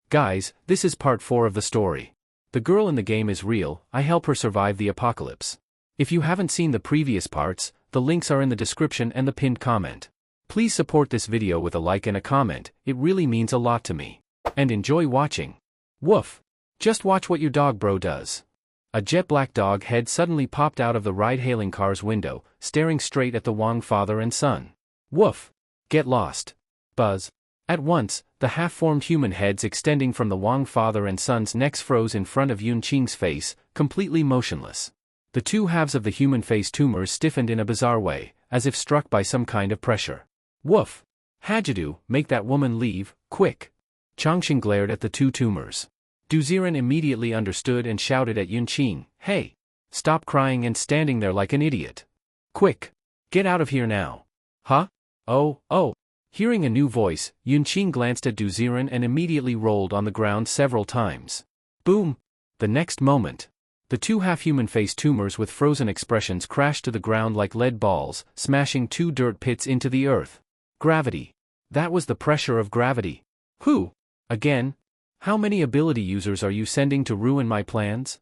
Guys, this is part 4 of the story. The girl in the game is real, I help her survive the apocalypse. If you haven't seen the previous parts, the links are in the description and the pinned comment. Please support this video with a like and a comment, it really means a lot to me. And enjoy watching. Woof! Just watch what your dog bro does. A jet black dog head suddenly popped out of the ride-hailing car's window, staring straight at the Wong father and son. Woof! Get lost. Buzz. At once, the half-formed human heads extending from the Wong father and son's necks froze in front of Yun Qing's face, completely motionless. The two halves of the human face tumors stiffened in a bizarre way, as if struck by some kind of pressure. Woof! Hajadu, make that woman leave, quick! Changxing glared at the two tumors. Duziren immediately understood and shouted at Yun Qing, hey! Stop crying and standing there like an idiot. Quick! Get out of here now. Huh? Oh. Hearing a new voice, Yun Qing glanced at Duziren and immediately rolled on the ground several times. Boom! The next moment, the two half-human face tumors with frozen expressions crashed to the ground like lead balls, smashing two dirt pits into the earth. Gravity. That was the pressure of gravity. Who? Again? How many ability users are you sending to ruin my plans?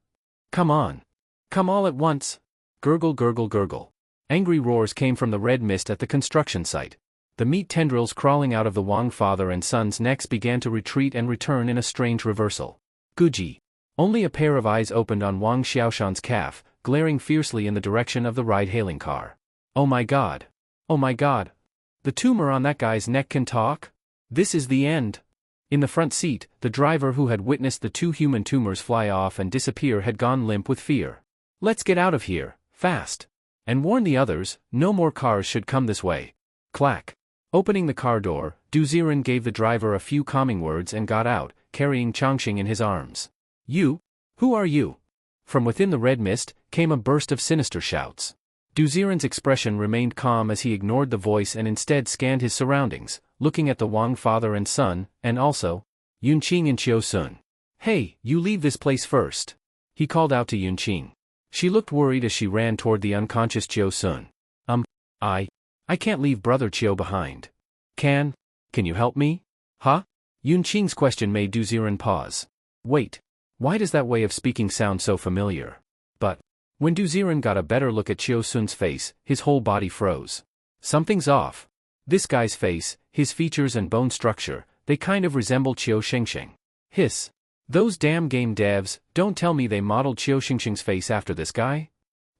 Come on. Come all at once. Gurgle gurgle gurgle. Angry roars came from the red mist at the construction site. The meat tendrils crawling out of the Wong father and son's necks began to retreat and return in a strange reversal. Guji. Only a pair of eyes opened on Wang Xiaoshan's calf, glaring fiercely in the direction of the ride-hailing car. Oh my god. Oh my god. The tumor on that guy's neck can talk? This is the end. In the front seat, the driver who had witnessed the two human tumors fly off and disappear had gone limp with fear. Let's get out of here, fast. And warn the others, no more cars should come this way. Clack. Opening the car door, Duziren gave the driver a few calming words and got out, carrying Changxing in his arms. You? Who are you? From within the red mist, came a burst of sinister shouts. Duziren's expression remained calm as he ignored the voice and instead scanned his surroundings, looking at the Wang father and son, and also Yun Qing and Qiu Sun. Hey, you leave this place first. He called out to Yun Qing. She looked worried as she ran toward the unconscious Qiu Sun. I can't leave brother Qiu behind. Can you help me? Huh? Yun Qing's question made Duziren pause. Wait, why does that way of speaking sound so familiar? But when Duziren got a better look at Qiu Sun's face, his whole body froze. Something's off. This guy's face, his features and bone structure, they kind of resemble Qiu Xingxing. Hiss. Those damn game devs, don't tell me they modeled Qiu Xingxing's face after this guy?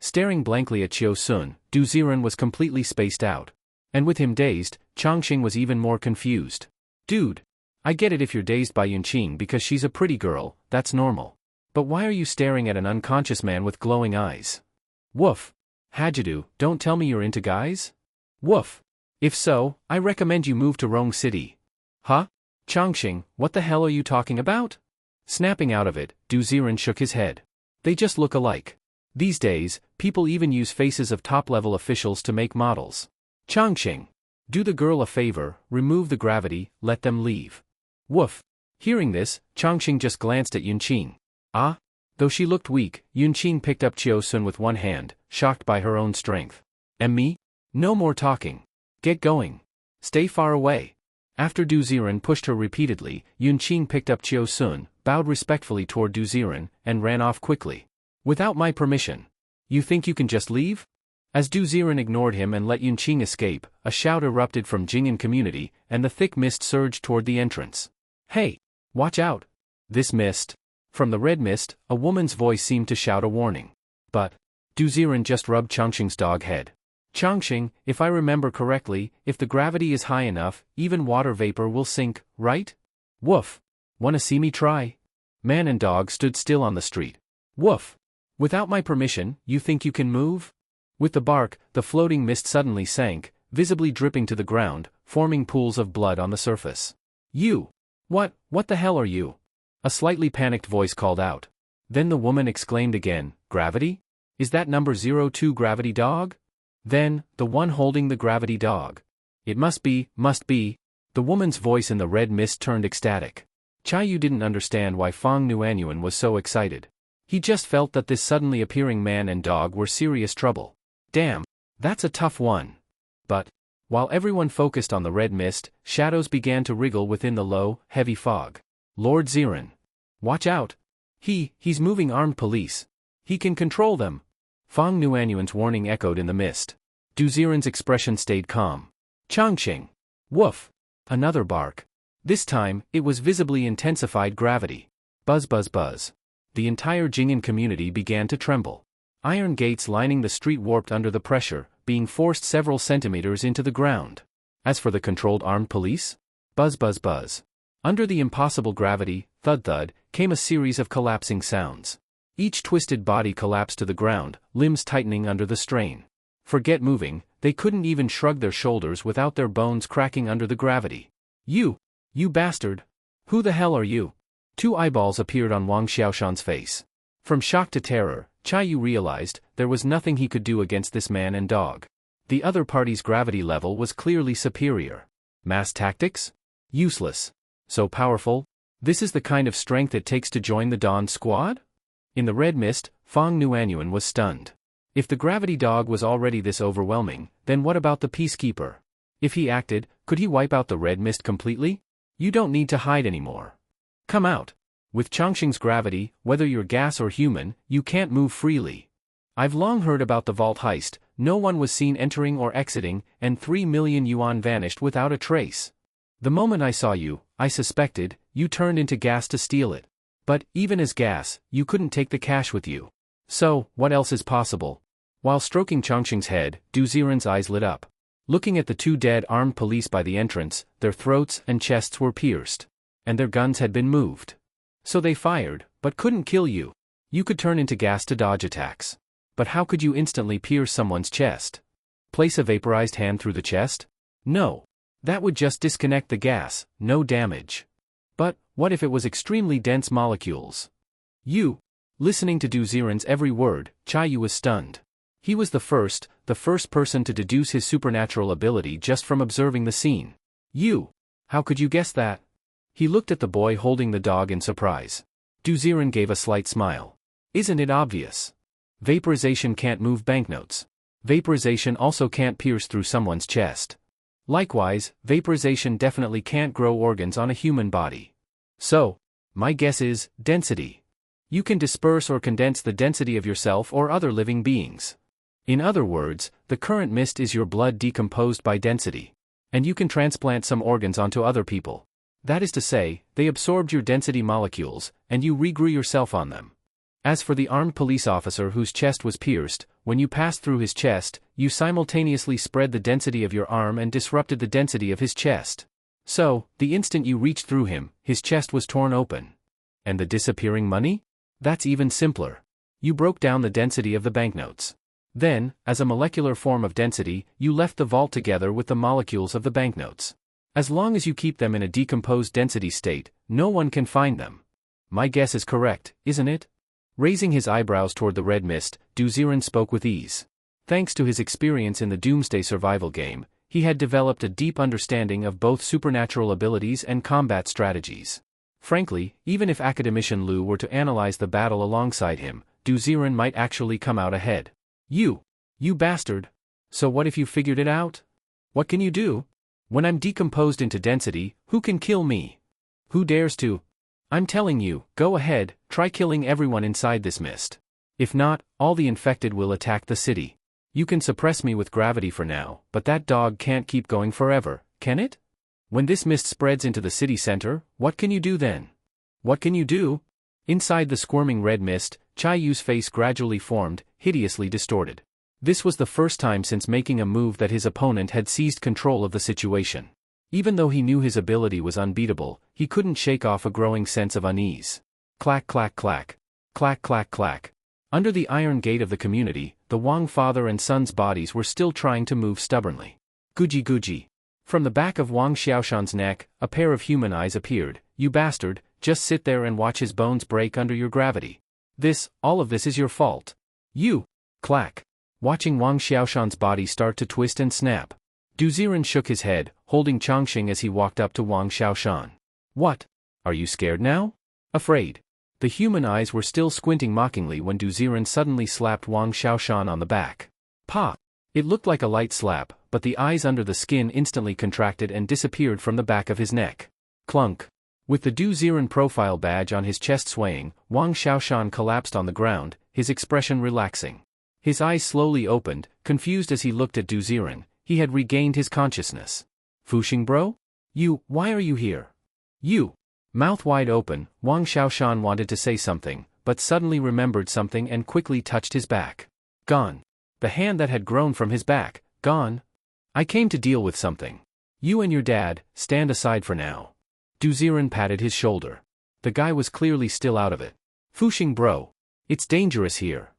Staring blankly at Qiu Sun, Duziren was completely spaced out. And with him dazed, Changxing was even more confused. Dude, I get it if you're dazed by Yun Qing because she's a pretty girl, that's normal. But why are you staring at an unconscious man with glowing eyes? Woof. Hajadu, don't tell me you're into guys? Woof. If so, I recommend you move to Rong City. Huh? Changxing, what the hell are you talking about? Snapping out of it, Duziren shook his head. They just look alike. These days, people even use faces of top-level officials to make models. Changxing, do the girl a favor, remove the gravity, let them leave. Woof. Hearing this, Changxing just glanced at Yun Qing. Ah? Though she looked weak, Yun Qing picked up Qiu Sun with one hand, shocked by her own strength. And me? No more talking. Get going. Stay far away. After Duziren pushed her repeatedly, Yun Qing picked up Qiu Sun, bowed respectfully toward Duziren, and ran off quickly. Without my permission. You think you can just leave? As Duziren ignored him and let Yun Qing escape, a shout erupted from Jing'an community, and the thick mist surged toward the entrance. Hey! Watch out! This mist. From the red mist, a woman's voice seemed to shout a warning. But Duziren just rubbed Changxing's dog head. Changxing, if I remember correctly, if the gravity is high enough, even water vapor will sink, right? Woof! Wanna see me try? Man and dog stood still on the street. Woof! Without my permission, you think you can move? With the bark, the floating mist suddenly sank, visibly dripping to the ground, forming pools of blood on the surface. You! What the hell are you? A slightly panicked voice called out. Then the woman exclaimed again, gravity? Is that number 02 gravity dog? Then, the one holding the gravity dog. It must be. The woman's voice in the red mist turned ecstatic. Chayu didn't understand why Fang Nuanyuan was so excited. He just felt that this suddenly appearing man and dog were serious trouble. Damn, that's a tough one. But while everyone focused on the red mist, shadows began to wriggle within the low, heavy fog. Lord Ziren. Watch out. He's moving armed police. He can control them. Fang Nuanyuan's warning echoed in the mist. Du Ziren's expression stayed calm. Changqing. Woof. Another bark. This time, it was visibly intensified gravity. Buzz buzz buzz. The entire Jing'an community began to tremble. Iron gates lining the street warped under the pressure, being forced several centimeters into the ground. As for the controlled armed police? Buzz buzz buzz. Under the impossible gravity, thud thud, came a series of collapsing sounds. Each twisted body collapsed to the ground, limbs tightening under the strain. Forget moving, they couldn't even shrug their shoulders without their bones cracking under the gravity. You bastard! Who the hell are you? Two eyeballs appeared on Wang Xiaoshan's face. From shock to terror, Chaiyu realized there was nothing he could do against this man and dog. The other party's gravity level was clearly superior. Mass tactics? Useless. So powerful? This is the kind of strength it takes to join the Dawn squad? In the red mist, Fang Nuanyuan was stunned. If the gravity dog was already this overwhelming, then what about the peacekeeper? If he acted, could he wipe out the red mist completely? You don't need to hide anymore. Come out. With Changqing's gravity, whether you're gas or human, you can't move freely. I've long heard about the vault heist. No one was seen entering or exiting, and 3 million yuan vanished without a trace. The moment I saw you, I suspected, you turned into gas to steal it. But, even as gas, you couldn't take the cash with you. So, what else is possible? While stroking Changqing's head, Du Ziren's eyes lit up. Looking at the two dead armed police by the entrance, their throats and chests were pierced. And their guns had been moved. So they fired, but couldn't kill you. You could turn into gas to dodge attacks. But how could you instantly pierce someone's chest? Place a vaporized hand through the chest? No. That would just disconnect the gas, no damage. But, what if it was extremely dense molecules? Listening to Du Ziren's every word, Chaiyu was stunned. He was the first person to deduce his supernatural ability just from observing the scene. How could you guess that? He looked at the boy holding the dog in surprise. Du Ziren gave a slight smile. Isn't it obvious? Vaporization can't move banknotes. Vaporization also can't pierce through someone's chest. Likewise, vaporization definitely can't grow organs on a human body. So, my guess is, density. You can disperse or condense the density of yourself or other living beings. In other words, the current mist is your blood decomposed by density. And you can transplant some organs onto other people. That is to say, they absorbed your density molecules, and you regrew yourself on them. As for the armed police officer whose chest was pierced, when you passed through his chest, you simultaneously spread the density of your arm and disrupted the density of his chest. So, the instant you reached through him, his chest was torn open. And the disappearing money? That's even simpler. You broke down the density of the banknotes. Then, as a molecular form of density, you left the vault together with the molecules of the banknotes. As long as you keep them in a decomposed density state, no one can find them. My guess is correct, isn't it? Raising his eyebrows toward the red mist, Du Ziren spoke with ease. Thanks to his experience in the Doomsday survival game, he had developed a deep understanding of both supernatural abilities and combat strategies. Frankly, even if Academician Lu were to analyze the battle alongside him, Du Ziren might actually come out ahead. You bastard! So what if you figured it out? What can you do? When I'm decomposed into density, who can kill me? Who dares to? I'm telling you, go ahead, try killing everyone inside this mist. If not, all the infected will attack the city. You can suppress me with gravity for now, but that dog can't keep going forever, can it? When this mist spreads into the city center, what can you do then? What can you do? Inside the squirming red mist, Chaiyu's face gradually formed, hideously distorted. This was the first time since making a move that his opponent had seized control of the situation. Even though he knew his ability was unbeatable, he couldn't shake off a growing sense of unease. Clack clack clack. Clack clack clack. Under the iron gate of the community, the Wang father and son's bodies were still trying to move stubbornly. Guji guji. From the back of Wang Xiaoshan's neck, a pair of human eyes appeared. You bastard, just sit there and watch his bones break under your gravity. All of this is your fault. You. Clack. Watching Wang Xiaoshan's body start to twist and snap. Du Ziren shook his head, holding Changqing as he walked up to Wang Xiaoshan. What? Are you scared now? Afraid? The human eyes were still squinting mockingly when Du Ziren suddenly slapped Wang Xiaoshan on the back. Pa! It looked like a light slap, but the eyes under the skin instantly contracted and disappeared from the back of his neck. Clunk. With the Du Ziren profile badge on his chest swaying, Wang Xiaoshan collapsed on the ground, his expression relaxing. His eyes slowly opened, confused as he looked at Du Ziren. He had regained his consciousness. Fuxing bro? Why are you here? Mouth wide open, Wang Xiaoshan wanted to say something, but suddenly remembered something and quickly touched his back. Gone. The hand that had grown from his back, gone. I came to deal with something. You and your dad, stand aside for now. Du Ziren patted his shoulder. The guy was clearly still out of it. Fuxing bro. It's dangerous here.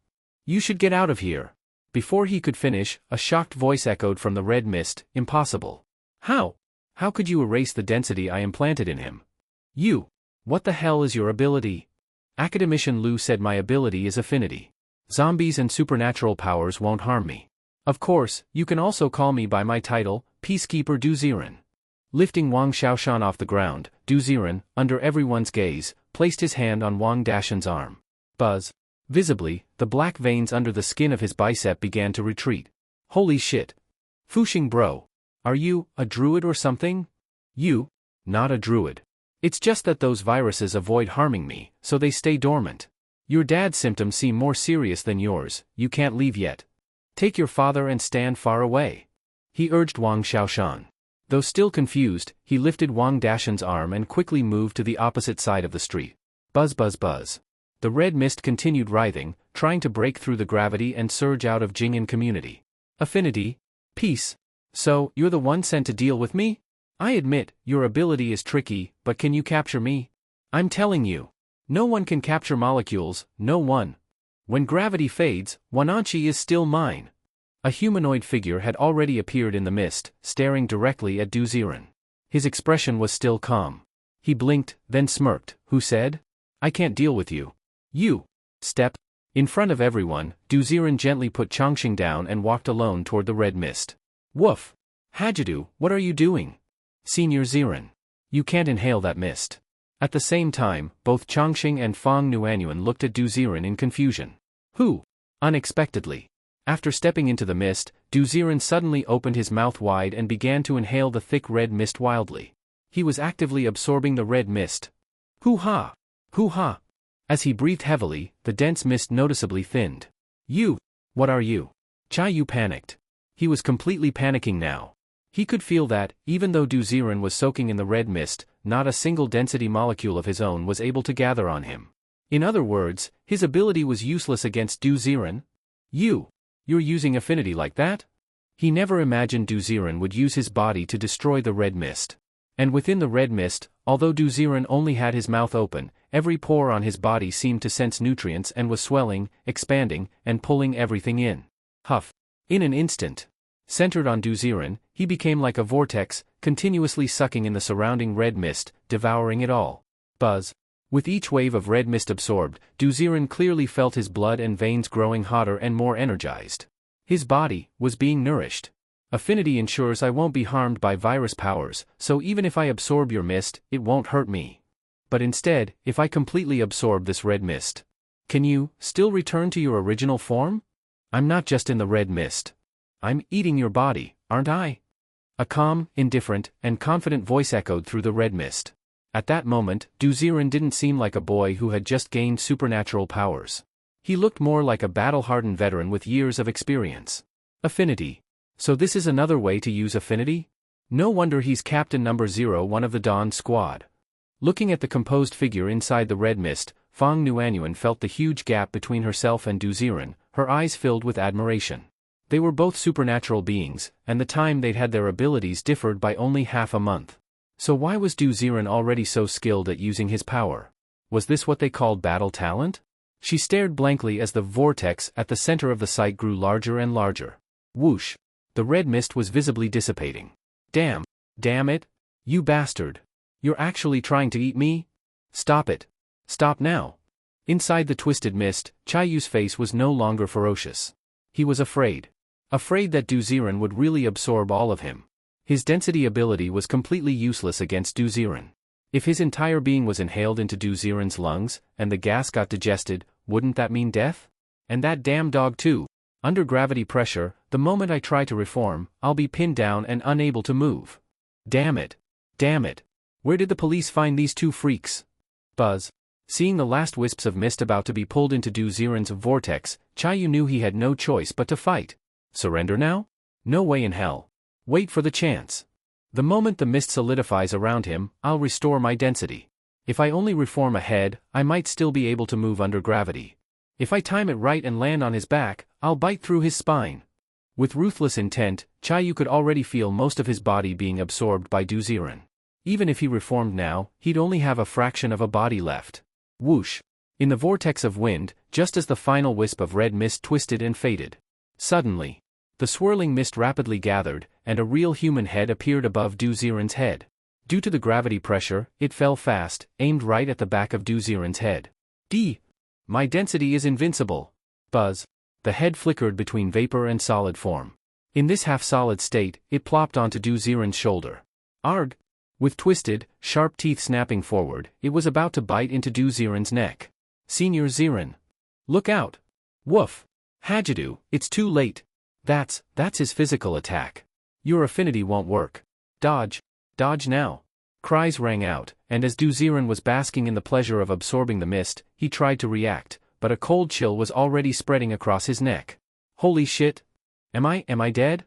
You should get out of here. Before he could finish, a shocked voice echoed from the red mist, impossible. How? How could you erase the density I implanted in him? What the hell is your ability? Academician Lu said my ability is affinity. Zombies and supernatural powers won't harm me. Of course, you can also call me by my title, Peacekeeper Du Ziren. Lifting Wang Xiaoshan off the ground, Du Ziren, under everyone's gaze, placed his hand on Wang Dashan's arm. Buzz. Visibly, the black veins under the skin of his bicep began to retreat. Holy shit. Fuxing bro. Are you a druid or something? Not a druid. It's just that those viruses avoid harming me, so they stay dormant. Your dad's symptoms seem more serious than yours, you can't leave yet. Take your father and stand far away. He urged Wang Xiaoshan. Though still confused, he lifted Wang Dashan's arm and quickly moved to the opposite side of the street. Buzz buzz buzz. The red mist continued writhing, trying to break through the gravity and surge out of Jing'an community. Affinity? Peace. So, you're the one sent to deal with me? I admit, your ability is tricky, but can you capture me? I'm telling you. No one can capture molecules, no one. When gravity fades, Wananchi is still mine. A humanoid figure had already appeared in the mist, staring directly at Du Ziren. His expression was still calm. He blinked, then smirked. Who said? I can't deal with you. Step. In front of everyone, Du Ziren gently put Changxing down and walked alone toward the red mist. Woof. Hajidu, what are you doing? Senior Ziren. You can't inhale that mist. At the same time, both Changxing and Fang Nuanyuan looked at Du Ziren in confusion. Who? Unexpectedly. After stepping into the mist, Du Ziren suddenly opened his mouth wide and began to inhale the thick red mist wildly. He was actively absorbing the red mist. Hoo-ha! Hoo-ha! As he breathed heavily, the dense mist noticeably thinned. What are you? Yu panicked. He was completely panicking now. He could feel that, even though Du Ziren was soaking in the red mist, not a single density molecule of his own was able to gather on him. In other words, his ability was useless against Du Ziren. You're using affinity like that? He never imagined Du Ziren would use his body to destroy the red mist. And within the red mist, although Du Ziren only had his mouth open, every pore on his body seemed to sense nutrients and was swelling, expanding, and pulling everything in. Huff. In an instant. Centered on Du Ziren, he became like a vortex, continuously sucking in the surrounding red mist, devouring it all. Buzz. With each wave of red mist absorbed, Du Ziren clearly felt his blood and veins growing hotter and more energized. His body was being nourished. Affinity ensures I won't be harmed by virus powers, so even if I absorb your mist, it won't hurt me. But instead, if I completely absorb this red mist, can you still return to your original form? I'm not just in the red mist. I'm eating your body, aren't I? A calm, indifferent, and confident voice echoed through the red mist. At that moment, Du Ziren didn't seem like a boy who had just gained supernatural powers. He looked more like a battle-hardened veteran with years of experience. Affinity. So this is another way to use affinity? No wonder he's Captain Number 01 of the Dawn Squad. Looking at the composed figure inside the red mist, Fang Nuanyuan felt the huge gap between herself and Du Ziren, her eyes filled with admiration. They were both supernatural beings, and the time they'd had their abilities differed by only half a month. So why was Du Ziren already so skilled at using his power? Was this what they called battle talent? She stared blankly as the vortex at the center of the site grew larger and larger. Whoosh! The red mist was visibly dissipating. Damn it! You bastard! You're actually trying to eat me? Stop it! Stop now! Inside the twisted mist, Chaiyu's face was no longer ferocious. He was afraid. Afraid that Du Ziren would really absorb all of him. His density ability was completely useless against Du Ziren. If his entire being was inhaled into Du Ziren's lungs, and the gas got digested, wouldn't that mean death? And that damn dog too. Under gravity pressure, the moment I try to reform, I'll be pinned down and unable to move. Damn it. Damn it. Where did the police find these two freaks? Buzz. Seeing the last wisps of mist about to be pulled into Du Ziren's vortex, Chayu knew he had no choice but to fight. Surrender now? No way in hell. Wait for the chance. The moment the mist solidifies around him, I'll restore my density. If I only reform a head, I might still be able to move under gravity. If I time it right and land on his back, I'll bite through his spine. With ruthless intent, Chayu could already feel most of his body being absorbed by Du Ziren. Even if he reformed now, he'd only have a fraction of a body left. Whoosh! In the vortex of wind, just as the final wisp of red mist twisted and faded. Suddenly, the swirling mist rapidly gathered, and a real human head appeared above Du Ziren's head. Due to the gravity pressure, it fell fast, aimed right at the back of Du Ziren's head. My density is invincible. Buzz. The head flickered between vapor and solid form. In this half-solid state, it plopped onto Du Ziren's shoulder. Arg! With twisted, sharp teeth snapping forward, it was about to bite into Du Ziren's neck. Senior Ziren. Look out! Woof! Hajadu, it's too late. That's his physical attack. Your affinity won't work. Dodge! Dodge now! Cries rang out, and as Du Ziren was basking in the pleasure of absorbing the mist, he tried to react, but a cold chill was already spreading across his neck. Holy shit! Am I dead?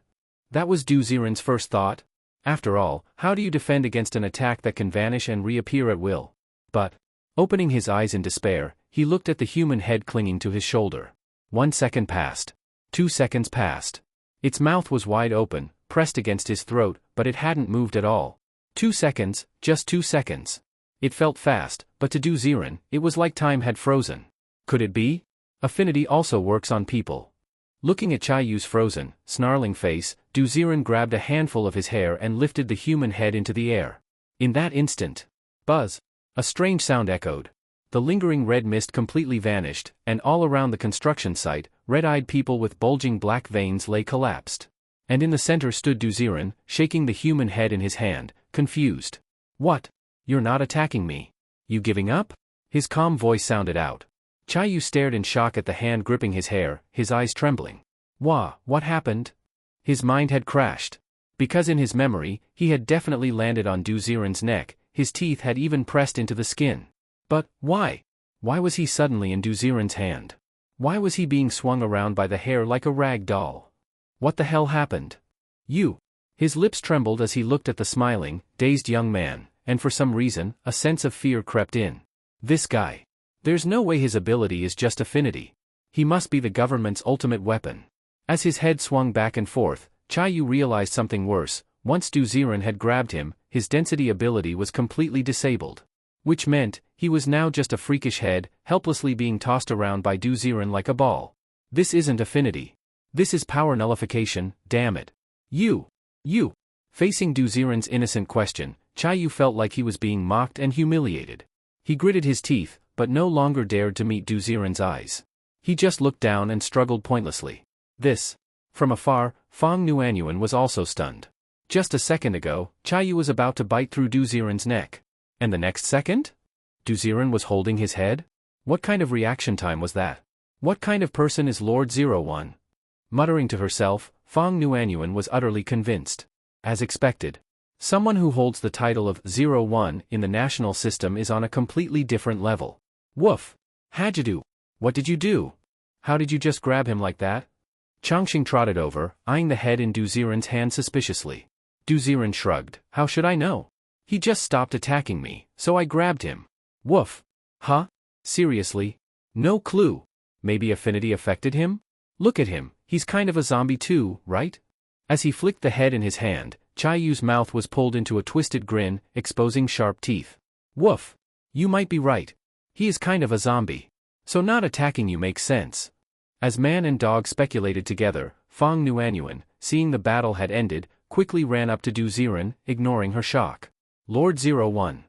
That was Du Ziren's first thought. After all, how do you defend against an attack that can vanish and reappear at will? But, opening his eyes in despair, he looked at the human head clinging to his shoulder. 1 second passed. 2 seconds passed. Its mouth was wide open, pressed against his throat, but it hadn't moved at all. 2 seconds, just 2 seconds. It felt fast, but to Du Ziren, it was like time had frozen. Could it be? Affinity also works on people. Looking at Chayu's frozen, snarling face, Du Ziren grabbed a handful of his hair and lifted the human head into the air. In that instant, buzz! A strange sound echoed. The lingering red mist completely vanished, and all around the construction site, red-eyed people with bulging black veins lay collapsed. And in the center stood Du Ziren, shaking the human head in his hand, confused. What? You're not attacking me. You giving up? His calm voice sounded out. Chayu stared in shock at the hand gripping his hair, his eyes trembling. What happened? His mind had crashed. Because in his memory, he had definitely landed on Du Ziren's neck, his teeth had even pressed into the skin. But, why? Why was he suddenly in Du Ziren's hand? Why was he being swung around by the hair like a rag doll? What the hell happened? You. His lips trembled as he looked at the smiling, dazed young man, and for some reason, a sense of fear crept in. This guy. There's no way his ability is just affinity. He must be the government's ultimate weapon. As his head swung back and forth, Chayu realized something worse. Once Du Ziren had grabbed him, his density ability was completely disabled. Which meant, he was now just a freakish head, helplessly being tossed around by Du Ziren like a ball. This isn't affinity. This is power nullification, damn it. You. Facing Du Ziren's innocent question, Chayu felt like he was being mocked and humiliated. He gritted his teeth, but no longer dared to meet Du Ziren's eyes. He just looked down and struggled pointlessly. This. From afar, Fong Nuanyuan was also stunned. Just a second ago, Chayu was about to bite through Du Ziren's neck. And the next second? Du Ziren was holding his head? What kind of reaction time was that? What kind of person is Lord 01? Muttering to herself, Fong Nuanyuan was utterly convinced. As expected. Someone who holds the title of 01 in the national system is on a completely different level. Woof! Hajadu! What did you do? How did you just grab him like that? Changxing trotted over, eyeing the head in Du Ziren's hand suspiciously. Du Ziren shrugged. How should I know? He just stopped attacking me, so I grabbed him. Woof! Huh? Seriously? No clue. Maybe affinity affected him? Look at him, he's kind of a zombie too, right? As he flicked the head in his hand, Chayu's mouth was pulled into a twisted grin, exposing sharp teeth. Woof! You might be right. He is kind of a zombie. So not attacking you makes sense. As man and dog speculated together, Fong Nuanyuan, seeing the battle had ended, quickly ran up to Du Ziren, ignoring her shock. Lord 01.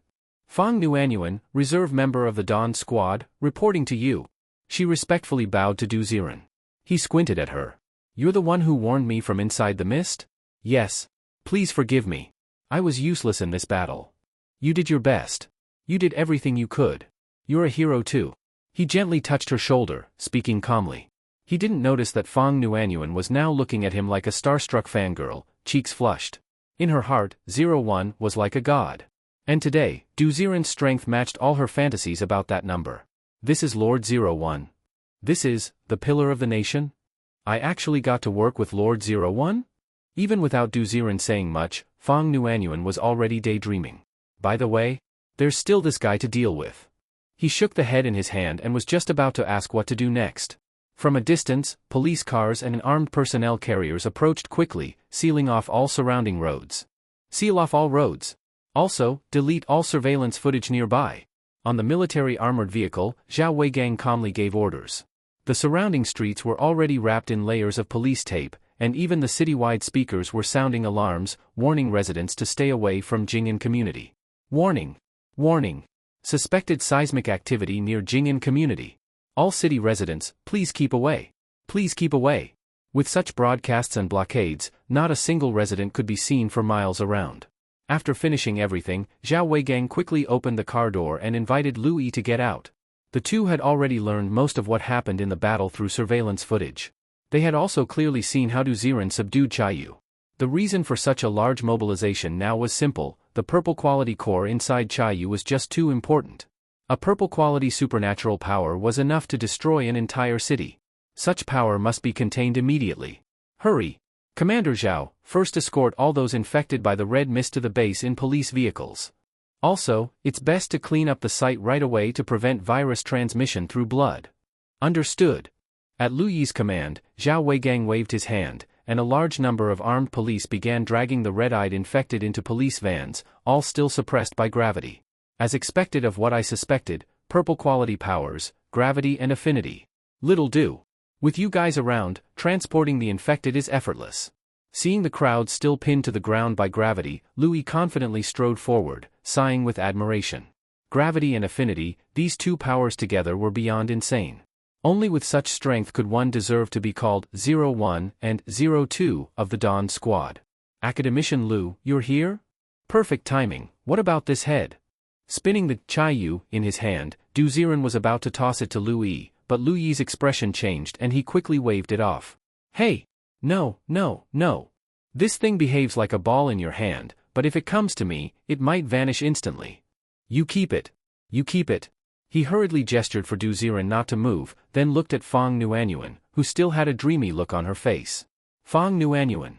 Fong Nuanyuan, reserve member of the Dawn Squad, reporting to you. She respectfully bowed to Du Ziren. He squinted at her. You're the one who warned me from inside the mist? Yes. Please forgive me. I was useless in this battle. You did your best. You did everything you could. You're a hero too. He gently touched her shoulder, speaking calmly. He didn't notice that Fong Nuanyuan was now looking at him like a starstruck fangirl, cheeks flushed. In her heart, 01 was like a god. And today, Du Ziren's strength matched all her fantasies about that number. This is Lord 01. This is, the pillar of the nation? I actually got to work with Lord 01? Even without Du Ziren saying much, Fong Nuanyuan was already daydreaming. By the way, there's still this guy to deal with. He shook the head in his hand and was just about to ask what to do next. From a distance, police cars and armed personnel carriers approached quickly, sealing off all surrounding roads. Seal off all roads. Also, delete all surveillance footage nearby. On the military armored vehicle, Zhao Weigang calmly gave orders. The surrounding streets were already wrapped in layers of police tape, and even the citywide speakers were sounding alarms, warning residents to stay away from Jing'an community. Warning! Warning! Suspected seismic activity near Jing'an community. All city residents, please keep away. Please keep away. With such broadcasts and blockades, not a single resident could be seen for miles around. After finishing everything, Zhao Weigang quickly opened the car door and invited Lu Yi to get out. The two had already learned most of what happened in the battle through surveillance footage. They had also clearly seen how Du Ziren subdued Chayu. The reason for such a large mobilization now was simple: the purple quality core inside Chayu was just too important. A purple quality supernatural power was enough to destroy an entire city. Such power must be contained immediately. Hurry! Commander Zhao, first escort all those infected by the red mist to the base in police vehicles. Also, it's best to clean up the site right away to prevent virus transmission through blood. Understood. At Lu Yi's command, Zhao Weigang waved his hand, and a large number of armed police began dragging the red-eyed infected into police vans, all still suppressed by gravity. As expected of what I suspected, purple quality powers, gravity and affinity. Little do. With you guys around, transporting the infected is effortless. Seeing the crowd still pinned to the ground by gravity, Lu Yi confidently strode forward, sighing with admiration. Gravity and affinity, these two powers together were beyond insane. Only with such strength could one deserve to be called 01 and 02 of the Dawn Squad. Academician Lu, you're here? Perfect timing. What about this head? Spinning the Chayu in his hand, Du Ziren was about to toss it to Lu Yi, but Lu Yi's expression changed and he quickly waved it off. Hey! No, no, no. This thing behaves like a ball in your hand, but if it comes to me, it might vanish instantly. You keep it. You keep it. He hurriedly gestured for Du Ziren not to move, then looked at Fong Nuanyuan, who still had a dreamy look on her face. Fong Nuanyuan.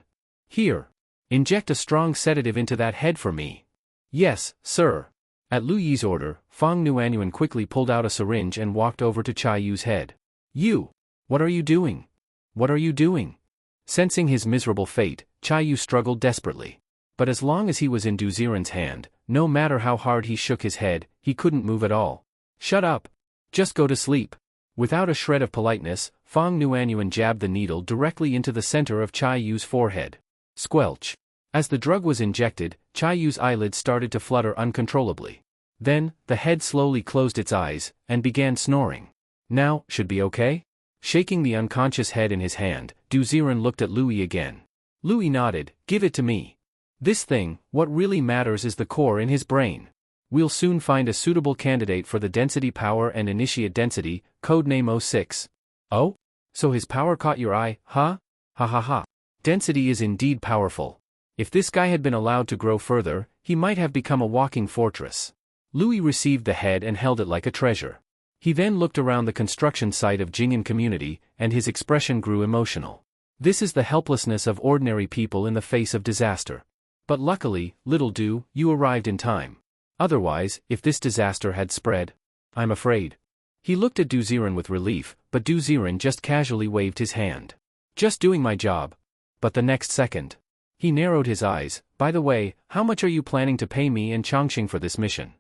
Here. Inject a strong sedative into that head for me. Yes, sir. At Lu Yi's order, Fong Nuanyuan quickly pulled out a syringe and walked over to Chaiyu's head. You! What are you doing? What are you doing? Sensing his miserable fate, Chayu struggled desperately. But as long as he was in Du Ziren's hand, no matter how hard he shook his head, he couldn't move at all. Shut up! Just go to sleep. Without a shred of politeness, Fong Nuanyuan jabbed the needle directly into the center of Chaiyu's forehead. Squelch! As the drug was injected, Chaiyu's eyelids started to flutter uncontrollably. Then, the head slowly closed its eyes, and began snoring. Now, should be okay? Shaking the unconscious head in his hand, Du Ziren looked at Lu Yi again. Lu Yi nodded. Give it to me. This thing, what really matters is the core in his brain. We'll soon find a suitable candidate for the density power and initiate density, codename 06. Oh? So his power caught your eye, huh? Ha ha ha. Density is indeed powerful. If this guy had been allowed to grow further, he might have become a walking fortress. Lu Yi received the head and held it like a treasure. He then looked around the construction site of Jing'an community, and his expression grew emotional. This is the helplessness of ordinary people in the face of disaster. But luckily, little Du, you arrived in time. Otherwise, if this disaster had spread, I'm afraid. He looked at Du Ziren with relief, but Du Ziren just casually waved his hand. Just doing my job. But the next second, he narrowed his eyes. By the way, how much are you planning to pay me and Chongqing for this mission?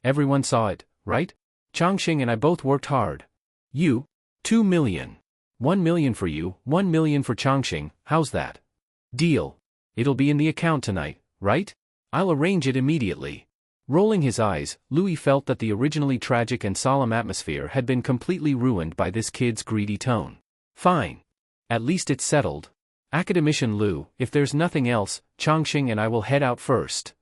Everyone saw it, right? Chongqing and I both worked hard. You? 2 million. 1 million for you, 1 million for Chongqing, how's that? Deal. It'll be in the account tonight, right? I'll arrange it immediately. Rolling his eyes, Lu Yi felt that the originally tragic and solemn atmosphere had been completely ruined by this kid's greedy tone. Fine. At least it's settled. Academician Lu, if there's nothing else, Chongqing and I will head out first.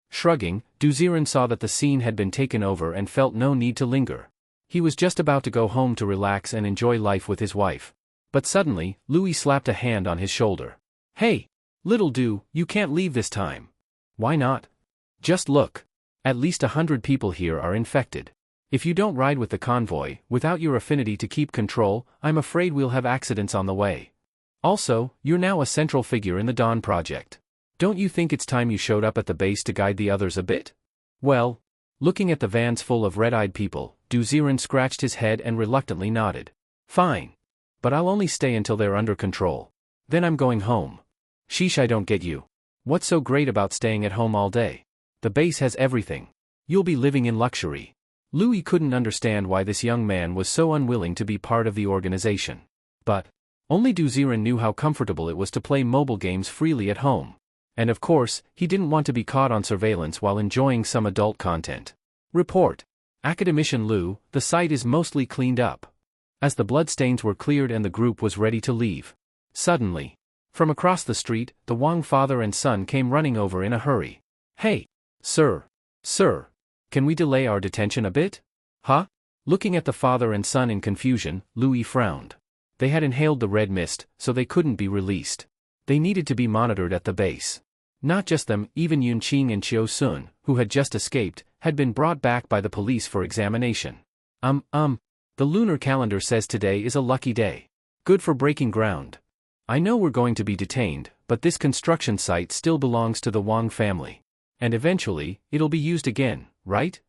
Shrugging, Du Ziren saw that the scene had been taken over and felt no need to linger. He was just about to go home to relax and enjoy life with his wife. But suddenly, Lu Yi slapped a hand on his shoulder. Hey! Little Du, you can't leave this time. Why not? Just look. At least 100 people here are infected. If you don't ride with the convoy, without your affinity to keep control, I'm afraid we'll have accidents on the way. Also, you're now a central figure in the Dawn Project. Don't you think it's time you showed up at the base to guide the others a bit? Well, looking at the vans full of red-eyed people, Duziren scratched his head and reluctantly nodded. Fine. But I'll only stay until they're under control. Then I'm going home. Sheesh, I don't get you. What's so great about staying at home all day? The base has everything. You'll be living in luxury. Louis couldn't understand why this young man was so unwilling to be part of the organization. But only Duziren knew how comfortable it was to play mobile games freely at home. And of course, he didn't want to be caught on surveillance while enjoying some adult content. Report. Academician Lu, the site is mostly cleaned up. As the bloodstains were cleared and the group was ready to leave. Suddenly, from across the street, the Wang father and son came running over in a hurry. Hey! Sir! Can we delay our detention a bit? Huh? Looking at the father and son in confusion, Louis frowned. They had inhaled the red mist, so they couldn't be released. They needed to be monitored at the base. Not just them, even Yunqing and Chiu Sun, who had just escaped, had been brought back by the police for examination. The lunar calendar says today is a lucky day. Good for breaking ground. I know we're going to be detained, but this construction site still belongs to the Wang family. And eventually, it'll be used again, right?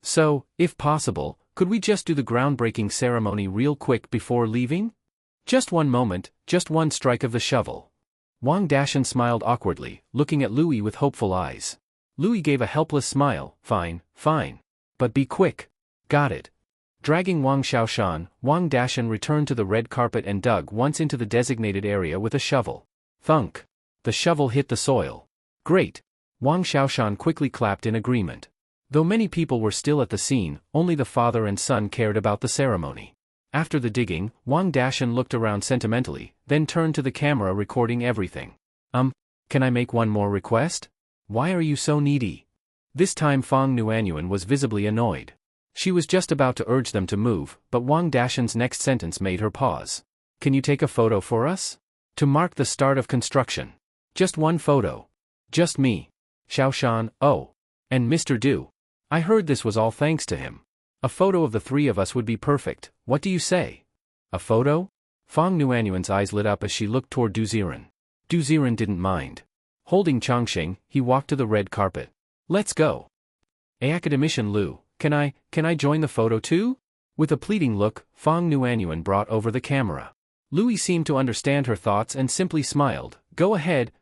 So, if possible, could we just do the groundbreaking ceremony real quick before leaving? Just one moment, just one strike of the shovel. Wang Dashan smiled awkwardly, looking at Louis with hopeful eyes. Louis gave a helpless smile. Fine. But be quick. Got it. Dragging Wang Xiaoshan, Wang Dashan returned to the red carpet and dug once into the designated area with a shovel. Thunk. The shovel hit the soil. Great. Wang Xiaoshan quickly clapped in agreement. Though many people were still at the scene, only the father and son cared about the ceremony. After the digging, Wang Dashan looked around sentimentally, then turned to the camera recording everything. Can I make one more request? Why are you so needy? This time Fang Nuanyuan was visibly annoyed. She was just about to urge them to move, but Wang Dashan's next sentence made her pause. Can you take a photo for us? To mark the start of construction. Just one photo. Just me. Xiaoshan, and Mr. Du. I heard this was all thanks to him. A photo of the three of us would be perfect, what do you say? A photo? Fang Nuanyuan's eyes lit up as she looked toward Duziren. Duziren didn't mind. Holding Changxing, he walked to the red carpet. Let's go. Academician Lu, can I join the photo too? With a pleading look, Fang Nuanyuan brought over the camera. Louis seemed to understand her thoughts and simply smiled. Go ahead.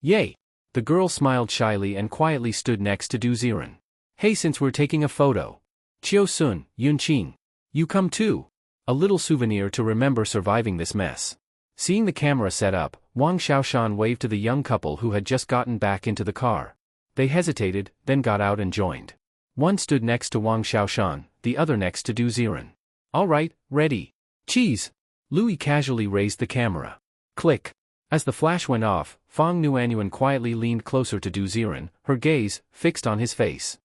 Yay! The girl smiled shyly and quietly stood next to Duziren. Hey, since we're taking a photo. Chiu Sun, Yunqing. You come too. A little souvenir to remember surviving this mess. Seeing the camera set up, Wang Xiaoshan waved to the young couple who had just gotten back into the car. They hesitated, then got out and joined. One stood next to Wang Xiaoshan, the other next to Duziren. All right, ready. Cheese. Louis casually raised the camera. Click. As the flash went off, Fang Nuanyuan quietly leaned closer to Duziren, her gaze fixed on his face.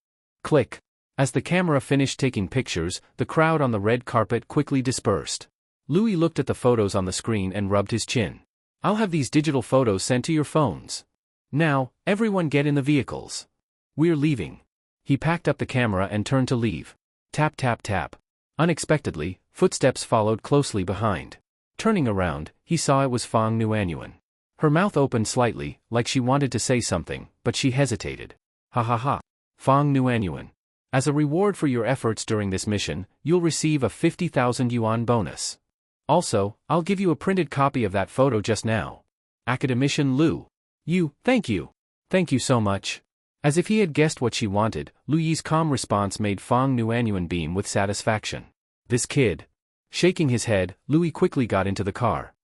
Click. As the camera finished taking pictures, the crowd on the red carpet quickly dispersed. Louis looked at the photos on the screen and rubbed his chin. I'll have these digital photos sent to your phones. Now, everyone get in the vehicles. We're leaving. He packed up the camera and turned to leave. Tap tap tap. Unexpectedly, footsteps followed closely behind. Turning around, he saw it was Fang Nuanyuan. Her mouth opened slightly, like she wanted to say something, but she hesitated. Ha. Fang Nuanyuan. As a reward for your efforts during this mission, you'll receive a 50,000 yuan bonus. Also, I'll give you a printed copy of that photo just now. Academician Lu. Thank you. Thank you so much. As if he had guessed what she wanted, Luyi's calm response made Fang Nuanyuan beam with satisfaction. This kid. Shaking his head, Louis quickly got into the car.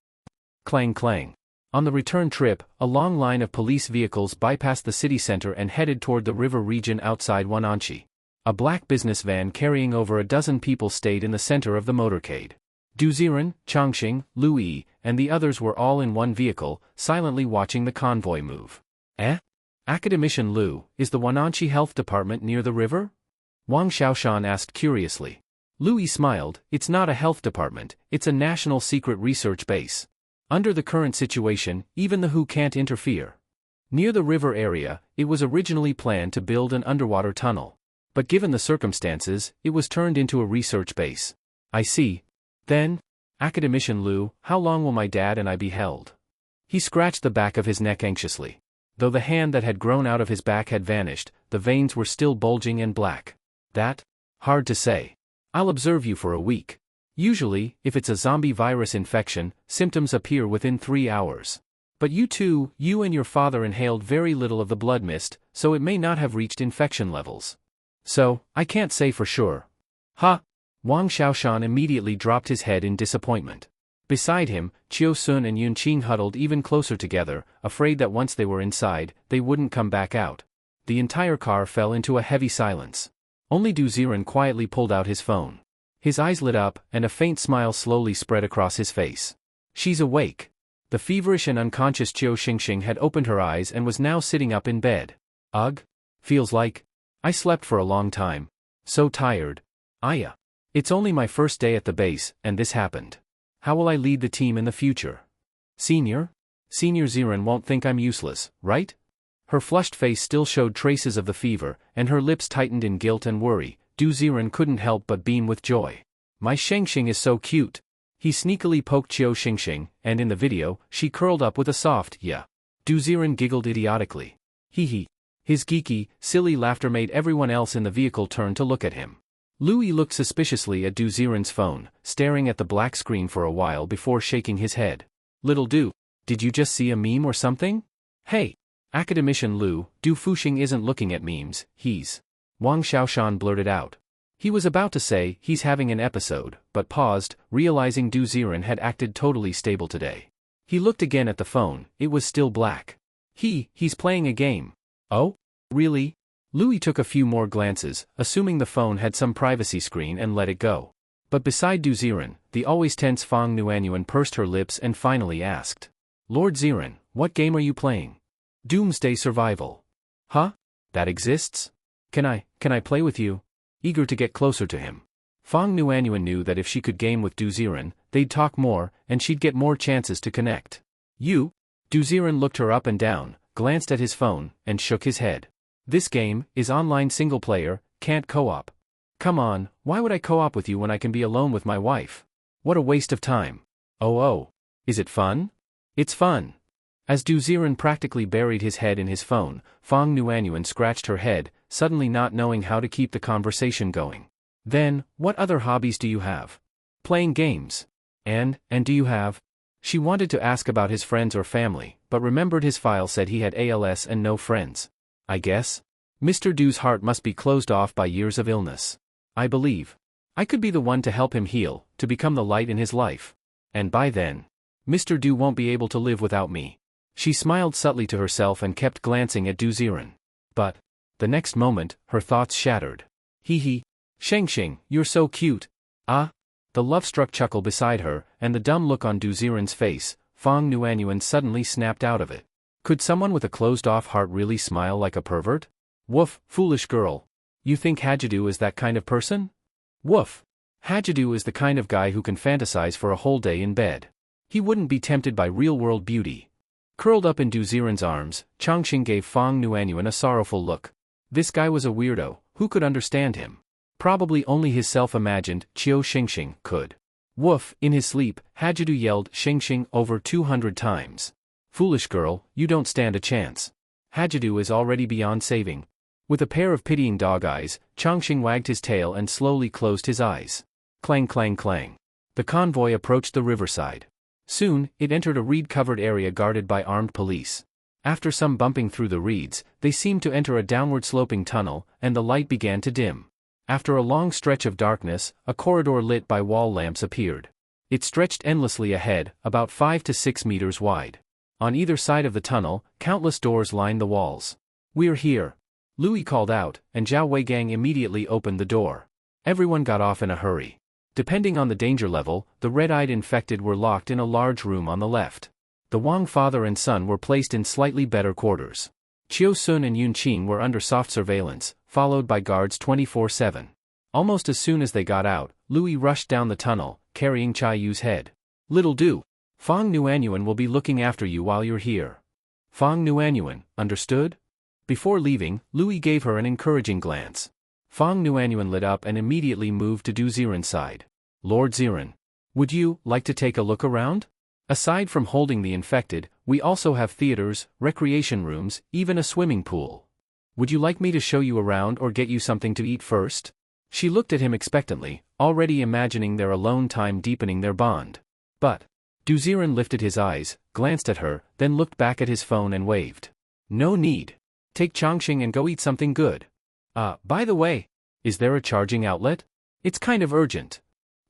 Clang clang. On the return trip, a long line of police vehicles bypassed the city center and headed toward the river region outside Wananchi. A black business van carrying over a dozen people stayed in the center of the motorcade. Duziren, Changxing, Louis, and the others were all in one vehicle, silently watching the convoy move. Academician Lu, is the Wananchi Health Department near the river? Wang Xiaoshan asked curiously. Louis smiled. It's not a health department, it's a national secret research base. Under the current situation, even the WHO can't interfere. Near the river area, it was originally planned to build an underwater tunnel. But given the circumstances, it was turned into a research base. I see. Then, Academician Liu, how long will my dad and I be held? He scratched the back of his neck anxiously. Though the hand that had grown out of his back had vanished, the veins were still bulging and black. That? Hard to say. I'll observe you for a week. Usually, if it's a zombie virus infection, symptoms appear within 3 hours. But you and your father inhaled very little of the blood mist, so it may not have reached infection levels. So, I can't say for sure. Ha! Wang Xiaoshan immediately dropped his head in disappointment. Beside him, Chiu Sun and Yun Qing huddled even closer together, afraid that once they were inside, they wouldn't come back out. The entire car fell into a heavy silence. Only Du Ziren quietly pulled out his phone. His eyes lit up, and a faint smile slowly spread across his face. She's awake. The feverish and unconscious Chiu Xingxing had opened her eyes and was now sitting up in bed. Ugh. Feels like I slept for a long time. So tired. Aya. It's only my first day at the base, and this happened. How will I lead the team in the future? Senior Ziren won't think I'm useless, right? Her flushed face still showed traces of the fever, and her lips tightened in guilt and worry. Du Ziren couldn't help but beam with joy. My Shengxing is so cute. He sneakily poked Chiu Xingxing, and in the video, she curled up with a soft yeah. Du Ziren giggled idiotically. Hee. His geeky, silly laughter made everyone else in the vehicle turn to look at him. Louis looked suspiciously at Du Ziren's phone, staring at the black screen for a while before shaking his head. Little Du, did you just see a meme or something? Hey, Academician Liu, Du Fuxing isn't looking at memes, he's... Wang Xiaoshan blurted out. He was about to say he's having an episode, but paused, realizing Du Ziren had acted totally stable today. He looked again at the phone, it was still black. He's playing a game. Oh? Really? Louis took a few more glances, assuming the phone had some privacy screen and let it go. But beside Du Ziren, the always tense Fang Nuanyuan pursed her lips and finally asked. Lord Ziren, what game are you playing? Doomsday Survival. Huh? That exists? Can I play with you? Eager to get closer to him. Fang Nuanyuan knew that if she could game with Du Ziren, they'd talk more, and she'd get more chances to connect. You? Du Ziren looked her up and down, glanced at his phone, and shook his head. This game is online single player, can't co-op. Come on, why would I co-op with you when I can be alone with my wife? What a waste of time. Oh. Is it fun? It's fun. As Du Ziren practically buried his head in his phone, Fang Nuanyuan scratched her head, suddenly not knowing how to keep the conversation going. Then, what other hobbies do you have? Playing games. And do you have? She wanted to ask about his friends or family, but remembered his file said he had ALS and no friends. I guess? Mr. Du's heart must be closed off by years of illness. I believe. I could be the one to help him heal, to become the light in his life. And by then, Mr. Du won't be able to live without me. She smiled subtly to herself and kept glancing at Du Ziren. But, the next moment, her thoughts shattered. Shengxing, you're so cute. Ah? The love-struck chuckle beside her, and the dumb look on Du Ziren's face, Fang Nuanyuan suddenly snapped out of it. Could someone with a closed-off heart really smile like a pervert? Woof, foolish girl. You think Hajidu is that kind of person? Woof. Hajidu is the kind of guy who can fantasize for a whole day in bed. He wouldn't be tempted by real-world beauty. Curled up in Du Ziren's arms, Changxing gave Fang Nuanyuan a sorrowful look. This guy was a weirdo, who could understand him? Probably only his self-imagined Chiu Xingxing could. Woof, in his sleep, Hajidu yelled Xingxing over 200 times. Foolish girl, you don't stand a chance. Hajidu is already beyond saving. With a pair of pitying dog eyes, Changxing wagged his tail and slowly closed his eyes. Clang clang clang. The convoy approached the riverside. Soon, it entered a reed-covered area guarded by armed police. After some bumping through the reeds, they seemed to enter a downward-sloping tunnel, and the light began to dim. After a long stretch of darkness, a corridor lit by wall lamps appeared. It stretched endlessly ahead, about 5 to 6 meters wide. On either side of the tunnel, countless doors lined the walls. We're here. Louis called out, and Zhao Weigang immediately opened the door. Everyone got off in a hurry. Depending on the danger level, the red-eyed infected were locked in a large room on the left. The Wang father and son were placed in slightly better quarters. Chiu Sun and Yun Qing were under soft surveillance, followed by guards 24/7. Almost as soon as they got out, Louis rushed down the tunnel, carrying Chai Yu's head. Little Du, Fang Nuanyuan will be looking after you while you're here. Fang Nuanyuan, understood? Before leaving, Louis gave her an encouraging glance. Fang Nuanyuan lit up and immediately moved to Du Ziren's side. Lord Ziren, would you like to take a look around? Aside from holding the infected, we also have theaters, recreation rooms, even a swimming pool. Would you like me to show you around or get you something to eat first? She looked at him expectantly, already imagining their alone time deepening their bond. But Du Ziren lifted his eyes, glanced at her, then looked back at his phone and waved. No need. Take Chongqing and go eat something good. By the way, is there a charging outlet? It's kind of urgent.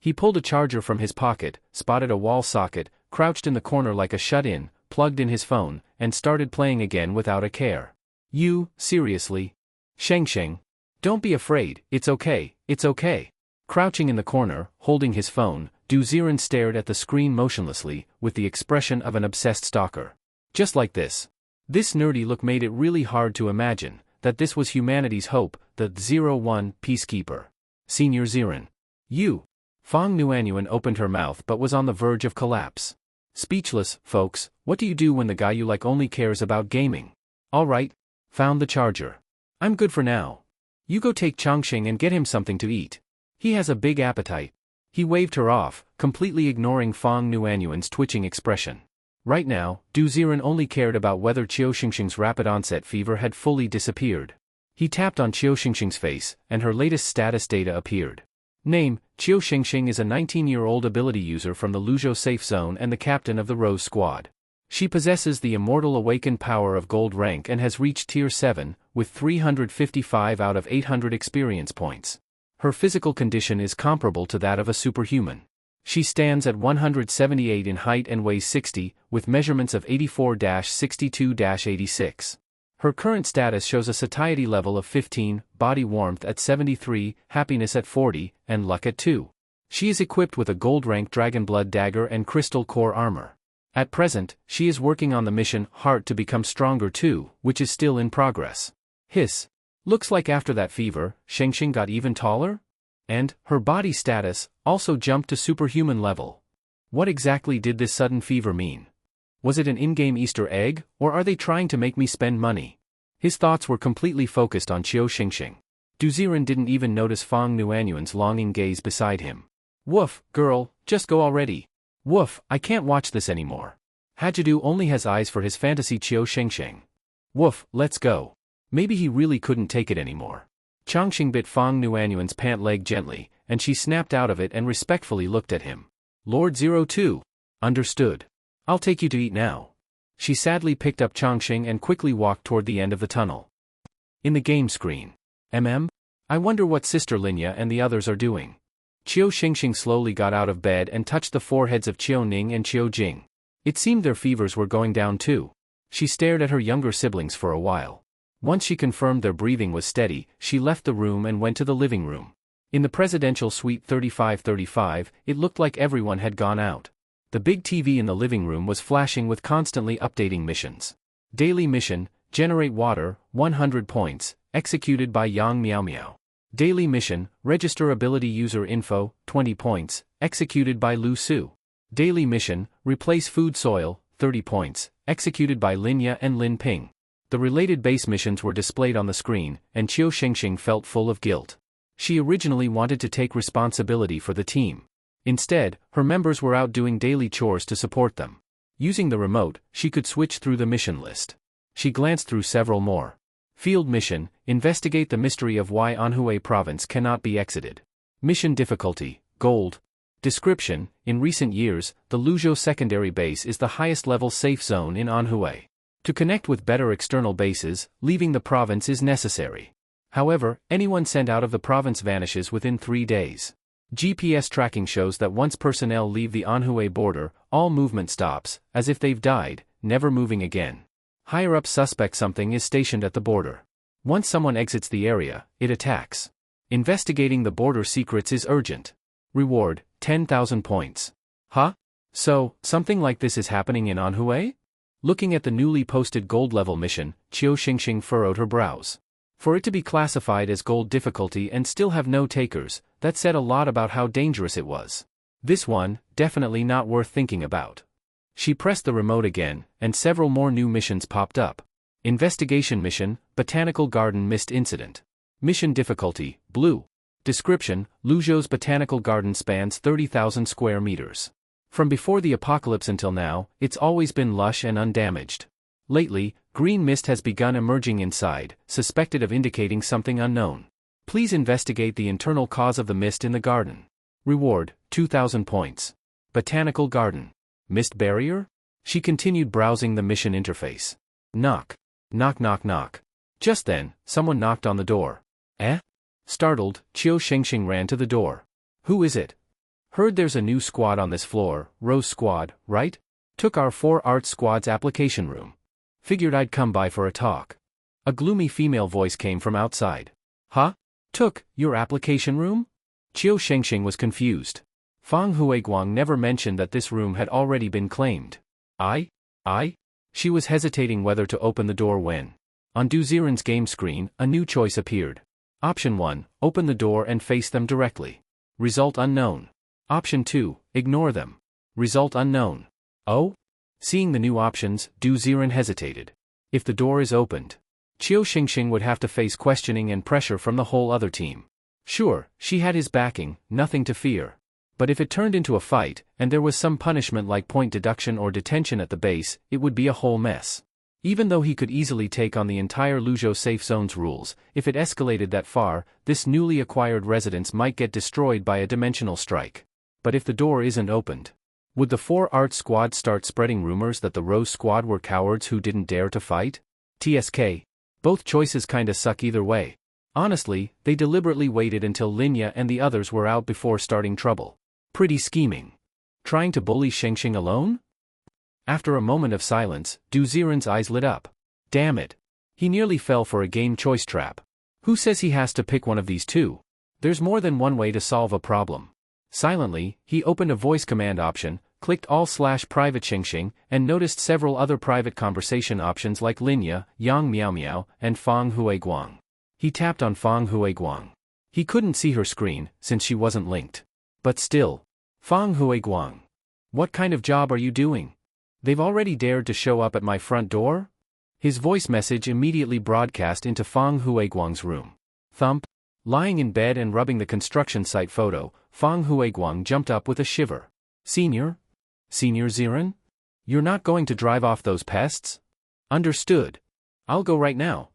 He pulled a charger from his pocket, spotted a wall socket, crouched in the corner like a shut-in, plugged in his phone, and started playing again without a care. You, seriously? Sheng. Don't be afraid, it's okay, it's okay. Crouching in the corner, holding his phone, Du Ziren stared at the screen motionlessly, with the expression of an obsessed stalker. Just like this. This nerdy look made it really hard to imagine that this was humanity's hope, the 01 peacekeeper. Senior Ziren. You. Fang Nuanyuan opened her mouth but was on the verge of collapse. Speechless, folks, what do you do when the guy you like only cares about gaming? Alright. Found the charger. I'm good for now. You go take Chongqing and get him something to eat. He has a big appetite. He waved her off, completely ignoring Fang Nuanyuan's twitching expression. Right now, Du Ziren only cared about whether Qiu Xingxing's rapid onset fever had fully disappeared. He tapped on Qiu Xingxing's face, and her latest status data appeared. Name, Qiu Xingxing is a 19-year-old ability user from the Luzhou Safe Zone and the captain of the Rose Squad. She possesses the immortal awakened power of gold rank and has reached tier 7, with 355 out of 800 experience points. Her physical condition is comparable to that of a superhuman. She stands at 178 in height and weighs 60, with measurements of 84-62-86. Her current status shows a satiety level of 15, body warmth at 73, happiness at 40, and luck at 2. She is equipped with a gold-rank Dragonblood dagger and crystal core armor. At present, she is working on the mission Heart to become stronger too, which is still in progress. Hiss. Looks like after that fever, Shengxing got even taller? And, her body status, also jumped to superhuman level. What exactly did this sudden fever mean? Was it an in-game Easter egg, or are they trying to make me spend money? His thoughts were completely focused on Qiu Xingxing. Du Ziren didn't even notice Fang Nuanyuan's longing gaze beside him. Woof, girl, just go already. Woof, I can't watch this anymore. Hajidu only has eyes for his fantasy Qiu Xingxing. Woof, let's go. Maybe he really couldn't take it anymore. Chongqing bit Fang Nuanyuan's pant leg gently, and she snapped out of it and respectfully looked at him. Lord 02. Understood. I'll take you to eat now. She sadly picked up Chongqing and quickly walked toward the end of the tunnel. In the game screen. I wonder what Sister Linya and the others are doing. Qiu Xingxing slowly got out of bed and touched the foreheads of Qiu Ning and Qiu Jing. It seemed their fevers were going down too. She stared at her younger siblings for a while. Once she confirmed their breathing was steady, she left the room and went to the living room. In the presidential suite 3535, it looked like everyone had gone out. The big TV in the living room was flashing with constantly updating missions. Daily mission, generate water, 100 points, executed by Yang Miao Miao. Daily mission, register ability user info, 20 points, executed by Lu Su. Daily mission, replace food soil, 30 points, executed by Linya and Lin Ping. The related base missions were displayed on the screen, and Qiu Xingxing felt full of guilt. She originally wanted to take responsibility for the team. Instead, her members were out doing daily chores to support them. Using the remote, she could switch through the mission list. She glanced through several more. Field mission, investigate the mystery of why Anhui province cannot be exited. Mission difficulty, gold. Description, in recent years, the Luzhou secondary base is the highest level safe zone in Anhui. To connect with better external bases, leaving the province is necessary. However, anyone sent out of the province vanishes within 3 days. GPS tracking shows that once personnel leave the Anhui border, all movement stops, as if they've died, never moving again. Higher-up suspect something is stationed at the border. Once someone exits the area, it attacks. Investigating the border secrets is urgent. Reward, 10,000 points. Huh? So, something like this is happening in Anhui? Looking at the newly posted gold level mission, Qiu Xingxing furrowed her brows. For it to be classified as gold difficulty and still have no takers, that said a lot about how dangerous it was. This one, definitely not worth thinking about. She pressed the remote again, and several more new missions popped up. Investigation Mission, Botanical Garden Mist Incident. Mission difficulty, Blue. Description, Luzhou's botanical garden spans 30,000 square meters. From before the apocalypse until now, it's always been lush and undamaged. Lately, green mist has begun emerging inside, suspected of indicating something unknown. Please investigate the internal cause of the mist in the garden. Reward, 2,000 points. Botanical Garden. Mist barrier? She continued browsing the mission interface. Knock. Knock knock knock. Just then, someone knocked on the door. Eh? Startled, Qiu Shengxing ran to the door. Who is it? Heard there's a new squad on this floor, Rose Squad, right? Took our 4 Arts Squad's application room. Figured I'd come by for a talk. A gloomy female voice came from outside. Huh? Took your application room? Qiu Shengxing was confused. Fang Huiguang never mentioned that this room had already been claimed. I? She was hesitating whether to open the door when, on Du Ziren's game screen, a new choice appeared. Option 1, open the door and face them directly. Result unknown. Option 2, ignore them. Result unknown. Oh? Seeing the new options, Du Ziren hesitated. If the door is opened, Qiu Shengxing would have to face questioning and pressure from the whole other team. Sure, she had his backing, nothing to fear. But if it turned into a fight, and there was some punishment like point deduction or detention at the base, it would be a whole mess. Even though he could easily take on the entire Luzhou safe zone's rules, if it escalated that far, this newly acquired residence might get destroyed by a dimensional strike. But if the door isn't opened, would the 4 Art Squad start spreading rumors that the Rose Squad were cowards who didn't dare to fight? TSK. Both choices kinda suck either way. Honestly, they deliberately waited until Linya and the others were out before starting trouble. Pretty scheming. Trying to bully Shengxing alone? After a moment of silence, Du Ziren's eyes lit up. Damn it. He nearly fell for a game choice trap. Who says he has to pick one of these two? There's more than one way to solve a problem. Silently, he opened a voice command option, clicked all/private Shengxing, and noticed several other private conversation options like Linya, Yang Miao Miao, and Fang Huiguang. He tapped on Fang Huiguang. He couldn't see her screen, since she wasn't linked. But still. Fang Huiguang. What kind of job are you doing? They've already dared to show up at my front door? His voice message immediately broadcast into Fang Huiguang's room. Thump. Lying in bed and rubbing the construction site photo, Fang Huiguang jumped up with a shiver. Senior? Senior Ziren? You're not going to drive off those pests? Understood. I'll go right now.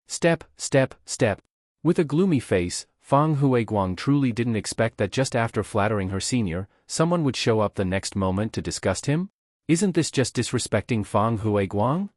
Step, step, step. With a gloomy face, Fang Huiguang truly didn't expect that just after flattering her senior, someone would show up the next moment to disgust him? Isn't this just disrespecting Fang Huiguang?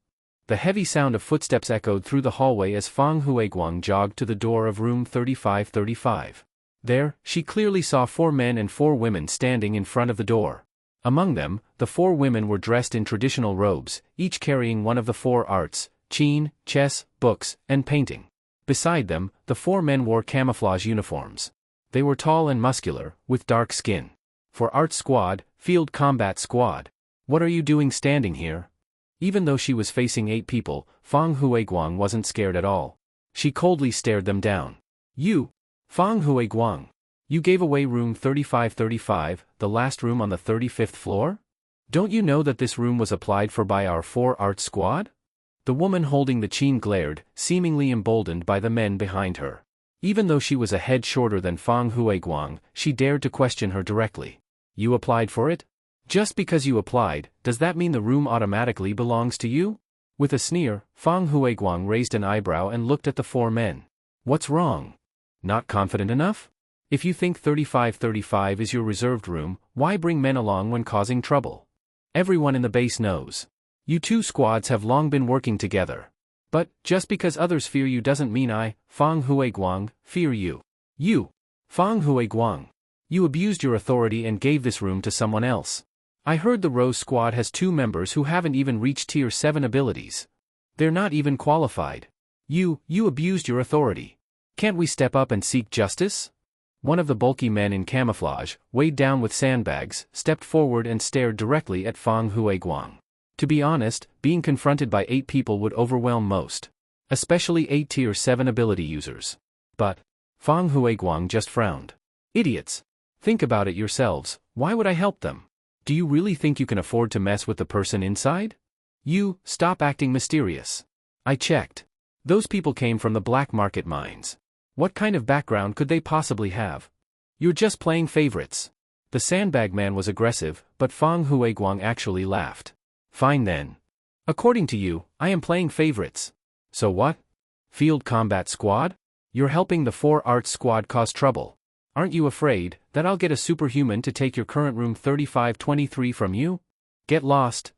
The heavy sound of footsteps echoed through the hallway as Fang Huiguang jogged to the door of room 3535. There, she clearly saw 4 men and 4 women standing in front of the door. Among them, the 4 women were dressed in traditional robes, each carrying one of the 4 arts: qin, chess, books, and painting. Beside them, the 4 men wore camouflage uniforms. They were tall and muscular, with dark skin. For Art Squad, Field Combat Squad. What are you doing standing here? Even though she was facing 8 people, Fang Huiguang wasn't scared at all. She coldly stared them down. You, Fang Huiguang, you gave away room 3535, the last room on the 35th floor? Don't you know that this room was applied for by our 4 Art Squad? The woman holding the qin glared, seemingly emboldened by the men behind her. Even though she was a head shorter than Fang Huiguang, she dared to question her directly. You applied for it? Just because you applied, does that mean the room automatically belongs to you? With a sneer, Fang Huiguang raised an eyebrow and looked at the 4 men. What's wrong? Not confident enough? If you think 3535 is your reserved room, why bring men along when causing trouble? Everyone in the base knows. You 2 squads have long been working together. But, just because others fear you doesn't mean I, Fang Huiguang, fear you. You, Fang Huiguang. You abused your authority and gave this room to someone else. I heard the Rose Squad has 2 members who haven't even reached Tier 7 abilities. They're not even qualified. You abused your authority. Can't we step up and seek justice? One of the bulky men in camouflage, weighed down with sandbags, stepped forward and stared directly at Fang Huiguang. To be honest, being confronted by 8 people would overwhelm most. Especially 8 Tier 7 ability users. But Fang Huiguang just frowned. Idiots. Think about it yourselves, why would I help them? Do you really think you can afford to mess with the person inside? You, stop acting mysterious. I checked. Those people came from the black market mines. What kind of background could they possibly have? You're just playing favorites. The sandbag man was aggressive, but Fang Huiguang actually laughed. Fine then. According to you, I am playing favorites. So what? Field Combat Squad? You're helping the 4 Arts Squad cause trouble. Aren't you afraid that I'll get a superhuman to take your current room 3523 from you? Get lost.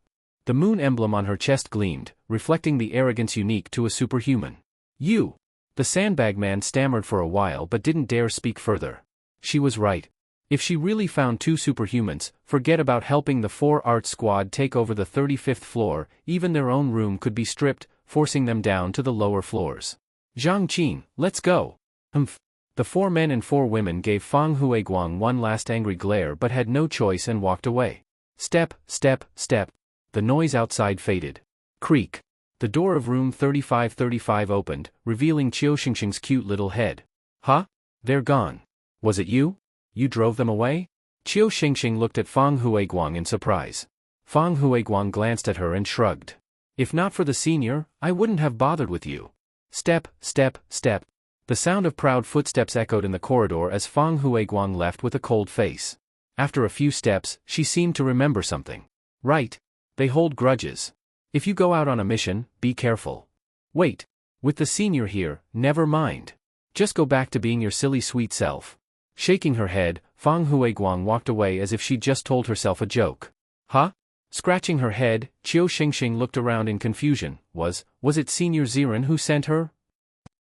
The moon emblem on her chest gleamed, reflecting the arrogance unique to a superhuman. You. The sandbag man stammered for a while but didn't dare speak further. She was right. If she really found 2 superhumans, forget about helping the 4 Arts Squad take over the 35th floor, even their own room could be stripped, forcing them down to the lower floors. Zhang Qin, let's go. Humph. The 4 men and 4 women gave Fang Huiguang one last angry glare but had no choice and walked away. Step, step, step. The noise outside faded. Creak. The door of room 3535 opened, revealing Qiu Xingxing's cute little head. Huh? They're gone. Was it you? You drove them away? Qiu Xingxing looked at Fang Huiguang in surprise. Fang Huiguang glanced at her and shrugged. If not for the senior, I wouldn't have bothered with you. Step, step, step. The sound of proud footsteps echoed in the corridor as Fang Huiguang left with a cold face. After a few steps, she seemed to remember something. Right. They hold grudges. If you go out on a mission, be careful. Wait. With the senior here, never mind. Just go back to being your silly sweet self. Shaking her head, Fang Huiguang walked away as if she'd just told herself a joke. Huh? Scratching her head, Qiu Xingxing looked around in confusion. Was it Senior Ziren who sent her?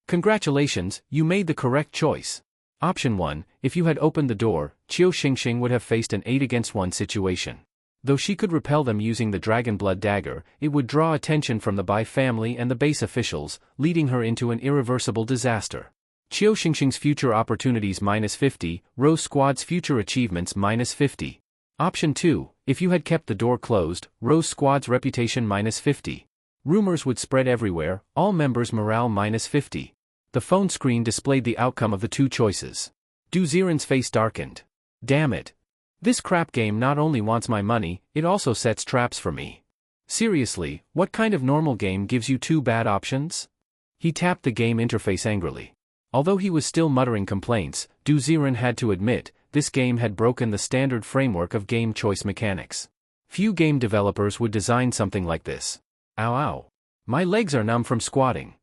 Congratulations, you made the correct choice. Option 1, if you had opened the door, Qiu Xingxing would have faced an 8-against-1 situation. Though she could repel them using the Dragon Blood Dagger, it would draw attention from the Bai family and the base officials, leading her into an irreversible disaster. Qiu Xingxing's future opportunities -50, Rose Squad's future achievements -50. Option 2, if you had kept the door closed, Rose Squad's reputation -50. Rumors would spread everywhere, all members' morale -50. The phone screen displayed the outcome of the 2 choices. Du Ziren's face darkened. Damn it. This crap game not only wants my money, it also sets traps for me. Seriously, what kind of normal game gives you 2 bad options? He tapped the game interface angrily. Although he was still muttering complaints, Du Ziren had to admit, this game had broken the standard framework of game choice mechanics. Few game developers would design something like this. Ow ow. My legs are numb from squatting.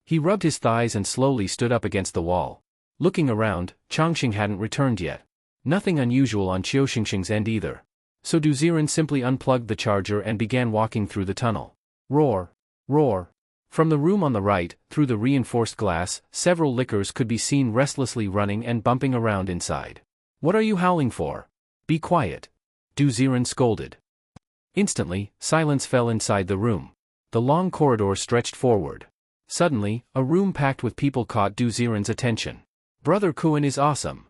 He rubbed his thighs and slowly stood up against the wall. Looking around, Changxing hadn't returned yet. Nothing unusual on Qiu Xingxing's end either. So Du Ziren simply unplugged the charger and began walking through the tunnel. Roar. Roar. From the room on the right, through the reinforced glass, several lickers could be seen restlessly running and bumping around inside. What are you howling for? Be quiet. Du Ziren scolded. Instantly, silence fell inside the room. The long corridor stretched forward. Suddenly, a room packed with people caught Du Ziren's attention. Brother Kuan is awesome.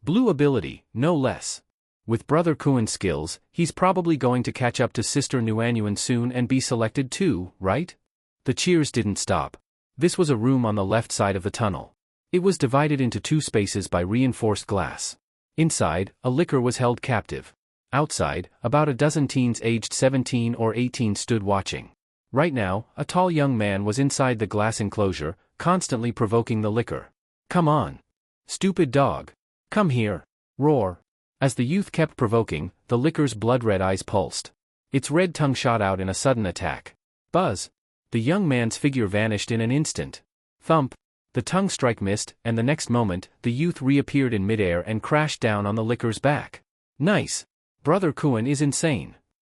Blue ability, no less. With Brother Kuan's skills, he's probably going to catch up to Sister Nuanyuan soon and be selected too, right? The cheers didn't stop. This was a room on the left side of the tunnel. It was divided into 2 spaces by reinforced glass. Inside, a licker was held captive. Outside, about a dozen teens aged 17 or 18 stood watching. Right now, a tall young man was inside the glass enclosure, constantly provoking the licker. Come on. Stupid dog. Come here. Roar. As the youth kept provoking, the licker's blood-red eyes pulsed. Its red tongue shot out in a sudden attack. Buzz. The young man's figure vanished in an instant. Thump. The tongue strike missed, and the next moment, the youth reappeared in midair and crashed down on the licker's back. Nice. Brother Kuan is insane.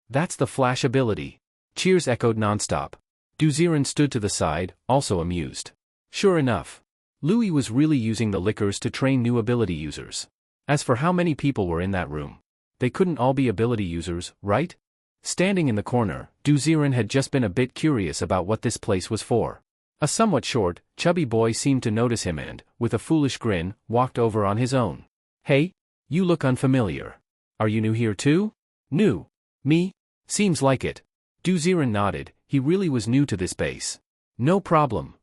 That's the flash ability. Cheers echoed nonstop. Du Ziren stood to the side, also amused. Sure enough. Louis was really using the lickers to train new ability users. As for how many people were in that room, they couldn't all be ability users, right? Standing in the corner, Du Ziren had just been a bit curious about what this place was for. A somewhat short, chubby boy seemed to notice him and, with a foolish grin, walked over on his own. Hey, you look unfamiliar. Are you new here too? New? Me? Seems like it. Du Ziren nodded, he really was new to this base. No problem.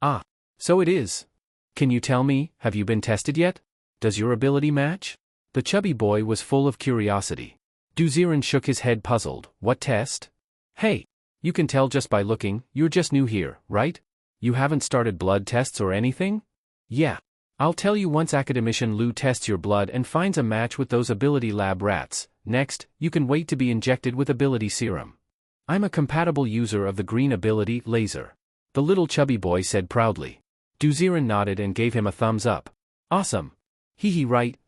Ah, so it is. Can you tell me, have you been tested yet? Does your ability match? The chubby boy was full of curiosity. Duziren shook his head puzzled. What test? Hey, you can tell just by looking, you're just new here, right? You haven't started blood tests or anything? Yeah. I'll tell you once Academician Lu tests your blood and finds a match with those ability lab rats. Next, you can wait to be injected with ability serum. I'm a compatible user of the green ability laser. The little chubby boy said proudly. Duziren nodded and gave him a thumbs up. Awesome. Hee right.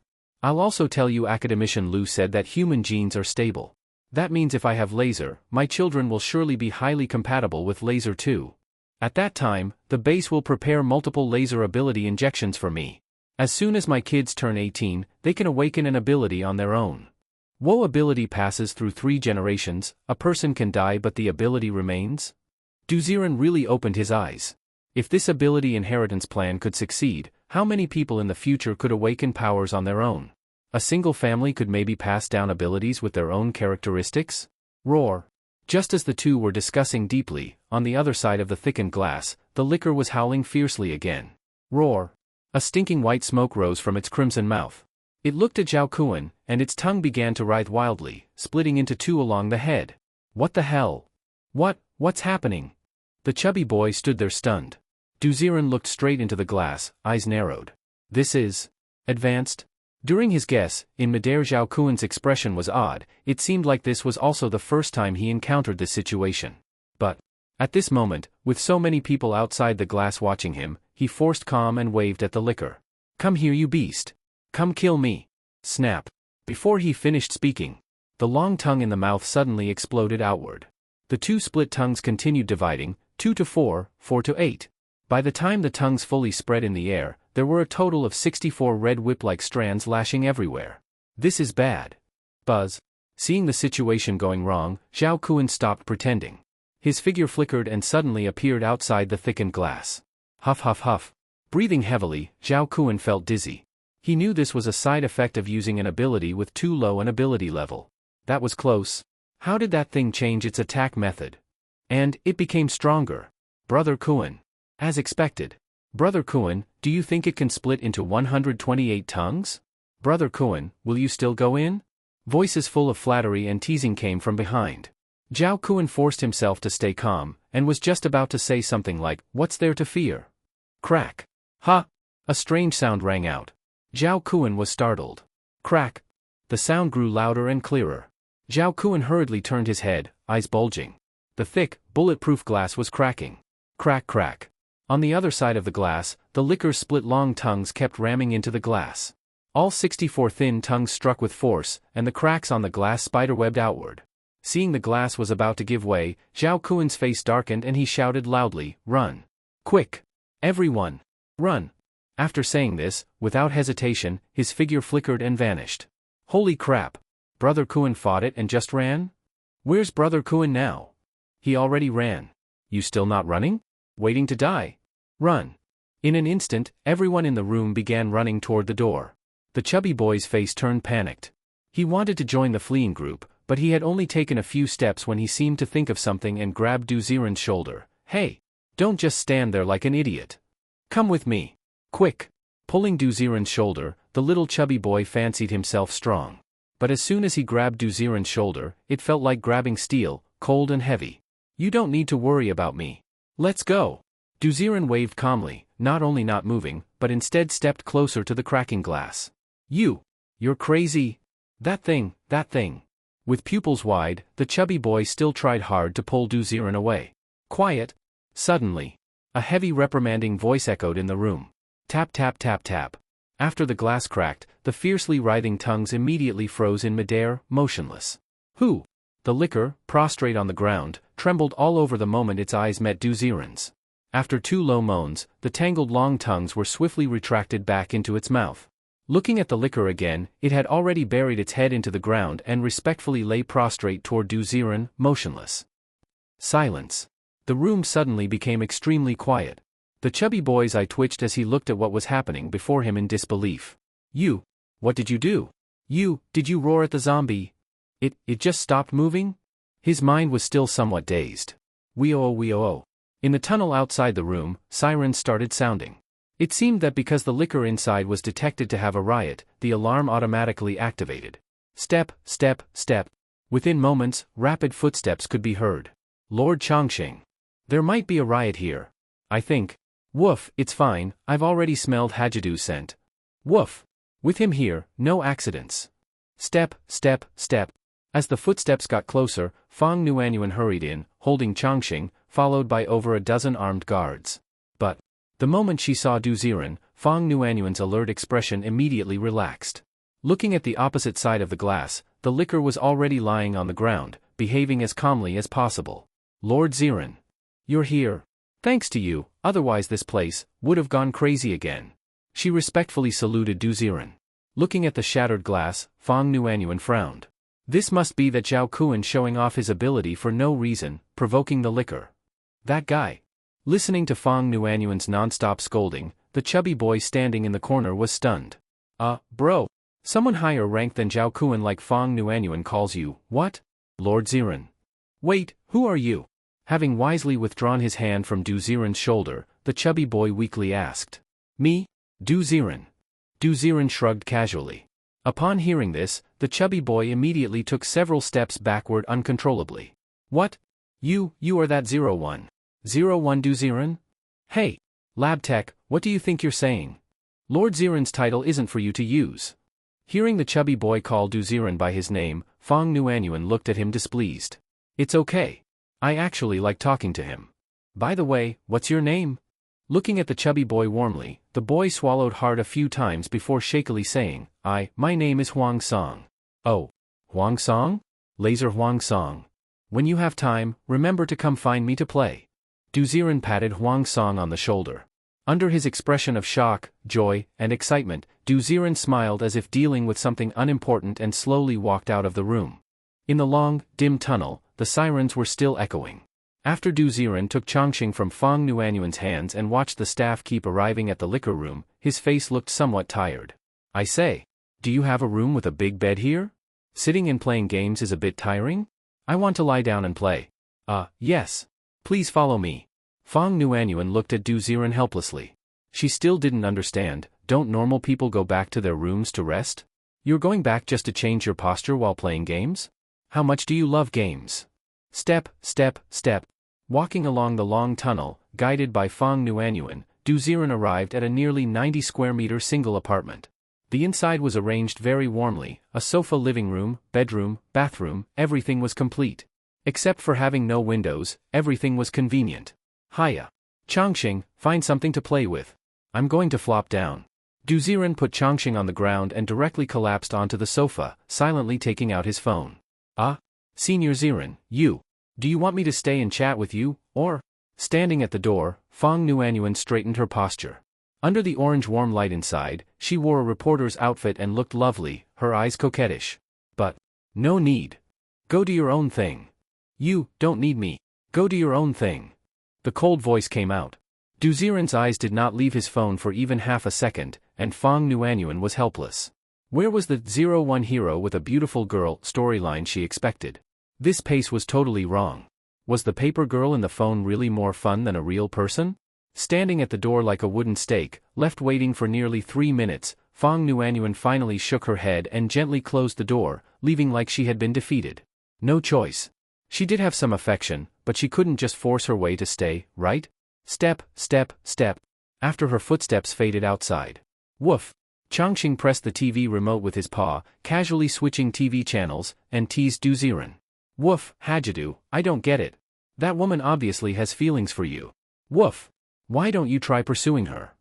I'll also tell you Academician Lu said that human genes are stable. That means if I have laser, my children will surely be highly compatible with laser too. At that time, the base will prepare multiple laser ability injections for me. As soon as my kids turn 18, they can awaken an ability on their own. Wo ability passes through 3 generations, a person can die but the ability remains? Duziren really opened his eyes. If this ability inheritance plan could succeed, how many people in the future could awaken powers on their own? A single family could maybe pass down abilities with their own characteristics? Roar. Just as the two were discussing deeply, on the other side of the thickened glass, the liquor was howling fiercely again. Roar. A stinking white smoke rose from its crimson mouth. It looked at Zhao Kuan, and its tongue began to writhe wildly, splitting into 2 along the head. What the hell? What's happening? The chubby boy stood there stunned. Duziren looked straight into the glass, eyes narrowed. This is advanced? During his guess, in midair Zhao Kuan's expression was odd. It seemed like this was also the first time he encountered this situation. But, at this moment, with so many people outside the glass watching him, he forced calm and waved at the liquor. Come here you beast. Come kill me. Snap. Before he finished speaking, the long tongue in the mouth suddenly exploded outward. The 2 split tongues continued dividing, 2 to 4, 4 to 8. By the time the tongues fully spread in the air, there were a total of 64 red whip-like strands lashing everywhere. This is bad. Buzz. Seeing the situation going wrong, Zhao Kuan stopped pretending. His figure flickered and suddenly appeared outside the thickened glass. Huff huff huff. Breathing heavily, Zhao Kuan felt dizzy. He knew this was a side effect of using an ability with too low an ability level. That was close. How did that thing change its attack method? And it became stronger. Brother Kuan. As expected. Brother Kuan, do you think it can split into 128 tongues? Brother Kuan, will you still go in? Voices full of flattery and teasing came from behind. Zhao Kuan forced himself to stay calm, and was just about to say something like, what's there to fear? Crack. Ha! A strange sound rang out. Zhao Kuan was startled. Crack. The sound grew louder and clearer. Zhao Kuan hurriedly turned his head, eyes bulging. The thick, bulletproof glass was cracking. Crack crack. On the other side of the glass, the liquor's split long tongues kept ramming into the glass. All 64 thin tongues struck with force, and the cracks on the glass spiderwebbed outward. Seeing the glass was about to give way, Zhao Kuan's face darkened and he shouted loudly, run. Quick. Everyone. Run. After saying this, without hesitation, his figure flickered and vanished. Holy crap. Brother Kuan fought it and just ran? Where's Brother Kuan now? He already ran. You still not running? Waiting to die? Run. In an instant, everyone in the room began running toward the door. The chubby boy's face turned panicked. He wanted to join the fleeing group, but he had only taken a few steps when he seemed to think of something and grabbed Duziren's shoulder. Hey! Don't just stand there like an idiot. Come with me. Quick! Pulling Duziren's shoulder, the little chubby boy fancied himself strong. But as soon as he grabbed Duziren's shoulder, it felt like grabbing steel, cold and heavy. You don't need to worry about me. Let's go. Duziren waved calmly, not only not moving, but instead stepped closer to the cracking glass. You're crazy. That thing. With pupils wide, the chubby boy still tried hard to pull Duziren away. Quiet. Suddenly, a heavy reprimanding voice echoed in the room. Tap tap tap tap. After the glass cracked, the fiercely writhing tongues immediately froze in midair, motionless. Who? The liquor, prostrate on the ground, trembled all over the moment its eyes met Duziren's. After 2 low moans, the tangled long tongues were swiftly retracted back into its mouth. Looking at the liquor again, it had already buried its head into the ground and respectfully lay prostrate toward Duziren, motionless. Silence. The room suddenly became extremely quiet. The chubby boy's eye twitched as he looked at what was happening before him in disbelief. What did you do? Did you roar at the zombie? It just stopped moving? His mind was still somewhat dazed. Wee-oh-oh-wee-oh-oh. In the tunnel outside the room, sirens started sounding. It seemed that because the liquor inside was detected to have a riot, the alarm automatically activated. Step, step, step. Within moments, rapid footsteps could be heard. Lord Chongqing. There might be a riot here. I think. Woof, it's fine, I've already smelled Hajidu's scent. Woof. With him here, no accidents. Step, step, step. As the footsteps got closer, Fang Nuanyuan hurried in, holding Chongqing, followed by over a dozen armed guards. But the moment she saw Du Ziren, Fang Nuanyuan's alert expression immediately relaxed. Looking at the opposite side of the glass, the liquor was already lying on the ground, behaving as calmly as possible. Lord Ziren. You're here. Thanks to you, otherwise this place would have gone crazy again. She respectfully saluted Du Ziren. Looking at the shattered glass, Fang Nuanyuan frowned. This must be that Zhao Kuan showing off his ability for no reason, provoking the liquor. That guy. Listening to Fang Nuanyuan's non-stop scolding, the chubby boy standing in the corner was stunned. Bro. Someone higher ranked than Zhao Kuan like Fang Nuanyuan calls you, what? Lord Ziren. Wait, who are you? Having wisely withdrawn his hand from Du Ziren's shoulder, the chubby boy weakly asked. Me? Du Ziren. Du Ziren shrugged casually. Upon hearing this, the chubby boy immediately took several steps backward uncontrollably. What? You are that 01. 01 Du Ziren? Hey! Lab Tech, what do you think you're saying? Lord Ziren's title isn't for you to use. Hearing the chubby boy call Du Ziren by his name, Fang Nuanyuan looked at him displeased. It's okay. I actually like talking to him. By the way, what's your name? Looking at the chubby boy warmly, the boy swallowed hard a few times before shakily saying, my name is Huang Song. Oh. Huang Song? Laser Huang Song. When you have time, remember to come find me to play. Du Ziren patted Huang Song on the shoulder. Under his expression of shock, joy, and excitement, Du Ziren smiled as if dealing with something unimportant and slowly walked out of the room. In the long, dim tunnel, the sirens were still echoing. After Du Ziren took Chongqing from Fang Nuanyuan's hands and watched the staff keep arriving at the liquor room, his face looked somewhat tired. I say, do you have a room with a big bed here? Sitting and playing games is a bit tiring? I want to lie down and play. Yes. Please follow me. Fang Nuanyuan looked at Du Ziren helplessly. She still didn't understand. Don't normal people go back to their rooms to rest? You're going back just to change your posture while playing games? How much do you love games? Step, step, step. Walking along the long tunnel, guided by Fang Nuanyuan, Du Ziren arrived at a nearly 90-square-meter single apartment. The inside was arranged very warmly, a sofa, living room, bedroom, bathroom, everything was complete. Except for having no windows, everything was convenient. Hiya. Chongqing, find something to play with. I'm going to flop down. Du Ziren put Chongqing on the ground and directly collapsed onto the sofa, silently taking out his phone. Senior Ziren, you. Do you want me to stay and chat with you, or? Standing at the door, Fang Nuanyuan straightened her posture. Under the orange warm light inside, she wore a reporter's outfit and looked lovely, her eyes coquettish. But no need. Go do your own thing. You don't need me. Go do your own thing. The cold voice came out. Du Ziren's eyes did not leave his phone for even half a second, and Fang Nuanyuan was helpless. Where was the 01 hero with a beautiful girl storyline she expected? This pace was totally wrong. Was the paper girl in the phone really more fun than a real person? Standing at the door like a wooden stake, left waiting for nearly 3 minutes, Fang Nuanyuan finally shook her head and gently closed the door, leaving like she had been defeated. No choice. She did have some affection, but she couldn't just force her way to stay, right? Step, step, step. After her footsteps faded outside. Woof. Chongqing pressed the TV remote with his paw, casually switching TV channels, and teased Du Ziren. Woof, Hajidu, I don't get it. That woman obviously has feelings for you. Woof. Why don't you try pursuing her?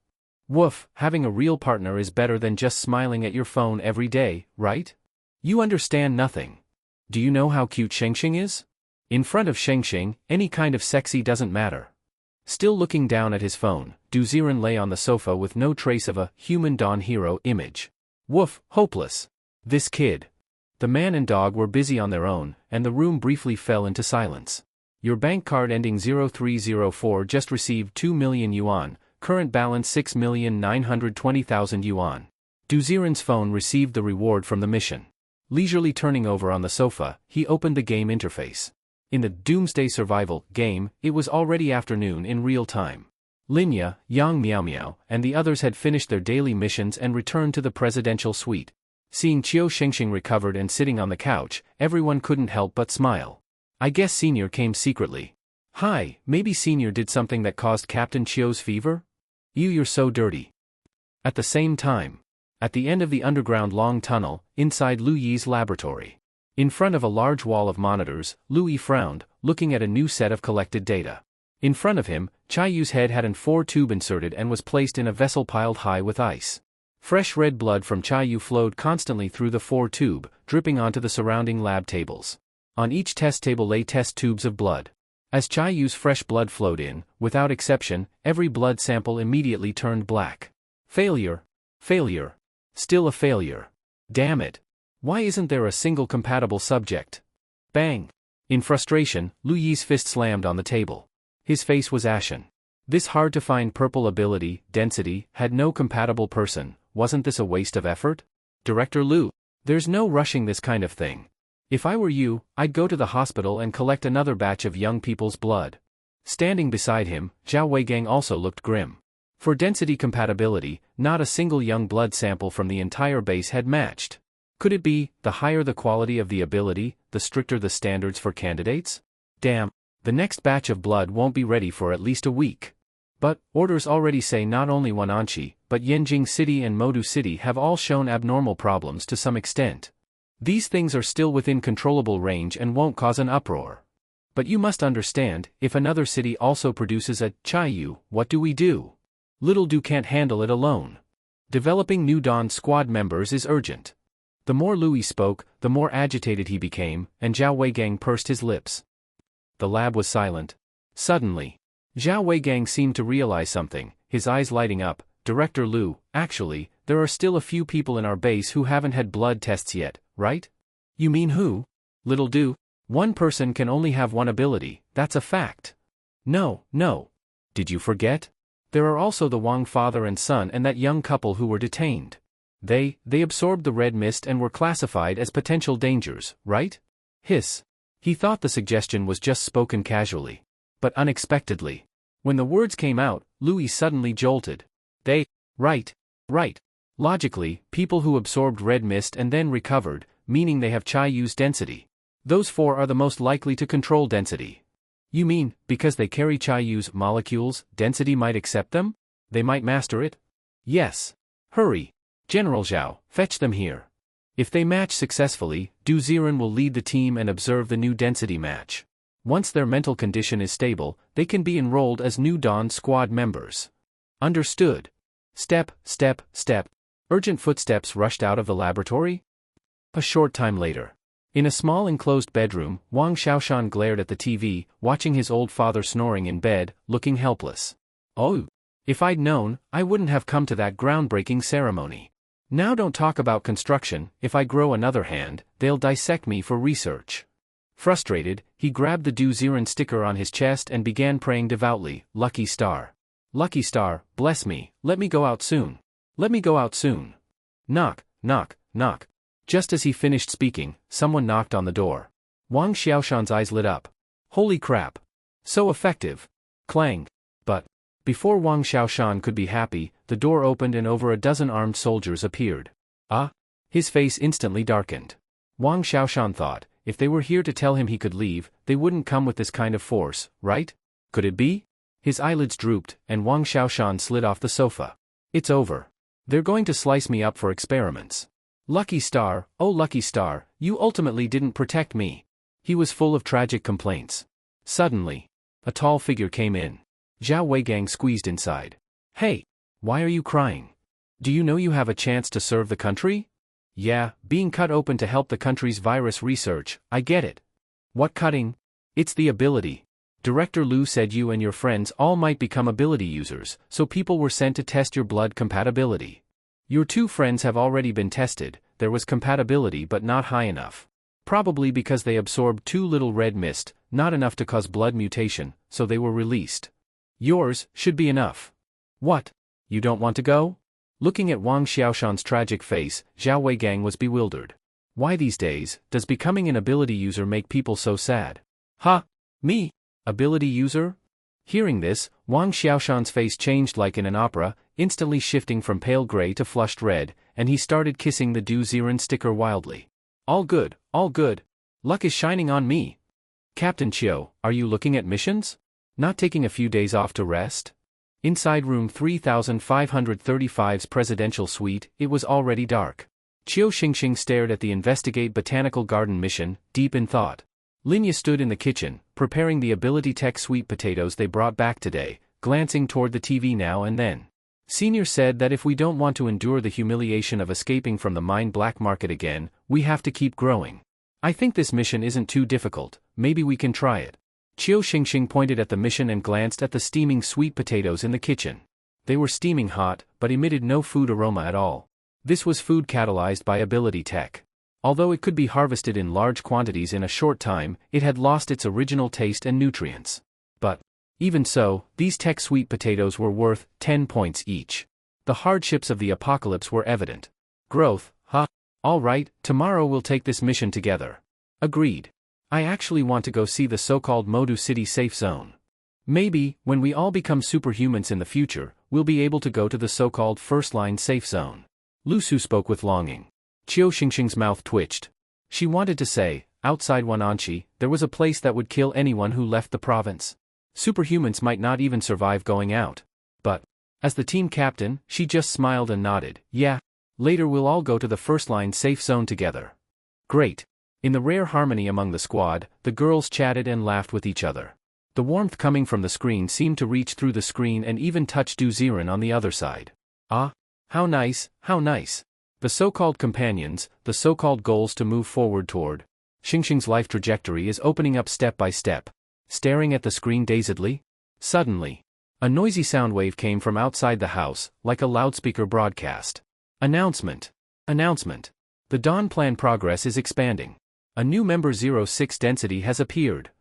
Woof, having a real partner is better than just smiling at your phone every day, right? You understand nothing. Do you know how cute Shengxing is? In front of Shengxing, any kind of sexy doesn't matter. Still looking down at his phone, Du Ziren lay on the sofa with no trace of a human dawn hero image. Woof, hopeless. This kid. The man and dog were busy on their own, and the room briefly fell into silence. Your bank card ending 0304 just received 2 million yuan, current balance 6,920,000 yuan. Du Ziren's phone received the reward from the mission. Leisurely turning over on the sofa, he opened the game interface. In the Doomsday Survival game, it was already afternoon in real time. Linya, Yang Miao Miao, and the others had finished their daily missions and returned to the presidential suite. Seeing Qiu Shengxing recovered and sitting on the couch, everyone couldn't help but smile. I guess Senior came secretly. Hi, maybe Senior did something that caused Captain Qiu's fever? You're so dirty. At the same time, at the end of the underground long tunnel, inside Lu Yi's laboratory. In front of a large wall of monitors, Lu Yi frowned, looking at a new set of collected data. In front of him, Chaiyu's head had an 4-tube inserted and was placed in a vessel piled high with ice. Fresh red blood from Chaiyu flowed constantly through the 4-tube, dripping onto the surrounding lab tables. On each test table lay test tubes of blood. As Chaiyu's fresh blood flowed in, without exception, every blood sample immediately turned black. Failure. Failure. Still a failure. Damn it. Why isn't there a single compatible subject? Bang. In frustration, Lu Yi's fist slammed on the table. His face was ashen. This hard-to-find purple ability, density, had no compatible person. Wasn't this a waste of effort? Director Lu, there's no rushing this kind of thing. If I were you, I'd go to the hospital and collect another batch of young people's blood. Standing beside him, Zhao Weigang also looked grim. For density compatibility, not a single young blood sample from the entire base had matched. Could it be, the higher the quality of the ability, the stricter the standards for candidates? Damn, the next batch of blood won't be ready for at least a week. But, orders already say not only Wananchi, but Yanjing City and Modu City have all shown abnormal problems to some extent. These things are still within controllable range and won't cause an uproar. But you must understand, if another city also produces a Chaiyu, what do we do? Little Do can't handle it alone. Developing new Dawn squad members is urgent. The more Louis spoke, the more agitated he became, and Zhao Weigang pursed his lips. The lab was silent. Suddenly, Zhao Weigang seemed to realize something, his eyes lighting up. Director Lu, actually, there are still a few people in our base who haven't had blood tests yet, right? You mean who? Little Do, one person can only have one ability, that's a fact. No. Did you forget? There are also the Wang father and son and that young couple who were detained. They absorbed the red mist and were classified as potential dangers, right? Hiss. He thought the suggestion was just spoken casually. But unexpectedly, when the words came out, Louis suddenly jolted. Right. Logically, people who absorbed red mist and then recovered, meaning they have Chaiyu's density. Those 4 are the most likely to control density. You mean, because they carry Chaiyu's molecules, density might accept them? They might master it? Yes. Hurry. General Zhao, fetch them here. If they match successfully, Du Ziren will lead the team and observe the new density match. Once their mental condition is stable, they can be enrolled as new Dawn squad members. Understood. Step. Urgent footsteps rushed out of the laboratory. A short time later. In a small enclosed bedroom, Wang Xiaoshan glared at the TV, watching his old father snoring in bed, looking helpless. Oh! If I'd known, I wouldn't have come to that groundbreaking ceremony. Now don't talk about construction, if I grow another hand, they'll dissect me for research. Frustrated, he grabbed the Du Ziren sticker on his chest and began praying devoutly, Lucky Star. Lucky Star, bless me, let me go out soon. Let me go out soon. Knock. Just as he finished speaking, someone knocked on the door. Wang Xiaoshan's eyes lit up. Holy crap. So effective. Clang. But, before Wang Xiaoshan could be happy, the door opened and over a dozen armed soldiers appeared. Ah? His face instantly darkened. Wang Xiaoshan thought, if they were here to tell him he could leave, they wouldn't come with this kind of force, right? Could it be? His eyelids drooped, and Wang Xiaoshan slid off the sofa. It's over. They're going to slice me up for experiments. Lucky Star, oh Lucky Star, you ultimately didn't protect me. He was full of tragic complaints. Suddenly, a tall figure came in. Zhao Weigang squeezed inside. Hey, why are you crying? Do you know you have a chance to serve the country? Yeah, being cut open to help the country's virus research, I get it. What cutting? It's the ability. Director Lu said you and your friends all might become ability users, so people were sent to test your blood compatibility. Your 2 friends have already been tested, there was compatibility but not high enough. Probably because they absorbed too little red mist, not enough to cause blood mutation, so they were released. Yours should be enough. What? You don't want to go? Looking at Wang Xiaoshan's tragic face, Zhao Weigang was bewildered. Why these days, does becoming an ability user make people so sad? Ha! Me? Ability user? Hearing this, Wang Xiaoshan's face changed like in an opera, instantly shifting from pale gray to flushed red, and he started kissing the Do Ziren sticker wildly. All good, all good. Luck is shining on me. Captain Chiu, are you looking at missions? Not taking a few days off to rest? Inside room 3535's presidential suite, it was already dark. Chiu Xingxing stared at the Investigate Botanical Garden mission, deep in thought. Linya stood in the kitchen, preparing the Ability Tech sweet potatoes they brought back today, glancing toward the TV now and then. Senior said that if we don't want to endure the humiliation of escaping from the mine black market again, we have to keep growing. I think this mission isn't too difficult, maybe we can try it. Chiu Xingxing pointed at the mission and glanced at the steaming sweet potatoes in the kitchen. They were steaming hot, but emitted no food aroma at all. This was food catalyzed by Ability Tech. Although it could be harvested in large quantities in a short time, it had lost its original taste and nutrients. But, even so, these tech sweet potatoes were worth 10 points each. The hardships of the apocalypse were evident. Growth, huh? All right, tomorrow we'll take this mission together. Agreed. I actually want to go see the so-called Modu City safe zone. Maybe, when we all become superhumans in the future, we'll be able to go to the so-called first-line safe zone. Lu Su spoke with longing. Chiu Xingxing's mouth twitched. She wanted to say, outside Wananchi, there was a place that would kill anyone who left the province. Superhumans might not even survive going out. But, as the team captain, she just smiled and nodded. Yeah. Later we'll all go to the first-line safe zone together. Great. In the rare harmony among the squad, the girls chatted and laughed with each other. The warmth coming from the screen seemed to reach through the screen and even touch Du Ziren on the other side. Ah, how nice, how nice. The so-called companions, the so-called goals to move forward toward. Xingxing's life trajectory is opening up step by step. Staring at the screen dazedly? Suddenly, a noisy sound wave came from outside the house, like a loudspeaker broadcast. Announcement. Announcement. The Dawn Plan progress is expanding. A new member 06 density has appeared.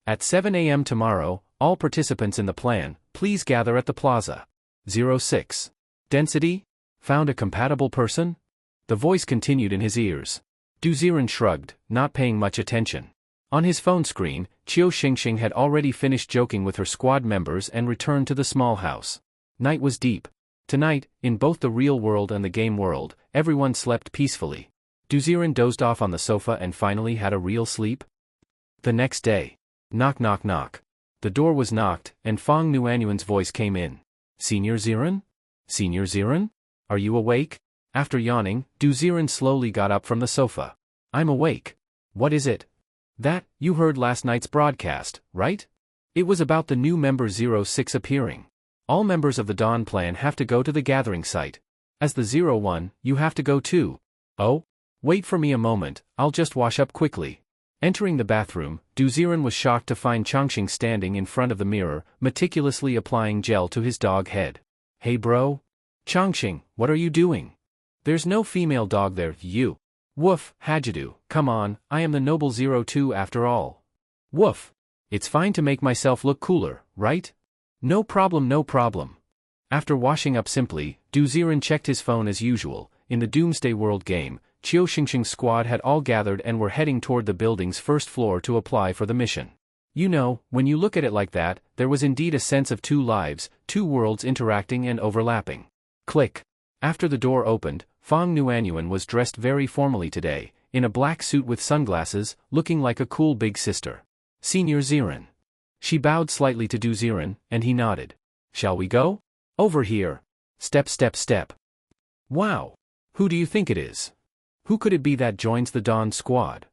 At 7 a.m. tomorrow, all participants in the plan, please gather at the plaza. 06. Density? Found a compatible person? The voice continued in his ears. Du Ziren shrugged, not paying much attention. On his phone screen, Chiu Xingxing had already finished joking with her squad members and returned to the small house. Night was deep. Tonight, in both the real world and the game world, everyone slept peacefully. Du Ziren dozed off on the sofa and finally had a real sleep. The next day. Knock knock knock. The door was knocked, and Fong Nuanyuan's voice came in. Senior Ziren? Senior Ziren? Are you awake? After yawning, Du Ziren slowly got up from the sofa. I'm awake. What is it? That, you heard last night's broadcast, right? It was about the new member 06 appearing. All members of the Dawn Plan have to go to the gathering site. As the 01, you have to go too. Oh? Wait for me a moment, I'll just wash up quickly. Entering the bathroom, Du Ziren was shocked to find Changxing standing in front of the mirror, meticulously applying gel to his dog head. Hey bro? Changxing, what are you doing? There's no female dog there, you. Woof, Hajadu, come on, I am the Noble 02 after all. Woof. It's fine to make myself look cooler, right? No problem, no problem. After washing up simply, Du Ziren checked his phone as usual. In the Doomsday World game, Chiu Xingxing's squad had all gathered and were heading toward the building's first floor to apply for the mission. You know, when you look at it like that, there was indeed a sense of two lives, two worlds interacting and overlapping. Click. After the door opened, Fong Nuanyuan was dressed very formally today, in a black suit with sunglasses, looking like a cool big sister. Senior Ziren. She bowed slightly to Du Ziren, and he nodded. Shall we go? Over here. Step step step. Wow. Who do you think it is? Who could it be that joins the Dawn squad?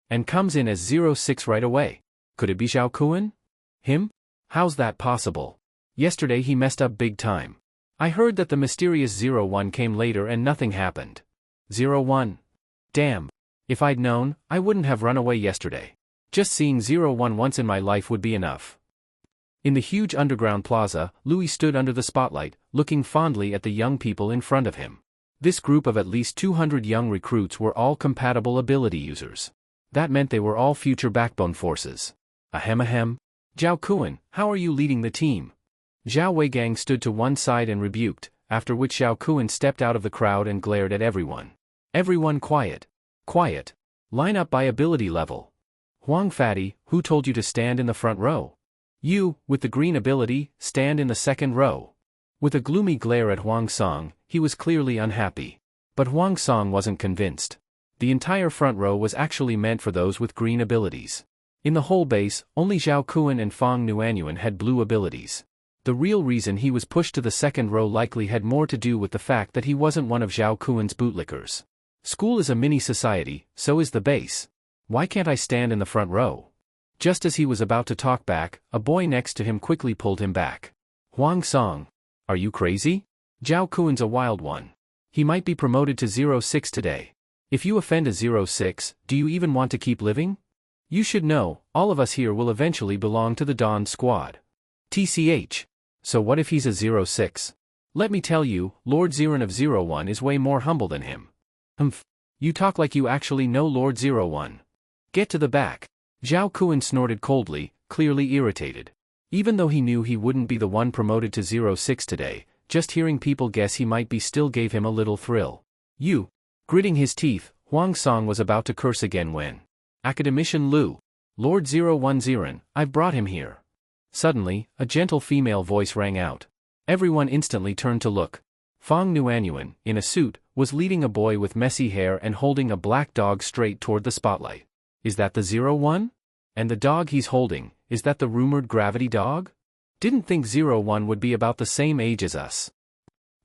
And comes in as 06 right away? Could it be Zhao Kuan? Him? How's that possible? Yesterday he messed up big time. I heard that the mysterious 01 came later and nothing happened. 01. Damn. If I'd known, I wouldn't have run away yesterday. Just seeing 01 once in my life would be enough. In the huge underground plaza, Louis stood under the spotlight, looking fondly at the young people in front of him. This group of at least 200 young recruits were all compatible ability users. That meant they were all future backbone forces. Ahem ahem. Zhao Kuan, how are you leading the team? Zhao Weigang stood to one side and rebuked, after which Zhao Kuan stepped out of the crowd and glared at everyone. Everyone quiet. Quiet. Line up by ability level. Huang Fatty, who told you to stand in the front row? You, with the green ability, stand in the second row. With a gloomy glare at Huang Song, he was clearly unhappy. But Huang Song wasn't convinced. The entire front row was actually meant for those with green abilities. In the whole base, only Zhao Kuan and Fang Nuanyuan had blue abilities. The real reason he was pushed to the second row likely had more to do with the fact that he wasn't one of Zhao Kuan's bootlickers. School is a mini-society, so is the base. Why can't I stand in the front row? Just as he was about to talk back, a boy next to him quickly pulled him back. Huang Song. Are you crazy? Zhao Kuan's a wild one. He might be promoted to 06 today. If you offend a 06, do you even want to keep living? You should know, all of us here will eventually belong to the Dawn Squad. TCH. So what if he's a 06? Let me tell you, Lord Ziran of 01 is way more humble than him. Humph. You talk like you actually know Lord 01. Get to the back. Zhao Kuan snorted coldly, clearly irritated. Even though he knew he wouldn't be the one promoted to 06 today, just hearing people guess he might be still gave him a little thrill. You. Gritting his teeth, Huang Song was about to curse again when Academician Lu. Lord 01 Ziran, I've brought him here. Suddenly, a gentle female voice rang out. Everyone instantly turned to look. Fang Nuanyuan, in a suit, was leading a boy with messy hair and holding a black dog straight toward the spotlight. Is that the 01? And the dog he's holding, is that the rumored gravity dog? Didn't think 01 would be about the same age as us.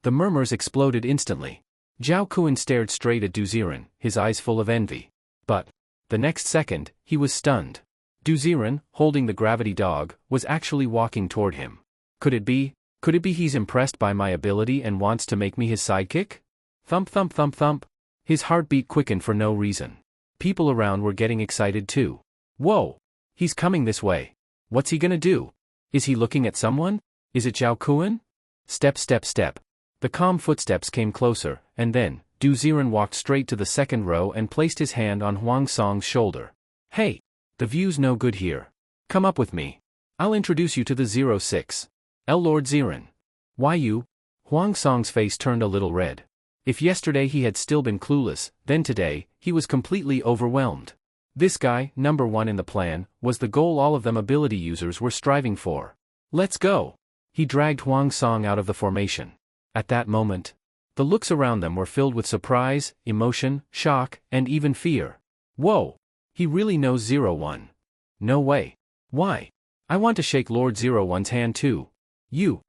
The murmurs exploded instantly. Zhao Kuan stared straight at Du Ziran, his eyes full of envy. But, the next second, he was stunned. Du Ziran, holding the gravity dog, was actually walking toward him. Could it be he's impressed by my ability and wants to make me his sidekick? Thump thump thump thump. His heartbeat quickened for no reason. People around were getting excited too. Whoa! He's coming this way. What's he gonna do? Is he looking at someone? Is it Zhao Kuan? Step step step. The calm footsteps came closer, and then, Du Ziran walked straight to the second row and placed his hand on Huang Song's shoulder. Hey! The view's no good here. Come up with me. I'll introduce you to the 06. Lord Ziran. Why you? Huang Song's face turned a little red. If yesterday he had still been clueless, then today, he was completely overwhelmed. This guy, number one in the plan, was the goal all of them ability users were striving for. Let's go! He dragged Huang Song out of the formation. At that moment, the looks around them were filled with surprise, emotion, shock, and even fear. Whoa! He really knows 01. No way. Why? I want to shake Lord 01's hand too. You.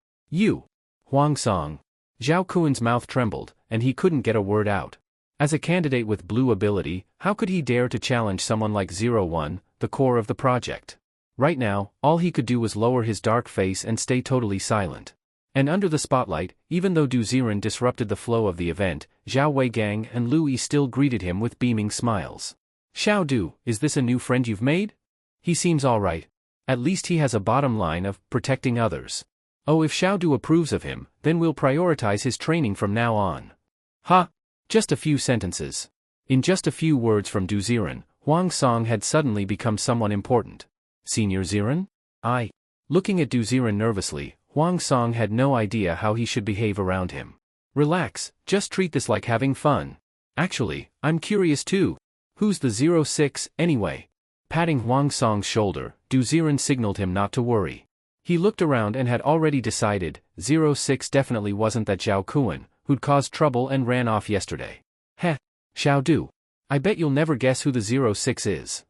Huang Song. Zhao Kuan's mouth trembled, and he couldn't get a word out. As a candidate with blue ability, how could he dare to challenge someone like 01, the core of the project? Right now, all he could do was lower his dark face and stay totally silent. And under the spotlight, even though Du Ziran disrupted the flow of the event, Zhao Weigang and Lu Yi still greeted him with beaming smiles. Xiao Du, is this a new friend you've made? He seems alright. At least he has a bottom line of protecting others. Oh, if Xiao Du approves of him, then we'll prioritize his training from now on. Ha! Just a few sentences. In just a few words from Du Ziran, Huang Song had suddenly become someone important. Senior Ziran? Looking at Du Ziran nervously, Huang Song had no idea how he should behave around him. Relax, just treat this like having fun. Actually, I'm curious too. Who's the 06, anyway? Patting Huang Song's shoulder, Du Ziran signaled him not to worry. He looked around and had already decided, 06 definitely wasn't that Zhao Kuan, who'd caused trouble and ran off yesterday. Heh, Xiao Du. I bet you'll never guess who the 06 is.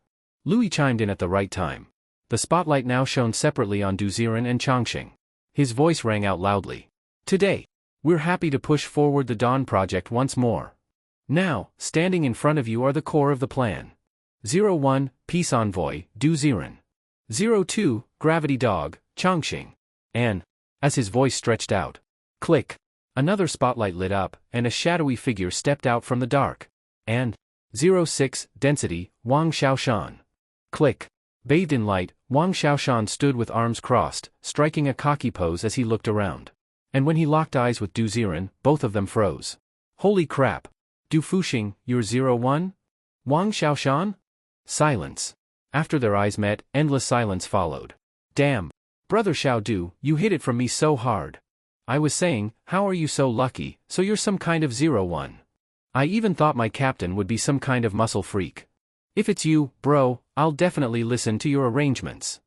Lu Yi chimed in at the right time. The spotlight now shone separately on Du Ziran and Changxing. His voice rang out loudly. Today, we're happy to push forward the Dawn Project once more. Now, standing in front of you are the core of the plan. 01, Peace Envoy, Du Ziran. 02, Gravity Dog, Changxing. And, as his voice stretched out, click, another spotlight lit up, and a shadowy figure stepped out from the dark. And, 06, Density, Wang Xiaoshan. Click. Bathed in light, Wang Xiaoshan stood with arms crossed, striking a cocky pose as he looked around. And when he locked eyes with Du Ziran, both of them froze. Holy crap! Du Fuxing, you're 01? Wang Xiaoshan? Silence. After their eyes met, endless silence followed. Damn! Brother Xiao Du, you hit it from me so hard. I was saying, how are you so lucky, so you're some kind of 01. I even thought my captain would be some kind of muscle freak. If it's you, bro, I'll definitely listen to your arrangements.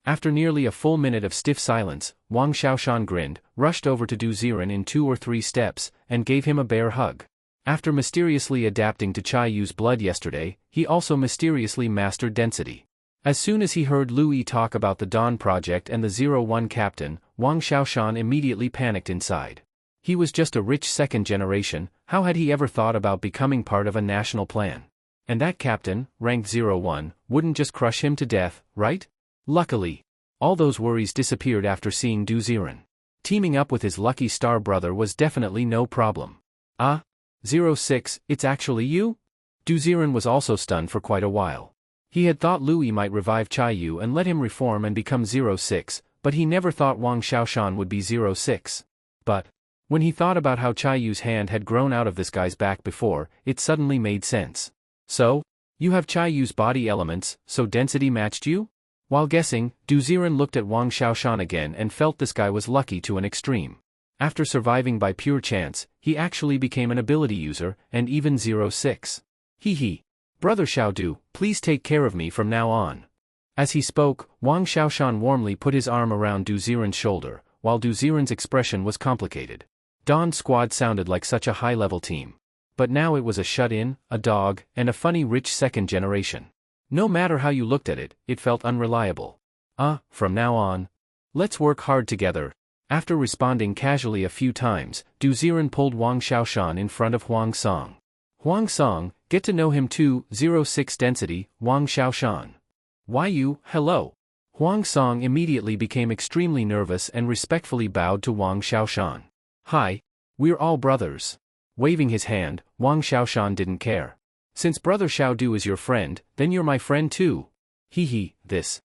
After nearly a full minute of stiff silence, Wang Xiaoshan grinned, rushed over to Du Ziren in 2 or 3 steps, and gave him a bear hug. After mysteriously adapting to Chaiyu's blood yesterday, he also mysteriously mastered density. As soon as he heard Lu Yi talk about the Dawn Project and the 01 captain, Wang Xiaoshan immediately panicked inside. He was just a rich second generation, how had he ever thought about becoming part of a national plan? And that captain, ranked 01, wouldn't just crush him to death, right? Luckily, all those worries disappeared after seeing Du Ziren. Teaming up with his lucky star brother was definitely no problem. Ah? 06, it's actually you? Du Ziren was also stunned for quite a while. He had thought Lu Yi might revive Chaiyu and let him reform and become 06, but he never thought Wang Xiaoshan would be 06. But when he thought about how Chaiyu's hand had grown out of this guy's back before, it suddenly made sense. So, you have Chaiyu's body elements, so density matched you? While guessing, Du Ziren looked at Wang Xiaoshan again and felt this guy was lucky to an extreme. After surviving by pure chance, he actually became an ability user, and even 06. Hee. Brother Xiaodu, please take care of me from now on. As he spoke, Wang Xiaoshan warmly put his arm around Du Ziren's shoulder, while Du Ziren's expression was complicated. Dawn Squad sounded like such a high-level team. But now it was a shut-in, a dog, and a funny rich second generation. No matter how you looked at it, it felt unreliable. From now on, let's work hard together. After responding casually a few times, Du Ziren pulled Wang Xiaoshan in front of Huang Song. Huang Song, get to know him too, 06 density, Wang Xiaoshan. Why you, hello. Huang Song immediately became extremely nervous and respectfully bowed to Wang Xiaoshan. Hi. We're all brothers. Waving his hand, Wang Xiaoshan didn't care. Since brother Xiaodu is your friend, then you're my friend too. Hee. This.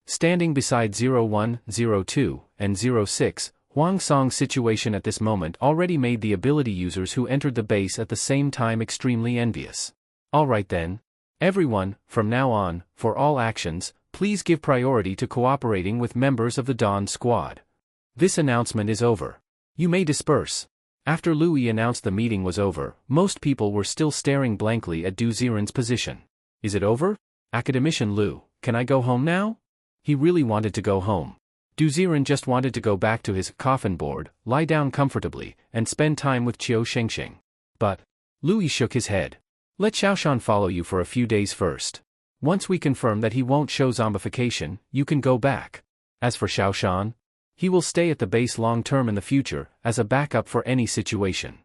Standing beside 01, 02, and 06, Huang Song's situation at this moment already made the ability users who entered the base at the same time extremely envious. Alright then. Everyone, from now on, for all actions, please give priority to cooperating with members of the Dawn Squad. This announcement is over. You may disperse. After Lu Yi announced the meeting was over, most people were still staring blankly at Du Ziren's position. Is it over? Academician Lu, can I go home now? He really wanted to go home. Du Ziren just wanted to go back to his coffin board, lie down comfortably, and spend time with Qiu Shengsheng. But Lu Yi shook his head. Let Xiaoshan follow you for a few days first. Once we confirm that he won't show zombification, you can go back. As for Xiaoshan, he will stay at the base long-term in the future, as a backup for any situation.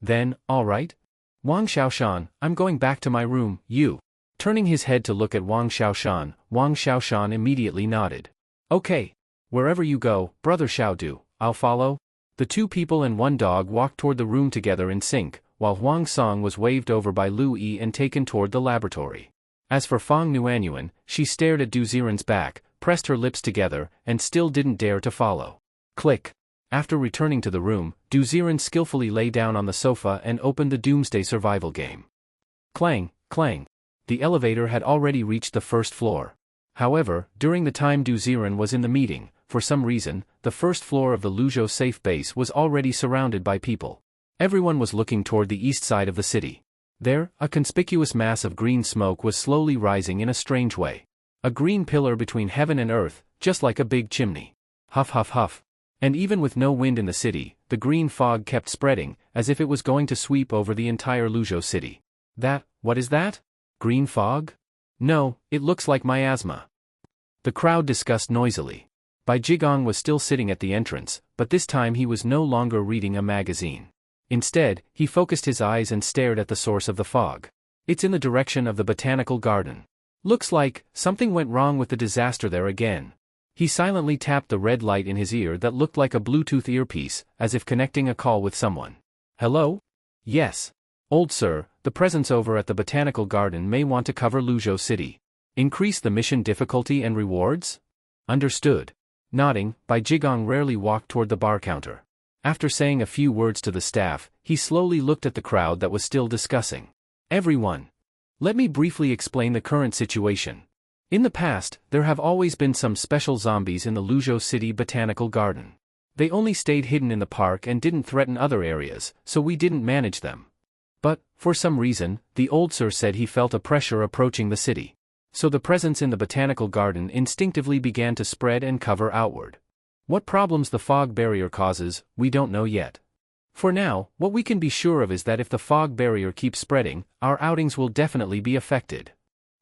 Then, alright? Wang Xiaoshan, I'm going back to my room, you. Turning his head to look at Wang Xiaoshan immediately nodded. Okay. Wherever you go, brother Xiaodu, I'll follow. The 2 people and 1 dog walked toward the room together in sync, while Huang Song was waved over by Lu Yi and taken toward the laboratory. As for Fang Nuanyuan, she stared at Du Ziren's back, pressed her lips together, and still didn't dare to follow. Click. After returning to the room, Du Ziren skillfully lay down on the sofa and opened the Doomsday Survival game. Clang. The elevator had already reached the first floor. However, during the time Du Ziren was in the meeting, for some reason, the first floor of the Luzhou safe base was already surrounded by people. Everyone was looking toward the east side of the city. There, a conspicuous mass of green smoke was slowly rising in a strange way. A green pillar between heaven and earth, just like a big chimney. Huff. And even with no wind in the city, the green fog kept spreading, as if it was going to sweep over the entire Luzhou city. What is that? Green fog? No, it looks like miasma. The crowd discussed noisily. Bai Jigong was still sitting at the entrance, but this time he was no longer reading a magazine. Instead, he focused his eyes and stared at the source of the fog. It's in the direction of the botanical garden. Looks like something went wrong with the disaster there again. He silently tapped the red light in his ear that looked like a Bluetooth earpiece, as if connecting a call with someone. Hello? Yes. Old sir, the presence over at the botanical garden may want to cover Luzhou City. Increase the mission difficulty and rewards? Understood. Nodding, Bai Jigong rarely walked toward the bar counter. After saying a few words to the staff, he slowly looked at the crowd that was still discussing. Everyone. Let me briefly explain the current situation. In the past, there have always been some special zombies in the Luzhou City Botanical Garden. They only stayed hidden in the park and didn't threaten other areas, so we didn't manage them. But, for some reason, the old sir said he felt a pressure approaching the city. So the presence in the botanical garden instinctively began to spread and cover outward. What problems the fog barrier causes, we don't know yet. For now, what we can be sure of is that if the fog barrier keeps spreading, our outings will definitely be affected.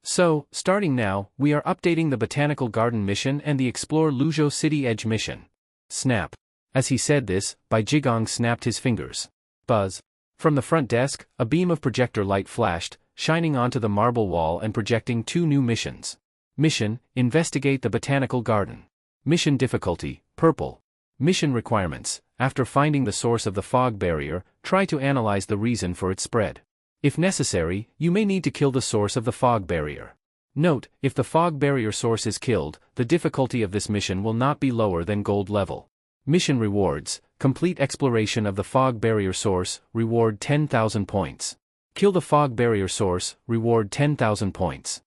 So, starting now, we are updating the Botanical Garden mission and the Explore Luzhou City Edge mission. Snap. As he said this, Bai Jigong snapped his fingers. Buzz. From the front desk, a beam of projector light flashed, shining onto the marble wall and projecting 2 new missions. Mission: Investigate the Botanical Garden. Mission difficulty: Purple. Mission requirements: After finding the source of the fog barrier, try to analyze the reason for its spread. If necessary, you may need to kill the source of the fog barrier. Note, if the fog barrier source is killed, the difficulty of this mission will not be lower than gold level. Mission rewards: Complete exploration of the fog barrier source, reward 10,000 points. Kill the fog barrier source, reward 10,000 points.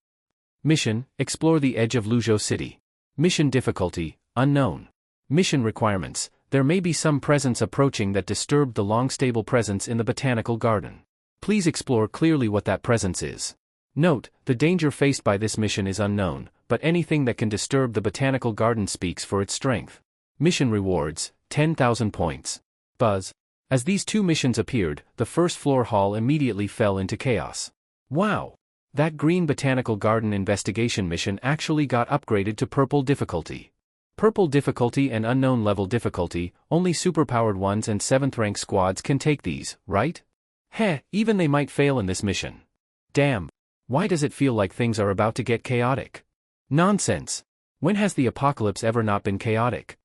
Mission: Explore the edge of Luzhou City. Mission difficulty: Unknown. Mission requirements: There may be some presence approaching that disturbed the long stable presence in the botanical garden. Please explore clearly what that presence is. Note, the danger faced by this mission is unknown, but anything that can disturb the botanical garden speaks for its strength. Mission rewards: 10,000 points. Buzz. As these 2 missions appeared, the first floor hall immediately fell into chaos. Wow! That green botanical garden investigation mission actually got upgraded to purple difficulty. Purple difficulty and unknown level difficulty, only superpowered ones and 7th rank squads can take these, right? Heh, even they might fail in this mission. Damn. Why does it feel like things are about to get chaotic? Nonsense. When has the apocalypse ever not been chaotic?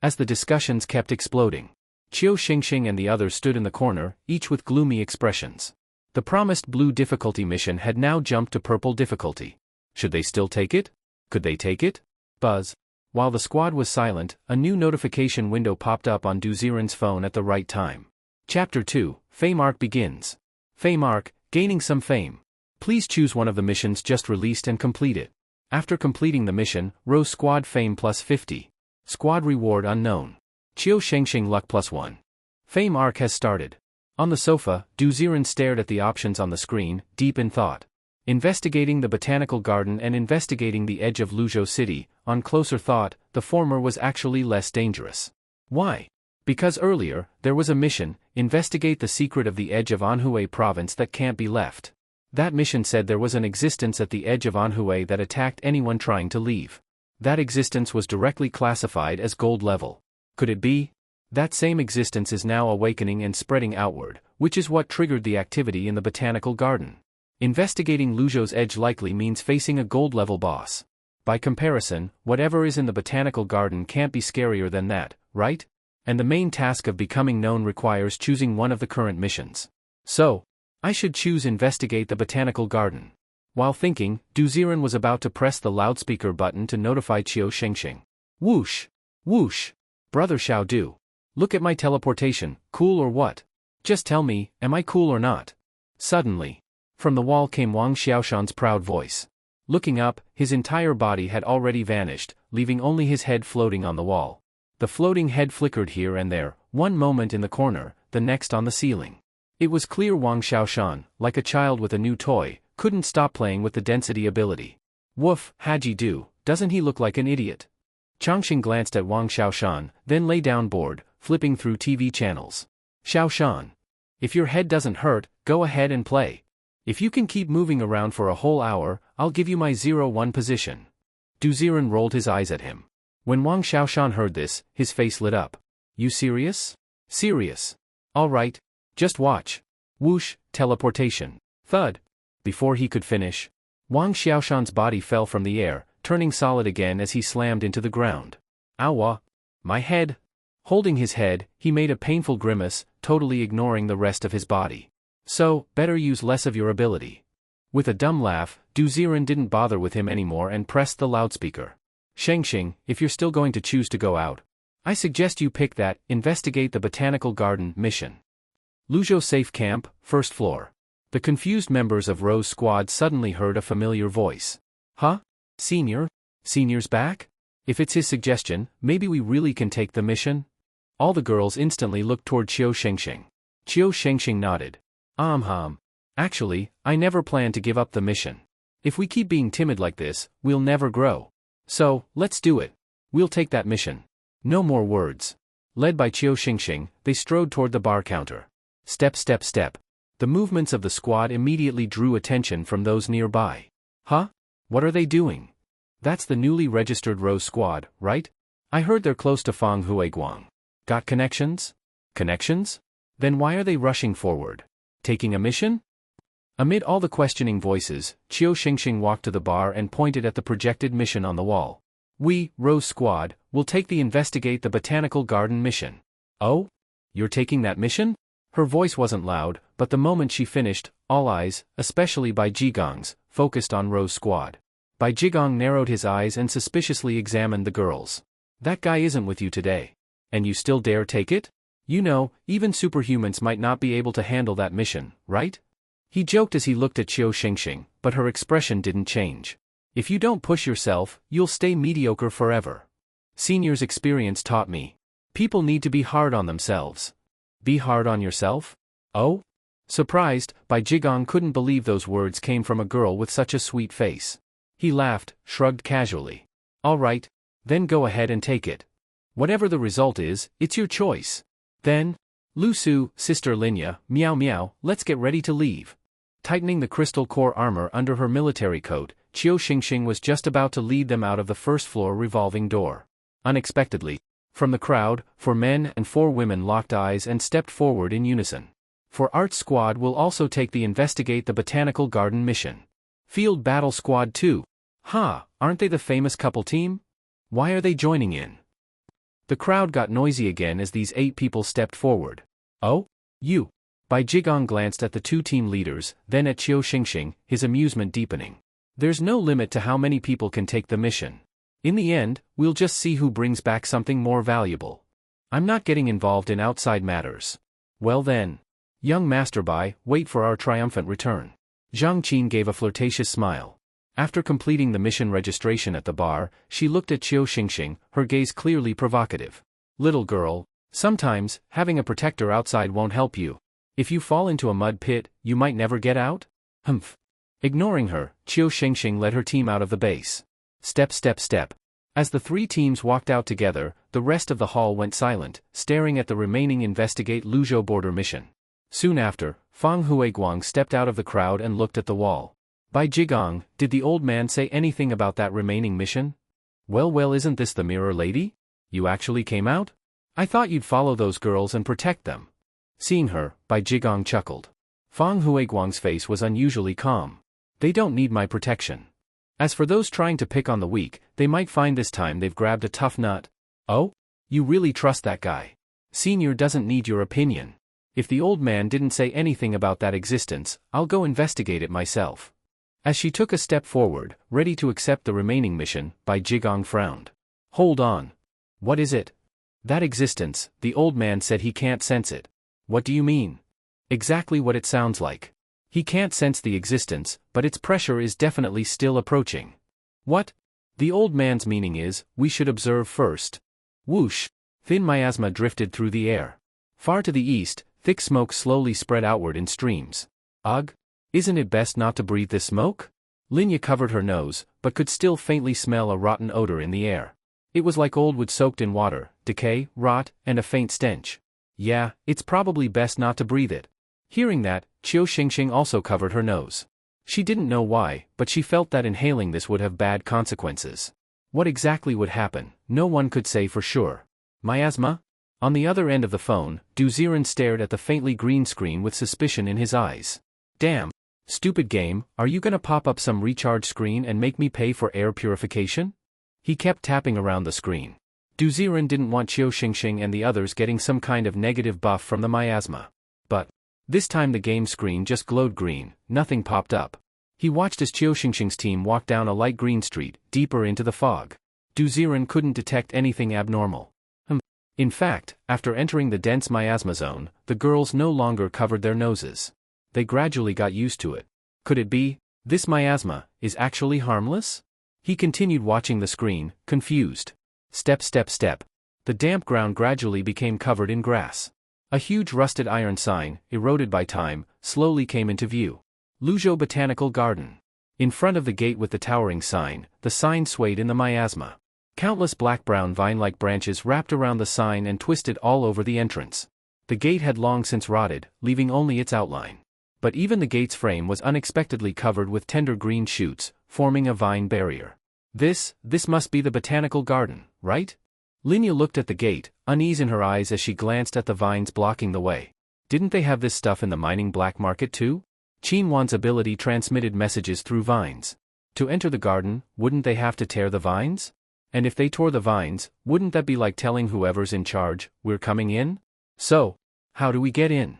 As the discussions kept exploding, Qiu Xingxing and the others stood in the corner, each with gloomy expressions. The promised blue difficulty mission had now jumped to purple difficulty. Should they still take it? Could they take it? Buzz. While the squad was silent, a new notification window popped up on Du Ziren's phone at the right time. Chapter 2, Fame Arc begins. Fame Arc, gaining some fame. Please choose one of the missions just released and complete it. After completing the mission, Rose Squad Fame plus 50. Squad Reward Unknown. Qiu Shengxing Luck plus 1. Fame Arc has started. On the sofa, Du Ziren stared at the options on the screen, deep in thought. Investigating the botanical garden and investigating the edge of Luzhou City, on closer thought, the former was actually less dangerous. Why? Because earlier, there was a mission: investigate the secret of the edge of Anhui province that can't be left. That mission said there was an existence at the edge of Anhui that attacked anyone trying to leave. That existence was directly classified as gold level. Could it be? That same existence is now awakening and spreading outward, which is what triggered the activity in the botanical garden. Investigating Luzhou's edge likely means facing a gold level boss. By comparison, whatever is in the botanical garden can't be scarier than that, right? And the main task of becoming known requires choosing one of the current missions. So, I should choose Investigate the Botanical Garden. While thinking, Du Ziren was about to press the loudspeaker button to notify Qiu Shengxing. Whoosh! Whoosh! Brother Xiao Du. Look at my teleportation, cool or what? Just tell me, am I cool or not? Suddenly, from the wall came Wang Xiaoshan's proud voice. Looking up, his entire body had already vanished, leaving only his head floating on the wall. The floating head flickered here and there, one moment in the corner, the next on the ceiling. It was clear Wang Xiaoshan, like a child with a new toy, couldn't stop playing with the density ability. Woof, Haji Du, doesn't he look like an idiot? Changxing glanced at Wang Xiaoshan, then lay down bored, flipping through TV channels. Xiaoshan. If your head doesn't hurt, go ahead and play. If you can keep moving around for a whole hour, I'll give you my 0-1 position. Du Ziren rolled his eyes at him. When Wang Xiaoshan heard this, his face lit up. You serious? Serious. All right. Just watch. Whoosh, teleportation. Thud. Before he could finish, Wang Xiaoshan's body fell from the air, turning solid again as he slammed into the ground. Owa. My head. Holding his head, he made a painful grimace, totally ignoring the rest of his body. So, better use less of your ability. With a dumb laugh, Du Ziren didn't bother with him anymore and pressed the loudspeaker. Shengxing, if you're still going to choose to go out, I suggest you pick that Investigate the Botanical Garden mission. Luzhou Safe Camp, first floor. The confused members of Rose's squad suddenly heard a familiar voice. Huh? Senior? Senior's back? If it's his suggestion, maybe we really can take the mission? All the girls instantly looked toward Qiu Shengxing. Qiu Shengxing nodded. Actually, I never planned to give up the mission. If we keep being timid like this, we'll never grow. So, let's do it. We'll take that mission. No more words. Led by Qiu Xingxing, they strode toward the bar counter. Step, step, step. The movements of the squad immediately drew attention from those nearby. Huh? What are they doing? That's the newly registered Rose Squad, right? I heard they're close to Fang Huiguang. Got connections? Connections? Then why are they rushing forward? Taking a mission? Amid all the questioning voices, Qiu Xingxing walked to the bar and pointed at the projected mission on the wall. We, Rose Squad, will take the Investigate the Botanical Garden mission. Oh? You're taking that mission? Her voice wasn't loud, but the moment she finished, all eyes, especially Bai Jigong's, focused on Rose Squad. Bai Jigong narrowed his eyes and suspiciously examined the girls. That guy isn't with you today. And you still dare take it? You know, even superhumans might not be able to handle that mission, right? He joked as he looked at Qiu Xingxing, but her expression didn't change. If you don't push yourself, you'll stay mediocre forever. Senior's experience taught me. People need to be hard on themselves. Be hard on yourself? Oh? Surprised, Bai Jigong couldn't believe those words came from a girl with such a sweet face. He laughed, shrugged casually. All right. Then go ahead and take it. Whatever the result is, it's your choice. Then, Lu Su, Sister Linya, meow meow, let's get ready to leave. Tightening the crystal core armor under her military coat, Qiu Xingxing was just about to lead them out of the first-floor revolving door. Unexpectedly, from the crowd, 4 men and 4 women locked eyes and stepped forward in unison. For Art Squad will also take the Investigate the Botanical Garden mission. Field Battle Squad too. Ha, aren't they the famous couple team? Why are they joining in? The crowd got noisy again as these 8 people stepped forward. Oh? You? Bai Jigong glanced at the 2 team leaders, then at Qiu Xingxing, his amusement deepening. There's no limit to how many people can take the mission. In the end, we'll just see who brings back something more valuable. I'm not getting involved in outside matters. Well then. Young Master Bai, wait for our triumphant return. Zhang Qin gave a flirtatious smile. After completing the mission registration at the bar, she looked at Qiu Xingxing, her gaze clearly provocative. Little girl, sometimes, having a protector outside won't help you. If you fall into a mud pit, you might never get out? Humph. Ignoring her, Qiu Xingxing led her team out of the base. Step, step, step. As the 3 teams walked out together, the rest of the hall went silent, staring at the remaining Investigate Luzhou border mission. Soon after, Fang Huiguang stepped out of the crowd and looked at the wall. Bai Jigong, did the old man say anything about that remaining mission? Well, isn't this the mirror lady? You actually came out? I thought you'd follow those girls and protect them. Seeing her, Bai Jigong chuckled. Fang Huiguang's face was unusually calm. They don't need my protection. As for those trying to pick on the weak, they might find this time they've grabbed a tough nut. Oh? You really trust that guy? Senior doesn't need your opinion. If the old man didn't say anything about that existence, I'll go investigate it myself. As she took a step forward, ready to accept the remaining mission, Bai Jigong frowned. Hold on. What is it? That existence, the old man said he can't sense it. What do you mean? Exactly what it sounds like. He can't sense the existence, but its pressure is definitely still approaching. What? The old man's meaning is, we should observe first. Whoosh! Thin miasma drifted through the air. Far to the east, thick smoke slowly spread outward in streams. Ugh! Isn't it best not to breathe this smoke? Linya covered her nose, but could still faintly smell a rotten odor in the air. It was like old wood soaked in water, decay, rot, and a faint stench. Yeah, it's probably best not to breathe it. Hearing that, Qiu Xingxing also covered her nose. She didn't know why, but she felt that inhaling this would have bad consequences. What exactly would happen, no one could say for sure. Miasma? On the other end of the phone, Du Ziren stared at the faintly green screen with suspicion in his eyes. Damn. Stupid game, are you gonna pop up some recharge screen and make me pay for air purification? He kept tapping around the screen. Du Ziren didn't want Qiu Xingxing and the others getting some kind of negative buff from the miasma. But this time the game screen just glowed green, nothing popped up. He watched as Qiu Xingxing's team walked down a light green street, deeper into the fog. Du Ziren couldn't detect anything abnormal. In fact, after entering the dense miasma zone, the girls no longer covered their noses. They gradually got used to it. Could it be, this miasma is actually harmless? He continued watching the screen, confused. Step, step, step. The damp ground gradually became covered in grass. A huge rusted iron sign, eroded by time, slowly came into view. Luzhou Botanical Garden. In front of the gate with the towering sign, the sign swayed in the miasma. Countless black-brown vine-like branches wrapped around the sign and twisted all over the entrance. The gate had long since rotted, leaving only its outline. But even the gate's frame was unexpectedly covered with tender green shoots, forming a vine barrier. This must be the botanical garden, right? Linya looked at the gate, unease in her eyes as she glanced at the vines blocking the way. Didn't they have this stuff in the mining black market too? Qinwan's ability transmitted messages through vines. To enter the garden, wouldn't they have to tear the vines? And if they tore the vines, wouldn't that be like telling whoever's in charge, "We're coming in"? So, how do we get in?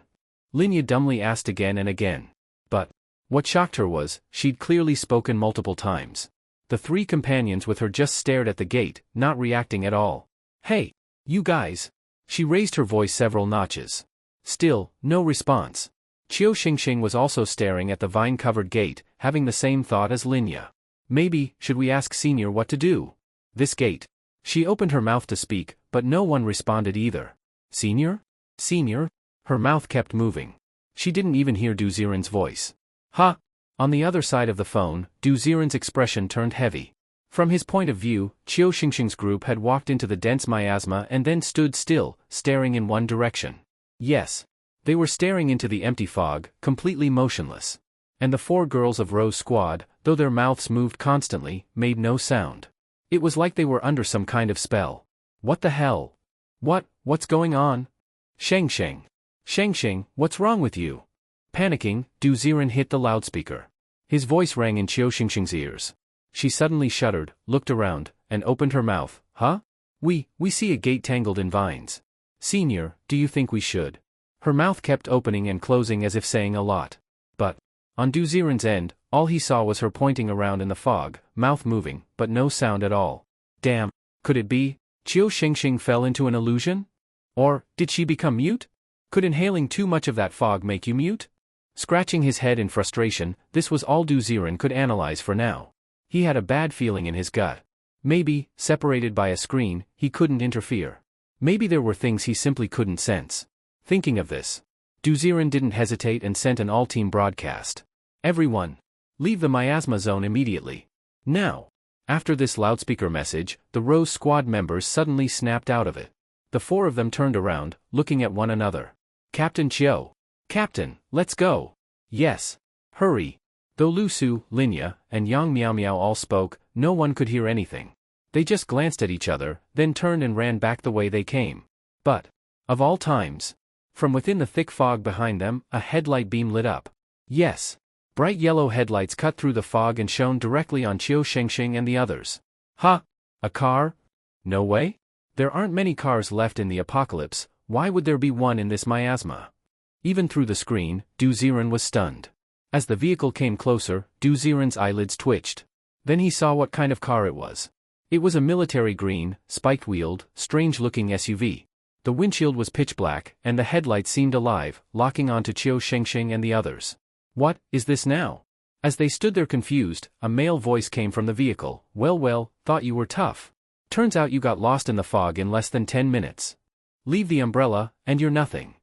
Linya dumbly asked again and again. But what shocked her was, she'd clearly spoken multiple times. The three companions with her just stared at the gate, not reacting at all. "Hey, you guys!" She raised her voice several notches. Still, no response. Qiu Xingxing was also staring at the vine-covered gate, having the same thought as Linya. Maybe, should we ask Senior what to do? This gate. She opened her mouth to speak, but no one responded either. Senior? Senior? Her mouth kept moving. She didn't even hear Du Ziren's voice. Ha! On the other side of the phone, Du Ziren's expression turned heavy. From his point of view, Qiu Xingxing's group had walked into the dense miasma and then stood still, staring in one direction. Yes. They were staring into the empty fog, completely motionless. And the four girls of Rose's squad, though their mouths moved constantly, made no sound. It was like they were under some kind of spell. What the hell? What's going on? Shengsheng. Shengsheng, what's wrong with you? Panicking, Du Ziren hit the loudspeaker. His voice rang in Qiu Xingxing's ears. She suddenly shuddered, looked around, and opened her mouth. Huh? We see a gate tangled in vines. Senior, do you think we should? Her mouth kept opening and closing as if saying a lot. But, on Du Ziren's end, all he saw was her pointing around in the fog, mouth moving, but no sound at all. Damn, could it be? Qiu Xingxing fell into an illusion? Or, did she become mute? Could inhaling too much of that fog make you mute? Scratching his head in frustration, this was all Du Ziren could analyze for now. He had a bad feeling in his gut. Maybe, separated by a screen, he couldn't interfere. Maybe there were things he simply couldn't sense. Thinking of this, Du Ziren didn't hesitate and sent an all-team broadcast. Everyone, leave the miasma zone immediately. Now. After this loudspeaker message, the Rose squad members suddenly snapped out of it. The four of them turned around, looking at one another. Captain Qiu. Captain, let's go. Yes. Hurry. Though Lu Su, Linya, and Yang Miao Miao all spoke, no one could hear anything. They just glanced at each other, then turned and ran back the way they came. But, of all times, from within the thick fog behind them, a headlight beam lit up. Yes. Bright yellow headlights cut through the fog and shone directly on Qiu Xingxing and the others. Ha! A car? No way? There aren't many cars left in the apocalypse, why would there be one in this miasma? Even through the screen, Du Ziren was stunned. As the vehicle came closer, Du Ziren's eyelids twitched. Then he saw what kind of car it was. It was a military green, spiked-wheeled, strange-looking SUV. The windshield was pitch black, and the headlights seemed alive, locking onto Qiu Xingxing and the others. What is this now? As they stood there confused, a male voice came from the vehicle. Well, thought you were tough. Turns out you got lost in the fog in less than 10 minutes. Leave the umbrella, and you're nothing.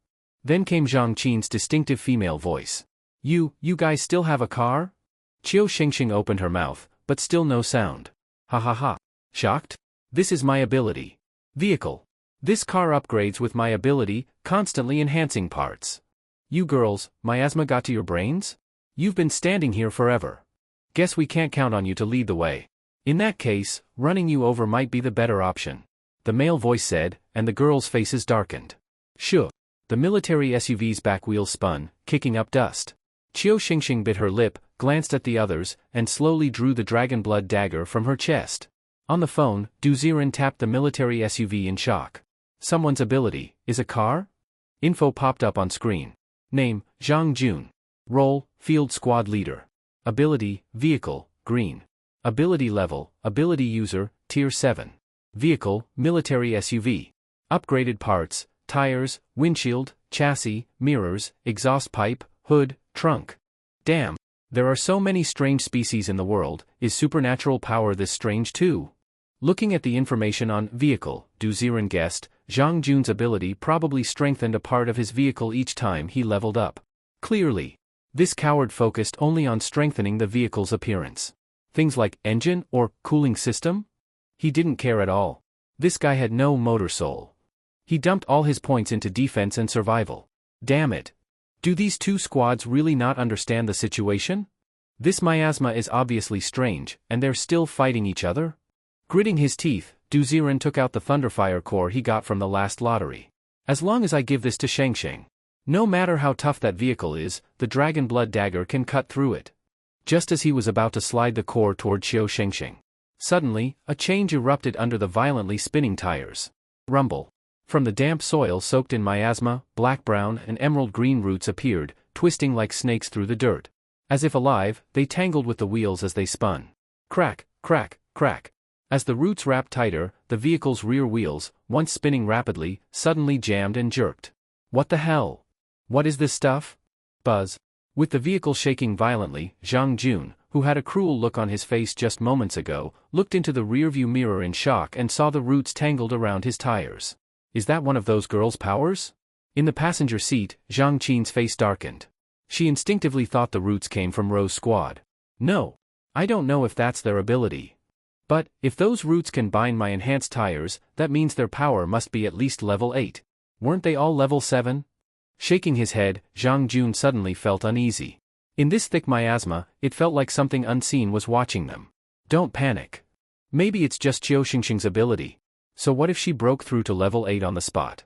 Then came Zhang Qin's distinctive female voice. You guys still have a car? Qiu Xingxing opened her mouth, but still no sound. Ha ha ha. Shocked? This is my ability. Vehicle. This car upgrades with my ability, constantly enhancing parts. You girls, miasma got to your brains? You've been standing here forever. Guess we can't count on you to lead the way. In that case, running you over might be the better option. The male voice said, and the girls' faces darkened. Shoo. The military SUV's back wheels spun, kicking up dust. Qiu Xingxing bit her lip, glanced at the others, and slowly drew the dragon blood dagger from her chest. On the phone, Du Ziren tapped the military SUV in shock. Someone's ability, is a car? Info popped up on screen. Name, Zhang Jun. Role, Field Squad Leader. Ability, Vehicle, Green. Ability Level, Ability User, Tier 7. Vehicle, Military SUV. Upgraded parts, tires, windshield, chassis, mirrors, exhaust pipe, hood, trunk. Damn, there are so many strange species in the world, is supernatural power this strange too? Looking at the information on Vehicle, Du Ziren guessed, Zhang Jun's ability probably strengthened a part of his vehicle each time he leveled up. Clearly. This coward focused only on strengthening the vehicle's appearance. Things like engine or cooling system? He didn't care at all. This guy had no motor soul. He dumped all his points into defense and survival. Damn it. Do these two squads really not understand the situation? This miasma is obviously strange, and they're still fighting each other? Gritting his teeth, Duziren took out the Thunderfire core he got from the last lottery. As long as I give this to Shengsheng. No matter how tough that vehicle is, the Dragon Blood Dagger can cut through it. Just as he was about to slide the core toward Qiu Shengsheng. Suddenly, a change erupted under the violently spinning tires. Rumble. From the damp soil soaked in miasma, black-brown and emerald-green roots appeared, twisting like snakes through the dirt. As if alive, they tangled with the wheels as they spun. Crack, crack, crack. As the roots wrapped tighter, the vehicle's rear wheels, once spinning rapidly, suddenly jammed and jerked. What the hell? What is this stuff? Buzz. With the vehicle shaking violently, Zhang Jun, who had a cruel look on his face just moments ago, looked into the rearview mirror in shock and saw the roots tangled around his tires. Is that one of those girls' powers? In the passenger seat, Zhang Qin's face darkened. She instinctively thought the roots came from Rose's squad. No. I don't know if that's their ability. But, if those roots can bind my enhanced tires, that means their power must be at least level 8. Weren't they all level 7? Shaking his head, Zhang Jun suddenly felt uneasy. In this thick miasma, it felt like something unseen was watching them. Don't panic. Maybe it's just Qiu Shengsheng's ability. So what if she broke through to level 8 on the spot?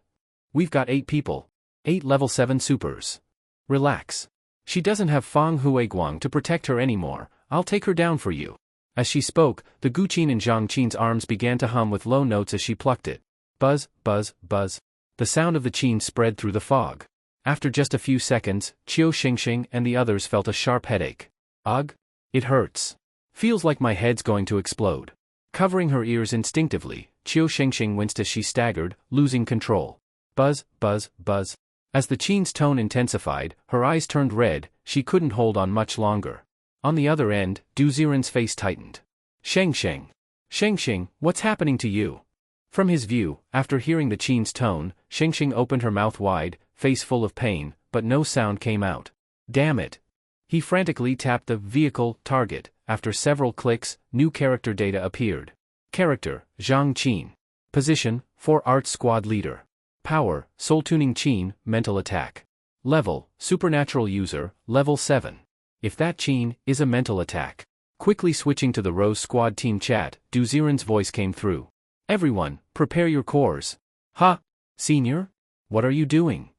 We've got 8 people. 8 level 7 supers. Relax. She doesn't have Fang Huiguang to protect her anymore. I'll take her down for you. As she spoke, the guqin in Zhang Qin's arms began to hum with low notes as she plucked it. Buzz, buzz, buzz. The sound of the qin spread through the fog. After just a few seconds, Qiu Shengsheng and the others felt a sharp headache. Ugh. It hurts. Feels like my head's going to explode. Covering her ears instinctively, Qiu Shengsheng winced as she staggered, losing control. Buzz, buzz, buzz. As the qin's tone intensified, her eyes turned red, she couldn't hold on much longer. On the other end, Duziren's face tightened. Shengsheng. Shengsheng, what's happening to you? From his view, after hearing the qin's tone, Shengsheng opened her mouth wide, face full of pain, but no sound came out. Damn it. He frantically tapped the vehicle target. After several clicks, new character data appeared. Character, Zhang Qin. Position, 4 Arts Squad Leader. Power, Soul Tuning Qin, Mental Attack. Level, Supernatural User, Level 7. If that qin is a mental attack. Quickly switching to the Rose Squad team chat, Duziren's voice came through. Everyone, prepare your cores. Ha! Senior? What are you doing?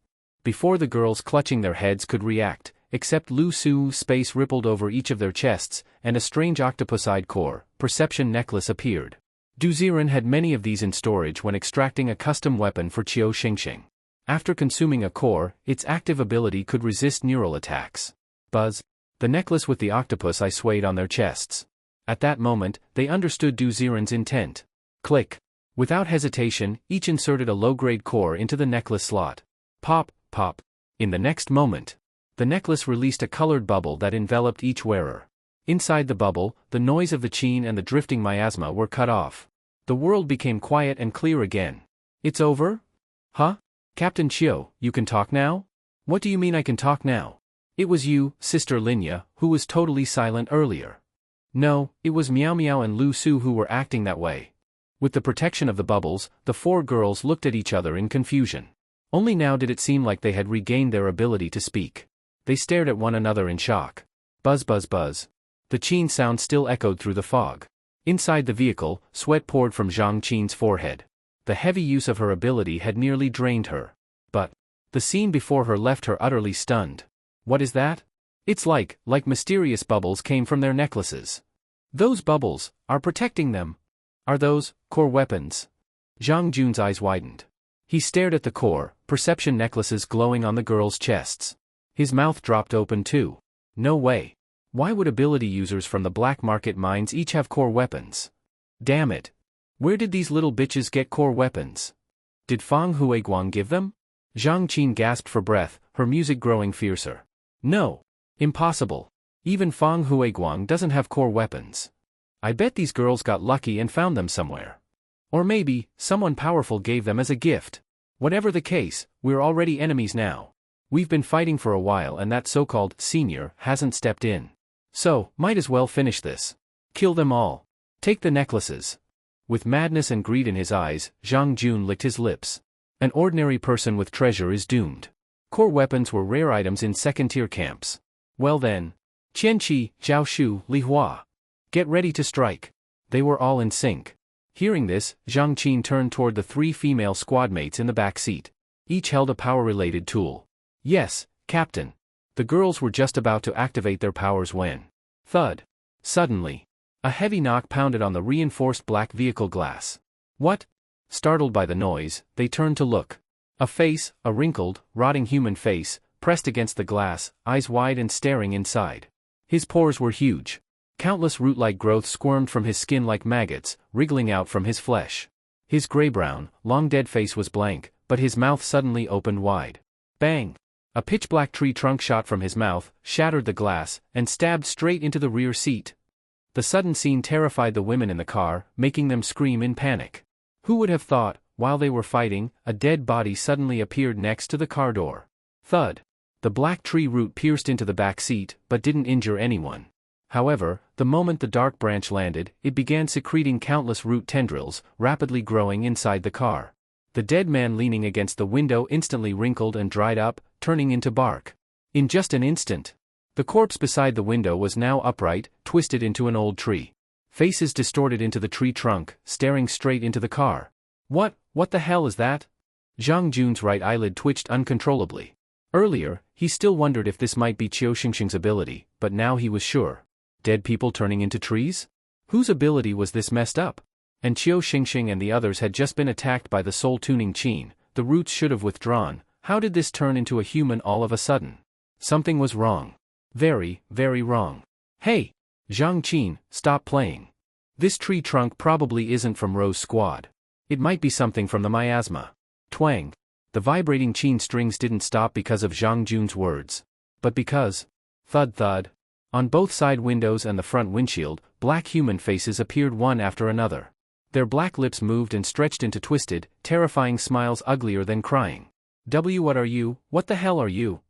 Before the girls clutching their heads could react, except Lu Su's space rippled over each of their chests, and a strange octopus-eyed core, perception necklace appeared. Duziren had many of these in storage when extracting a custom weapon for Qiu Shengsheng. After consuming a core, its active ability could resist neural attacks. Buzz. The necklace with the octopus eye swayed on their chests. At that moment, they understood Duziren's intent. Click. Without hesitation, each inserted a low-grade core into the necklace slot. Pop, pop. In the next moment, the necklace released a colored bubble that enveloped each wearer. Inside the bubble, the noise of the qin and the drifting miasma were cut off. The world became quiet and clear again. It's over? Huh? Captain Qiu, you can talk now? What do you mean I can talk now? It was you, Sister Linya, who was totally silent earlier. No, it was Miao Miao and Lu Su who were acting that way. With the protection of the bubbles, the 4 girls looked at each other in confusion. Only now did it seem like they had regained their ability to speak. They stared at one another in shock. Buzz buzz buzz. The qin sound still echoed through the fog. Inside the vehicle, sweat poured from Zhang Qin's forehead. The heavy use of her ability had nearly drained her. But the scene before her left her utterly stunned. What is that? It's like mysterious bubbles came from their necklaces. Those bubbles are protecting them. Are those core weapons? Zhang Jun's eyes widened. He stared at the core, perception necklaces glowing on the girls' chests. His mouth dropped open too. No way. Why would ability users from the black market mines each have core weapons? Damn it. Where did these little bitches get core weapons? Did Fang Huiguang give them? Zhang Qin gasped for breath, her music growing fiercer. No. Impossible. Even Fang Huiguang doesn't have core weapons. I bet these girls got lucky and found them somewhere. Or maybe, someone powerful gave them as a gift. Whatever the case, we're already enemies now. We've been fighting for a while and that so-called senior hasn't stepped in. So, might as well finish this. Kill them all. Take the necklaces. With madness and greed in his eyes, Zhang Jun licked his lips. An ordinary person with treasure is doomed. Core weapons were rare items in second-tier camps. Well then. Qianqi, Zhaoshu, Li Hua. Get ready to strike. They were all in sync. Hearing this, Zhang Qin turned toward the 3 female squadmates in the back seat. Each held a power-related tool. Yes, Captain. The girls were just about to activate their powers when. Thud. Suddenly. A heavy knock pounded on the reinforced black vehicle glass. What? Startled by the noise, they turned to look. A face, a wrinkled, rotting human face, pressed against the glass, eyes wide and staring inside. His pores were huge. Countless root-like growths squirmed from his skin like maggots, wriggling out from his flesh. His gray-brown, long-dead face was blank, but his mouth suddenly opened wide. Bang! A pitch-black tree trunk shot from his mouth, shattered the glass, and stabbed straight into the rear seat. The sudden scene terrified the women in the car, making them scream in panic. Who would have thought, while they were fighting, a dead body suddenly appeared next to the car door? Thud! The black tree root pierced into the back seat, but didn't injure anyone. However, the moment the dark branch landed, it began secreting countless root tendrils, rapidly growing inside the car. The dead man leaning against the window instantly wrinkled and dried up, turning into bark. In just an instant. The corpse beside the window was now upright, twisted into an old tree. Faces distorted into the tree trunk, staring straight into the car. What the hell is that? Zhang Jun's right eyelid twitched uncontrollably. Earlier, he still wondered if this might be Qiu Xingxing's ability, but now he was sure. Dead people turning into trees? Whose ability was this messed up? And Qiu Xingxing and the others had just been attacked by the soul-tuning Qin, the roots should have withdrawn. How did this turn into a human all of a sudden? Something was wrong. Very, very wrong. Hey! Zhang Qin, stop playing. This tree trunk probably isn't from Rose's squad. It might be something from the miasma. Twang. The vibrating Qin strings didn't stop because of Zhang Jun's words. But because. Thud thud. On both side windows and the front windshield, black human faces appeared one after another. Their black lips moved and stretched into twisted, terrifying smiles uglier than crying. What are you? What the hell are you?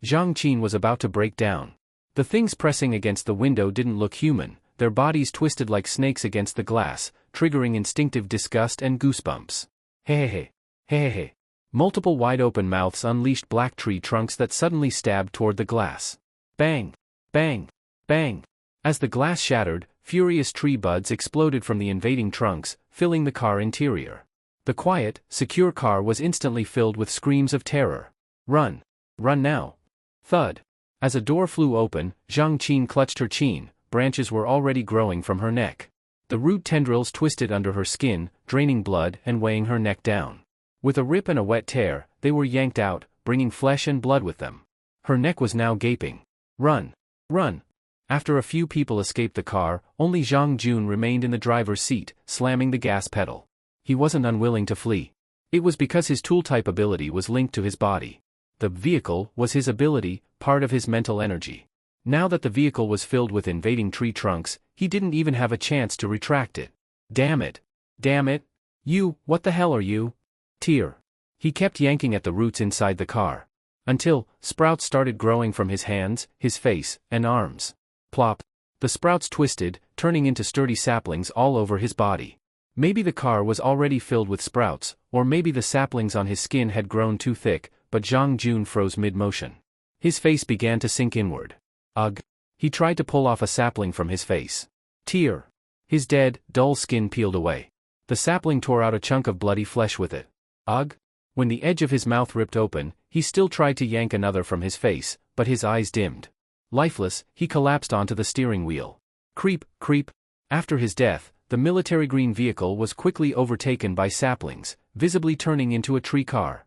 Zhang Qin was about to break down. The things pressing against the window didn't look human, their bodies twisted like snakes against the glass, triggering instinctive disgust and goosebumps. Hehehe. Hehehe. Multiple wide-open mouths unleashed black tree trunks that suddenly stabbed toward the glass. Bang! Bang! Bang! As the glass shattered, furious tree buds exploded from the invading trunks, filling the car interior. The quiet, secure car was instantly filled with screams of terror. Run! Run now! Thud! As a door flew open, Zhang Qin clutched her chin, branches were already growing from her neck. The root tendrils twisted under her skin, draining blood and weighing her neck down. With a rip and a wet tear, they were yanked out, bringing flesh and blood with them. Her neck was now gaping. Run! Run! After a few people escaped the car, only Zhang Jun remained in the driver's seat, slamming the gas pedal. He wasn't unwilling to flee. It was because his tool-type ability was linked to his body. The vehicle was his ability, part of his mental energy. Now that the vehicle was filled with invading tree trunks, he didn't even have a chance to retract it. Damn it! Damn it! You, what the hell are you? Tear. He kept yanking at the roots inside the car. Until, sprouts started growing from his hands, his face, and arms. Plop. The sprouts twisted, turning into sturdy saplings all over his body. Maybe the car was already filled with sprouts, or maybe the saplings on his skin had grown too thick, but Zhang Jun froze mid-motion. His face began to sink inward. Ugh. He tried to pull off a sapling from his face. Tear. His dead, dull skin peeled away. The sapling tore out a chunk of bloody flesh with it. Ugh. When the edge of his mouth ripped open, he still tried to yank another from his face, but his eyes dimmed. Lifeless, he collapsed onto the steering wheel. Creep, creep. After his death, the military green vehicle was quickly overtaken by saplings, visibly turning into a tree car.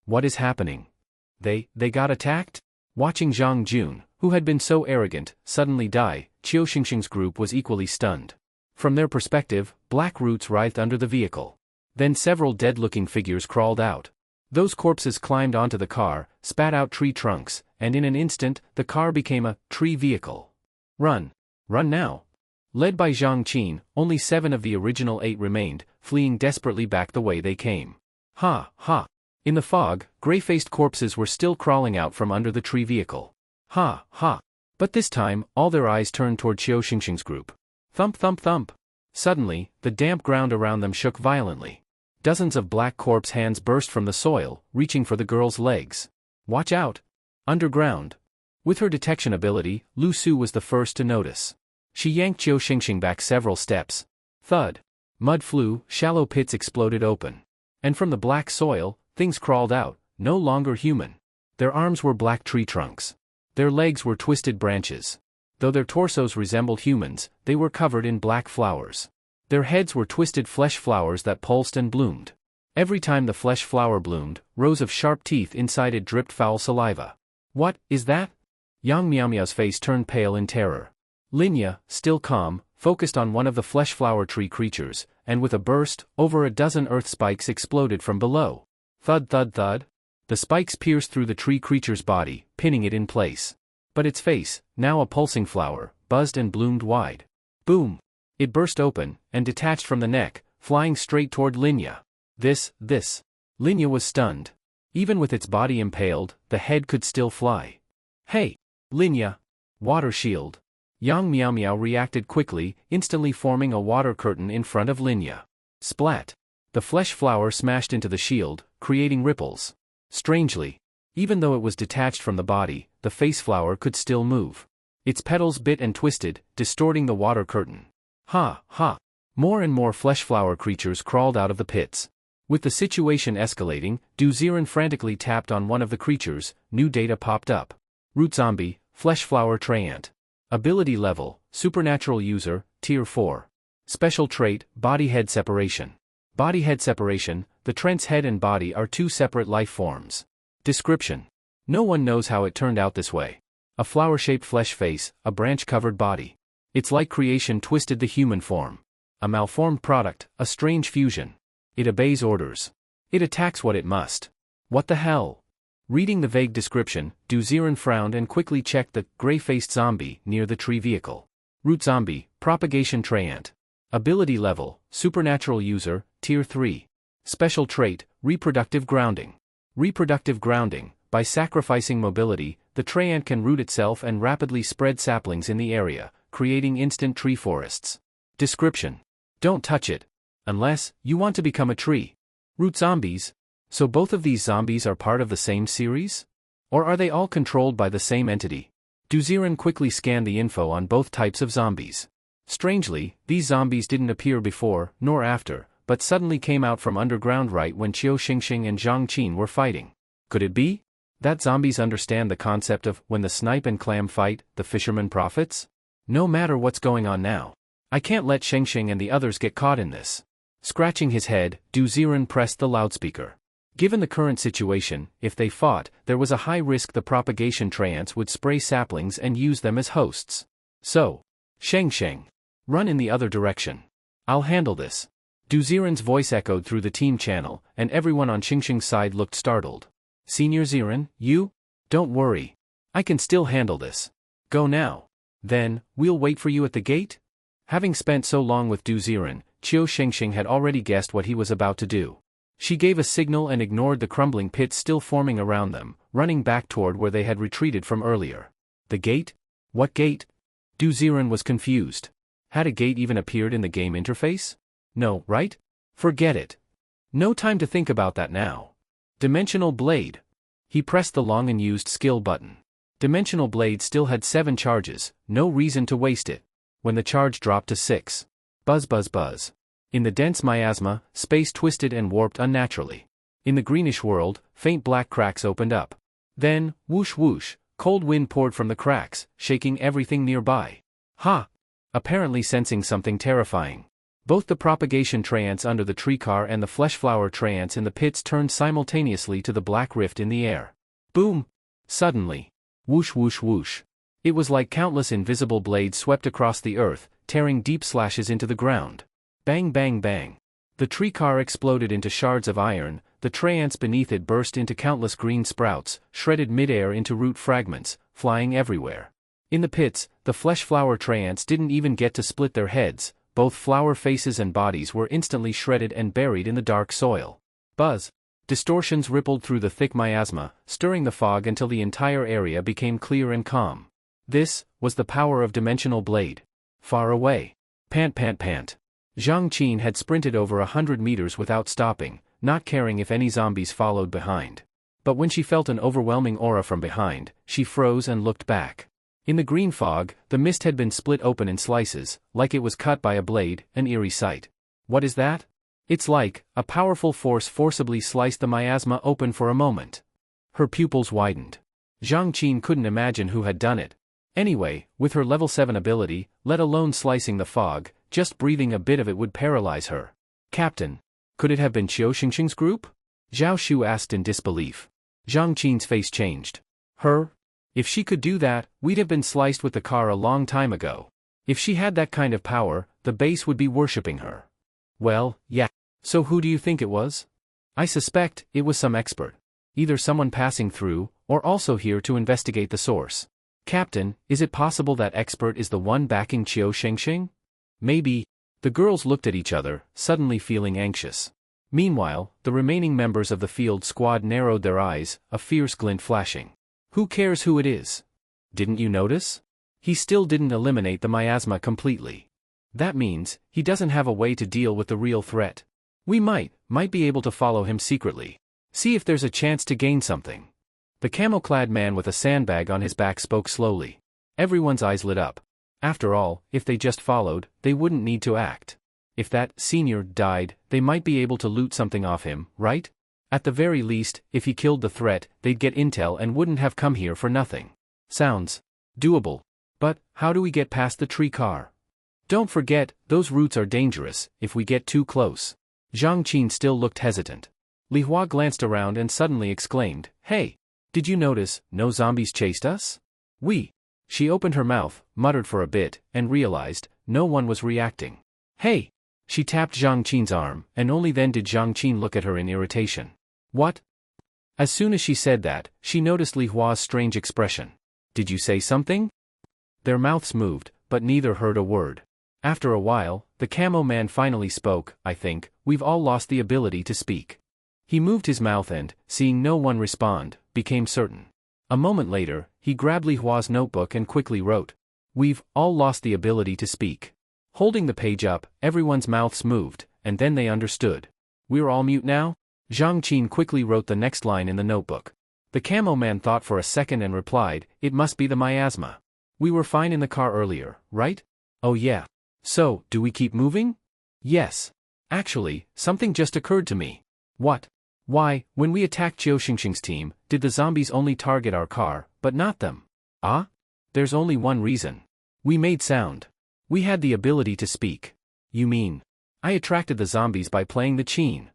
What is happening? They got attacked? Watching Zhang Jun, who had been so arrogant, suddenly die, Qiu Xingxing's group was equally stunned. From their perspective, black roots writhed under the vehicle. Then several dead-looking figures crawled out. Those corpses climbed onto the car, spat out tree trunks, and in an instant, the car became a tree vehicle. Run! Run now! Led by Zhang Qin, only 7 of the original 8 remained, fleeing desperately back the way they came. Ha, ha! In the fog, gray-faced corpses were still crawling out from under the tree vehicle. Ha, ha. But this time, all their eyes turned toward Qiu Xingxing's group. Thump thump thump. Suddenly, the damp ground around them shook violently. Dozens of black corpse hands burst from the soil, reaching for the girl's legs. Watch out! Underground. With her detection ability, Lu Su was the first to notice. She yanked Qiu Xingxing back several steps. Thud. Mud flew, shallow pits exploded open. And from the black soil, things crawled out, no longer human. Their arms were black tree trunks. Their legs were twisted branches. Though their torsos resembled humans, they were covered in black flowers. Their heads were twisted flesh flowers that pulsed and bloomed. Every time the flesh flower bloomed, rows of sharp teeth inside it dripped foul saliva. What is that? Yang Miaomiao's face turned pale in terror. Linya, still calm, focused on one of the flesh flower tree creatures, and with a burst, over a dozen earth spikes exploded from below. Thud thud thud. The spikes pierced through the tree creature's body, pinning it in place. But its face, now a pulsing flower, buzzed and bloomed wide. Boom! It burst open, and detached from the neck, flying straight toward Linya. This. Linya was stunned. Even with its body impaled, the head could still fly. Hey! Linya! Water shield! Yang Miao Miao reacted quickly, instantly forming a water curtain in front of Linya. Splat! The flesh flower smashed into the shield, creating ripples. Strangely, even though it was detached from the body, the face flower could still move. Its petals bit and twisted, distorting the water curtain. Ha, ha! More and more flesh flower creatures crawled out of the pits. With the situation escalating, Du Ziren frantically tapped on one of the creatures. New data popped up. Root Zombie, Flesh Flower Treant. Ability level, Supernatural User, Tier 4. Special trait, Body Head Separation. Body head separation, the Trent's head and body are two separate life forms. Description. No one knows how it turned out this way. A flower-shaped flesh face, a branch-covered body. Its like creation twisted the human form. A malformed product, a strange fusion. It obeys orders. It attacks what it must. What the hell? Reading the vague description, Du Ziren frowned and quickly checked the gray-faced zombie near the tree vehicle. Root Zombie, Propagation Treant. Ability level, Supernatural User, Tier 3. Special trait, Reproductive Grounding. Reproductive grounding, by sacrificing mobility, the treant can root itself and rapidly spread saplings in the area, creating instant tree forests. Description. Don't touch it. Unless you want to become a tree. Root zombies. So both of these zombies are part of the same series? Or are they all controlled by the same entity? Du Ziren quickly scanned the info on both types of zombies. Strangely, these zombies didn't appear before, nor after, but suddenly came out from underground right when Qiu Xingxing and Zhang Qin were fighting. Could it be that zombies understand the concept of when the snipe and clam fight, the fisherman profits? No matter what's going on now, I can't let Xingxing and the others get caught in this. Scratching his head, Du Ziren pressed the loudspeaker. Given the current situation, if they fought, there was a high risk the propagation treants would spray saplings and use them as hosts. So, Xingxing, run in the other direction. I'll handle this. Du Ziren's voice echoed through the team channel, and everyone on Xingxing's side looked startled. Senior Ziren, you? Don't worry. I can still handle this. Go now. Then, we'll wait for you at the gate? Having spent so long with Du Ziren, Qiu Xingxing had already guessed what he was about to do. She gave a signal and ignored the crumbling pits still forming around them, running back toward where they had retreated from earlier. The gate? What gate? Du Ziren was confused. Had a gate even appeared in the game interface? No, right? Forget it. No time to think about that now. Dimensional Blade. He pressed the long unused skill button. Dimensional Blade still had 7 charges, no reason to waste it. When the charge dropped to 6. Buzz buzz buzz. In the dense miasma, space twisted and warped unnaturally. In the greenish world, faint black cracks opened up. Then, whoosh whoosh, cold wind poured from the cracks, shaking everything nearby. Ha! Apparently sensing something terrifying. Both the propagation treants under the tree car and the flesh flower treants in the pits turned simultaneously to the black rift in the air. Boom! Suddenly. Whoosh whoosh whoosh. It was like countless invisible blades swept across the earth, tearing deep slashes into the ground. Bang bang bang. The tree car exploded into shards of iron, the treants beneath it burst into countless green sprouts, shredded midair into root fragments, flying everywhere. In the pits, the flesh flower treants didn't even get to split their heads. Both flower faces and bodies were instantly shredded and buried in the dark soil. Buzz. Distortions rippled through the thick miasma, stirring the fog until the entire area became clear and calm. This was the power of Dimensional Blade. Far away. Pant pant pant. Zhang Qin had sprinted over 100 meters without stopping, not caring if any zombies followed behind. But when she felt an overwhelming aura from behind, she froze and looked back. In the green fog, the mist had been split open in slices, like it was cut by a blade, an eerie sight. What is that? It's like a powerful force forcibly sliced the miasma open for a moment. Her pupils widened. Zhang Qin couldn't imagine who had done it. Anyway, with her level 7 ability, let alone slicing the fog, just breathing a bit of it would paralyze her. Captain, could it have been Qiu Xingxing's group? Zhao Shu asked in disbelief. Zhang Qin's face changed. Her? If she could do that, we'd have been sliced with the car a long time ago. If she had that kind of power, the base would be worshipping her. Well, yeah. So who do you think it was? I suspect it was some expert. Either someone passing through, or also here to investigate the source. Captain, is it possible that expert is the one backing Qiu Xingxing? Maybe. The girls looked at each other, suddenly feeling anxious. Meanwhile, the remaining members of the field squad narrowed their eyes, a fierce glint flashing. Who cares who it is? Didn't you notice? He still didn't eliminate the miasma completely. That means, he doesn't have a way to deal with the real threat. We might be able to follow him secretly. See if there's a chance to gain something. The camo-clad man with a sandbag on his back spoke slowly. Everyone's eyes lit up. After all, if they just followed, they wouldn't need to act. If that senior died, they might be able to loot something off him, right? At the very least, if he killed the threat, they'd get intel and wouldn't have come here for nothing. Sounds doable. But how do we get past the tree car? Don't forget, those routes are dangerous if we get too close. Zhang Qin still looked hesitant. Li Hua glanced around and suddenly exclaimed, "Hey! Did you notice, no zombies chased us?" She opened her mouth, muttered for a bit, and realized, no one was reacting. "Hey!" She tapped Zhang Qin's arm, and only then did Zhang Qin look at her in irritation. "What?" As soon as she said that, she noticed Li Hua's strange expression. "Did you say something?" Their mouths moved, but neither heard a word. After a while, the camo man finally spoke. "I think, we've all lost the ability to speak." He moved his mouth and, seeing no one respond, became certain. A moment later, he grabbed Li Hua's notebook and quickly wrote, "We've all lost the ability to speak." Holding the page up, everyone's mouths moved, and then they understood. "We're all mute now?" Zhang Qin quickly wrote the next line in the notebook. The camo man thought for a second and replied, "It must be the miasma. We were fine in the car earlier, right?" "Oh yeah. So, do we keep moving?" "Yes. Actually, something just occurred to me." "What?" "Why, when we attacked Qiu Xingxing's team, did the zombies only target our car, but not them?" "Ah? There's only one reason. We made sound. We had the ability to speak." "You mean, I attracted the zombies by playing the qin?"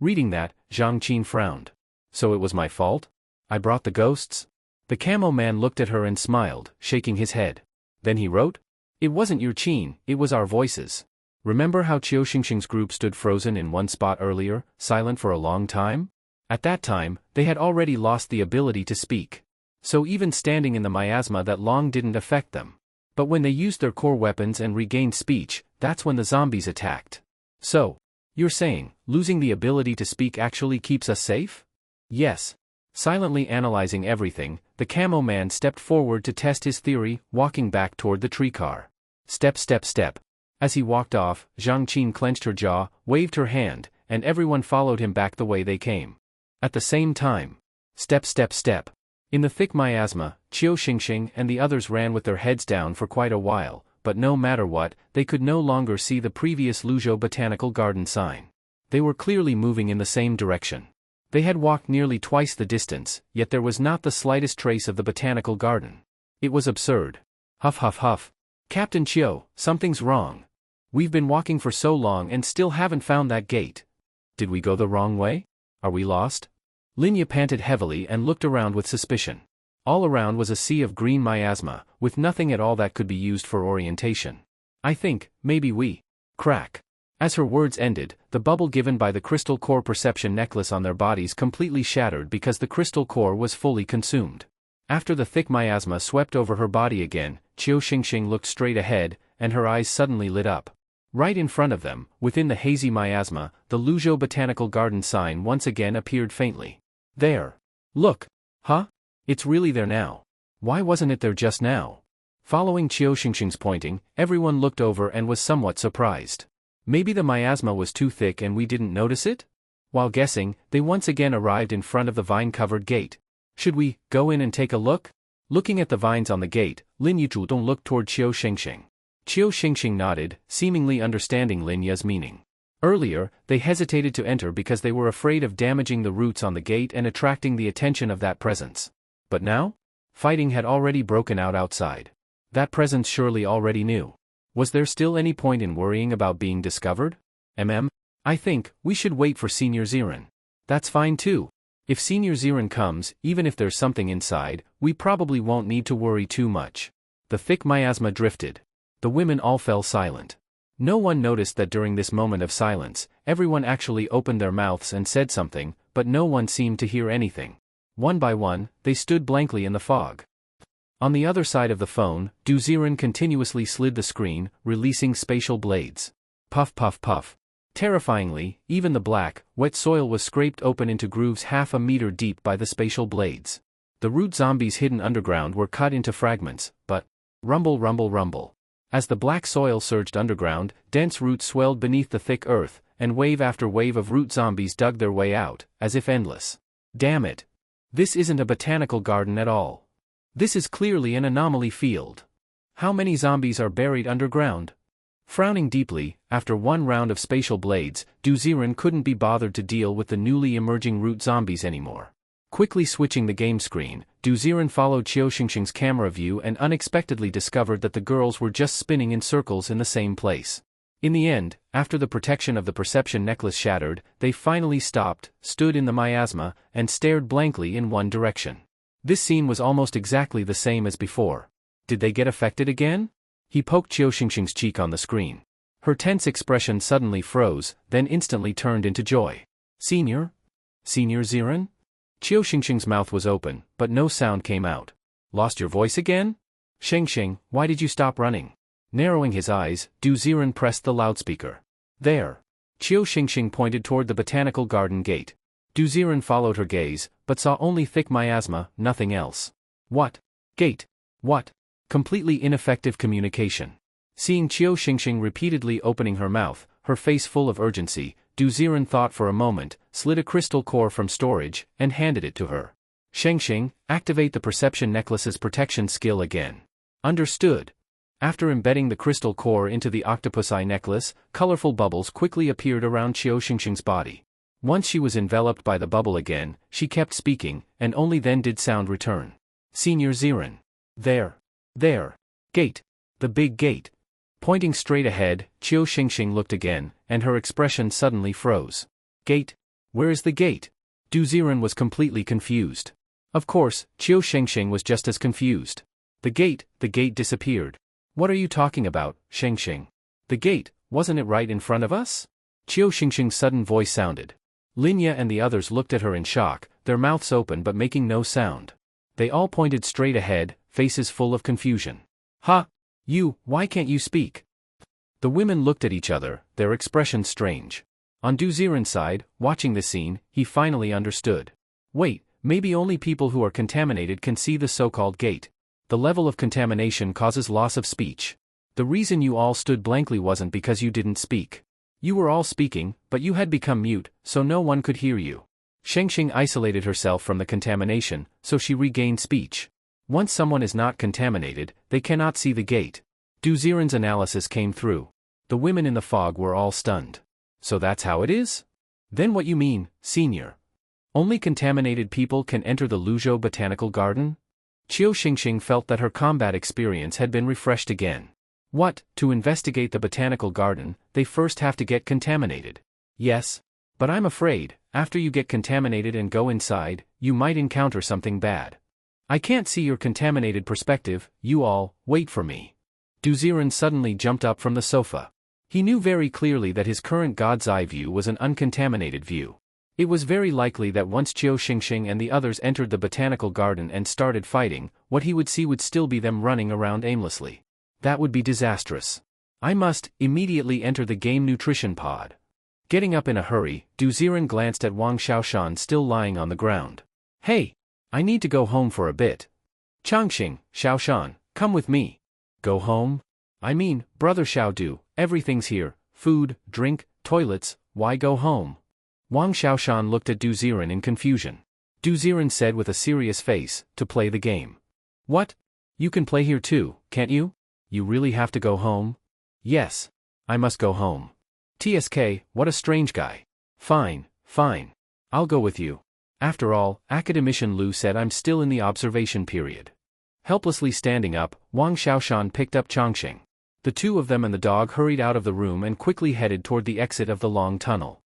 Reading that, Zhang Qin frowned. "So it was my fault? I brought the ghosts?" The camo man looked at her and smiled, shaking his head. Then he wrote, "It wasn't your qin, it was our voices. Remember how Qiu Xingxing's group stood frozen in one spot earlier, silent for a long time? At that time, they had already lost the ability to speak. So even standing in the miasma that long didn't affect them. But when they used their core weapons and regained speech, that's when the zombies attacked." "So, you're saying, losing the ability to speak actually keeps us safe?" "Yes." Silently analyzing everything, the camo man stepped forward to test his theory, walking back toward the tree car. Step step step. As he walked off, Zhang Qin clenched her jaw, waved her hand, and everyone followed him back the way they came. At the same time. Step step step. In the thick miasma, Qiu Xingxing and the others ran with their heads down for quite a while, but no matter what, they could no longer see the previous Luzhou Botanical Garden sign. They were clearly moving in the same direction. They had walked nearly twice the distance, yet there was not the slightest trace of the botanical garden. It was absurd. Huff huff huff. "Captain Qiu, something's wrong. We've been walking for so long and still haven't found that gate. Did we go the wrong way? Are we lost?" Linya panted heavily and looked around with suspicion. All around was a sea of green miasma, with nothing at all that could be used for orientation. "I think, maybe we..." Crack. As her words ended, the bubble given by the crystal core perception necklace on their bodies completely shattered because the crystal core was fully consumed. After the thick miasma swept over her body again, Qiu Xingxing looked straight ahead, and her eyes suddenly lit up. Right in front of them, within the hazy miasma, the Luzhou Botanical Garden sign once again appeared faintly. There. Look. Huh? It's really there now. Why wasn't it there just now? Following Qiu Xingxing's pointing, everyone looked over and was somewhat surprised. Maybe the miasma was too thick and we didn't notice it? While guessing, they once again arrived in front of the vine-covered gate. Should we go in and take a look? Looking at the vines on the gate, Lin Yu Zhudong looked toward Qiu Xingxing. Qiu Xingxing nodded, seemingly understanding Lin Yu's meaning. Earlier, they hesitated to enter because they were afraid of damaging the roots on the gate and attracting the attention of that presence. But now? Fighting had already broken out outside. That presence surely already knew. Was there still any point in worrying about being discovered? I think we should wait for Senior Ziren. That's fine too. If Senior Ziren comes, even if there's something inside, we probably won't need to worry too much. The thick miasma drifted. The women all fell silent. No one noticed that during this moment of silence, everyone actually opened their mouths and said something, but no one seemed to hear anything. One by one, they stood blankly in the fog. On the other side of the phone, Du Ziren continuously slid the screen, releasing spatial blades. Puff puff puff. Terrifyingly, even the black, wet soil was scraped open into grooves half a meter deep by the spatial blades. The root zombies hidden underground were cut into fragments, but rumble rumble rumble. As the black soil surged underground, dense roots swelled beneath the thick earth, and wave after wave of root zombies dug their way out, as if endless. Damn it. This isn't a botanical garden at all. This is clearly an anomaly field. How many zombies are buried underground? Frowning deeply, after one round of spatial blades, Du Ziren couldn't be bothered to deal with the newly emerging root zombies anymore. Quickly switching the game screen, Du Ziren followed Qiu Xingxing's camera view and unexpectedly discovered that the girls were just spinning in circles in the same place. In the end, after the protection of the perception necklace shattered, they finally stopped, stood in the miasma, and stared blankly in one direction. This scene was almost exactly the same as before. Did they get affected again? He poked Qiu Xingxing's cheek on the screen. Her tense expression suddenly froze, then instantly turned into joy. Senior Ziren? Qiu Xingxing's mouth was open, but no sound came out. Lost your voice again? Xingxing, why did you stop running? Narrowing his eyes, Du Ziren pressed the loudspeaker. There. Qiu Xingxing pointed toward the botanical garden gate. Du Ziren followed her gaze, but saw only thick miasma, nothing else. What? Gate? What? Completely ineffective communication. Seeing Qiu Xingxing repeatedly opening her mouth, her face full of urgency, Du Ziren thought for a moment, slid a crystal core from storage, and handed it to her. Xingxing, activate the perception necklace's protection skill again. Understood. After embedding the crystal core into the octopus eye necklace, colorful bubbles quickly appeared around Qiu Xingxing's body. Once she was enveloped by the bubble again, she kept speaking, and only then did sound return. Senior Ziren. There. Gate. The big gate. Pointing straight ahead, Qiu Xingxing looked again, and her expression suddenly froze. Gate? Where is the gate? Du Ziren was completely confused. Of course, Qiu Xingxing was just as confused. The gate disappeared. What are you talking about, Xingxing? The gate, wasn't it right in front of us? Qiu Xingxing's sudden voice sounded. Linya and the others looked at her in shock, their mouths open but making no sound. They all pointed straight ahead, faces full of confusion. Ha! Why can't you speak? The women looked at each other, their expressions strange. On Du Ziren's side, watching the scene, he finally understood. Wait, maybe only people who are contaminated can see the so-called gate. The level of contamination causes loss of speech. The reason you all stood blankly wasn't because you didn't speak. You were all speaking, but you had become mute, so no one could hear you. Xingxing isolated herself from the contamination, so she regained speech. Once someone is not contaminated, they cannot see the gate. Du Ziren's analysis came through. The women in the fog were all stunned. So that's how it is? Then what you mean, Senior? Only contaminated people can enter the Luzhou Botanical Garden? Qiu Xingxing felt that her combat experience had been refreshed again. What, to investigate the botanical garden, they first have to get contaminated? Yes. But I'm afraid, after you get contaminated and go inside, you might encounter something bad. I can't see your contaminated perspective, you all, wait for me. Du Ziren suddenly jumped up from the sofa. He knew very clearly that his current God's Eye view was an uncontaminated view. It was very likely that once Qiu Xingxing and the others entered the botanical garden and started fighting, what he would see would still be them running around aimlessly. That would be disastrous. I must immediately enter the game nutrition pod. Getting up in a hurry, Du Ziren glanced at Wang Xiaoshan still lying on the ground. Hey! I need to go home for a bit. Changxing, Xiaoshan, come with me. Go home? I mean, brother Xiaodu, everything's here, food, drink, toilets, why go home? Wang Xiaoshan looked at Du Ziren in confusion. Du Ziren said with a serious face, to play the game. What? You can play here too, can't you? You really have to go home? Yes. I must go home. TSK, what a strange guy. Fine, fine. I'll go with you. After all, Academician Lu said I'm still in the observation period. Helplessly standing up, Wang Xiaoshan picked up Changxing. The two of them and the dog hurried out of the room and quickly headed toward the exit of the long tunnel.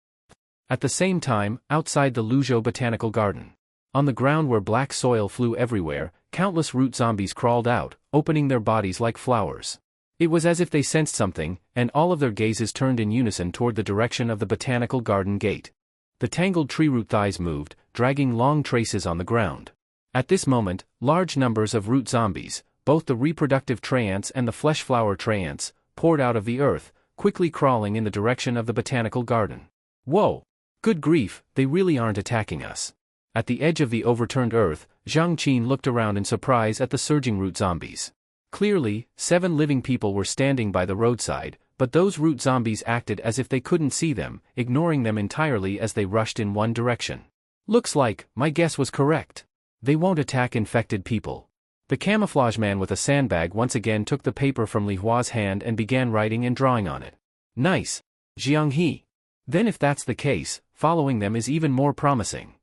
At the same time, outside the Luzhou Botanical Garden. On the ground where black soil flew everywhere, countless root zombies crawled out, opening their bodies like flowers. It was as if they sensed something, and all of their gazes turned in unison toward the direction of the Botanical Garden gate. The tangled tree root thighs moved, dragging long traces on the ground. At this moment, large numbers of root zombies, both the reproductive traiants and the flesh flower traiants, poured out of the earth, quickly crawling in the direction of the Botanical Garden. Whoa! Good grief, they really aren't attacking us. At the edge of the overturned earth, Zhang Qin looked around in surprise at the surging root zombies. Clearly, 7 living people were standing by the roadside, but those root zombies acted as if they couldn't see them, ignoring them entirely as they rushed in one direction. Looks like, my guess was correct. They won't attack infected people. The camouflage man with a sandbag once again took the paper from Li Hua's hand and began writing and drawing on it. Nice. Jiang He. Then if that's the case, following them is even more promising.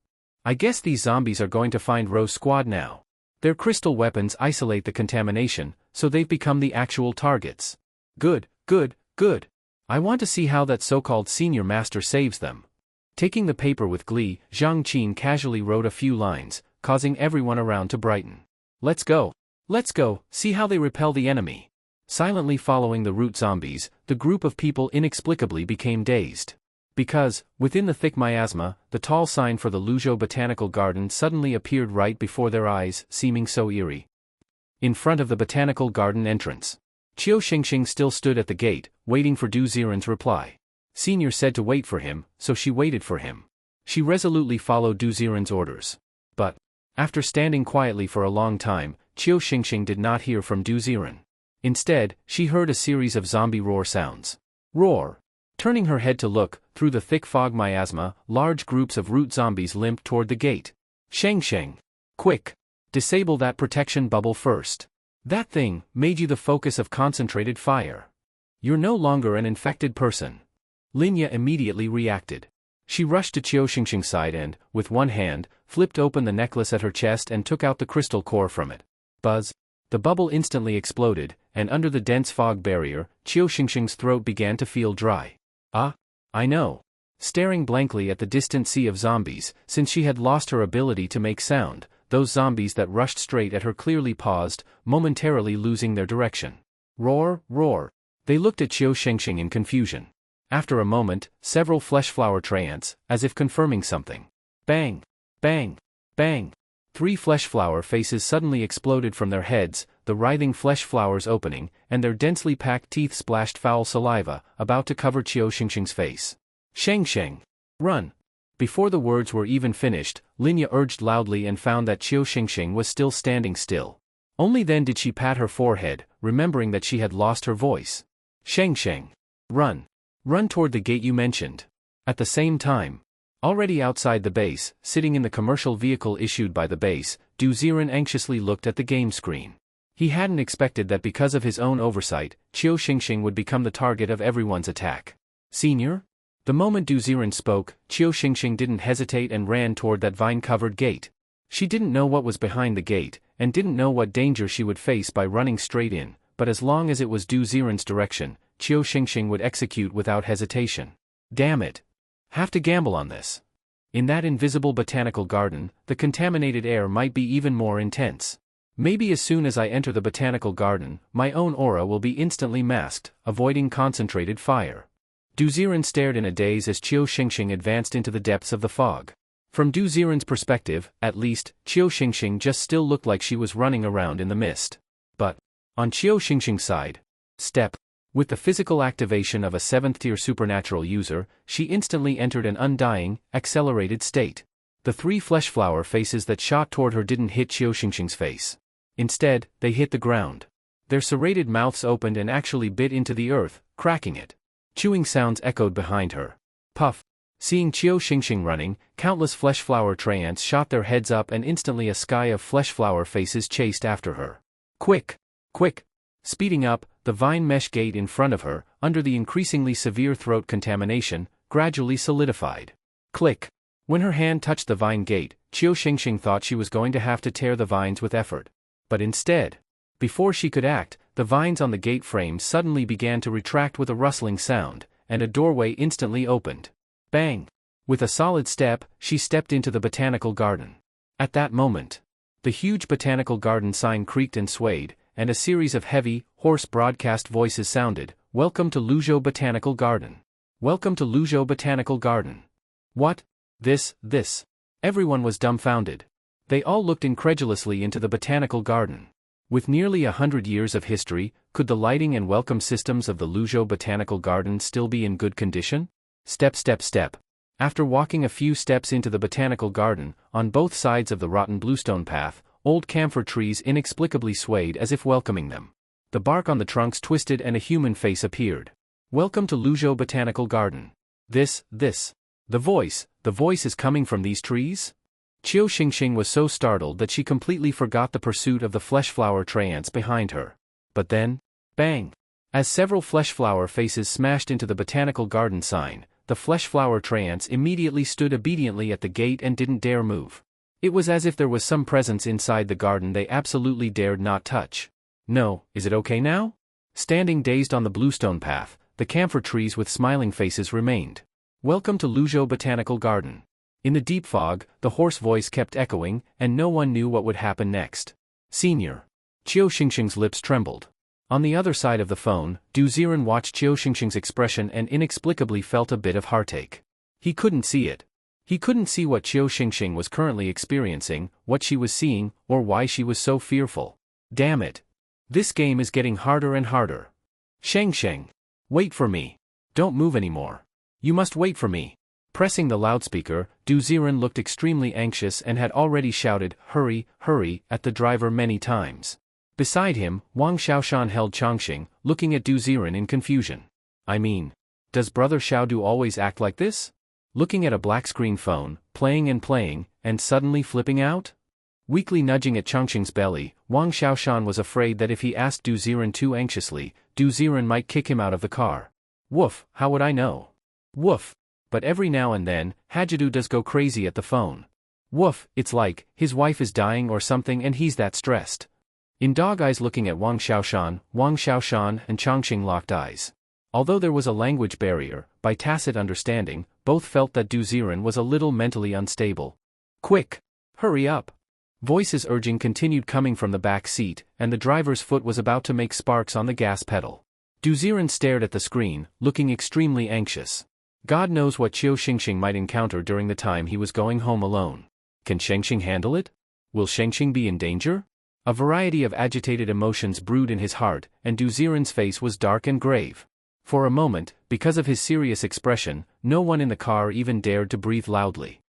I guess these zombies are going to find Rose Squad now. Their crystal weapons isolate the contamination, so they've become the actual targets. Good, good, good. I want to see how that so-called senior master saves them. Taking the paper with glee, Zhang Qin casually wrote a few lines, causing everyone around to brighten. Let's go, see how they repel the enemy. Silently following the root zombies, the group of people inexplicably became dazed. Because, within the thick miasma, the tall sign for the Luzhou Botanical Garden suddenly appeared right before their eyes, seeming so eerie. In front of the Botanical Garden entrance, Qiu Xingxing still stood at the gate, waiting for Du Ziren's reply. Senior said to wait for him, so she waited for him. She resolutely followed Du Ziren's orders. But, after standing quietly for a long time, Qiu Xingxing did not hear from Du Ziren. Instead, she heard a series of zombie roar sounds. Roar! Turning her head to look, through the thick fog miasma, large groups of root zombies limped toward the gate. Sheng! Quick! Disable that protection bubble first. That thing made you the focus of concentrated fire. You're no longer an infected person. Linya immediately reacted. She rushed to Qiu Xingxing's side and, with one hand, flipped open the necklace at her chest and took out the crystal core from it. Buzz! The bubble instantly exploded, and under the dense fog barrier, Qiu Xingxing's throat began to feel dry. Ah, I know. Staring blankly at the distant sea of zombies, since she had lost her ability to make sound, those zombies that rushed straight at her clearly paused, momentarily losing their direction. Roar, roar. They looked at Qiu Xingxing in confusion. After a moment, several flesh flower traiants, as if confirming something. Bang! Bang! Bang! 3 flesh flower faces suddenly exploded from their heads, the writhing flesh flowers opening, and their densely packed teeth splashed foul saliva, about to cover Qiu Xingxing's face. Sheng! Run! Before the words were even finished, Linya urged loudly and found that Qiu Xingxing was still standing still. Only then did she pat her forehead, remembering that she had lost her voice. Sheng! Run! Run toward the gate you mentioned. At the same time, already outside the base, sitting in the commercial vehicle issued by the base, Du Ziren anxiously looked at the game screen. He hadn't expected that because of his own oversight, Qiu Xingxing would become the target of everyone's attack. Senior? The moment Du Ziren spoke, Qiu Xingxing didn't hesitate and ran toward that vine-covered gate. She didn't know what was behind the gate, and didn't know what danger she would face by running straight in, but as long as it was Du Ziren's direction, Qiu Xingxing would execute without hesitation. Damn it! Have to gamble on this. In that invisible botanical garden, the contaminated air might be even more intense. Maybe as soon as I enter the botanical garden, my own aura will be instantly masked, avoiding concentrated fire. Du Ziren stared in a daze as Qiu Xingxing advanced into the depths of the fog. From Du Ziren's perspective, at least, Qiu Xingxing just still looked like she was running around in the mist. But, on Qiu Xingxing's side, step. With the physical activation of a 7th-tier supernatural user, she instantly entered an undying, accelerated state. The 3 flesh flower faces that shot toward her didn't hit Qiu Xingxing's face. Instead, they hit the ground. Their serrated mouths opened and actually bit into the earth, cracking it. Chewing sounds echoed behind her. Puff. Seeing Qiu Xingxing running, countless flesh flower treants shot their heads up and instantly a sky of flesh flower faces chased after her. Quick! Quick! Speeding up, the vine mesh gate in front of her, under the increasingly severe throat contamination, gradually solidified. Click! When her hand touched the vine gate, Qiu Xingxing thought she was going to have to tear the vines with effort. But instead, before she could act, the vines on the gate frame suddenly began to retract with a rustling sound, and a doorway instantly opened. Bang! With a solid step, she stepped into the botanical garden. At that moment, the huge botanical garden sign creaked and swayed, and a series of heavy, hoarse broadcast voices sounded, "Welcome to Luzhou Botanical Garden. Welcome to Luzhou Botanical Garden." What? This. Everyone was dumbfounded. They all looked incredulously into the botanical garden. With nearly 100 years of history, could the lighting and welcome systems of the Luzhou Botanical Garden still be in good condition? Step. After walking a few steps into the botanical garden, on both sides of the rotten bluestone path, old camphor trees inexplicably swayed as if welcoming them. The bark on the trunks twisted and a human face appeared. "Welcome to Luzhou Botanical Garden." This. The voice is coming from these trees? Qiu Xingxing was so startled that she completely forgot the pursuit of the flesh flower treants behind her. But then, bang! As several flesh flower faces smashed into the botanical garden sign, the flesh flower treants immediately stood obediently at the gate and didn't dare move. It was as if there was some presence inside the garden they absolutely dared not touch. No, is it okay now? Standing dazed on the bluestone path, the camphor trees with smiling faces remained. "Welcome to Luzhou Botanical Garden." In the deep fog, the hoarse voice kept echoing, and no one knew what would happen next. "Senior." Qiu Xingxing's lips trembled. On the other side of the phone, Du Ziren watched Qiu Xingxing's expression and inexplicably felt a bit of heartache. He couldn't see it. He couldn't see what Qiu Xingxing was currently experiencing, what she was seeing, or why she was so fearful. Damn it. This game is getting harder and harder. Sheng. Wait for me. Don't move anymore. You must wait for me. Pressing the loudspeaker, Du Ziren looked extremely anxious and had already shouted, "Hurry, hurry," at the driver many times. Beside him, Wang Xiaoshan held Changxing, looking at Du Ziren in confusion. I mean, does Brother Xiaodu always act like this? Looking at a black screen phone, playing, and suddenly flipping out? Weakly nudging at Changxing's belly, Wang Xiaoshan was afraid that if he asked Du Ziren too anxiously, Du Ziren might kick him out of the car. Woof, how would I know? Woof. But every now and then, Hajidu does go crazy at the phone. Woof, it's like, his wife is dying or something and he's that stressed. In dog eyes looking at Wang Xiaoshan and Changxing locked eyes. Although there was a language barrier, by tacit understanding, both felt that Du Ziren was a little mentally unstable. Quick! Hurry up! Voices urging continued coming from the back seat, and the driver's foot was about to make sparks on the gas pedal. Du Ziren stared at the screen, looking extremely anxious. God knows what Qiu Xingxing might encounter during the time he was going home alone. Can Shengxing handle it? Will Shengxing be in danger? A variety of agitated emotions brewed in his heart, and Du Ziren's face was dark and grave. For a moment, because of his serious expression, no one in the car even dared to breathe loudly.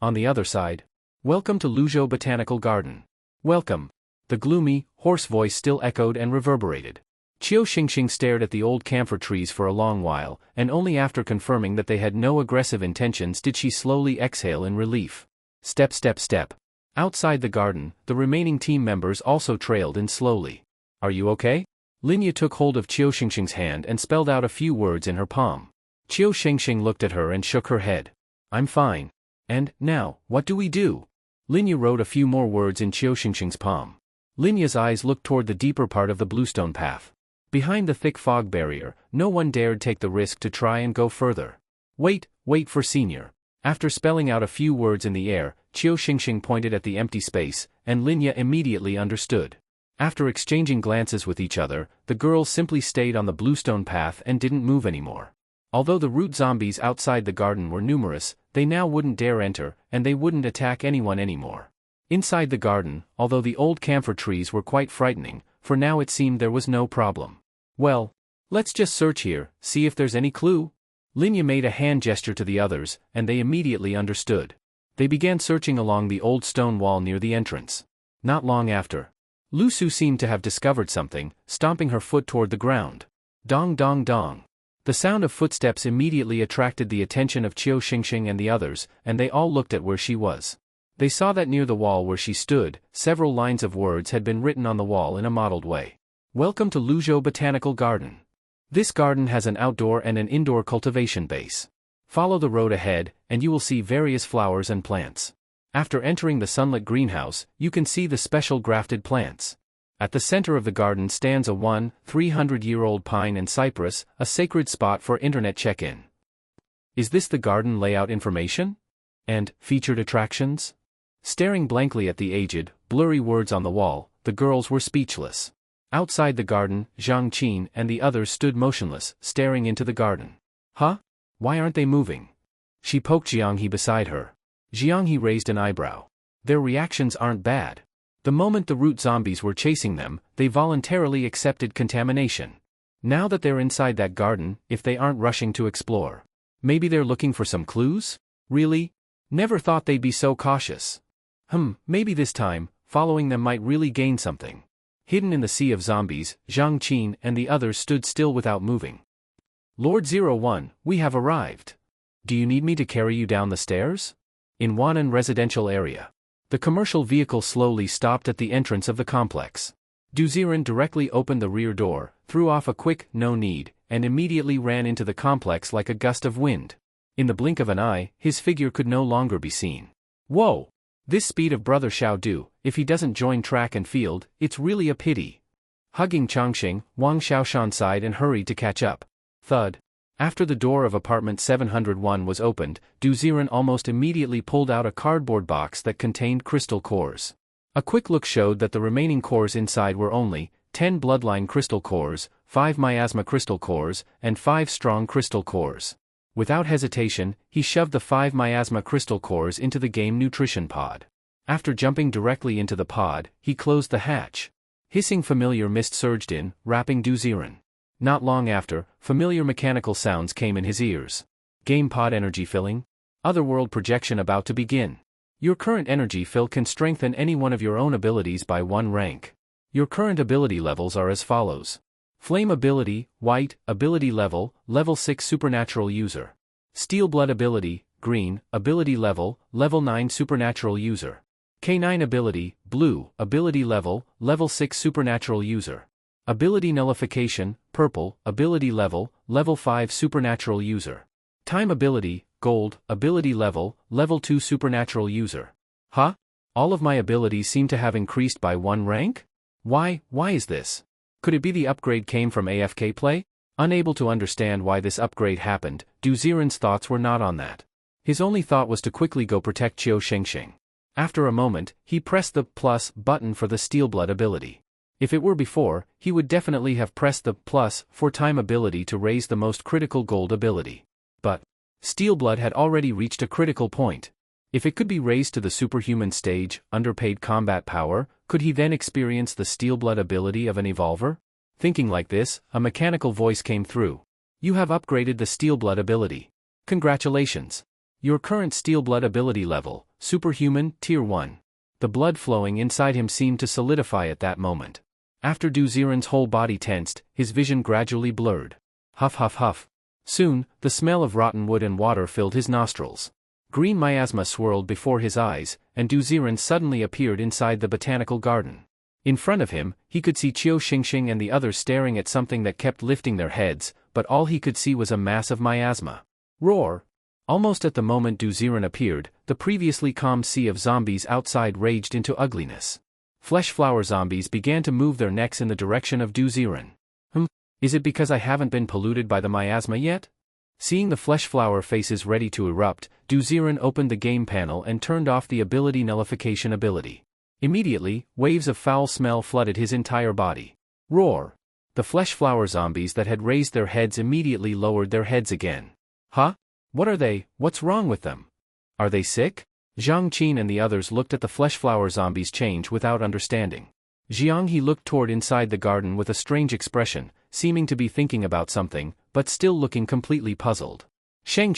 On the other side, "Welcome to Luzhou Botanical Garden." Welcome. The gloomy, hoarse voice still echoed and reverberated. Qiu Xingxing stared at the old camphor trees for a long while, and only after confirming that they had no aggressive intentions did she slowly exhale in relief. Step. Outside the garden, the remaining team members also trailed in slowly. "Are you okay?" Linya took hold of Qiu Xingxing's hand and spelled out a few words in her palm. Qiu Xingxing looked at her and shook her head. "I'm fine. And, now, what do we do?" Linya wrote a few more words in Qiu Xingxing's palm. Linya's eyes looked toward the deeper part of the bluestone path. Behind the thick fog barrier, no one dared take the risk to try and go further. Wait for Senior." After spelling out a few words in the air, Qiu Xingxing pointed at the empty space, and Linya immediately understood. After exchanging glances with each other, the girls simply stayed on the bluestone path and didn't move anymore. Although the root zombies outside the garden were numerous, they now wouldn't dare enter, and they wouldn't attack anyone anymore. Inside the garden, although the old camphor trees were quite frightening, for now it seemed there was no problem. Well, Let's just search here, see if there's any clue. Linya made a hand gesture to the others, and they immediately understood. They began searching along the old stone wall near the entrance. Not long after, Lu Su seemed to have discovered something, stomping her foot toward the ground. Dong dong dong. The sound of footsteps immediately attracted the attention of Qiu Xingxing and the others, and they all looked at where she was. They saw that near the wall where she stood, several lines of words had been written on the wall in a mottled way. Welcome to Luzhou Botanical Garden. This garden has an outdoor and an indoor cultivation base. Follow the road ahead, and you will see various flowers and plants. After entering the sunlit greenhouse, you can see the special grafted plants. At the center of the garden stands a 300-year-old pine and cypress, a sacred spot for internet check-in. Is this the garden layout information? And featured attractions? Staring blankly at the aged, blurry words on the wall, the girls were speechless. Outside the garden, Zhang Qin and the others stood motionless, staring into the garden. Huh? Why aren't they moving? She poked Jianghe beside her. Jianghe raised an eyebrow. Their reactions aren't bad. The moment the root zombies were chasing them, they voluntarily accepted contamination. Now that they're inside that garden, if they aren't rushing to explore. Maybe they're looking for some clues? Really? Never thought they'd be so cautious. Maybe this time, following them might really gain something. Hidden in the sea of zombies, Zhang Qin and the others stood still without moving. Lord 01, we have arrived. Do you need me to carry you down the stairs? In Wannan residential area. The commercial vehicle slowly stopped at the entrance of the complex. Duziran directly opened the rear door, threw off a quick, no need, and immediately ran into the complex like a gust of wind. In the blink of an eye, his figure could no longer be seen. Whoa! This speed of Brother Xiao Du, if he doesn't join track and field, it's really a pity. Hugging Changxing, Wang Xiaoshan sighed and hurried to catch up. Thud. After the door of apartment 701 was opened, Duziran almost immediately pulled out a cardboard box that contained crystal cores. A quick look showed that the remaining cores inside were only 10 bloodline crystal cores, 5 miasma crystal cores, and 5 strong crystal cores. Without hesitation, he shoved the 5 miasma crystal cores into the game nutrition pod. After jumping directly into the pod, he closed the hatch. Hissing familiar mist surged in, wrapping Duziran. Not long after, familiar mechanical sounds came in his ears. Game pod energy filling? Otherworld projection about to begin. Your current energy fill can strengthen any one of your own abilities by 1 rank. Your current ability levels are as follows. Flame ability, white, ability level, level 6 supernatural user. Steel blood ability, green, ability level, level 9 supernatural user. K9 ability, blue, ability level, level 6 supernatural user. Ability nullification, purple, ability level, level 5 supernatural user. Time ability, gold, ability level, level 2 supernatural user. Huh? All of my abilities seem to have increased by 1 rank? Why is this? Could it be the upgrade came from AFK play? Unable to understand why this upgrade happened, Duziran's thoughts were not on that. His only thought was to quickly go protect Qiu Xingxing. After a moment, he pressed the plus button for the Steel Blood ability. If it were before, he would definitely have pressed the plus for time ability to raise the most critical gold ability. But Steel Blood had already reached a critical point. If it could be raised to the superhuman stage, underpaid combat power, could he then experience the Steel Blood ability of an evolver? Thinking like this, a mechanical voice came through. You have upgraded the Steel Blood ability. Congratulations. Your current Steel Blood ability level, Superhuman, Tier 1. The blood flowing inside him seemed to solidify at that moment. After Duziran's whole body tensed, his vision gradually blurred. Huff huff huff. Soon, the smell of rotten wood and water filled his nostrils. Green miasma swirled before his eyes, and Duziran suddenly appeared inside the botanical garden. In front of him, he could see Qiu Xingxing and the others staring at something that kept lifting their heads, but all he could see was a mass of miasma. Roar! Almost at the moment Duziran appeared, the previously calm sea of zombies outside raged into ugliness. Flesh flower zombies began to move their necks in the direction of Duziran. Is it because I haven't been polluted by the miasma yet? Seeing the flesh flower faces ready to erupt, Duziran opened the game panel and turned off the ability nullification ability. Immediately, waves of foul smell flooded his entire body. Roar! The flesh flower zombies that had raised their heads immediately lowered their heads again. Huh? What are they? What's wrong with them? Are they sick? Zhang Qin and the others looked at the flesh flower zombies change without understanding. He looked toward inside the garden with a strange expression, seeming to be thinking about something, but still looking completely puzzled. Sheng.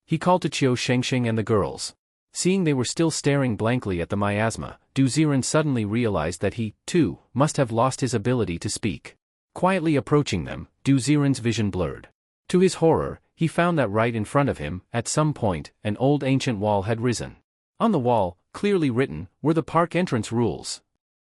He called to Sheng and the girls. Seeing they were still staring blankly at the miasma, Du Ziren suddenly realized that he, too, must have lost his ability to speak. Quietly approaching them, Du Ziren's vision blurred. To his horror, he found that right in front of him, at some point, an old ancient wall had risen. On the wall, clearly written, were the park entrance rules.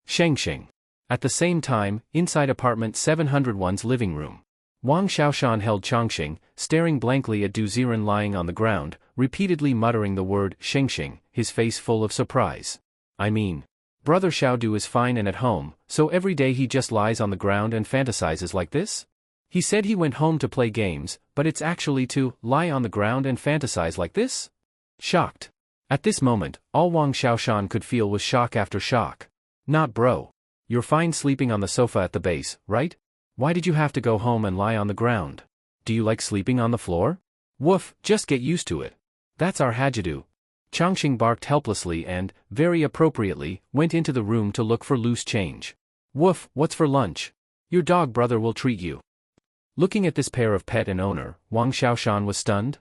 Sheng. At the same time, inside apartment 701's living room, Wang Xiaoshan held Changxing, staring blankly at Du Ziren lying on the ground, repeatedly muttering the word Sheng, his face full of surprise. I mean, brother Xiaodu is fine and at home, so every day he just lies on the ground and fantasizes like this? He said he went home to play games, but it's actually to lie on the ground and fantasize like this? Shocked. At this moment, all Wang Xiaoshan could feel was shock after shock. Not bro. You're fine sleeping on the sofa at the base, right? Why did you have to go home and lie on the ground? Do you like sleeping on the floor? Woof, just get used to it. That's our hajadu. Changxing barked helplessly and, very appropriately, went into the room to look for loose change. Woof, what's for lunch? Your dog brother will treat you. Looking at this pair of pet and owner, Wang Xiaoshan was stunned.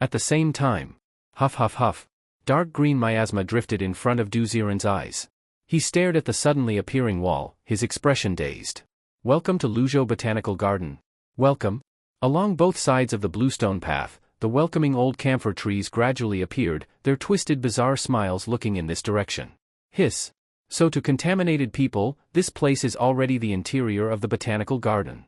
At the same time, huff. Dark green miasma drifted in front of Du Ziren's eyes. He stared at the suddenly appearing wall, his expression dazed. Welcome to Luzhou Botanical Garden. Welcome. Along both sides of the bluestone path, the welcoming old camphor trees gradually appeared, their twisted bizarre smiles looking in this direction. Hiss. So to contaminated people, this place is already the interior of the botanical garden.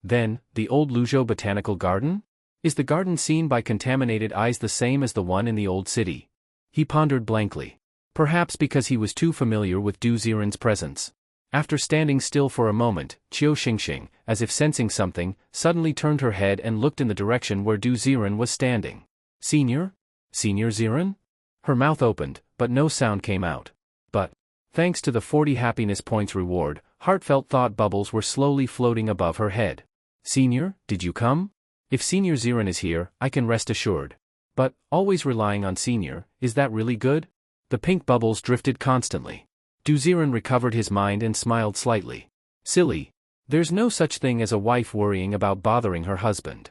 Then, the old Luzhou Botanical Garden? Is the garden seen by contaminated eyes the same as the one in the old city? He pondered blankly. Perhaps because he was too familiar with Du Ziren's presence. After standing still for a moment, Shengxing, as if sensing something, suddenly turned her head and looked in the direction where Du Ziren was standing. Senior? Senior Ziren? Her mouth opened, but no sound came out. But, thanks to the 40 happiness points reward, heartfelt thought bubbles were slowly floating above her head. Senior, did you come? If Senior Ziren is here, I can rest assured. But, always relying on Senior, is that really good? The pink bubbles drifted constantly. Du Ziren recovered his mind and smiled slightly. Silly. There's no such thing as a wife worrying about bothering her husband.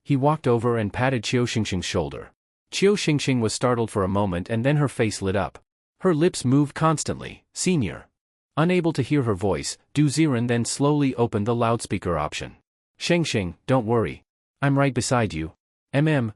He walked over and patted Shengxing's shoulder. Shengxing was startled for a moment and then her face lit up. Her lips moved constantly. Senior. Unable to hear her voice, Du Ziren then slowly opened the loudspeaker option. Shengxing, don't worry. I'm right beside you.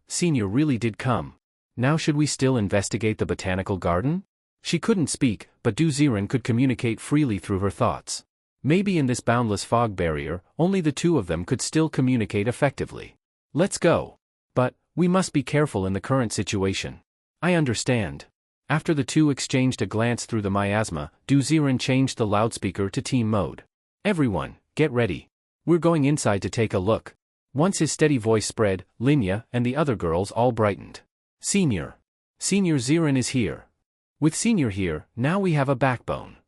Senior really did come. Now should we still investigate the botanical garden? She couldn't speak, but Du Ziren could communicate freely through her thoughts. Maybe in this boundless fog barrier, only the two of them could still communicate effectively. Let's go. But, we must be careful in the current situation. I understand. After the two exchanged a glance through the miasma, Du Ziren changed the loudspeaker to team mode. Everyone, get ready. We're going inside to take a look. Once his steady voice spread, Linya and the other girls all brightened. Senior Ziren is here. With Senior here, now we have a backbone.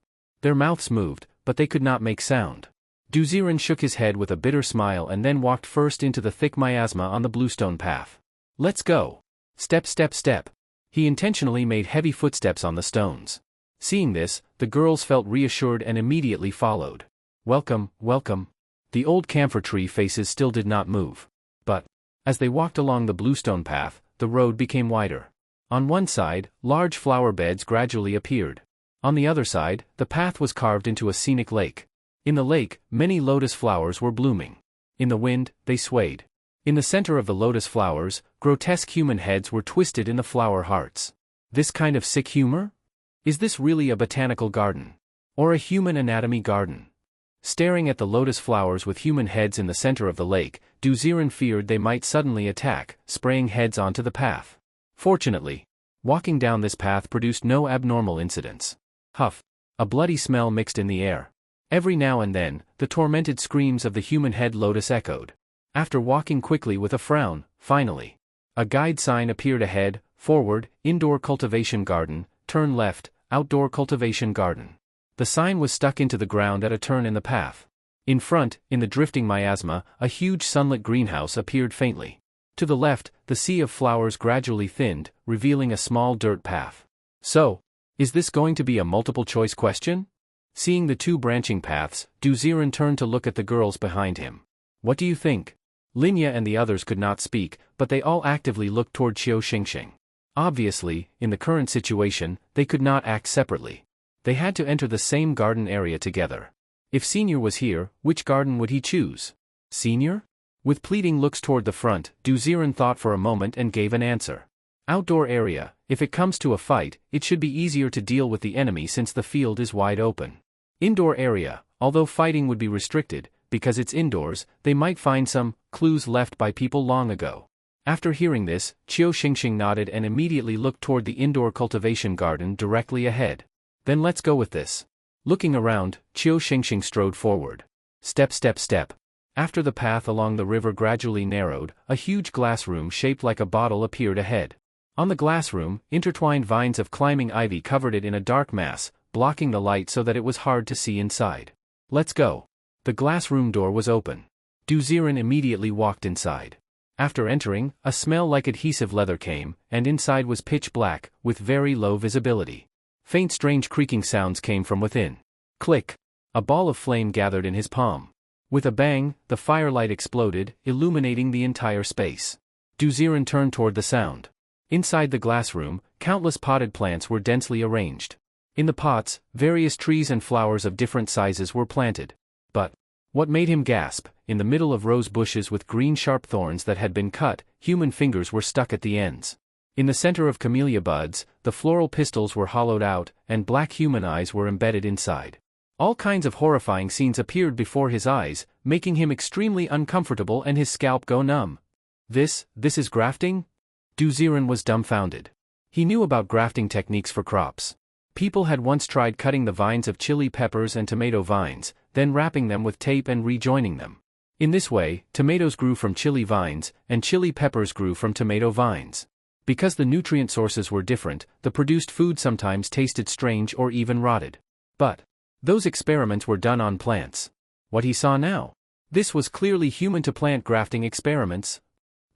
Their mouths moved, but they could not make sound. Du Ziren shook his head with a bitter smile and then walked first into the thick miasma on the bluestone path. Let's go. Step. He intentionally made heavy footsteps on the stones. Seeing this, the girls felt reassured and immediately followed. Welcome. The old camphor tree faces still did not move. But, as they walked along the bluestone path, the road became wider. On one side, large flower beds gradually appeared. On the other side, the path was carved into a scenic lake. In the lake, many lotus flowers were blooming. In the wind, they swayed. In the center of the lotus flowers, grotesque human heads were twisted in the flower hearts. This kind of sick humor? Is this really a botanical garden? Or a human anatomy garden? Staring at the lotus flowers with human heads in the center of the lake, Du Ziren feared they might suddenly attack, spraying heads onto the path. Fortunately, walking down this path produced no abnormal incidents. Huff. A bloody smell mixed in the air. Every now and then, the tormented screams of the human head lotus echoed. After walking quickly with a frown, finally, a guide sign appeared ahead: forward, indoor cultivation garden, turn left, outdoor cultivation garden. The sign was stuck into the ground at a turn in the path. In front, in the drifting miasma, a huge sunlit greenhouse appeared faintly. To the left, the sea of flowers gradually thinned, revealing a small dirt path. So, is this going to be a multiple-choice question? Seeing the two branching paths, Du Ziren turned to look at the girls behind him. What do you think? Linya and the others could not speak, but they all actively looked toward Qiu Xingxing. Obviously, in the current situation, they could not act separately. They had to enter the same garden area together. If Senior was here, which garden would he choose? Senior? With pleading looks toward the front, Du Ziren thought for a moment and gave an answer. Outdoor area. If it comes to a fight, it should be easier to deal with the enemy since the field is wide open. Indoor area. Although fighting would be restricted, because it's indoors, they might find some clues left by people long ago. After hearing this, Qiu Xingxing nodded and immediately looked toward the indoor cultivation garden directly ahead. Then let's go with this. Looking around, Qiu Xingxing strode forward. Step step step. After the path along the river gradually narrowed, a huge glass room shaped like a bottle appeared ahead. On the glass room, intertwined vines of climbing ivy covered it in a dark mass, blocking the light so that it was hard to see inside. Let's go. The glass room door was open. Du Ziren immediately walked inside. After entering, a smell like adhesive leather came, and inside was pitch black, with very low visibility. Faint strange creaking sounds came from within. Click! A ball of flame gathered in his palm. With a bang, the firelight exploded, illuminating the entire space. Du Ziren turned toward the sound. Inside the glass room, countless potted plants were densely arranged. In the pots, various trees and flowers of different sizes were planted. But what made him gasp, in the middle of rose bushes with green sharp thorns that had been cut, human fingers were stuck at the ends. In the center of camellia buds, the floral pistils were hollowed out, and black human eyes were embedded inside. All kinds of horrifying scenes appeared before his eyes, making him extremely uncomfortable and his scalp go numb. This is grafting? Du Ziren was dumbfounded. He knew about grafting techniques for crops. People had once tried cutting the vines of chili peppers and tomato vines, then wrapping them with tape and rejoining them. In this way, tomatoes grew from chili vines, and chili peppers grew from tomato vines. Because the nutrient sources were different, the produced food sometimes tasted strange or even rotted. But those experiments were done on plants. What he saw now? This was clearly human-to-plant grafting experiments.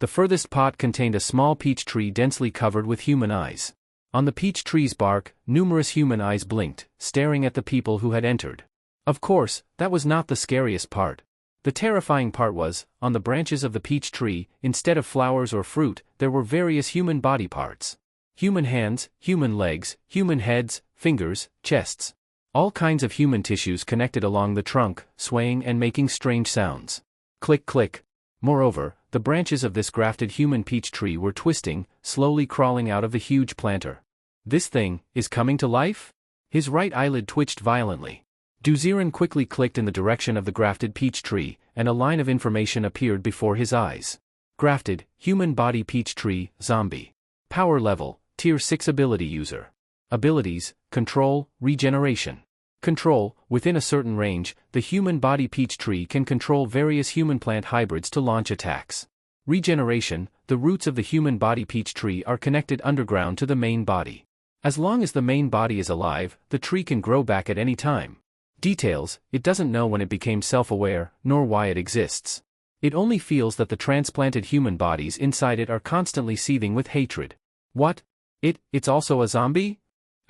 The furthest pot contained a small peach tree densely covered with human eyes. On the peach tree's bark, numerous human eyes blinked, staring at the people who had entered. Of course, that was not the scariest part. The terrifying part was, on the branches of the peach tree, instead of flowers or fruit, there were various human body parts. Human hands, human legs, human heads, fingers, chests. All kinds of human tissues connected along the trunk, swaying and making strange sounds. Click click. Moreover, the branches of this grafted human peach tree were twisting, slowly crawling out of the huge planter. This thing is coming to life? His right eyelid twitched violently. Du Ziren quickly clicked in the direction of the grafted peach tree, and a line of information appeared before his eyes. Grafted, human body peach tree, zombie. Power level, tier 6 ability user. Abilities, control, regeneration. Control, within a certain range, the human body peach tree can control various human plant hybrids to launch attacks. Regeneration, the roots of the human body peach tree are connected underground to the main body. As long as the main body is alive, the tree can grow back at any time. Details, it doesn't know when it became self-aware, nor why it exists. It only feels that the transplanted human bodies inside it are constantly seething with hatred. What? It's also a zombie?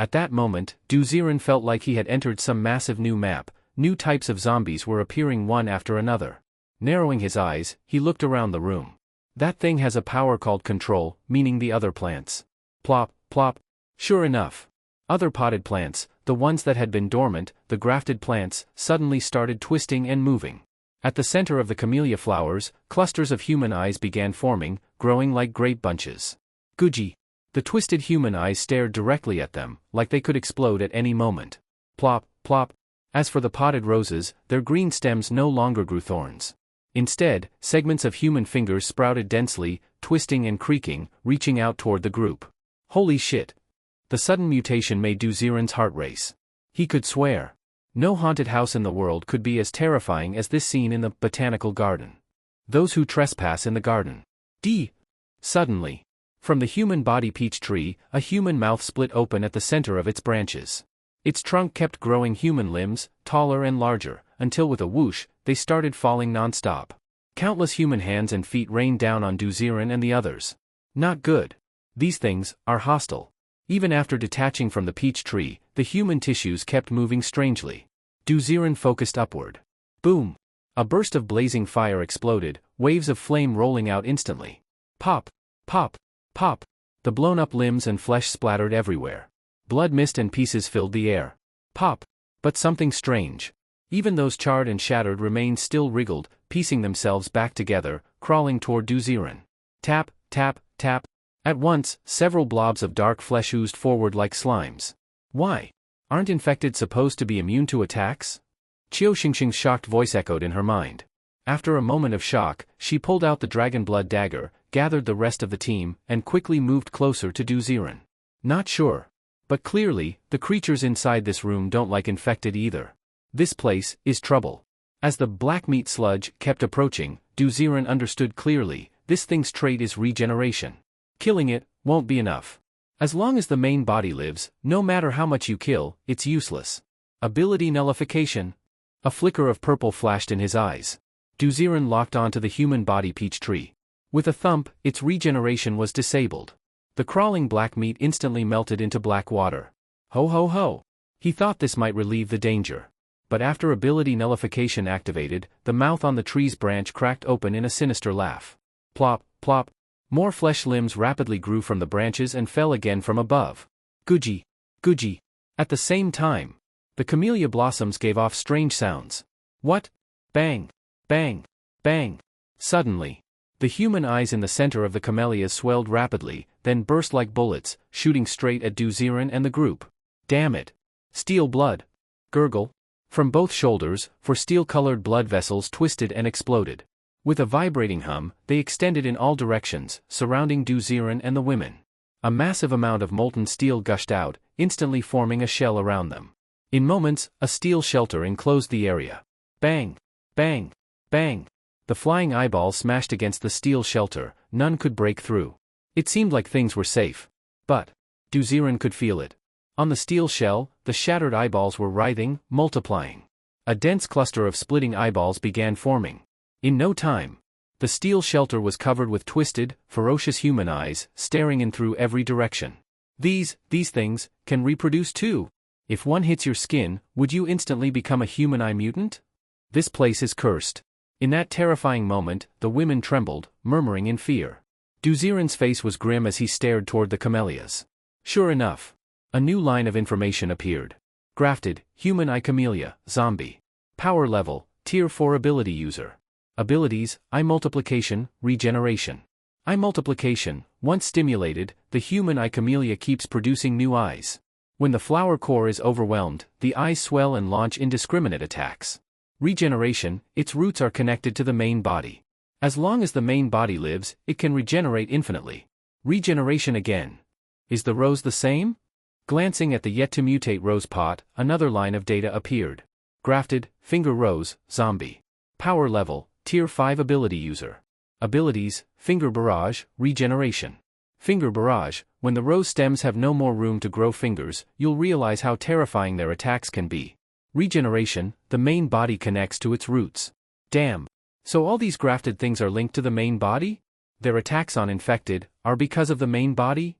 At that moment, Du Ziren felt like he had entered some massive new map. New types of zombies were appearing one after another. Narrowing his eyes, he looked around the room. That thing has a power called control, meaning the other plants. Plop, plop. Sure enough. Other potted plants, the ones that had been dormant, the grafted plants, suddenly started twisting and moving. At the center of the camellia flowers, clusters of human eyes began forming, growing like grape bunches. Guji. The twisted human eyes stared directly at them, like they could explode at any moment. Plop, plop. As for the potted roses, their green stems no longer grew thorns. Instead, segments of human fingers sprouted densely, twisting and creaking, reaching out toward the group. Holy shit. The sudden mutation made Du Ziren's heart race. He could swear. No haunted house in the world could be as terrifying as this scene in the botanical garden. Those who trespass in the garden. Suddenly. From the human body peach tree, a human mouth split open at the center of its branches. Its trunk kept growing human limbs, taller and larger, until with a whoosh, they started falling non-stop. Countless human hands and feet rained down on Du Ziren and the others. Not good. These things are hostile. Even after detaching from the peach tree, the human tissues kept moving strangely. Du Ziren focused upward. Boom! A burst of blazing fire exploded, waves of flame rolling out instantly. Pop! Pop! Pop! The blown-up limbs and flesh splattered everywhere. Blood mist and pieces filled the air. Pop! But something strange. Even those charred and shattered remains still wriggled, piecing themselves back together, crawling toward Du Ziren. Tap, tap, tap. At once, several blobs of dark flesh oozed forward like slimes. Why? Aren't infected supposed to be immune to attacks? Qiu Xingxing's shocked voice echoed in her mind. After a moment of shock, she pulled out the dragon blood dagger, gathered the rest of the team, and quickly moved closer to Du Ziren. Not sure. But clearly, the creatures inside this room don't like infected either. This place is trouble. As the black meat sludge kept approaching, Du Ziren understood clearly, this thing's trait is regeneration. Killing it won't be enough. As long as the main body lives, no matter how much you kill, it's useless. Ability nullification. A flicker of purple flashed in his eyes. Du Ziren locked onto the human body peach tree. With a thump, its regeneration was disabled. The crawling black meat instantly melted into black water. Ho ho ho! He thought this might relieve the danger. But after ability nullification activated, the mouth on the tree's branch cracked open in a sinister laugh. Plop, plop. More flesh limbs rapidly grew from the branches and fell again from above. Guji, guji. At the same time, the camellia blossoms gave off strange sounds. What? Bang, bang, bang. Suddenly, the human eyes in the center of the camellias swelled rapidly, then burst like bullets, shooting straight at Du Ziren and the group. Damn it. Steel blood. Gurgle. From both shoulders, for steel-colored blood vessels twisted and exploded. With a vibrating hum, they extended in all directions, surrounding Du Ziren and the women. A massive amount of molten steel gushed out, instantly forming a shell around them. In moments, a steel shelter enclosed the area. Bang! Bang! Bang! The flying eyeballs smashed against the steel shelter, none could break through. It seemed like things were safe. But Du Ziren could feel it. On the steel shell, the shattered eyeballs were writhing, multiplying. A dense cluster of splitting eyeballs began forming. In no time, the steel shelter was covered with twisted, ferocious human eyes, staring in through every direction. These things, can reproduce too. If one hits your skin, would you instantly become a human eye mutant? This place is cursed. In that terrifying moment, the women trembled, murmuring in fear. Du Ziren's face was grim as he stared toward the camellias. Sure enough, a new line of information appeared. Grafted, human eye camellia, zombie. Power level, tier 4 ability user. Abilities, eye multiplication, regeneration. Eye multiplication, once stimulated, the human eye camellia keeps producing new eyes. When the flower core is overwhelmed, the eyes swell and launch indiscriminate attacks. Regeneration, its roots are connected to the main body. As long as the main body lives, it can regenerate infinitely. Regeneration again. Is the rose the same? Glancing at the yet-to-mutate rose pot, another line of data appeared. Grafted, finger rose, zombie. Power level, tier 5 ability user. Abilities, finger barrage, regeneration. Finger barrage, when the rose stems have no more room to grow fingers, you'll realize how terrifying their attacks can be. Regeneration, the main body connects to its roots. Damn. So all these grafted things are linked to the main body? Their attacks on infected, are because of the main body?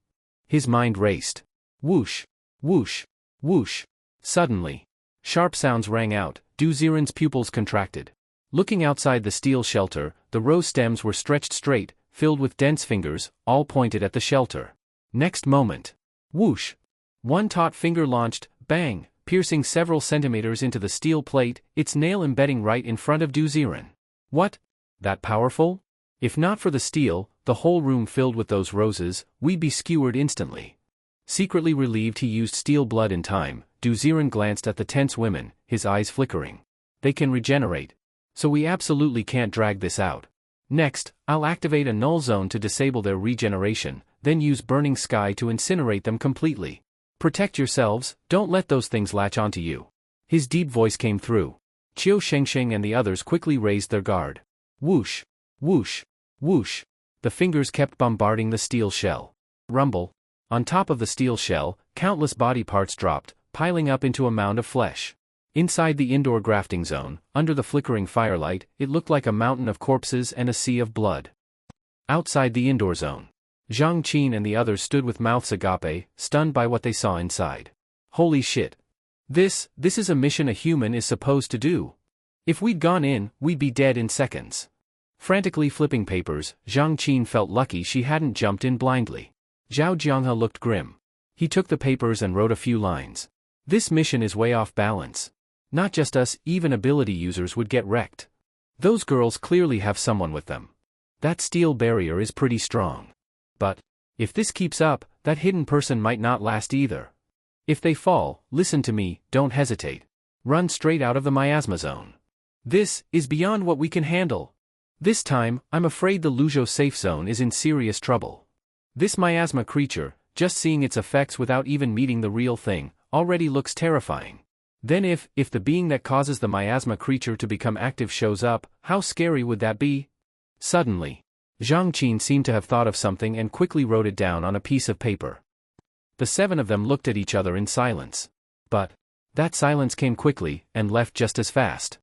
His mind raced. Whoosh, whoosh, whoosh. Suddenly, sharp sounds rang out, Du Ziren's pupils contracted. Looking outside the steel shelter, the rose stems were stretched straight, filled with dense fingers, all pointed at the shelter. Next moment. Whoosh! One taut finger launched, bang, piercing several centimeters into the steel plate, its nail embedding right in front of Du Ziren. What? That powerful? If not for the steel, the whole room filled with those roses, we'd be skewered instantly. Secretly relieved he used steel blood in time, Du Ziren glanced at the tense women, his eyes flickering. They can regenerate. So we absolutely can't drag this out. Next, I'll activate a null zone to disable their regeneration, then use burning sky to incinerate them completely. Protect yourselves, don't let those things latch onto you. His deep voice came through. Qiu Shengsheng and the others quickly raised their guard. Whoosh, whoosh, whoosh. The fingers kept bombarding the steel shell. Rumble. On top of the steel shell, countless body parts dropped, piling up into a mound of flesh. Inside the indoor grafting zone, under the flickering firelight, it looked like a mountain of corpses and a sea of blood. Outside the indoor zone, Zhang Qin and the others stood with mouths agape, stunned by what they saw inside. Holy shit. This is a mission a human is supposed to do. If we'd gone in, we'd be dead in seconds. Frantically flipping papers, Zhang Qin felt lucky she hadn't jumped in blindly. Zhao Jianghe looked grim. He took the papers and wrote a few lines. This mission is way off balance. Not just us, even ability users would get wrecked. Those girls clearly have someone with them. That steel barrier is pretty strong. But if this keeps up, that hidden person might not last either. If they fall, listen to me, don't hesitate. Run straight out of the miasma zone. This is beyond what we can handle. This time, I'm afraid the Luzhou safe zone is in serious trouble. This miasma creature, just seeing its effects without even meeting the real thing, already looks terrifying. Then if the being that causes the miasma creature to become active shows up, how scary would that be? Suddenly, Zhang Qin seemed to have thought of something and quickly wrote it down on a piece of paper. The seven of them looked at each other in silence. But that silence came quickly and left just as fast.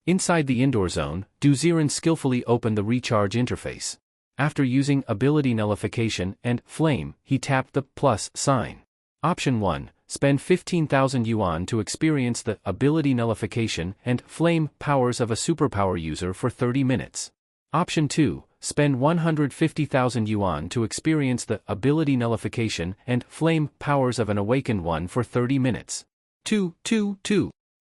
Inside the indoor zone, Du Ziren skillfully opened the recharge interface. After using ability nullification and flame, he tapped the plus sign. Option 1. Spend 15,000 yuan to experience the ability nullification and flame powers of a superpower user for 30 minutes. Option 2. Spend 150,000 yuan to experience the ability nullification and flame powers of an awakened one for 30 minutes. 2.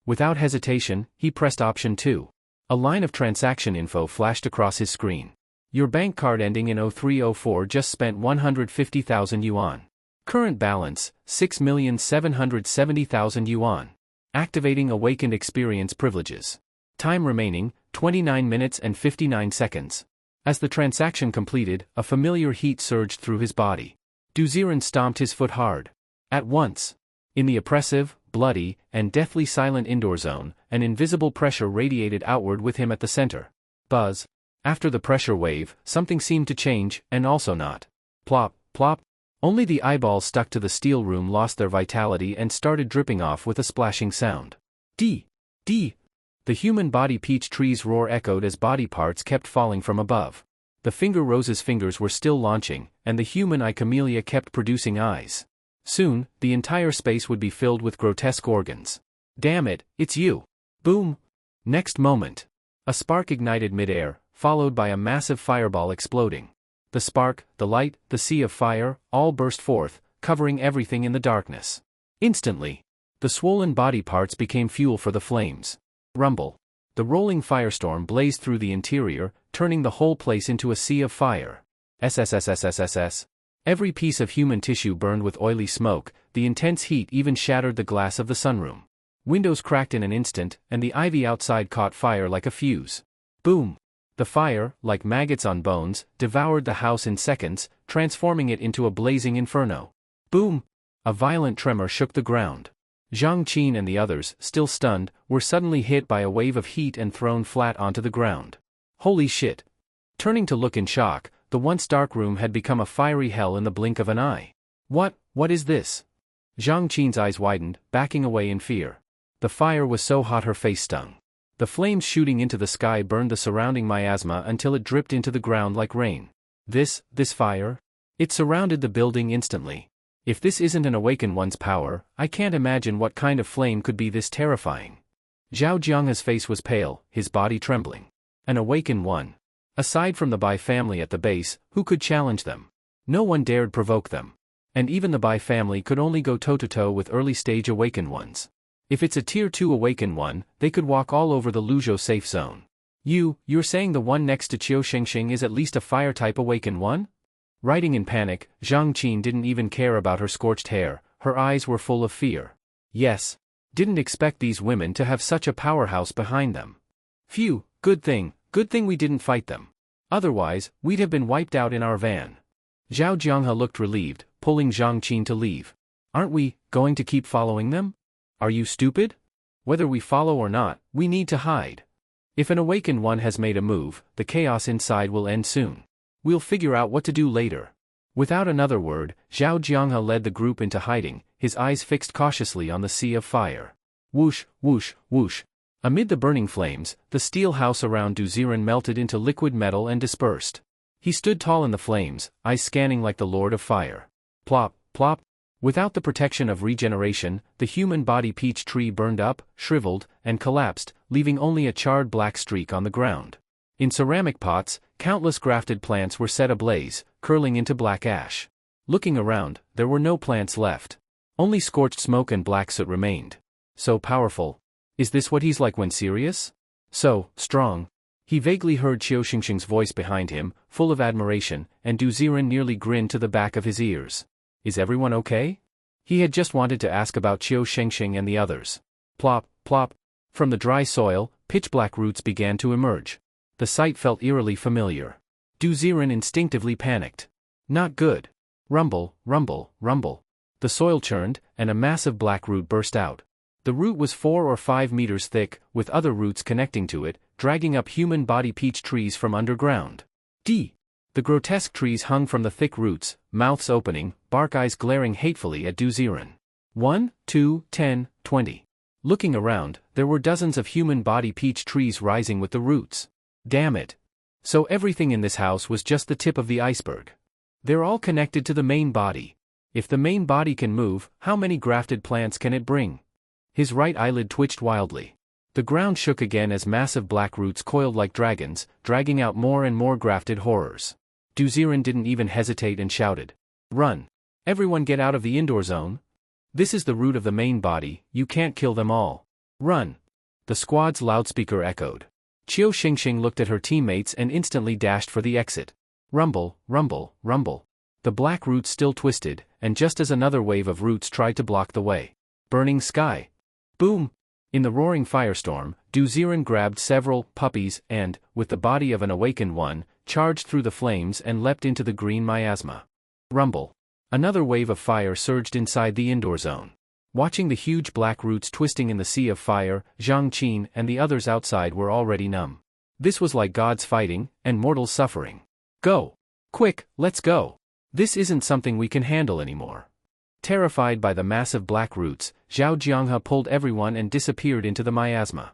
Without hesitation, he pressed option 2. A line of transaction info flashed across his screen. Your bank card ending in 0304 just spent 150,000 yuan. Current balance, 6,770,000 yuan. Activating awakened experience privileges. Time remaining, 29 minutes and 59 seconds. As the transaction completed, a familiar heat surged through his body. Du Ziren stomped his foot hard. At once. In the oppressive, bloody, and deathly silent indoor zone, an invisible pressure radiated outward with him at the center. Buzz. After the pressure wave, something seemed to change, and also not. Plop, plop. Only the eyeballs stuck to the steel room lost their vitality and started dripping off with a splashing sound. D. The human body peach tree's roar echoed as body parts kept falling from above. The Finger Rose's fingers were still launching, and the human eye camellia kept producing eyes. Soon, the entire space would be filled with grotesque organs. Damn it, it's you. Boom. Next moment. A spark ignited midair, followed by a massive fireball exploding. The spark, the light, the sea of fire, all burst forth, covering everything in the darkness. Instantly, the swollen body parts became fuel for the flames. Rumble. The rolling firestorm blazed through the interior, turning the whole place into a sea of fire. SSSSSSS. Every piece of human tissue burned with oily smoke, the intense heat even shattered the glass of the sunroom. Windows cracked in an instant, and the ivy outside caught fire like a fuse. Boom. The fire, like maggots on bones, devoured the house in seconds, transforming it into a blazing inferno. Boom. A violent tremor shook the ground. Zhang Qin and the others, still stunned, were suddenly hit by a wave of heat and thrown flat onto the ground. Holy shit. Turning to look in shock, the once dark room had become a fiery hell in the blink of an eye. What is this? Zhang Qin's eyes widened, backing away in fear. The fire was so hot her face stung. The flames shooting into the sky burned the surrounding miasma until it dripped into the ground like rain. This fire? It surrounded the building instantly. If this isn't an awakened one's power, I can't imagine what kind of flame could be this terrifying. Zhao Jianghe's face was pale, his body trembling. An awakened one. Aside from the Bai family at the base, who could challenge them? No one dared provoke them. And even the Bai family could only go toe-to-toe with early-stage awakened ones. If it's a Tier 2 awakened one, they could walk all over the Luzhou safe zone. You're saying the one next to Qiu Xingxing is at least a fire-type awakened one? Writing in panic, Zhang Qin didn't even care about her scorched hair, her eyes were full of fear. Yes. Didn't expect these women to have such a powerhouse behind them. Phew, good thing we didn't fight them. Otherwise, we'd have been wiped out in our van. Zhao Jianghe looked relieved, pulling Zhang Qin to leave. Aren't we going to keep following them? Are you stupid? Whether we follow or not, we need to hide. If an awakened one has made a move, the chaos inside will end soon. We'll figure out what to do later. Without another word, Zhao Jianghe led the group into hiding, his eyes fixed cautiously on the sea of fire. Whoosh, whoosh, whoosh. Amid the burning flames, the steel house around Du Ziren melted into liquid metal and dispersed. He stood tall in the flames, eyes scanning like the Lord of Fire. Plop, plop. Without the protection of regeneration, the human body peach tree burned up, shriveled, and collapsed, leaving only a charred black streak on the ground. In ceramic pots, countless grafted plants were set ablaze, curling into black ash. Looking around, there were no plants left. Only scorched smoke and black soot remained. So powerful. Is this what he's like when serious? So strong. He vaguely heard Qiu Xingxing's voice behind him, full of admiration, and Du Ziren nearly grinned to the back of his ears. Is everyone okay? He had just wanted to ask about Qiu Xingxing and the others. Plop, plop. From the dry soil, pitch-black roots began to emerge. The sight felt eerily familiar. Du Ziren instinctively panicked. Not good. Rumble, rumble, rumble. The soil churned, and a massive black root burst out. The root was 4 or 5 meters thick, with other roots connecting to it, dragging up human body peach trees from underground. D. The grotesque trees hung from the thick roots, mouths opening, bark eyes glaring hatefully at Du Ziren. 1, 2, 10, 20. Looking around, there were dozens of human body peach trees rising with the roots. Damn it. So everything in this house was just the tip of the iceberg. They're all connected to the main body. If the main body can move, how many grafted plants can it bring? His right eyelid twitched wildly. The ground shook again as massive black roots coiled like dragons, dragging out more and more grafted horrors. Du Ziren didn't even hesitate and shouted. Run! Everyone get out of the indoor zone. This is the root of the main body, you can't kill them all. Run! The squad's loudspeaker echoed. Qiu Xingxing looked at her teammates and instantly dashed for the exit. Rumble, rumble, rumble. The black roots still twisted, and just as another wave of roots tried to block the way. Burning sky. Boom! In the roaring firestorm, Du Ziren grabbed several puppies and, with the body of an awakened one, charged through the flames and leapt into the green miasma. Rumble. Another wave of fire surged inside the indoor zone. Watching the huge black roots twisting in the sea of fire, Zhang Qin and the others outside were already numb. This was like gods fighting, and mortals suffering. Go! Quick, let's go! This isn't something we can handle anymore. Terrified by the massive black roots, Zhao Jianghe pulled everyone and disappeared into the miasma.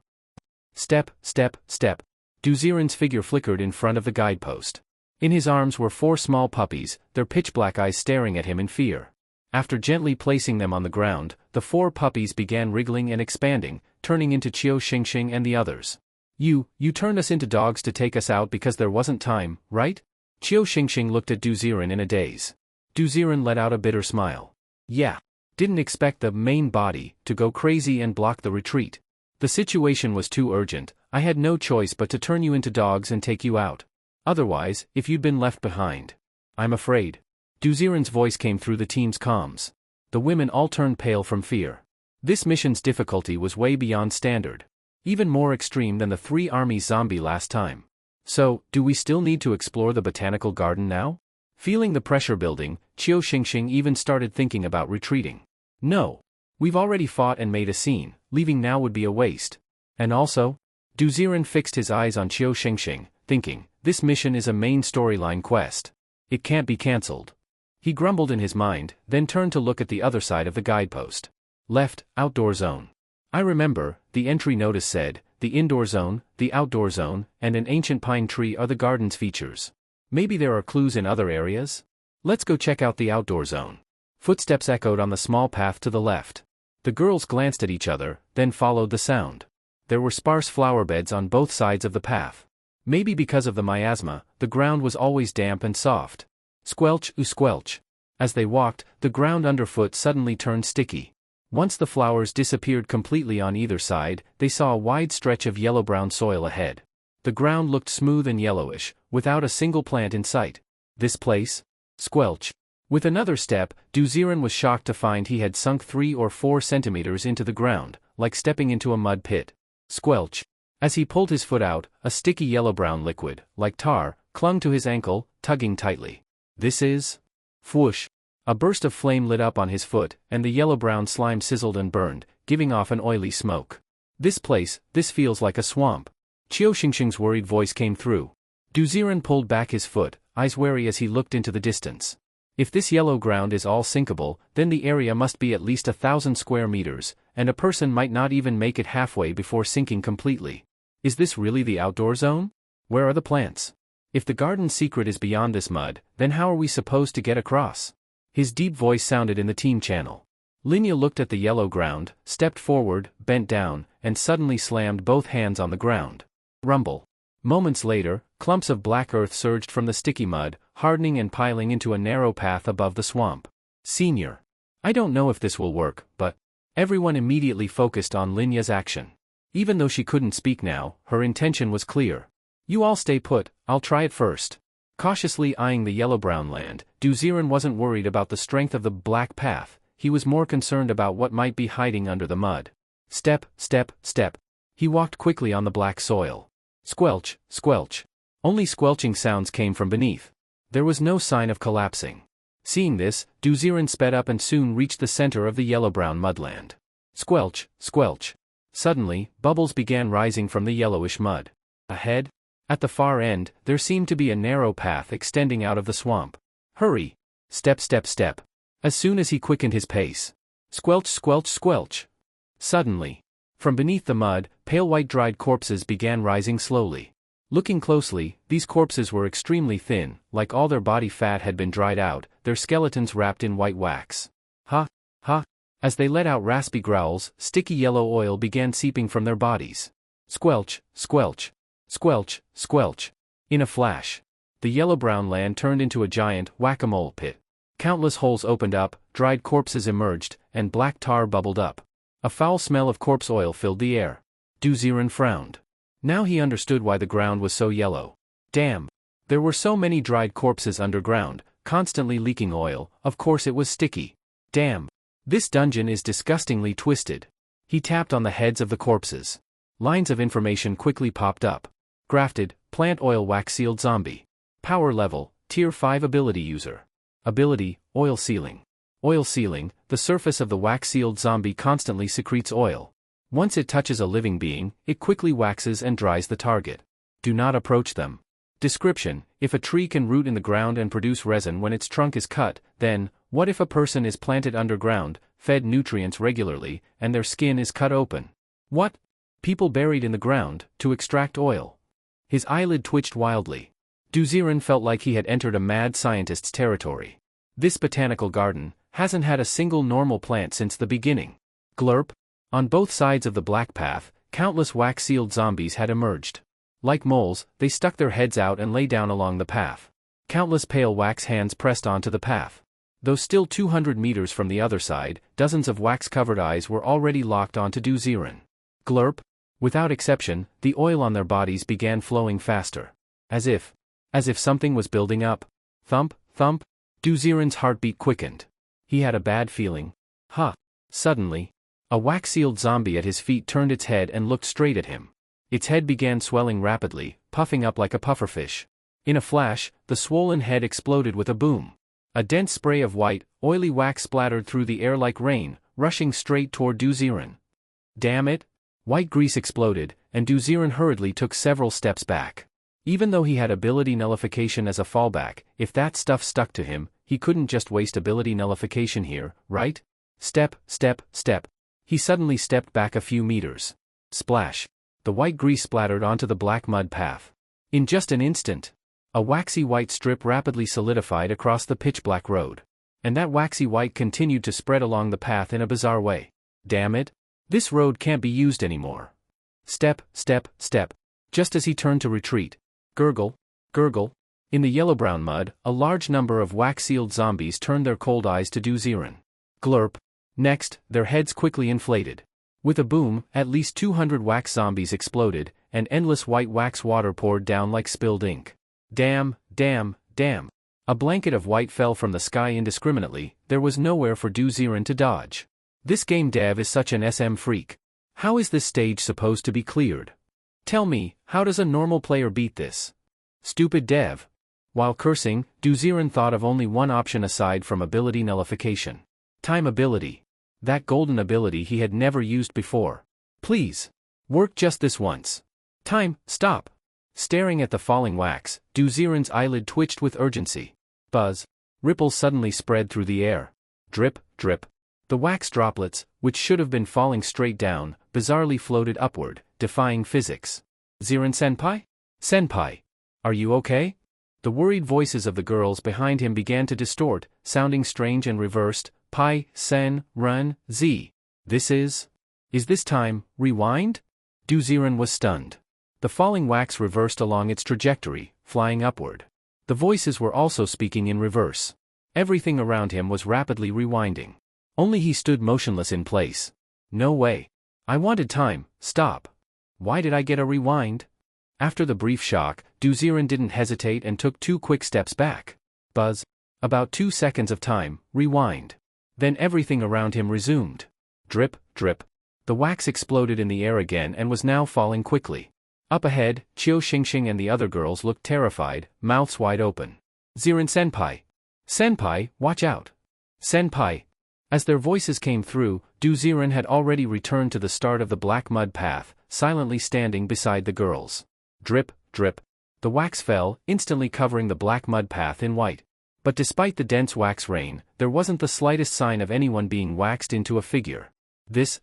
Step, step, step. Du Ziren's figure flickered in front of the guidepost. In his arms were 4 small puppies, their pitch-black eyes staring at him in fear. After gently placing them on the ground, the 4 puppies began wriggling and expanding, turning into Qiu Xingxing and the others. You turned us into dogs to take us out because there wasn't time, right? Qiu Xingxing looked at Du Ziren in a daze. Du Ziren let out a bitter smile. Yeah. Didn't expect the main body to go crazy and block the retreat. The situation was too urgent, I had no choice but to turn you into dogs and take you out. Otherwise, if you'd been left behind. I'm afraid. Du Ziren's voice came through the team's comms. The women all turned pale from fear. This mission's difficulty was way beyond standard. Even more extreme than the 3 armies zombie last time. So, do we still need to explore the botanical garden now? Feeling the pressure building, Qiu Xingxing even started thinking about retreating. No. We've already fought and made a scene, leaving now would be a waste. And also? Du Ziren fixed his eyes on Qiu Xingxing, thinking, this mission is a main storyline quest. It can't be cancelled. He grumbled in his mind, then turned to look at the other side of the guidepost. Left, outdoor zone. I remember, the entry notice said, the indoor zone, the outdoor zone, and an ancient pine tree are the garden's features. Maybe there are clues in other areas? Let's go check out the outdoor zone. Footsteps echoed on the small path to the left. The girls glanced at each other, then followed the sound. There were sparse flower beds on both sides of the path. Maybe because of the miasma, the ground was always damp and soft. Squelch, squelch. As they walked, the ground underfoot suddenly turned sticky. Once the flowers disappeared completely on either side, they saw a wide stretch of yellow-brown soil ahead. The ground looked smooth and yellowish, without a single plant in sight. This place? Squelch. With another step, Du Ziren was shocked to find he had sunk 3 or 4 centimeters into the ground, like stepping into a mud pit. Squelch. As he pulled his foot out, a sticky yellow-brown liquid, like tar, clung to his ankle, tugging tightly. This is? Whoosh. A burst of flame lit up on his foot, and the yellow-brown slime sizzled and burned, giving off an oily smoke. This feels like a swamp. Qiu Xingxing's worried voice came through. Du Ziren pulled back his foot, eyes wary as he looked into the distance. If this yellow ground is all sinkable, then the area must be at least 1,000 square meters, and a person might not even make it halfway before sinking completely. Is this really the outdoor zone? Where are the plants? If the garden's secret is beyond this mud, then how are we supposed to get across? His deep voice sounded in the team channel. Linya looked at the yellow ground, stepped forward, bent down, and suddenly slammed both hands on the ground. Rumble. Moments later, clumps of black earth surged from the sticky mud, hardening and piling into a narrow path above the swamp. Senior. I don't know if this will work, but... Everyone immediately focused on Linya's action. Even though she couldn't speak now, her intention was clear. You all stay put, I'll try it first. Cautiously eyeing the yellow-brown land, Duziren wasn't worried about the strength of the black path, he was more concerned about what might be hiding under the mud. Step, step, step. He walked quickly on the black soil. Squelch, squelch. Only squelching sounds came from beneath. There was no sign of collapsing. Seeing this, Duziren sped up and soon reached the center of the yellow-brown mudland. Squelch, squelch. Suddenly, bubbles began rising from the yellowish mud. Ahead? At the far end, there seemed to be a narrow path extending out of the swamp. Hurry! Step, step, step. As soon as he quickened his pace. Squelch, squelch, squelch. Suddenly, from beneath the mud, pale white dried corpses began rising slowly. Looking closely, these corpses were extremely thin, like all their body fat had been dried out, their skeletons wrapped in white wax. Ha! Ha! As they let out raspy growls, sticky yellow oil began seeping from their bodies. Squelch, squelch. Squelch, squelch. In a flash, the yellow-brown land turned into a giant whack-a-mole pit. Countless holes opened up, dried corpses emerged, and black tar bubbled up. A foul smell of corpse oil filled the air. Duziren frowned. Now he understood why the ground was so yellow. Damn! There were so many dried corpses underground, constantly leaking oil, of course it was sticky. Damn! This dungeon is disgustingly twisted. He tapped on the heads of the corpses. Lines of information quickly popped up. Grafted, plant oil wax-sealed zombie. Power level, tier 5 ability user. Ability, oil sealing. Oil sealing, the surface of the wax-sealed zombie constantly secretes oil. Once it touches a living being, it quickly waxes and dries the target. Do not approach them. Description: if a tree can root in the ground and produce resin when its trunk is cut, then, what if a person is planted underground, fed nutrients regularly, and their skin is cut open? What? People buried in the ground, to extract oil. His eyelid twitched wildly. Duziren felt like he had entered a mad scientist's territory. This botanical garden hasn't had a single normal plant since the beginning. Glurp. On both sides of the black path, countless wax-sealed zombies had emerged. Like moles, they stuck their heads out and lay down along the path. Countless pale wax hands pressed onto the path. Though still 200 meters from the other side, dozens of wax-covered eyes were already locked onto Duziren. Glurp. Without exception, the oil on their bodies began flowing faster. As if something was building up. Thump, thump. Duziren's heartbeat quickened. He had a bad feeling. Ha! Suddenly, a wax-sealed zombie at his feet turned its head and looked straight at him. Its head began swelling rapidly, puffing up like a pufferfish. In a flash, the swollen head exploded with a boom. A dense spray of white, oily wax splattered through the air like rain, rushing straight toward Duziren. Damn it! White grease exploded, and Duziren hurriedly took several steps back. Even though he had ability nullification as a fallback, if that stuff stuck to him, he couldn't just waste ability nullification here, right? Step, step, step. He suddenly stepped back a few meters. Splash. The white grease splattered onto the black mud path. In just an instant, a waxy white strip rapidly solidified across the pitch-black road. And that waxy white continued to spread along the path in a bizarre way. Damn it! This road can't be used anymore. Step, step, step. Just as he turned to retreat. Gurgle, gurgle. In the yellow-brown mud, a large number of wax-sealed zombies turned their cold eyes to Duziren. Glurp. Next, their heads quickly inflated. With a boom, at least 200 wax zombies exploded, and endless white wax water poured down like spilled ink. Damn, damn, damn. A blanket of white fell from the sky indiscriminately, there was nowhere for Duziren to dodge. This game dev is such an SM freak. How is this stage supposed to be cleared? Tell me, how does a normal player beat this? Stupid dev. While cursing, Duziren thought of only one option aside from ability nullification. Time ability. That golden ability he had never used before. Please. Work just this once. Time, stop. Staring at the falling wax, Duziren's eyelid twitched with urgency. Buzz. Ripples suddenly spread through the air. Drip, drip. The wax droplets, which should have been falling straight down, bizarrely floated upward, defying physics. Ziren-senpai? Senpai. Are you okay? The worried voices of the girls behind him began to distort, sounding strange and reversed. Pi, Sen, Run, Z. Is this time, rewind? Du Ziren was stunned. The falling wax reversed along its trajectory, flying upward. The voices were also speaking in reverse. Everything around him was rapidly rewinding. Only he stood motionless in place. No way. I wanted time, stop. Why did I get a rewind? After the brief shock, Du Ziren didn't hesitate and took 2 quick steps back. Buzz. About 2 seconds of time, rewind. Then everything around him resumed. Drip, drip. The wax exploded in the air again and was now falling quickly. Up ahead, Chiu Xingxing and the other girls looked terrified, mouths wide open. Ziren senpai. Senpai, watch out. Senpai. As their voices came through, Du Ziren had already returned to the start of the black mud path, silently standing beside the girls. Drip, drip. The wax fell, instantly covering the black mud path in white. But despite the dense wax rain, there wasn't the slightest sign of anyone being waxed into a figure. This.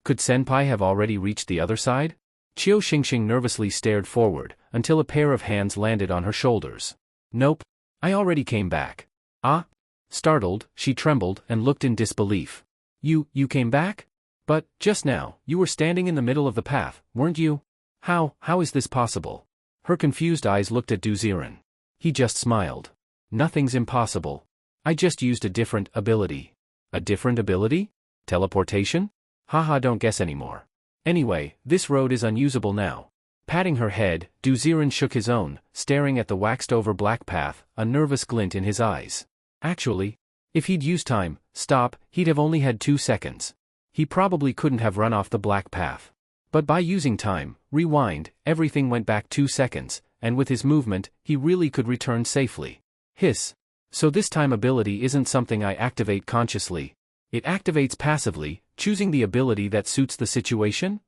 Could Senpai have already reached the other side? Chiu Xingxing nervously stared forward, until a pair of hands landed on her shoulders. Nope. I already came back. Ah? Startled, she trembled and looked in disbelief. You came back? But, just now, you were standing in the middle of the path, weren't you? How is this possible? Her confused eyes looked at Du Ziren. He just smiled. Nothing's impossible. I just used a different ability. A different ability? Teleportation? Haha, don't guess anymore. Anyway, this road is unusable now. Patting her head, Du Ziren shook his own, staring at the waxed-over black path, a nervous glint in his eyes. Actually, if he'd used time, stop, he'd have only had 2 seconds. He probably couldn't have run off the black path. But by using time, rewind, everything went back 2 seconds, and with his movement, he really could return safely. Hiss. So this time ability isn't something I activate consciously. It activates passively, choosing the ability that suits the situation?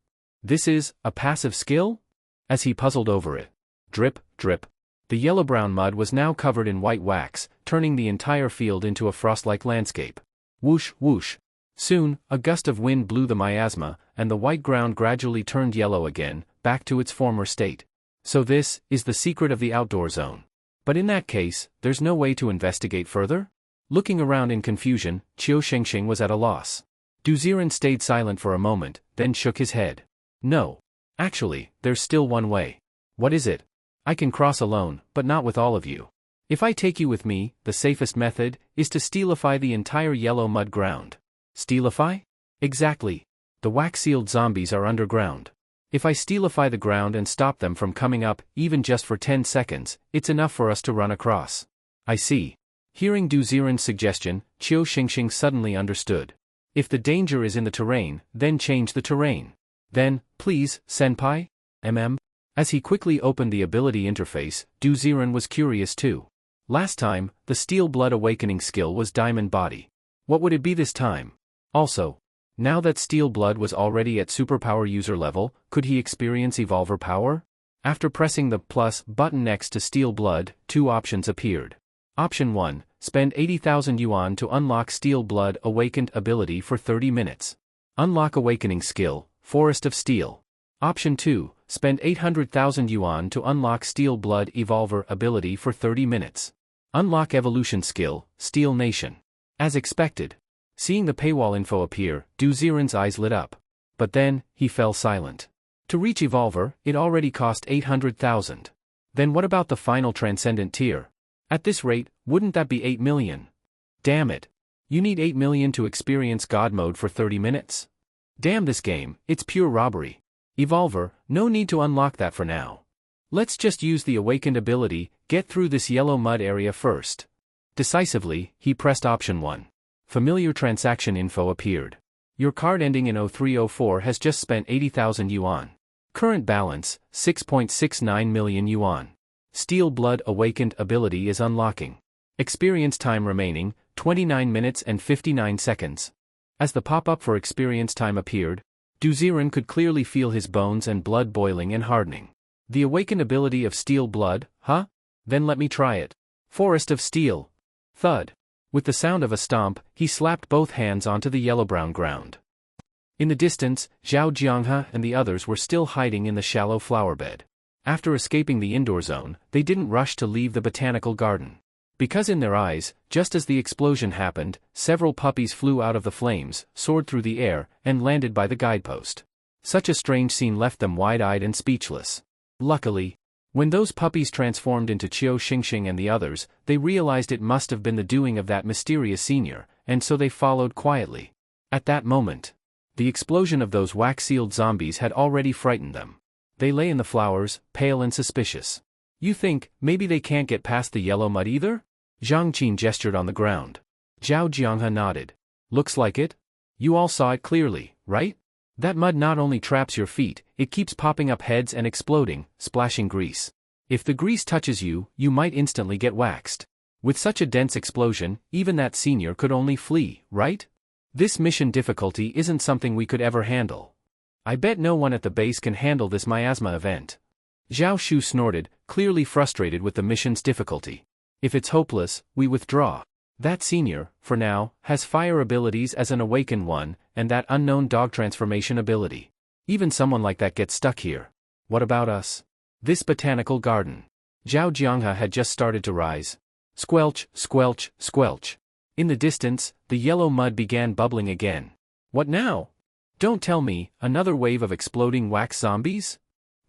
This is a passive skill? As he puzzled over it. Drip, drip. The yellow-brown mud was now covered in white wax, turning the entire field into a frost-like landscape. Whoosh, whoosh. Soon, a gust of wind blew the miasma, and the white ground gradually turned yellow again, back to its former state. So this is the secret of the outdoor zone. But in that case, there's no way to investigate further? Looking around in confusion, Chiu Xingxing was at a loss. Du Ziren stayed silent for a moment, then shook his head. No. Actually, there's still one way. What is it? I can cross alone, but not with all of you. If I take you with me, the safest method is to steelify the entire yellow mud ground. Steelify? Exactly. The wax-sealed zombies are underground. If I steelify the ground and stop them from coming up, even just for 10 seconds, it's enough for us to run across. I see. Hearing Du Ziren's suggestion, Chiu Xingxing suddenly understood. If the danger is in the terrain, then change the terrain. Then, please, senpai? As he quickly opened the ability interface, Du Ziren was curious too. Last time, the Steel Blood Awakening skill was Diamond Body. What would it be this time? Also, now that Steel Blood was already at superpower user level, could he experience Evolver power? After pressing the plus button next to Steel Blood, 2 options appeared. Option 1, spend 80,000 yuan to unlock Steel Blood Awakened ability for 30 minutes. Unlock Awakening skill, Forest of Steel. Option 2, spend 800,000 yuan to unlock Steel Blood Evolver ability for 30 minutes. Unlock Evolution skill, Steel Nation. As expected. Seeing the paywall info appear, Du Ziren's eyes lit up. But then, he fell silent. To reach Evolver, it already cost 800,000. Then what about the final Transcendent tier? At this rate, wouldn't that be 8 million? Damn it. You need 8 million to experience God mode for 30 minutes? Damn this game, it's pure robbery. Evolver, no need to unlock that for now. Let's just use the awakened ability, get through this yellow mud area first. Decisively, he pressed option 1. Familiar transaction info appeared. Your card ending in 0304 has just spent 80,000 yuan. Current balance, 6.69 million yuan. Steel Blood Awakened ability is unlocking. Experience time remaining, 29 minutes and 59 seconds. As the pop-up for experience time appeared, Du Ziren could clearly feel his bones and blood boiling and hardening. The awakened ability of Steel Blood, huh? Then let me try it. Forest of Steel. Thud. With the sound of a stomp, he slapped both hands onto the yellow-brown ground. In the distance, Zhao Jianghe and the others were still hiding in the shallow flower bed. After escaping the indoor zone, they didn't rush to leave the botanical garden. Because in their eyes, just as the explosion happened, several puppies flew out of the flames, soared through the air, and landed by the guidepost. Such a strange scene left them wide-eyed and speechless. Luckily, when those puppies transformed into Qiu Xingxing and the others, they realized it must have been the doing of that mysterious senior, and so they followed quietly. At that moment, the explosion of those wax-sealed zombies had already frightened them. They lay in the flowers, pale and suspicious. You think, maybe they can't get past the yellow mud either? Zhang Qin gestured on the ground. Zhao Jianghe nodded. Looks like it. You all saw it clearly, right? That mud not only traps your feet, it keeps popping up heads and exploding, splashing grease. If the grease touches you, you might instantly get waxed. With such a dense explosion, even that senior could only flee, right? This mission difficulty isn't something we could ever handle. I bet no one at the base can handle this miasma event. Zhao Shu snorted, clearly frustrated with the mission's difficulty. If it's hopeless, we withdraw. That senior, for now, has fire abilities as an awakened one, and that unknown dog transformation ability. Even someone like that gets stuck here. What about us? This botanical garden. Zhao Jianghe had just started to rise. Squelch, squelch, squelch. In the distance, the yellow mud began bubbling again. What now? Don't tell me, another wave of exploding wax zombies?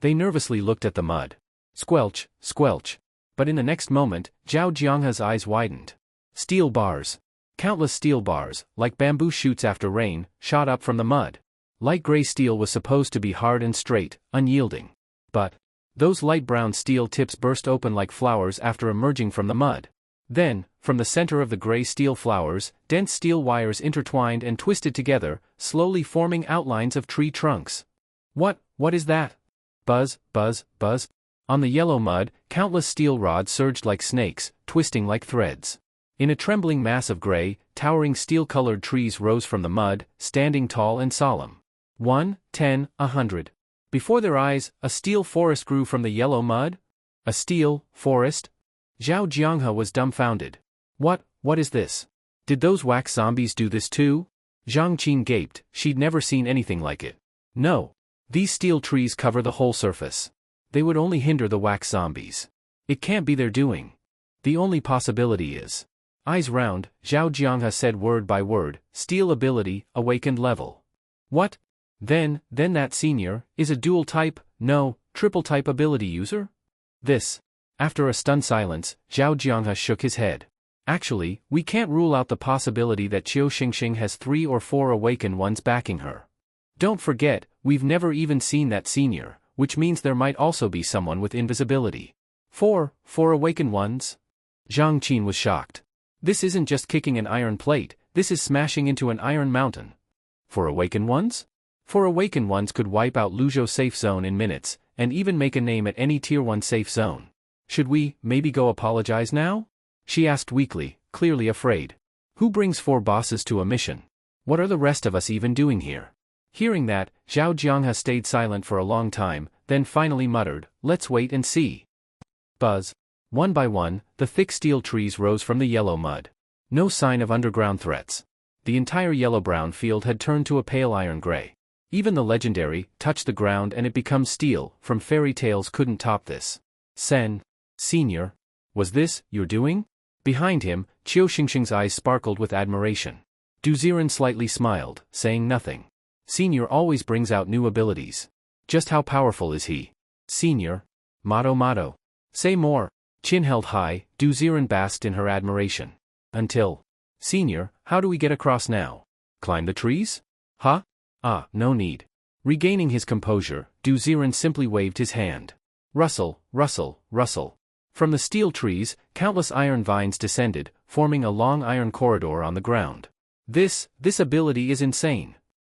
They nervously looked at the mud. Squelch, squelch. But in the next moment, Zhao Jianghe's eyes widened. Steel bars. Countless steel bars, like bamboo shoots after rain, shot up from the mud. Light gray steel was supposed to be hard and straight, unyielding. But those light brown steel tips burst open like flowers after emerging from the mud. Then, from the center of the gray steel flowers, dense steel wires intertwined and twisted together, slowly forming outlines of tree trunks. What is that? Buzz, buzz, buzz. On the yellow mud, countless steel rods surged like snakes, twisting like threads. In a trembling mass of gray, towering steel-colored trees rose from the mud, standing tall and solemn. 1, 10, 100. Before their eyes, a steel forest grew from the yellow mud? A steel forest? Zhao Jianghe was dumbfounded. What is this? Did those wax zombies do this too? Zhang Qin gaped, she'd never seen anything like it. No. These steel trees cover the whole surface. They would only hinder the wax zombies. It can't be their doing. The only possibility is. Eyes round, Zhao Jianghe said word by word, steel ability, awakened level. What? Then that senior, is a dual type, no, triple type ability user? This. After a stunned silence, Zhao Jianghe shook his head. Actually, we can't rule out the possibility that Qiu Xingxing has 3 or 4 awakened ones backing her. Don't forget, we've never even seen that senior, which means there might also be someone with invisibility. 4 awakened ones? Zhang Qin was shocked. This isn't just kicking an iron plate, this is smashing into an iron mountain. 4 awakened ones? 4 awakened ones could wipe out Luzhou safe zone in minutes, and even make a name at any tier 1 safe zone. Should we, maybe go apologize now? She asked weakly, clearly afraid. Who brings 4 bosses to a mission? What are the rest of us even doing here? Hearing that, Zhao Jianghe stayed silent for a long time, then finally muttered, let's wait and see. Buzz. One by one, the thick steel trees rose from the yellow mud. No sign of underground threats. The entire yellow-brown field had turned to a pale iron gray. Even the legendary, touch the ground and it becomes steel, from fairy tales couldn't top this. Senior. Was this, your doing? Behind him, Qiu Xingxing's eyes sparkled with admiration. Du Ziren slightly smiled, saying nothing. Senior always brings out new abilities. Just how powerful is he? Senior. Motto. Say more. Chin held high, Du Ziren basked in her admiration. Until. Senior, how do we get across now? Climb the trees? Huh? No need. Regaining his composure, Du Ziren simply waved his hand. Rustle, rustle, rustle. From the steel trees, countless iron vines descended, forming a long iron corridor on the ground. This ability is insane.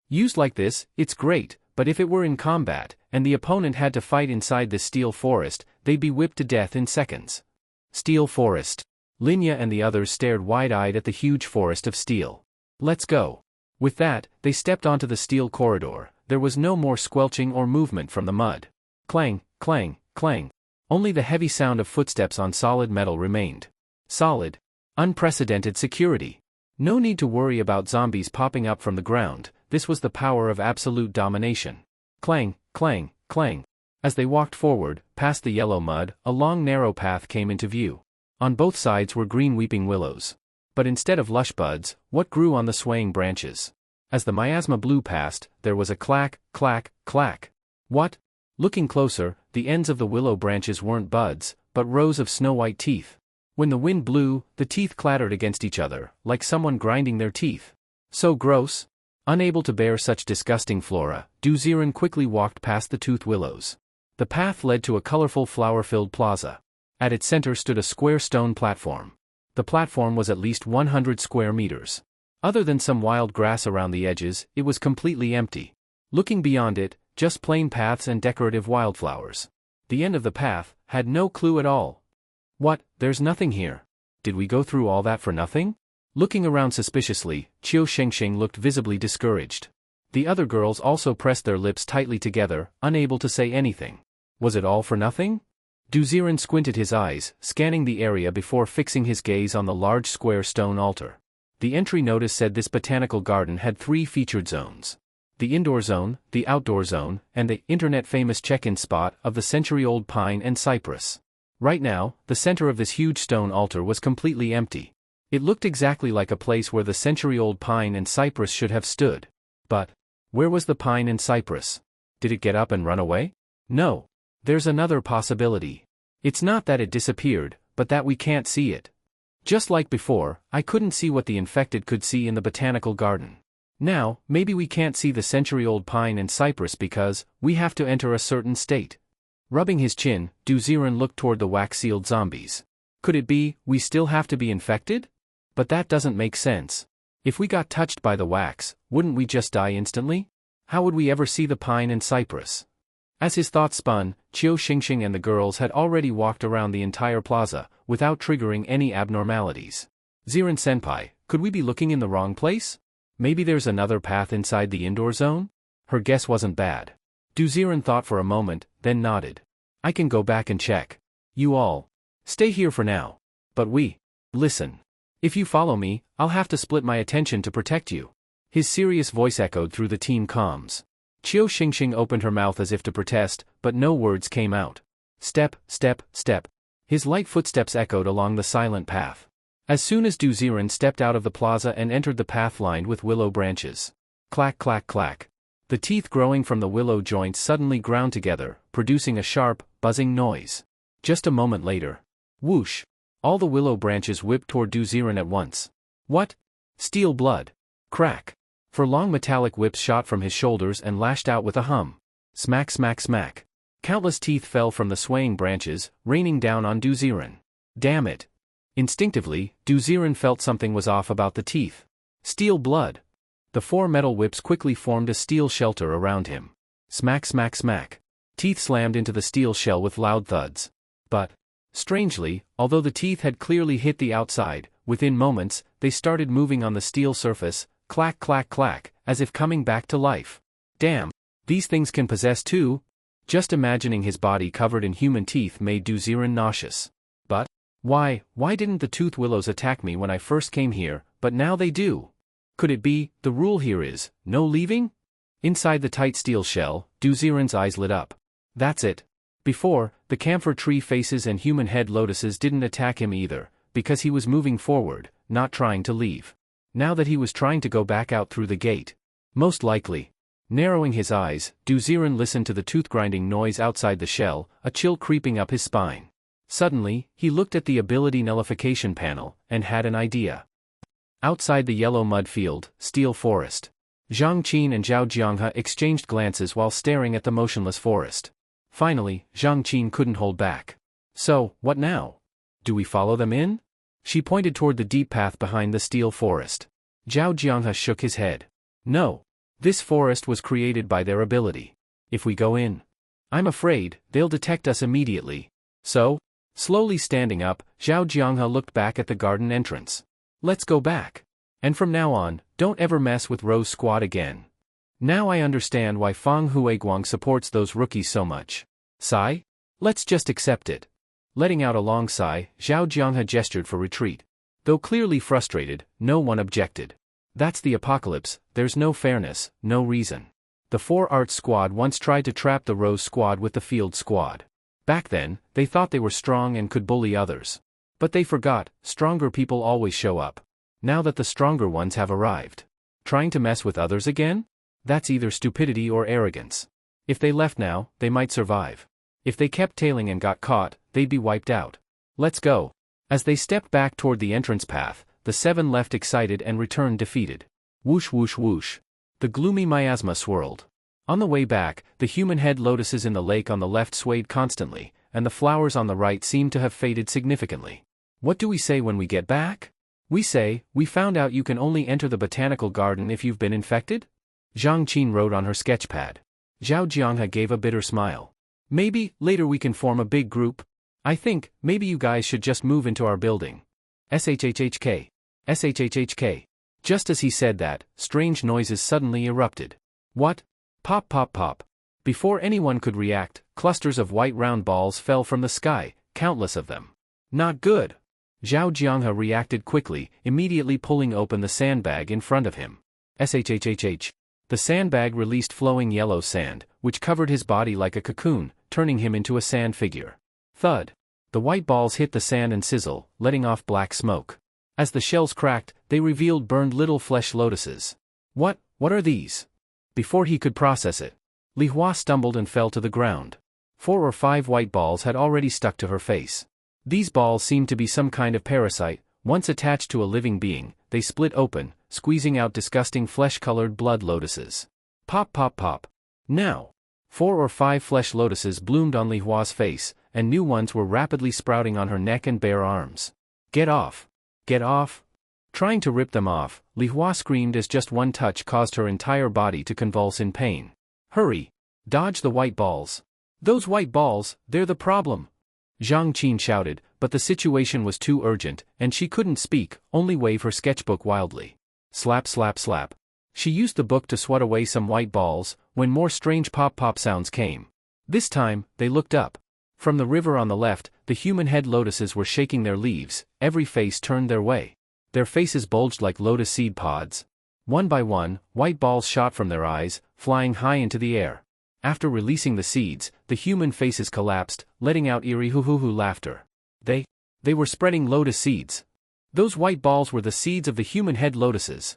Used like this, it's great, but if it were in combat, and the opponent had to fight inside this steel forest, they'd be whipped to death in seconds. Steel forest. Linya and the others stared wide-eyed at the huge forest of steel. Let's go. With that, they stepped onto the steel corridor. There was no more squelching or movement from the mud. Clang, clang, clang. Only the heavy sound of footsteps on solid metal remained. Solid. Unprecedented security. No need to worry about zombies popping up from the ground, this was the power of absolute domination. Clang, clang, clang. As they walked forward, past the yellow mud, a long narrow path came into view. On both sides were green weeping willows. But instead of lush buds, what grew on the swaying branches? As the miasma blew past, there was a clack, clack, clack. What? Looking closer, the ends of the willow branches weren't buds, but rows of snow-white teeth. When the wind blew, the teeth clattered against each other, like someone grinding their teeth. So gross. Unable to bear such disgusting flora, Duziren quickly walked past the toothed willows. The path led to a colorful flower-filled plaza. At its center stood a square stone platform. The platform was at least 100 square meters. Other than some wild grass around the edges, it was completely empty. Looking beyond it, just plain paths and decorative wildflowers. The end of the path had no clue at all. What, there's nothing here. Did we go through all that for nothing? Looking around suspiciously, Qiu Shengsheng looked visibly discouraged. The other girls also pressed their lips tightly together, unable to say anything. Was it all for nothing? Duziren squinted his eyes, scanning the area before fixing his gaze on the large square stone altar. The entry notice said this botanical garden had 3 featured zones. The indoor zone, the outdoor zone, and the internet-famous check-in spot of the century-old pine and cypress. Right now, the center of this huge stone altar was completely empty. It looked exactly like a place where the century-old pine and cypress should have stood. But where was the pine and cypress? Did it get up and run away? No. There's another possibility. It's not that it disappeared, but that we can't see it. Just like before, I couldn't see what the infected could see in the botanical garden. Now, maybe we can't see the century-old pine and cypress because we have to enter a certain state. Rubbing his chin, Duziren looked toward the wax-sealed zombies. Could it be, we still have to be infected? But that doesn't make sense. If we got touched by the wax, wouldn't we just die instantly? How would we ever see the pine and cypress? As his thoughts spun, Qiu Xingxing and the girls had already walked around the entire plaza, without triggering any abnormalities. Ziren-senpai, could we be looking in the wrong place? Maybe there's another path inside the indoor zone? Her guess wasn't bad. Duziren thought for a moment, then nodded. I can go back and check. You all stay here for now. But listen. If you follow me, I'll have to split my attention to protect you. His serious voice echoed through the team comms. Qiu Xingxing opened her mouth as if to protest, but no words came out. Step, step, step. His light footsteps echoed along the silent path. As soon as Duziren stepped out of the plaza and entered the path lined with willow branches. Clack, clack, clack. The teeth growing from the willow joints suddenly ground together, producing a sharp, buzzing noise. Just a moment later. Whoosh! All the willow branches whipped toward Duziren at once. What? Steel blood. Crack. For long metallic whips shot from his shoulders and lashed out with a hum. Smack, smack, smack. Countless teeth fell from the swaying branches, raining down on Duziren. Damn it. Instinctively, Duziren felt something was off about the teeth. Steel blood. The 4 metal whips quickly formed a steel shelter around him. Smack, smack, smack. Teeth slammed into the steel shell with loud thuds. But, strangely, although the teeth had clearly hit the outside, within moments, they started moving on the steel surface, clack, clack, clack, as if coming back to life. Damn, these things can possess too? Just imagining his body covered in human teeth made Duziren nauseous. But, why didn't the tooth willows attack me when I first came here, but now they do? Could it be, the rule here is, no leaving? Inside the tight steel shell, Duziren's eyes lit up. That's it. Before, the camphor tree faces and human head lotuses didn't attack him either, because he was moving forward, not trying to leave. Now that he was trying to go back out through the gate. Most likely. Narrowing his eyes, Duziren listened to the tooth-grinding noise outside the shell, a chill creeping up his spine. Suddenly, he looked at the ability nullification panel, and had an idea. Outside the yellow mud field, steel forest. Zhang Qin and Zhao Jianghe exchanged glances while staring at the motionless forest. Finally, Zhang Qin couldn't hold back. So, what now? Do we follow them in? She pointed toward the deep path behind the steel forest. Zhao Jianghe shook his head. No. This forest was created by their ability. If we go in, I'm afraid, they'll detect us immediately. So? Slowly standing up, Zhao Jianghe looked back at the garden entrance. Let's go back. And from now on, don't ever mess with Rose Squad again. Now I understand why Fang Huiguang supports those rookies so much. Sigh? Let's just accept it. Letting out a long sigh, Zhao Jianghe gestured for retreat. Though clearly frustrated, no one objected. That's the apocalypse, there's no fairness, no reason. The 4 Arts Squad once tried to trap the Rose Squad with the Field Squad. Back then, they thought they were strong and could bully others. But they forgot, stronger people always show up. Now that the stronger ones have arrived. Trying to mess with others again? That's either stupidity or arrogance. If they left now, they might survive. If they kept tailing and got caught, they'd be wiped out. Let's go. As they stepped back toward the entrance path, the 7 left excited and returned defeated. Whoosh whoosh whoosh. The gloomy miasma swirled. On the way back, the human head lotuses in the lake on the left swayed constantly, and the flowers on the right seemed to have faded significantly. What do we say when we get back? We say, we found out you can only enter the botanical garden if you've been infected? Zhang Qin wrote on her sketchpad. Zhao Jianghe gave a bitter smile. Maybe, later we can form a big group. I think, maybe you guys should just move into our building. SHHHK. SHHHK. Just as he said that, strange noises suddenly erupted. What? Pop pop pop. Before anyone could react, clusters of white round balls fell from the sky, countless of them. Not good. Zhao Jianghe reacted quickly, immediately pulling open the sandbag in front of him. SHHHH. The sandbag released flowing yellow sand, which covered his body like a cocoon, turning him into a sand figure. Thud. The white balls hit the sand and sizzle, letting off black smoke. As the shells cracked, they revealed burned little flesh lotuses. What are these? Before he could process it, Li Hua stumbled and fell to the ground. 4 or 5 white balls had already stuck to her face. These balls seemed to be some kind of parasite. Once attached to a living being, they split open, squeezing out disgusting flesh-colored blood lotuses. Pop pop pop. Now, 4 or 5 flesh lotuses bloomed on Li Hua's face, and new ones were rapidly sprouting on her neck and bare arms. Get off! Get off! Trying to rip them off, Li Hua screamed as just one touch caused her entire body to convulse in pain. Hurry! Dodge the white balls! Those white balls, they're the problem! Zhang Qin shouted, but the situation was too urgent, and she couldn't speak, only wave her sketchbook wildly. Slap slap slap. She used the book to swat away some white balls, when more strange pop-pop sounds came. This time, they looked up. From the river on the left, the human head lotuses were shaking their leaves, every face turned their way. Their faces bulged like lotus seed pods. One by one, white balls shot from their eyes, flying high into the air. After releasing the seeds, the human faces collapsed, letting out eerie hoo-hoo-hoo laughter. They were spreading lotus seeds. Those white balls were the seeds of the human head lotuses.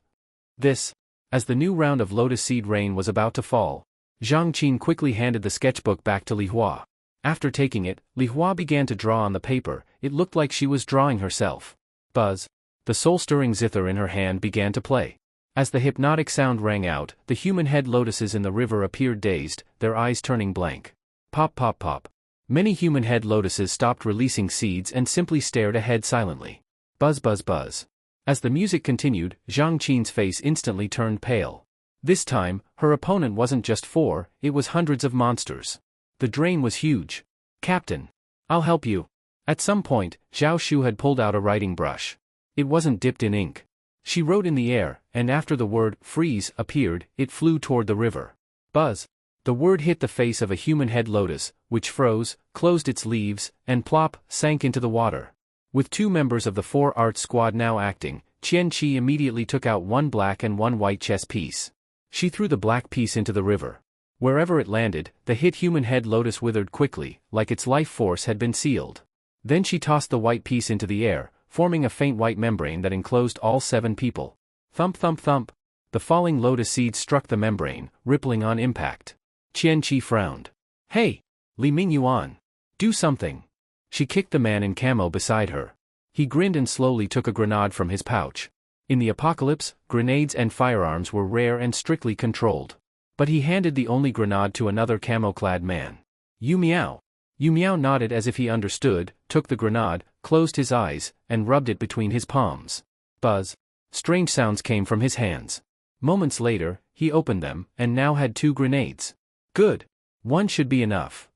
As the new round of lotus seed rain was about to fall, Zhang Qin quickly handed the sketchbook back to Li Hua. After taking it, Li Hua began to draw on the paper. It looked like she was drawing herself. Buzz. The soul-stirring zither in her hand began to play. As the hypnotic sound rang out, the human head lotuses in the river appeared dazed, their eyes turning blank. Pop pop pop. Many human head lotuses stopped releasing seeds and simply stared ahead silently. Buzz buzz buzz. As the music continued, Zhang Qin's face instantly turned pale. This time, her opponent wasn't just 4, it was hundreds of monsters. The drain was huge. Captain. I'll help you. At some point, Zhao Shu had pulled out a writing brush. It wasn't dipped in ink. She wrote in the air, and after the word freeze appeared, it flew toward the river. Buzz. The word hit the face of a human head lotus, which froze, closed its leaves, and plop, sank into the water. With 2 members of the 4 Arts Squad now acting, Qian Qi immediately took out 1 black and 1 white chess piece. She threw the black piece into the river. Wherever it landed, the hit human head lotus withered quickly, like its life force had been sealed. Then she tossed the white piece into the air, forming a faint white membrane that enclosed all 7 people. Thump thump thump. The falling lotus seeds struck the membrane, rippling on impact. Qian Qi frowned. Hey! Li Mingyuan! Do something! She kicked the man in camo beside her. He grinned and slowly took a grenade from his pouch. In the apocalypse, grenades and firearms were rare and strictly controlled. But he handed the only grenade to another camo-clad man. Yu Miao. Yu Miao nodded as if he understood, took the grenade, closed his eyes, and rubbed it between his palms. Buzz. Strange sounds came from his hands. Moments later, he opened them, and now had 2 grenades. Good. 1 should be enough.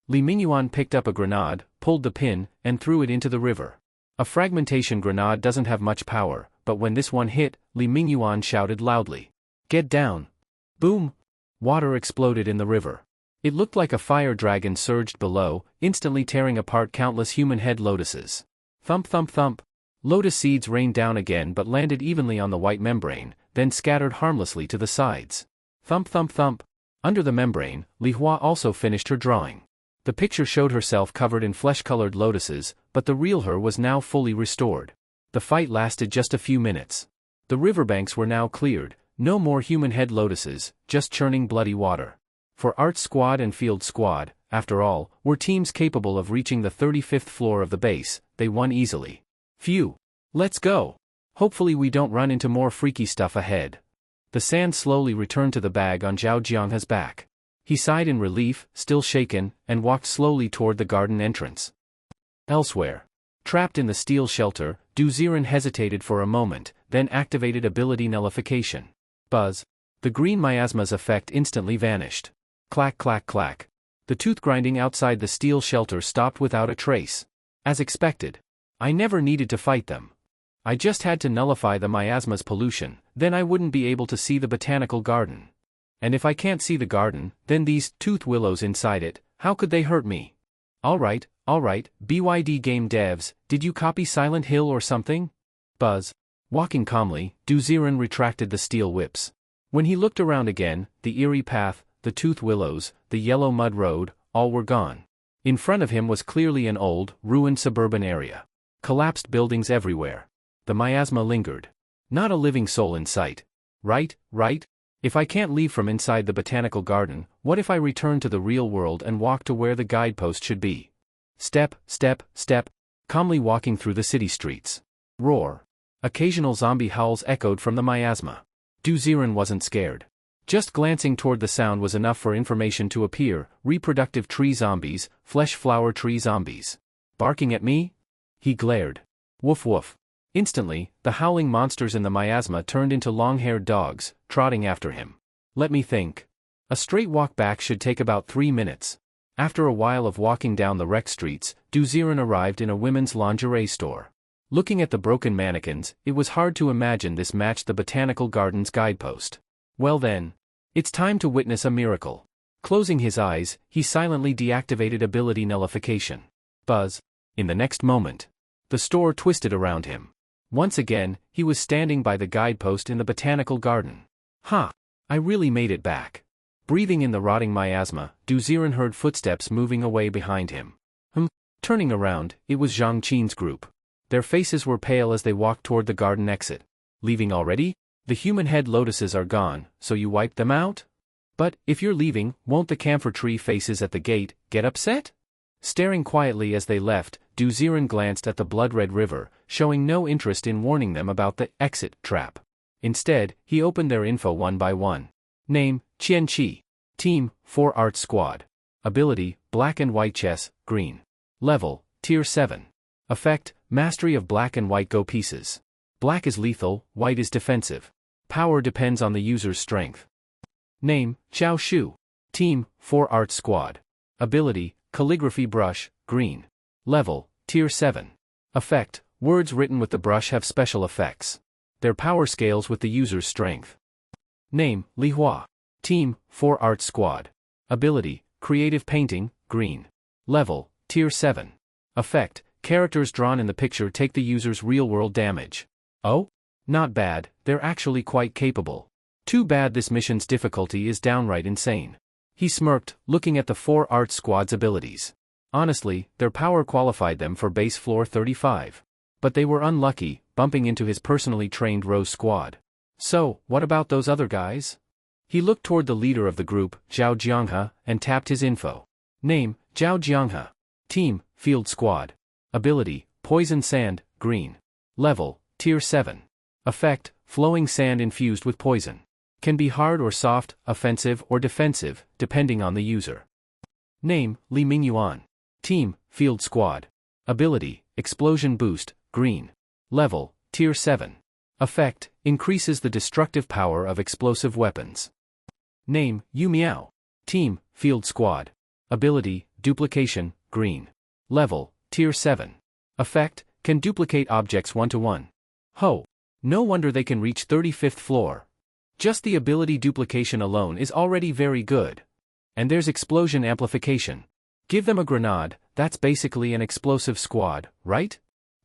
Li Mingyuan picked up a grenade, pulled the pin, and threw it into the river. A fragmentation grenade doesn't have much power, but when this one hit, Li Mingyuan shouted loudly. Get down. Boom. Water exploded in the river. It looked like a fire dragon surged below, instantly tearing apart countless human head lotuses. Thump thump thump. Lotus seeds rained down again but landed evenly on the white membrane, then scattered harmlessly to the sides. Thump thump thump. Under the membrane, Li Hua also finished her drawing. The picture showed herself covered in flesh-colored lotuses, but the real her was now fully restored. The fight lasted just a few minutes. The riverbanks were now cleared, no more human head lotuses, just churning bloody water. For Art Squad and Field Squad, after all, were teams capable of reaching the 35th floor of the base. They won easily. Phew. Let's go. Hopefully we don't run into more freaky stuff ahead. The sand slowly returned to the bag on Zhao Jianghe's back. He sighed in relief, still shaken, and walked slowly toward the garden entrance. Elsewhere. Trapped in the steel shelter, Du Ziren hesitated for a moment, then activated ability nullification. Buzz. The green miasma's effect instantly vanished. Clack clack clack. The tooth grinding outside the steel shelter stopped without a trace. As expected. I never needed to fight them. I just had to nullify the miasma's pollution, then I wouldn't be able to see the botanical garden. And if I can't see the garden, then these tooth willows inside it, how could they hurt me? Alright, BYD game devs, did you copy Silent Hill or something? Buzz. Walking calmly, Du Ziren retracted the steel whips. When he looked around again, the eerie path, the tooth willows, the yellow mud road, all were gone. In front of him was clearly an old, ruined suburban area. Collapsed buildings everywhere. The miasma lingered. Not a living soul in sight. Right? If I can't leave from inside the botanical garden, what if I return to the real world and walk to where the guidepost should be? Step, calmly walking through the city streets. Roar. Occasional zombie howls echoed from the miasma. Du Ziren wasn't scared. Just glancing toward the sound was enough for information to appear: reproductive tree zombies, flesh flower tree zombies. Barking at me? He glared. Woof woof. Instantly, the howling monsters in the miasma turned into long-haired dogs, trotting after him. Let me think. A straight walk back should take about 3 minutes. After a while of walking down the wrecked streets, Du Ziren arrived in a women's lingerie store. Looking at the broken mannequins, it was hard to imagine this matched the botanical garden's guidepost. Well then. It's time to witness a miracle. Closing his eyes, he silently deactivated ability nullification. Buzz. In the next moment. The store twisted around him. Once again, he was standing by the guidepost in the botanical garden. Ha! I really made it back. Breathing in the rotting miasma, Du Ziren heard footsteps moving away behind him. Turning around, it was Zhang Qin's group. Their faces were pale as they walked toward the garden exit. Leaving already? The human head lotuses are gone, so you wiped them out? But, if you're leaving, won't the camphor tree faces at the gate get upset? Staring quietly as they left, Du Ziren glanced at the blood-red river, showing no interest in warning them about the exit trap. Instead, he opened their info one by one. Name, Qian Qi. Team, 4 Art Squad. Ability, Black and White Chess, Green. Level, Tier 7. Effect, Mastery of Black and White Go Pieces. Black is lethal, white is defensive. Power depends on the user's strength. Name, Xiao Shu. Team, 4 Art Squad. Ability, Calligraphy Brush, Green. Level, Tier 7. Effect, words written with the brush have special effects. Their power scales with the user's strength. Name, Li Hua. Team, 4 Art Squad. Ability, Creative Painting, Green. Level, Tier 7. Effect, characters drawn in the picture take the user's real-world damage. Oh? Not bad, they're actually quite capable. Too bad this mission's difficulty is downright insane. He smirked, looking at the 4 Art Squad's abilities. Honestly, their power qualified them for base floor 35. But they were unlucky, bumping into his personally trained Rose Squad. So, what about those other guys? He looked toward the leader of the group, Zhao Jianghe, and tapped his info. Name, Zhao Jianghe. Team, Field Squad. Ability, Poison Sand, Green. Level, Tier 7. Effect, flowing sand infused with poison. Can be hard or soft, offensive or defensive, depending on the user. Name, Li Mingyuan. Team, Field Squad. Ability, Explosion Boost, Green. Level, Tier 7. Effect, increases the destructive power of explosive weapons. Name, Yu Miao. Team, Field Squad. Ability, Duplication, Green. Level, Tier 7. Effect, can duplicate objects 1-to-1. Ho! No wonder they can reach 35th floor. Just the ability duplication alone is already very good. And there's explosion amplification. Give them a grenade, that's basically an explosive squad, right?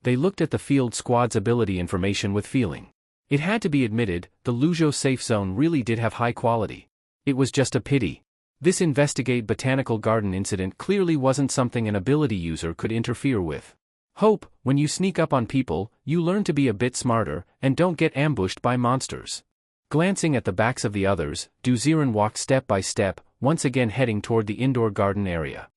They looked at the Field Squad's ability information with feeling. It had to be admitted, the Luzhou safe zone really did have high quality. It was just a pity. This investigate botanical garden incident clearly wasn't something an ability user could interfere with. Hope, when you sneak up on people, you learn to be a bit smarter, and don't get ambushed by monsters. Glancing at the backs of the others, Duziren walked step by step, once again heading toward the indoor garden area.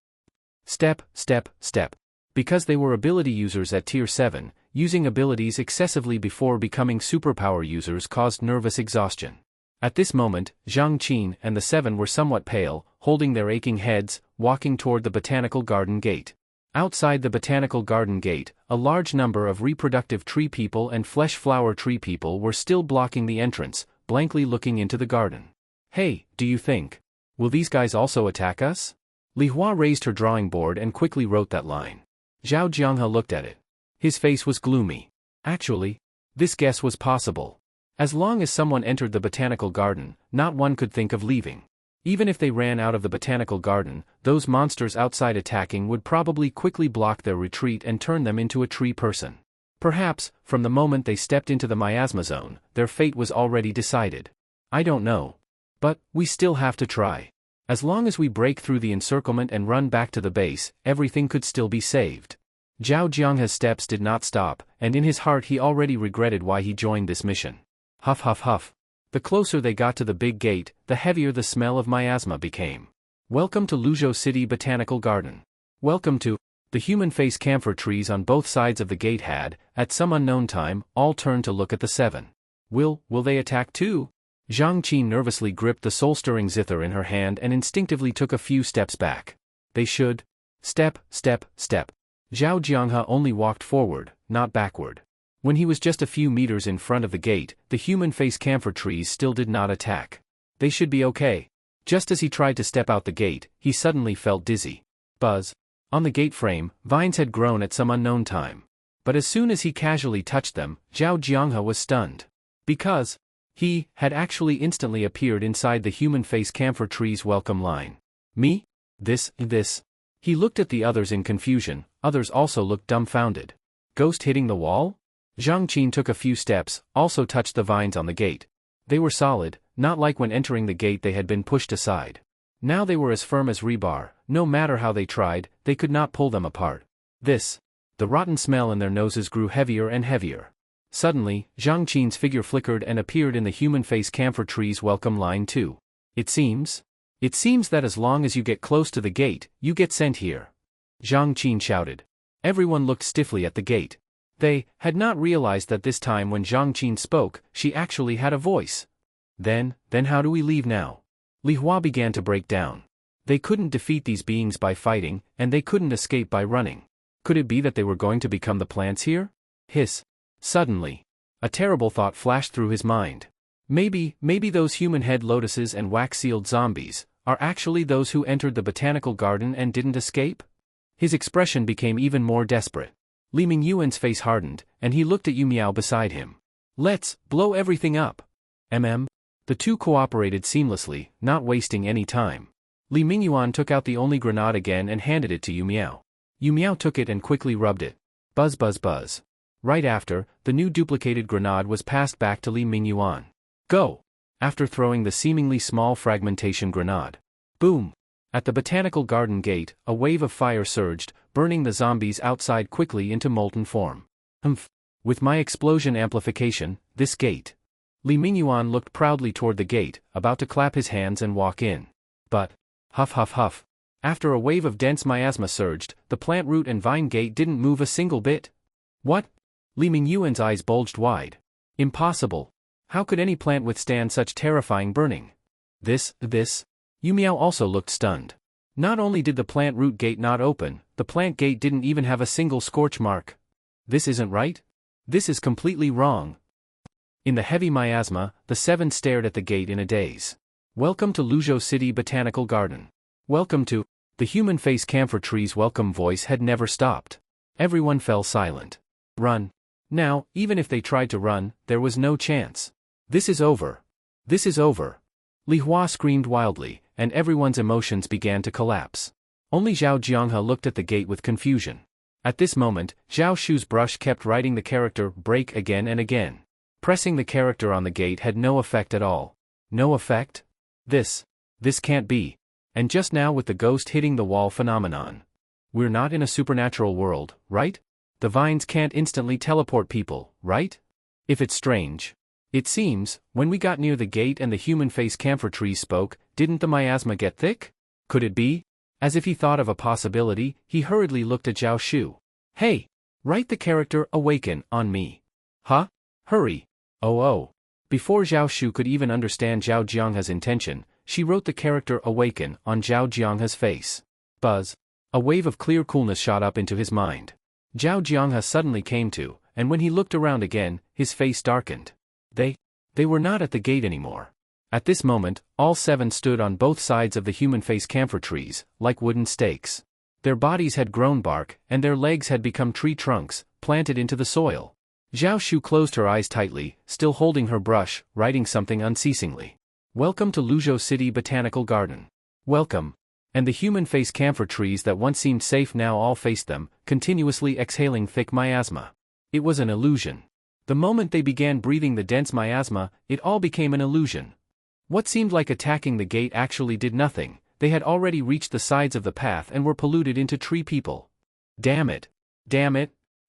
Step, step, step. Because they were ability users at Tier 7, using abilities excessively before becoming superpower users caused nervous exhaustion. At this moment, Zhang Qin and the 7 were somewhat pale, holding their aching heads, walking toward the botanical garden gate. Outside the botanical garden gate, a large number of reproductive tree people and flesh flower tree people were still blocking the entrance, blankly looking into the garden. Hey, do you think? Will these guys also attack us? Li Hua raised her drawing board and quickly wrote that line. Zhao Jianghe looked at it. His face was gloomy. Actually, this guess was possible. As long as someone entered the botanical garden, not one could think of leaving. Even if they ran out of the botanical garden, those monsters outside attacking would probably quickly block their retreat and turn them into a tree person. Perhaps, from the moment they stepped into the miasma zone, their fate was already decided. I don't know. But, we still have to try. As long as we break through the encirclement and run back to the base, everything could still be saved. Zhao Jianghe's steps did not stop, and in his heart he already regretted why he joined this mission. Huff huff huff. The closer they got to the big gate, the heavier the smell of miasma became. Welcome to Luzhou City Botanical Garden. Welcome to... The human face camphor trees on both sides of the gate had, at some unknown time, all turned to look at the 7. Will they attack too? Zhang Qin nervously gripped the soul-stirring zither in her hand and instinctively took a few steps back. They should. Step, step, step. Zhao Jianghe only walked forward, not backward. When he was just a few meters in front of the gate, the human face camphor trees still did not attack. They should be okay. Just as he tried to step out the gate, he suddenly felt dizzy. Buzz. On the gate frame, vines had grown at some unknown time. But as soon as he casually touched them, Zhao Jianghe was stunned. Because he had actually instantly appeared inside the human face camphor tree's welcome line. Me? This. He looked at the others in confusion, others also looked dumbfounded. Ghost hitting the wall? Zhang Qin took a few steps, also touched the vines on the gate. They were solid, not like when entering the gate they had been pushed aside. Now they were as firm as rebar, no matter how they tried, they could not pull them apart. The rotten smell in their noses grew heavier and heavier. Suddenly, Zhang Qin's figure flickered and appeared in the human face camphor tree's welcome line too. It seems that as long as you get close to the gate, you get sent here. Zhang Qin shouted. Everyone looked stiffly at the gate. They had not realized that this time when Zhang Qin spoke, she actually had a voice. Then how do we leave now? Li Hua began to break down. They couldn't defeat these beings by fighting, and they couldn't escape by running. Could it be that they were going to become the plants here? Hiss. Suddenly, a terrible thought flashed through his mind. Maybe those human head lotuses and wax-sealed zombies are actually those who entered the botanical garden and didn't escape? His expression became even more desperate. Li Mingyuan's face hardened, and he looked at Yu Miao beside him. Let's blow everything up. The two cooperated seamlessly, not wasting any time. Li Mingyuan took out the only grenade again and handed it to Yu Miao. Yu Miao took it and quickly rubbed it. Buzz buzz buzz. Right after, the new duplicated grenade was passed back to Li Mingyuan. Go! After throwing the seemingly small fragmentation grenade. Boom! At the botanical garden gate, a wave of fire surged, burning the zombies outside quickly into molten form. With my explosion amplification, this gate. Li Mingyuan looked proudly toward the gate, about to clap his hands and walk in. But, huff huff huff. After a wave of dense miasma surged, the plant root and vine gate didn't move a single bit. What? Li Mingyuan's eyes bulged wide. Impossible. How could any plant withstand such terrifying burning? This. Yu Miao also looked stunned. Not only did the plant root gate not open, the plant gate didn't even have a single scorch mark. This isn't right? This is completely wrong. In the heavy miasma, the 7 stared at the gate in a daze. Welcome to Luzhou City Botanical Garden. Welcome to... The human face camphor tree's welcome voice had never stopped. Everyone fell silent. Run. Now, even if they tried to run, there was no chance. This is over. This is over. Li Hua screamed wildly, and everyone's emotions began to collapse. Only Zhao Jianghe looked at the gate with confusion. At this moment, Zhao Shu's brush kept writing the character break again and again. Pressing the character on the gate had no effect at all. No effect? This can't be. And just now with the ghost hitting the wall phenomenon. We're not in a supernatural world, right? The vines can't instantly teleport people, right? If it's strange. It seems, when we got near the gate and the human face camphor trees spoke, didn't the miasma get thick? Could it be? As if he thought of a possibility, he hurriedly looked at Zhao Shu. Hey! Write the character awaken on me. Huh? Hurry. Oh. Before Zhao Shu could even understand Zhao Jianghe's intention, she wrote the character awaken on Zhao Jianghe's face. Buzz. A wave of clear coolness shot up into his mind. Zhao Jianghe suddenly came to, and when he looked around again, his face darkened. They were not at the gate anymore. At this moment, all 7 stood on both sides of the human face camphor trees, like wooden stakes. Their bodies had grown bark, and their legs had become tree trunks, planted into the soil. Zhao Shu closed her eyes tightly, still holding her brush, writing something unceasingly. Welcome to Luzhou City Botanical Garden. Welcome. And the human face camphor trees that once seemed safe now all faced them, continuously exhaling thick miasma. It was an illusion. The moment they began breathing the dense miasma, it all became an illusion. What seemed like attacking the gate actually did nothing. They had already reached the sides of the path and were polluted into tree people. Damn it.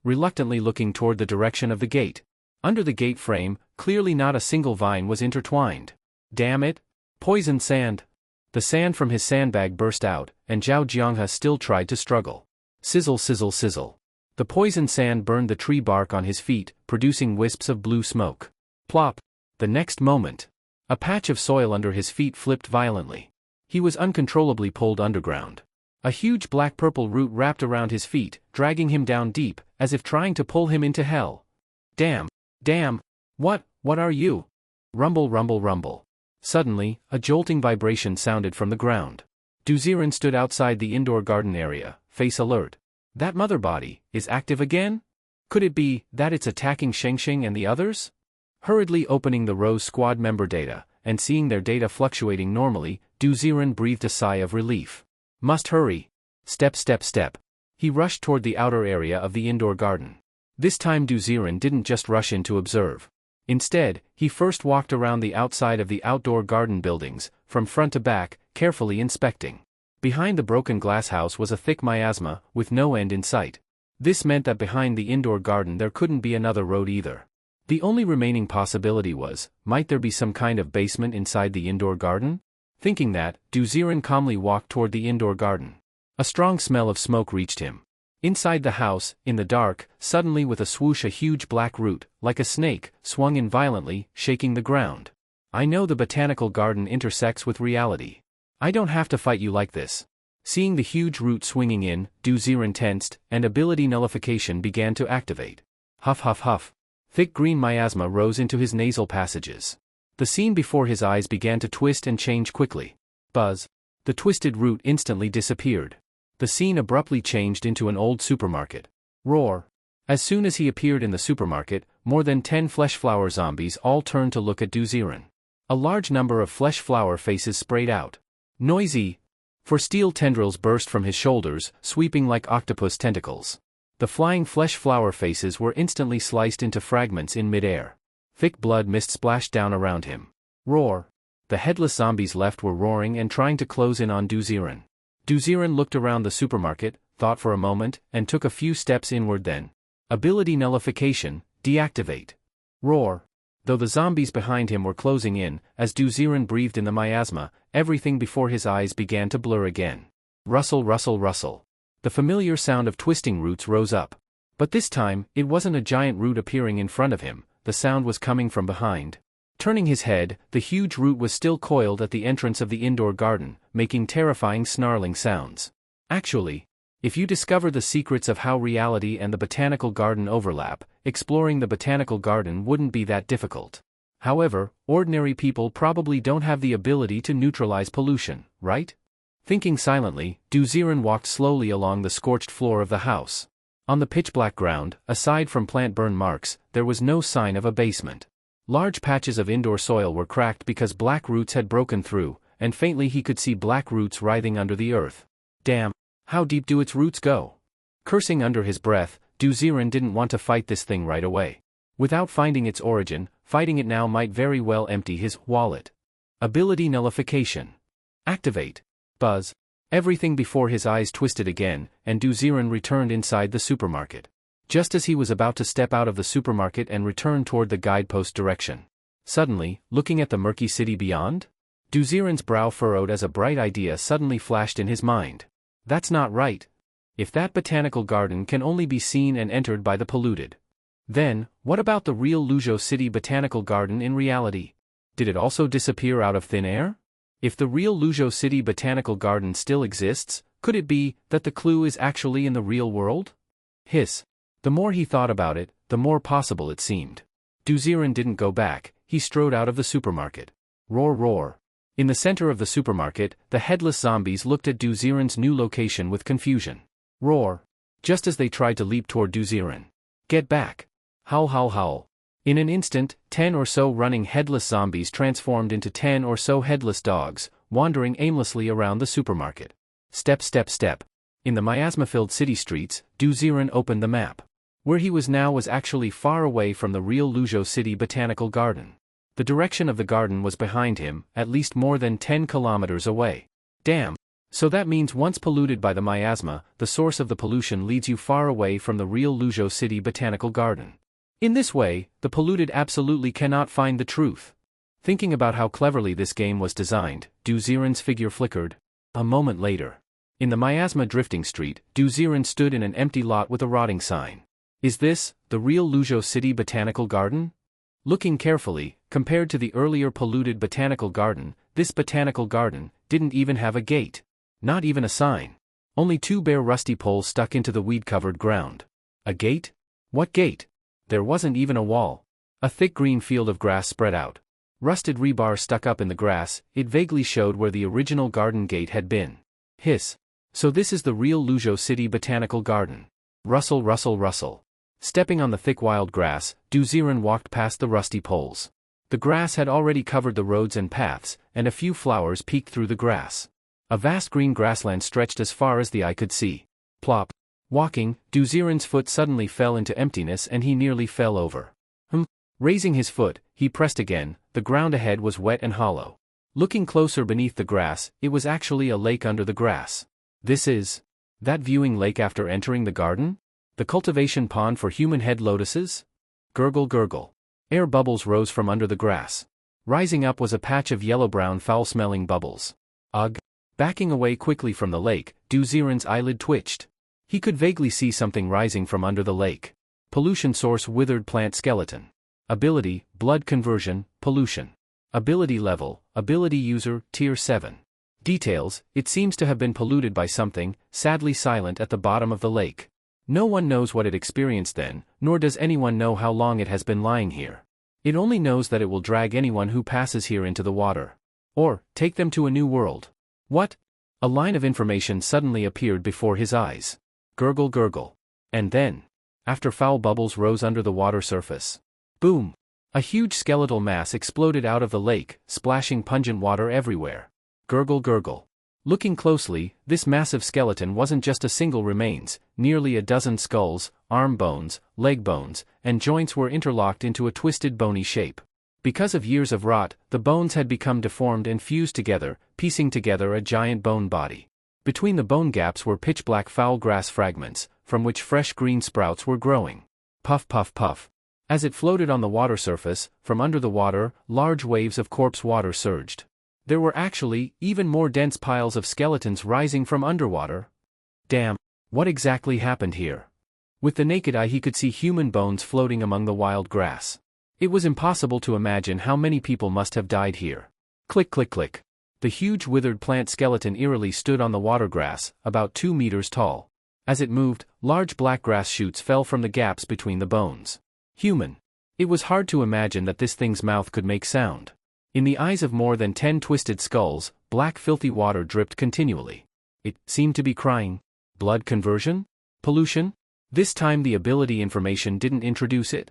Reluctantly looking toward the direction of the gate. Under the gate frame, clearly not a single vine was intertwined. Damn it. Poison sand. The sand from his sandbag burst out, and Zhao Jianghe still tried to struggle. Sizzle sizzle sizzle. The poison sand burned the tree bark on his feet, producing wisps of blue smoke. Plop. The next moment. A patch of soil under his feet flipped violently. He was uncontrollably pulled underground. A huge black-purple root wrapped around his feet, dragging him down deep, as if trying to pull him into hell. Damn. What are you? Rumble rumble rumble. Suddenly, a jolting vibration sounded from the ground. Duziren stood outside the indoor garden area, face alert. That mother body is active again? Could it be that it's attacking Shengsheng and the others? Hurriedly opening the Rose Squad member data, and seeing their data fluctuating normally, Duziren breathed a sigh of relief. Must hurry. Step. He rushed toward the outer area of the indoor garden. This time Duziren didn't just rush in to observe. Instead, he first walked around the outside of the outdoor garden buildings, from front to back, carefully inspecting. Behind the broken glass house was a thick miasma, with no end in sight. This meant that behind the indoor garden there couldn't be another road either. The only remaining possibility was, might there be some kind of basement inside the indoor garden? Thinking that, Duziren calmly walked toward the indoor garden. A strong smell of smoke reached him. Inside the house, in the dark, suddenly with a swoosh a huge black root, like a snake, swung in violently, shaking the ground. I know the botanical garden intersects with reality. I don't have to fight you like this. Seeing the huge root swinging in, Duziren tensed, and ability nullification began to activate. Huff. Thick green miasma rose into his nasal passages. The scene before his eyes began to twist and change quickly. Buzz. The twisted root instantly disappeared. The scene abruptly changed into an old supermarket. Roar. As soon as he appeared in the supermarket, more than 10 flesh flower zombies all turned to look at Duziren. A large number of flesh flower faces sprayed out. Noisy. For steel tendrils burst from his shoulders, sweeping like octopus tentacles. The flying flesh flower faces were instantly sliced into fragments in midair. Thick blood mist splashed down around him. Roar. The headless zombies left were roaring and trying to close in on Duziren. Duziren looked around the supermarket, thought for a moment, and took a few steps inward then. Ability nullification, deactivate. Roar. Though the zombies behind him were closing in, as Duziren breathed in the miasma, everything before his eyes began to blur again. Rustle. The familiar sound of twisting roots rose up. But this time, it wasn't a giant root appearing in front of him, the sound was coming from behind. Turning his head, the huge root was still coiled at the entrance of the indoor garden, making terrifying snarling sounds. Actually, if you discover the secrets of how reality and the botanical garden overlap, exploring the botanical garden wouldn't be that difficult. However, ordinary people probably don't have the ability to neutralize pollution, right? Thinking silently, Duziren walked slowly along the scorched floor of the house. On the pitch-black ground, aside from plant burn marks, there was no sign of a basement. Large patches of indoor soil were cracked because black roots had broken through, and faintly he could see black roots writhing under the earth. Damn, how deep do its roots go? Cursing under his breath, Duziren didn't want to fight this thing right away. Without finding its origin, fighting it now might very well empty his wallet. Ability nullification. Activate. Buzz. Everything before his eyes twisted again, and Duziren returned inside the supermarket. Just as he was about to step out of the supermarket and return toward the guidepost direction. Suddenly, looking at the murky city beyond, Duziren's brow furrowed as a bright idea suddenly flashed in his mind. That's not right. If that botanical garden can only be seen and entered by the polluted, then, what about the real Luzhou City Botanical Garden in reality? Did it also disappear out of thin air? If the real Luzhou City Botanical Garden still exists, could it be that the clue is actually in the real world? Hiss. The more he thought about it, the more possible it seemed. Duziren didn't go back, he strode out of the supermarket. Roar roar. In the center of the supermarket, the headless zombies looked at Duziren's new location with confusion. Roar. Just as they tried to leap toward Duziren. Get back. Howl howl howl. In an instant, 10 or so running headless zombies transformed into 10 or so headless dogs, wandering aimlessly around the supermarket. Step step step. In the miasma-filled city streets, Duziren opened the map. Where he was now was actually far away from the real Luzhou City Botanical Garden. The direction of the garden was behind him, at least more than 10 kilometers away. Damn. So that means once polluted by the miasma, the source of the pollution leads you far away from the real Luzhou City Botanical Garden. In this way, the polluted absolutely cannot find the truth. Thinking about how cleverly this game was designed, Duziren's figure flickered. A moment later. In the miasma drifting street, Duziren stood in an empty lot with a rotting sign. Is this, the real Luzhou City Botanical Garden? Looking carefully, compared to the earlier polluted botanical garden, this botanical garden didn't even have a gate. Not even a sign. Only 2 bare rusty poles stuck into the weed-covered ground. A gate? What gate? There wasn't even a wall. A thick green field of grass spread out. Rusted rebar stuck up in the grass, it vaguely showed where the original garden gate had been. Hiss. So this is the real Luzhou City Botanical Garden. Rustle rustle rustle. Stepping on the thick wild grass, Duziren walked past the rusty poles. The grass had already covered the roads and paths, and a few flowers peeked through the grass. A vast green grassland stretched as far as the eye could see. Plop. Walking, Duziren's foot suddenly fell into emptiness and he nearly fell over. Raising his foot, he pressed again. The ground ahead was wet and hollow. Looking closer beneath the grass, it was actually a lake under the grass. This is that viewing lake after entering the garden? The cultivation pond for human head lotuses? Gurgle gurgle. Air bubbles rose from under the grass. Rising up was a patch of yellow-brown foul-smelling bubbles. Ugh. Backing away quickly from the lake, Duziren's eyelid twitched. He could vaguely see something rising from under the lake. Pollution source withered plant skeleton. Ability, blood conversion, pollution. Ability level, ability user, tier 7. Details, it seems to have been polluted by something, sadly silent at the bottom of the lake. No one knows what it experienced then, nor does anyone know how long it has been lying here. It only knows that it will drag anyone who passes here into the water. Or, take them to a new world. What? A line of information suddenly appeared before his eyes. Gurgle gurgle. And then, after foul bubbles rose under the water surface. Boom! A huge skeletal mass exploded out of the lake, splashing pungent water everywhere. Gurgle gurgle. Looking closely, this massive skeleton wasn't just a single remains, nearly a dozen skulls, arm bones, leg bones, and joints were interlocked into a twisted bony shape. Because of years of rot, the bones had become deformed and fused together, piecing together a giant bone body. Between the bone gaps were pitch-black foul grass fragments, from which fresh green sprouts were growing. Puff puff puff. As it floated on the water surface, from under the water, large waves of corpse water surged. There were actually even more dense piles of skeletons rising from underwater. Damn, what exactly happened here? With the naked eye he could see human bones floating among the wild grass. It was impossible to imagine how many people must have died here. Click click click. The huge withered plant skeleton eerily stood on the water grass, about 2 meters tall. As it moved, large black grass shoots fell from the gaps between the bones. Human. It was hard to imagine that this thing's mouth could make sound. In the eyes of more than 10 twisted skulls, black filthy water dripped continually. It seemed to be crying. Blood conversion? Pollution? This time the ability information didn't introduce it.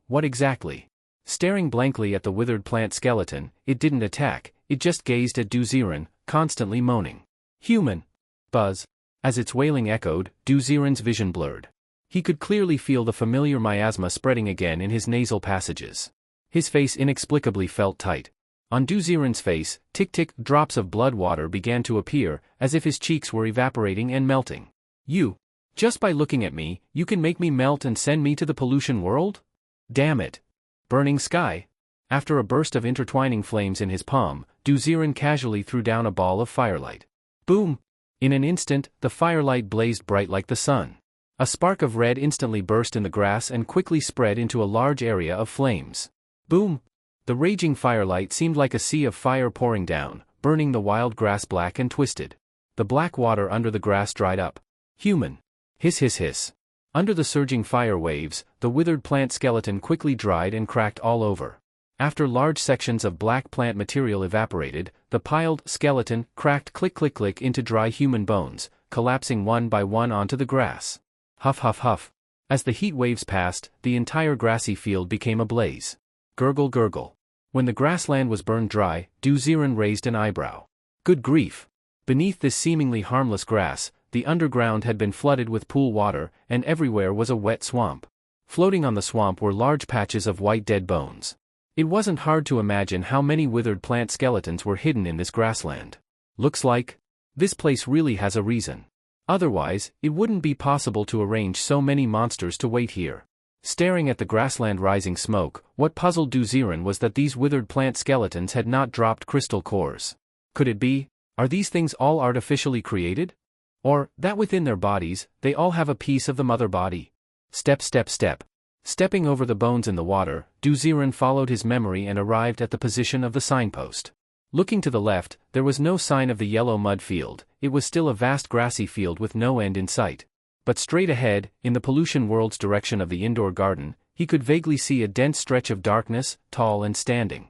What exactly? Staring blankly at the withered plant skeleton, it didn't attack, it just gazed at Duziren, constantly moaning. Human. Buzz. As its wailing echoed, Duziren's vision blurred. He could clearly feel the familiar miasma spreading again in his nasal passages. His face inexplicably felt tight. On Duziren's face, tick-tick drops of blood water began to appear, as if his cheeks were evaporating and melting. You. Just by looking at me, you can make me melt and send me to the pollution world? Damn it. Burning sky. After a burst of intertwining flames in his palm, Duziren casually threw down a ball of firelight. Boom! In an instant, the firelight blazed bright like the sun. A spark of red instantly burst in the grass and quickly spread into a large area of flames. Boom! The raging firelight seemed like a sea of fire pouring down, burning the wild grass black and twisted. The black water under the grass dried up. Human. Hiss hiss hiss. Under the surging fire waves, the withered plant skeleton quickly dried and cracked all over. After large sections of black plant material evaporated, the piled skeleton cracked click click click into dry human bones, collapsing one by one onto the grass. Huff huff huff. As the heat waves passed, the entire grassy field became ablaze. Gurgle gurgle. When the grassland was burned dry, Duziren raised an eyebrow. Good grief! Beneath this seemingly harmless grass, the underground had been flooded with pool water, and everywhere was a wet swamp. Floating on the swamp were large patches of white dead bones. It wasn't hard to imagine how many withered plant skeletons were hidden in this grassland. Looks like this place really has a reason. Otherwise, it wouldn't be possible to arrange so many monsters to wait here. Staring at the grassland rising smoke, what puzzled Duziren was that these withered plant skeletons had not dropped crystal cores. Could it be? Are these things all artificially created? Or, that within their bodies, they all have a piece of the mother body? Step step step. Stepping over the bones in the water, Duziren followed his memory and arrived at the position of the signpost. Looking to the left, there was no sign of the yellow mud field, it was still a vast grassy field with no end in sight. But straight ahead, in the pollution world's direction of the indoor garden, he could vaguely see a dense stretch of darkness, tall and standing.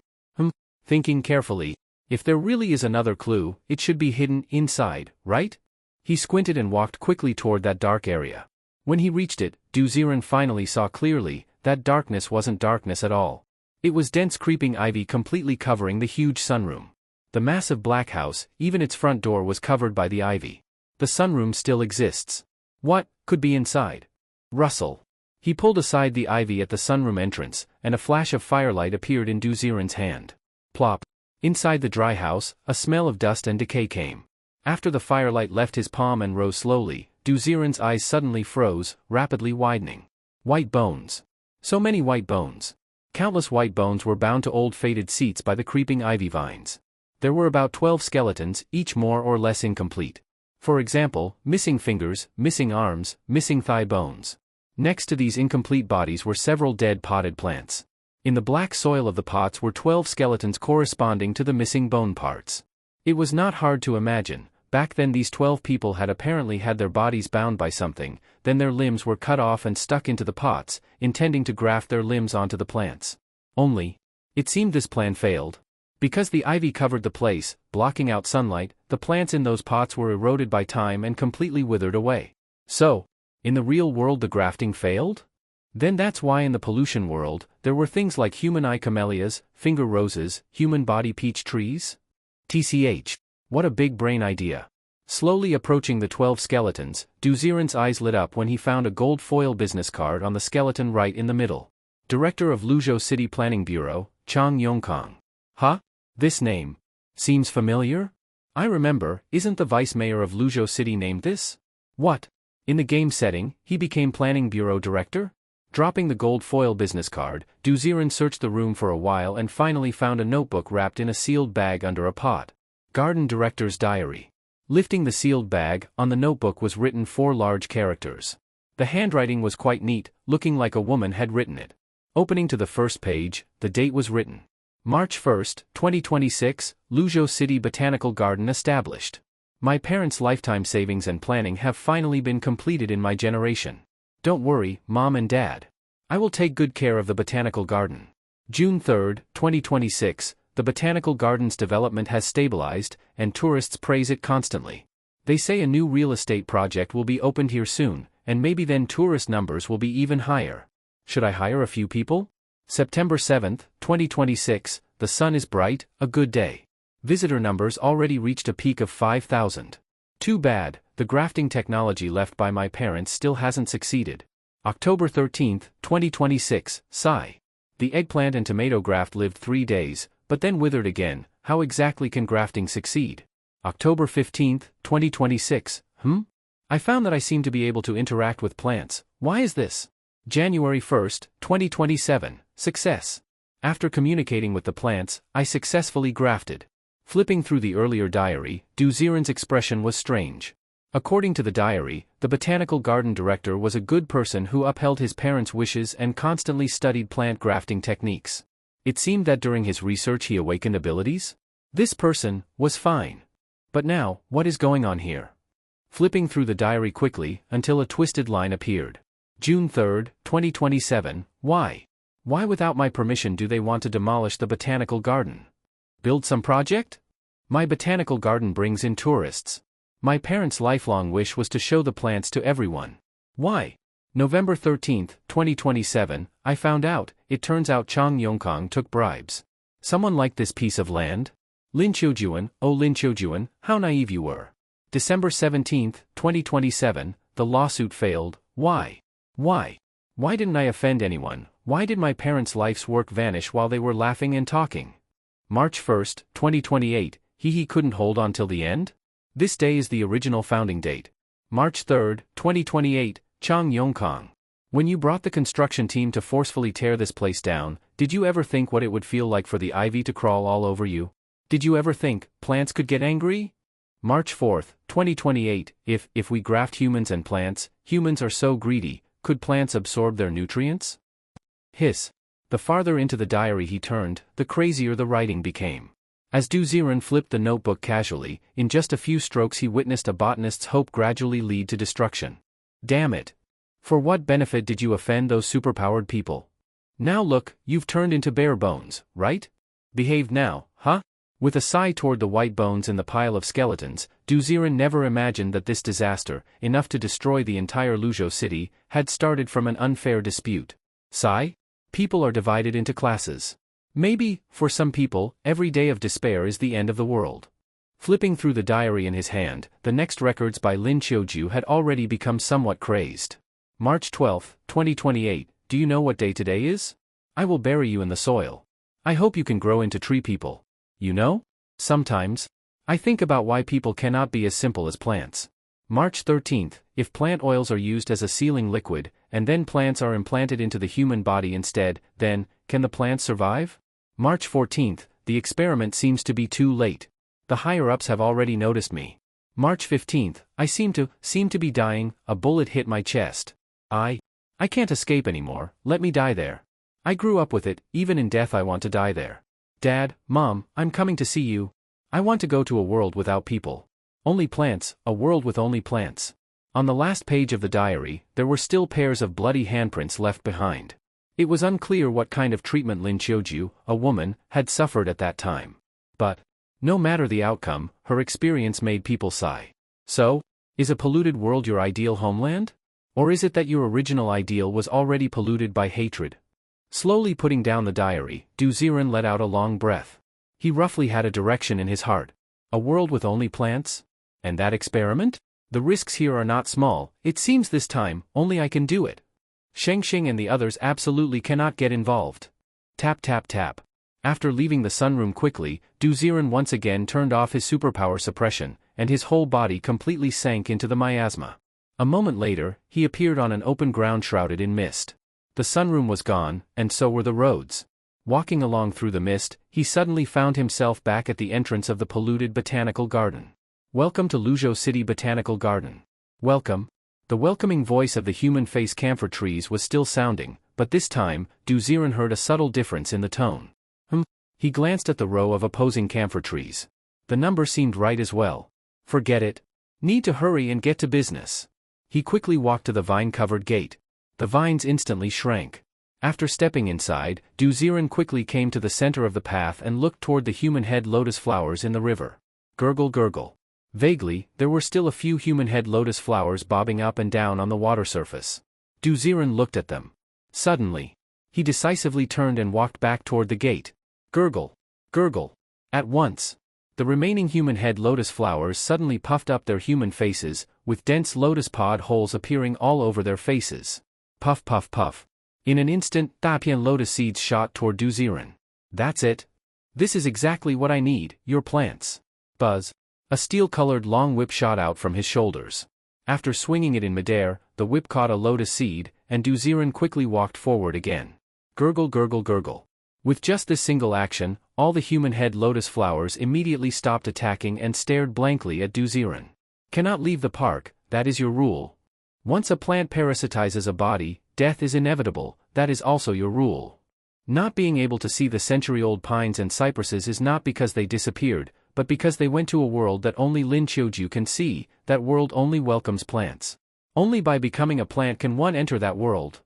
Thinking carefully, if there really is another clue, it should be hidden inside, right? He squinted and walked quickly toward that dark area. When he reached it, Duziren finally saw clearly that darkness wasn't darkness at all. It was dense creeping ivy completely covering the huge sunroom. The massive black house, even its front door was covered by the ivy. The sunroom still exists. What could be inside? Rustle. He pulled aside the ivy at the sunroom entrance, and a flash of firelight appeared in Duziren's hand. Plop. Inside the dry house, a smell of dust and decay came. After the firelight left his palm and rose slowly, Duziren's eyes suddenly froze, rapidly widening. White bones. So many white bones. Countless white bones were bound to old faded seats by the creeping ivy vines. There were about 12 skeletons, each more or less incomplete. For example, missing fingers, missing arms, missing thigh bones. Next to these incomplete bodies were several dead potted plants. In the black soil of the pots were 12 skeletons corresponding to the missing bone parts. It was not hard to imagine, back then these 12 people had apparently had their bodies bound by something, then their limbs were cut off and stuck into the pots, intending to graft their limbs onto the plants. Only, it seemed this plan failed. Because the ivy covered the place, blocking out sunlight, the plants in those pots were eroded by time and completely withered away. So, in the real world the grafting failed? Then that's why in the pollution world, there were things like human eye camellias, finger roses, human body peach trees? TCH. What a big brain idea. Slowly approaching the 12 skeletons, Duziren's eyes lit up when he found a gold foil business card on the skeleton right in the middle. Director of Luzhou City Planning Bureau, Chang Yongkong. Huh? This name seems familiar? I remember, isn't the vice mayor of Luzhou City named this? What? In the game setting, he became planning bureau director? Dropping the gold foil business card, Duziren searched the room for a while and finally found a notebook wrapped in a sealed bag under a pot. Garden Director's Diary. Lifting the sealed bag, on the notebook was written 4 large characters. The handwriting was quite neat, looking like a woman had written it. Opening to the first page, the date was written. March 1, 2026, Luzhou City Botanical Garden established. My parents' lifetime savings and planning have finally been completed in my generation. Don't worry, Mom and Dad. I will take good care of the botanical garden. June 3, 2026, the botanical garden's development has stabilized, and tourists praise it constantly. They say a new real estate project will be opened here soon, and maybe then tourist numbers will be even higher. Should I hire a few people? September 7, 2026, the sun is bright, a good day. Visitor numbers already reached a peak of 5,000. Too bad, the grafting technology left by my parents still hasn't succeeded. October 13, 2026, sigh. The eggplant and tomato graft lived 3 days, but then withered again. How exactly can grafting succeed? October 15, 2026. I found that I seem to be able to interact with plants. Why is this? January 1st, 2027. Success. After communicating with the plants, I successfully grafted. Flipping through the earlier diary, Duziren's expression was strange. According to the diary, the botanical garden director was a good person who upheld his parents' wishes and constantly studied plant grafting techniques. It seemed that during his research he awakened abilities? This person was fine. But now, what is going on here? Flipping through the diary quickly, until a twisted line appeared. June 3, 2027, why? Why without my permission do they want to demolish the botanical garden? Build some project? My botanical garden brings in tourists. My parents' lifelong wish was to show the plants to everyone. Why? November 13, 2027, I found out, it turns out Chang Yongkang took bribes. Someone liked this piece of land? Lin Qiujuan, oh Lin Qiujuan, how naive you were. December 17, 2027, the lawsuit failed. Why? Why? Why didn't I offend anyone? Why did my parents' life's work vanish while they were laughing and talking? March 1, 2028, he couldn't hold on till the end? This day is the original founding date. March 3, 2028, Chang Yongkang. When you brought the construction team to forcefully tear this place down, did you ever think what it would feel like for the ivy to crawl all over you? Did you ever think plants could get angry? March 4, 2028, if we graft humans and plants, humans are so greedy, could plants absorb their nutrients? Hiss. The farther into the diary he turned, the crazier the writing became. As Duziren flipped the notebook casually, in just a few strokes he witnessed a botanist's hope gradually lead to destruction. Damn it. For what benefit did you offend those superpowered people? Now look, you've turned into bare bones, right? Behave now, huh? With a sigh toward the white bones in the pile of skeletons, Duziren never imagined that this disaster, enough to destroy the entire Luzhou city, had started from an unfair dispute. Sigh? People are divided into classes. Maybe, for some people, every day of despair is the end of the world. Flipping through the diary in his hand, the next records by Lin Qiuju had already become somewhat crazed. March 12, 2028, do you know what day today is? I will bury you in the soil. I hope you can grow into tree people. You know? Sometimes, I think about why people cannot be as simple as plants. March 13, if plant oils are used as a sealing liquid, and then plants are implanted into the human body instead, then, can the plants survive? March 14, the experiment seems to be too late. The higher-ups have already noticed me. March 15, I seem to be dying, a bullet hit my chest. I can't escape anymore, let me die there. I grew up with it, even in death I want to die there. Dad, Mom, I'm coming to see you. I want to go to a world without people. Only plants, a world with only plants. On the last page of the diary, there were still pairs of bloody handprints left behind. It was unclear what kind of treatment Lin Qiuju, a woman, had suffered at that time. But, no matter the outcome, her experience made people sigh. So, is a polluted world your ideal homeland? Or is it that your original ideal was already polluted by hatred? Slowly putting down the diary, Duziren let out a long breath. He roughly had a direction in his heart. A world with only plants? And that experiment? The risks here are not small, it seems this time, only I can do it. Shengxing and the others absolutely cannot get involved. Tap tap tap. After leaving the sunroom quickly, Duziren once again turned off his superpower suppression, and his whole body completely sank into the miasma. A moment later, he appeared on an open ground shrouded in mist. The sunroom was gone, and so were the roads. Walking along through the mist, he suddenly found himself back at the entrance of the polluted botanical garden. Welcome to Luzhou City Botanical Garden. Welcome. The welcoming voice of the human face camphor trees was still sounding, but this time, Duziren heard a subtle difference in the tone. He glanced at the row of opposing camphor trees. The number seemed right as well. Forget it. Need to hurry and get to business. He quickly walked to the vine-covered gate. The vines instantly shrank. After stepping inside, Duziren quickly came to the center of the path and looked toward the human head lotus flowers in the river. Gurgle gurgle. Vaguely, there were still a few human head lotus flowers bobbing up and down on the water surface. Duziren looked at them. Suddenly, he decisively turned and walked back toward the gate. Gurgle. Gurgle. At once, the remaining human head lotus flowers suddenly puffed up their human faces, with dense lotus pod holes appearing all over their faces. Puff puff puff. In an instant, Dapian lotus seeds shot toward Duziren. That's it. This is exactly what I need, your plants. Buzz. A steel-colored long whip shot out from his shoulders. After swinging it in midair, the whip caught a lotus seed, and Duziren quickly walked forward again. Gurgle gurgle gurgle. With just this single action, all the human head lotus flowers immediately stopped attacking and stared blankly at Duziren. Cannot leave the park, that is your rule. Once a plant parasitizes a body, death is inevitable, that is also your rule. Not being able to see the century-old pines and cypresses is not because they disappeared, but because they went to a world that only Lin Qiuju can see. That world only welcomes plants. Only by becoming a plant can one enter that world.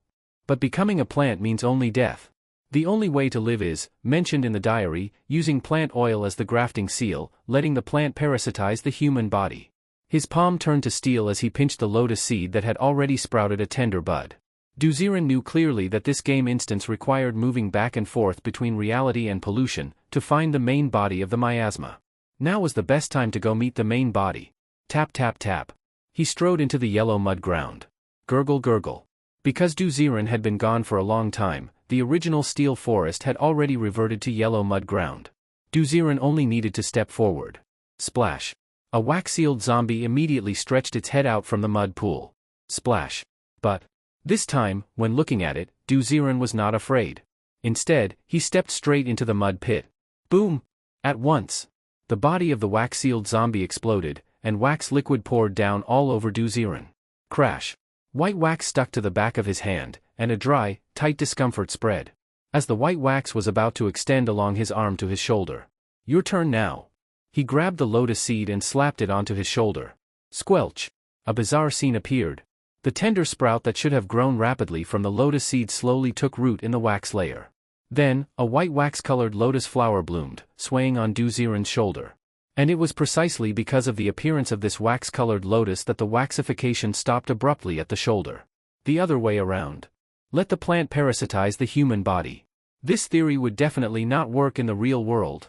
But becoming a plant means only death. The only way to live is, mentioned in the diary, using plant oil as the grafting seal, letting the plant parasitize the human body. His palm turned to steel as he pinched the lotus seed that had already sprouted a tender bud. Duziren knew clearly that this game instance required moving back and forth between reality and pollution, to find the main body of the miasma. Now was the best time to go meet the main body. Tap tap tap. He strode into the yellow mud ground. Gurgle gurgle. Because Duziren had been gone for a long time, the original steel forest had already reverted to yellow mud ground. Duziren only needed to step forward. Splash. A wax-sealed zombie immediately stretched its head out from the mud pool. Splash. But this time, when looking at it, Duziren was not afraid. Instead, he stepped straight into the mud pit. Boom! At once. The body of the wax-sealed zombie exploded, and wax liquid poured down all over Duziren. Crash. White wax stuck to the back of his hand, and a dry, tight discomfort spread. As the white wax was about to extend along his arm to his shoulder. Your turn now. He grabbed the lotus seed and slapped it onto his shoulder. Squelch. A bizarre scene appeared. The tender sprout that should have grown rapidly from the lotus seed slowly took root in the wax layer. Then, a white wax-colored lotus flower bloomed, swaying on Duziren's shoulder. And it was precisely because of the appearance of this wax-colored lotus that the waxification stopped abruptly at the shoulder. The other way around. Let the plant parasitize the human body. This theory would definitely not work in the real world.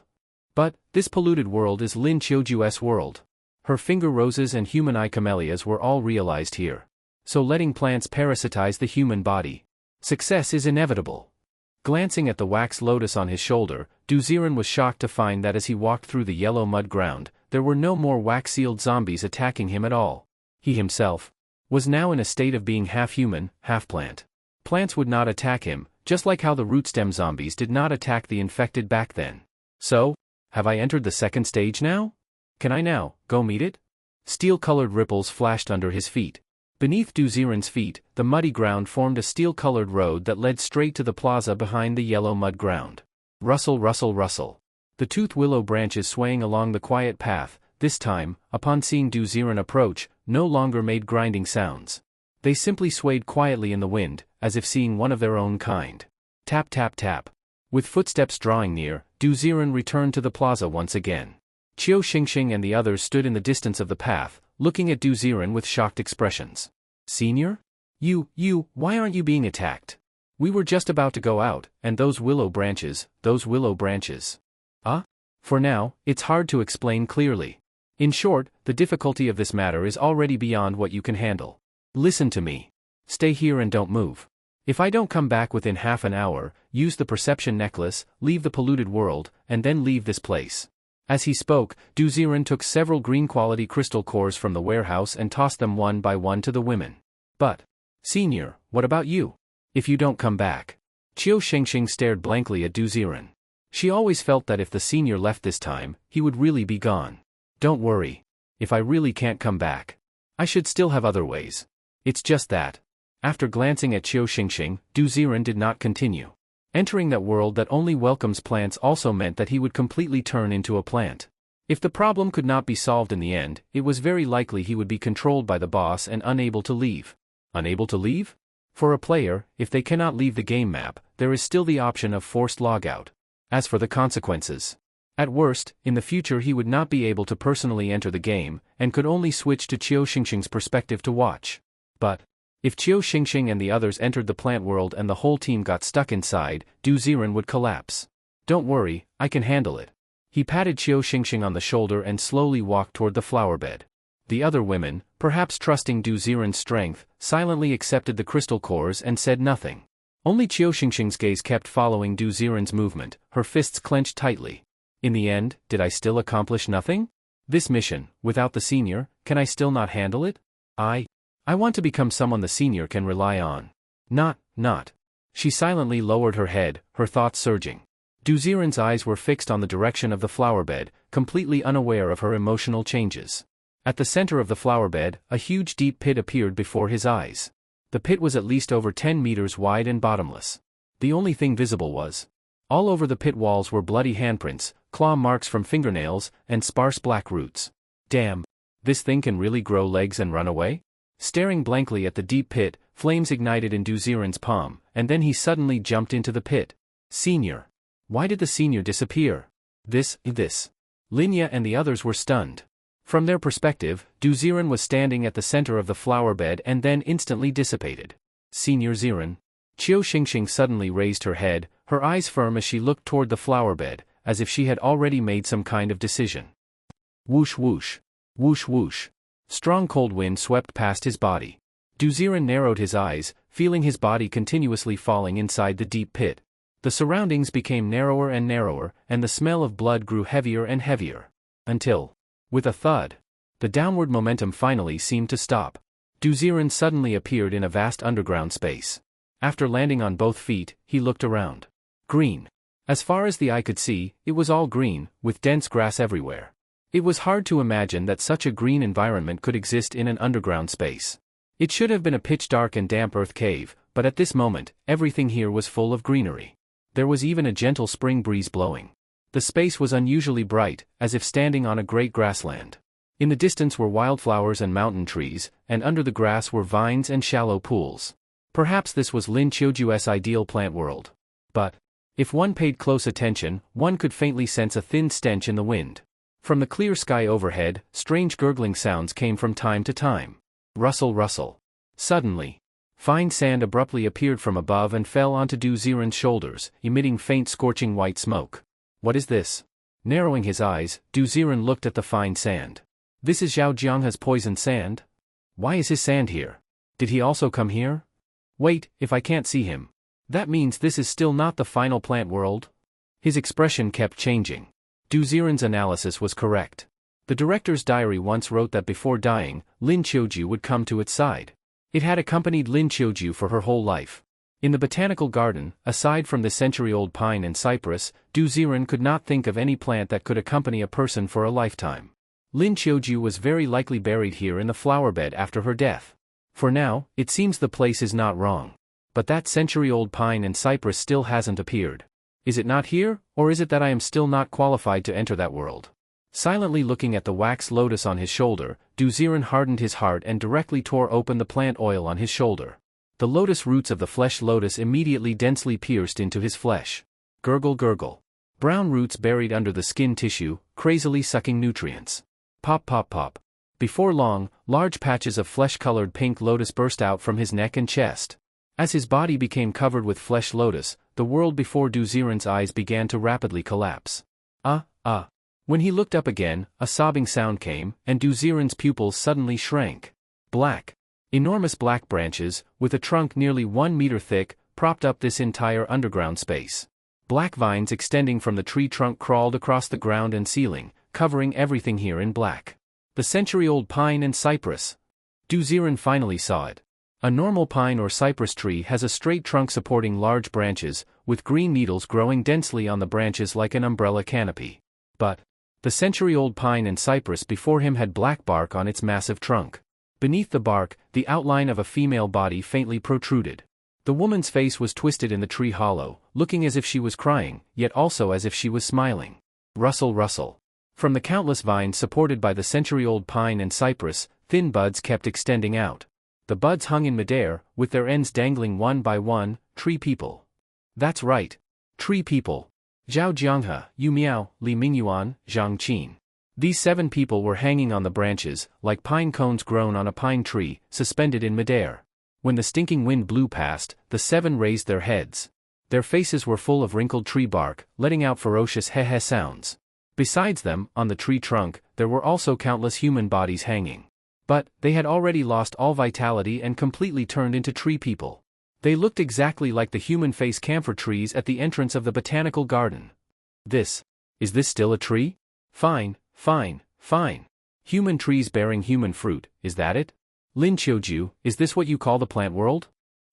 But, this polluted world is Lin Qiuju's world. Her finger roses and human eye camellias were all realized here. So letting plants parasitize the human body. Success is inevitable. Glancing at the wax lotus on his shoulder, Duziren was shocked to find that as he walked through the yellow mud ground, there were no more wax-sealed zombies attacking him at all. He himself was now in a state of being half-human, half-plant. Plants would not attack him, just like how the root stem zombies did not attack the infected back then. So, have I entered the second stage now? Can I now go meet it? Steel-colored ripples flashed under his feet. Beneath Duziren's feet, the muddy ground formed a steel-colored road that led straight to the plaza behind the yellow mud ground. Rustle rustle rustle. The toothed willow branches swaying along the quiet path, this time, upon seeing Duziren approach, no longer made grinding sounds. They simply swayed quietly in the wind, as if seeing one of their own kind. Tap tap tap. With footsteps drawing near, Duziren returned to the plaza once again. Qiu Xingxing and the others stood in the distance of the path, looking at Duziren with shocked expressions. Senior? Why aren't you being attacked? We were just about to go out, and those willow branches. For now, it's hard to explain clearly. In short, the difficulty of this matter is already beyond what you can handle. Listen to me. Stay here and don't move. If I don't come back within half an hour, use the perception necklace, leave the polluted world, and then leave this place. As he spoke, Duziren took several green-quality crystal cores from the warehouse and tossed them one by one to the women. But, Senior, what about you? If you don't come back. Qiu Xingxing stared blankly at Duziren. She always felt that if the senior left this time, he would really be gone. Don't worry. If I really can't come back, I should still have other ways. It's just that. After glancing at Qiu Xingxing, Duziren did not continue. Entering that world that only welcomes plants also meant that he would completely turn into a plant. If the problem could not be solved in the end, it was very likely he would be controlled by the boss and unable to leave. Unable to leave? For a player, if they cannot leave the game map, there is still the option of forced logout. As for the consequences, at worst, in the future he would not be able to personally enter the game, and could only switch to Qiu Xingxing's perspective to watch. But if Qiu Xingxing and the others entered the plant world and the whole team got stuck inside, Duziren would collapse. Don't worry, I can handle it. He patted Qiu Xingxing on the shoulder and slowly walked toward the flower bed. The other women, perhaps trusting Duziren's strength, silently accepted the crystal cores and said nothing. Only Qiu Xingxing's gaze kept following Duziren's movement, her fists clenched tightly. In the end, did I still accomplish nothing? This mission, without the senior, can I still not handle it? I want to become someone the senior can rely on. Not. She silently lowered her head, her thoughts surging. Duziren's eyes were fixed on the direction of the flower bed, completely unaware of her emotional changes. At the center of the flower bed, a huge deep pit appeared before his eyes. The pit was at least over 10 meters wide and bottomless. The only thing visible was, all over the pit walls were bloody handprints, claw marks from fingernails, and sparse black roots. Damn! This thing can really grow legs and run away? Staring blankly at the deep pit, flames ignited in Duziren's palm, and then he suddenly jumped into the pit. Senior! Why did the senior disappear? This. Linya and the others were stunned. From their perspective, Duziren was standing at the center of the flower bed and then instantly dissipated. Senior Ziren. Qiu Xingxing suddenly raised her head, her eyes firm as she looked toward the flower bed, as if she had already made some kind of decision. Whoosh whoosh. Whoosh whoosh. Strong cold wind swept past his body. Duziren narrowed his eyes, feeling his body continuously falling inside the deep pit. The surroundings became narrower and narrower, and the smell of blood grew heavier and heavier. Until, with a thud, the downward momentum finally seemed to stop. Duziren suddenly appeared in a vast underground space. After landing on both feet, he looked around. Green. As far as the eye could see, it was all green, with dense grass everywhere. It was hard to imagine that such a green environment could exist in an underground space. It should have been a pitch-dark and damp earth cave, but at this moment, everything here was full of greenery. There was even a gentle spring breeze blowing. The space was unusually bright, as if standing on a great grassland. In the distance were wildflowers and mountain trees, and under the grass were vines and shallow pools. Perhaps this was Lin Qiuju's ideal plant world. But, if one paid close attention, one could faintly sense a thin stench in the wind. From the clear sky overhead, strange gurgling sounds came from time to time. Rustle rustle. Suddenly, fine sand abruptly appeared from above and fell onto Duziren's shoulders, emitting faint scorching white smoke. What is this? Narrowing his eyes, Duziren looked at the fine sand. This is Zhao Jianghe's poisoned sand? Why is his sand here? Did he also come here? Wait, if I can't see him. That means this is still not the final plant world? His expression kept changing. Duziren's analysis was correct. The director's diary once wrote that before dying, Lin Qiuju would come to its side. It had accompanied Lin Qiuju for her whole life. In the botanical garden, aside from the century-old pine and cypress, Duziren could not think of any plant that could accompany a person for a lifetime. Lin Qiuju was very likely buried here in the flower bed after her death. For now, it seems the place is not wrong. But that century-old pine and cypress still hasn't appeared. Is it not here, or is it that I am still not qualified to enter that world? Silently looking at the wax lotus on his shoulder, Duziren hardened his heart and directly tore open the plant oil on his shoulder. The lotus roots of the flesh lotus immediately densely pierced into his flesh. Gurgle gurgle. Brown roots buried under the skin tissue, crazily sucking nutrients. Pop pop pop. Before long, large patches of flesh-colored pink lotus burst out from his neck and chest. As his body became covered with flesh lotus, the world before Duziren's eyes began to rapidly collapse. When he looked up again, a sobbing sound came, and Duziren's pupils suddenly shrank. Black. Enormous black branches, with a trunk nearly 1 meter thick, propped up this entire underground space. Black vines extending from the tree trunk crawled across the ground and ceiling, covering everything here in black. The century-old pine and cypress. Duziren finally saw it. A normal pine or cypress tree has a straight trunk supporting large branches, with green needles growing densely on the branches like an umbrella canopy. But the century-old pine and cypress before him had black bark on its massive trunk. Beneath the bark, the outline of a female body faintly protruded. The woman's face was twisted in the tree hollow, looking as if she was crying, yet also as if she was smiling. Rustle rustle. From the countless vines supported by the century-old pine and cypress, thin buds kept extending out. The buds hung in midair, with their ends dangling one by one. Tree people. That's right. Tree people. Zhao Jianghe, Yu Miao, Li Mingyuan, Zhang Qin. These 7 people were hanging on the branches, like pine cones grown on a pine tree, suspended in midair. When the stinking wind blew past, the 7 raised their heads. Their faces were full of wrinkled tree bark, letting out ferocious he-he sounds. Besides them, on the tree trunk, there were also countless human bodies hanging. But they had already lost all vitality and completely turned into tree people. They looked exactly like the human face camphor trees at the entrance of the botanical garden. This Is this still a tree? Fine, fine, fine. Human trees bearing human fruit, is that it? Lin Qiuju, is this what you call the plant world?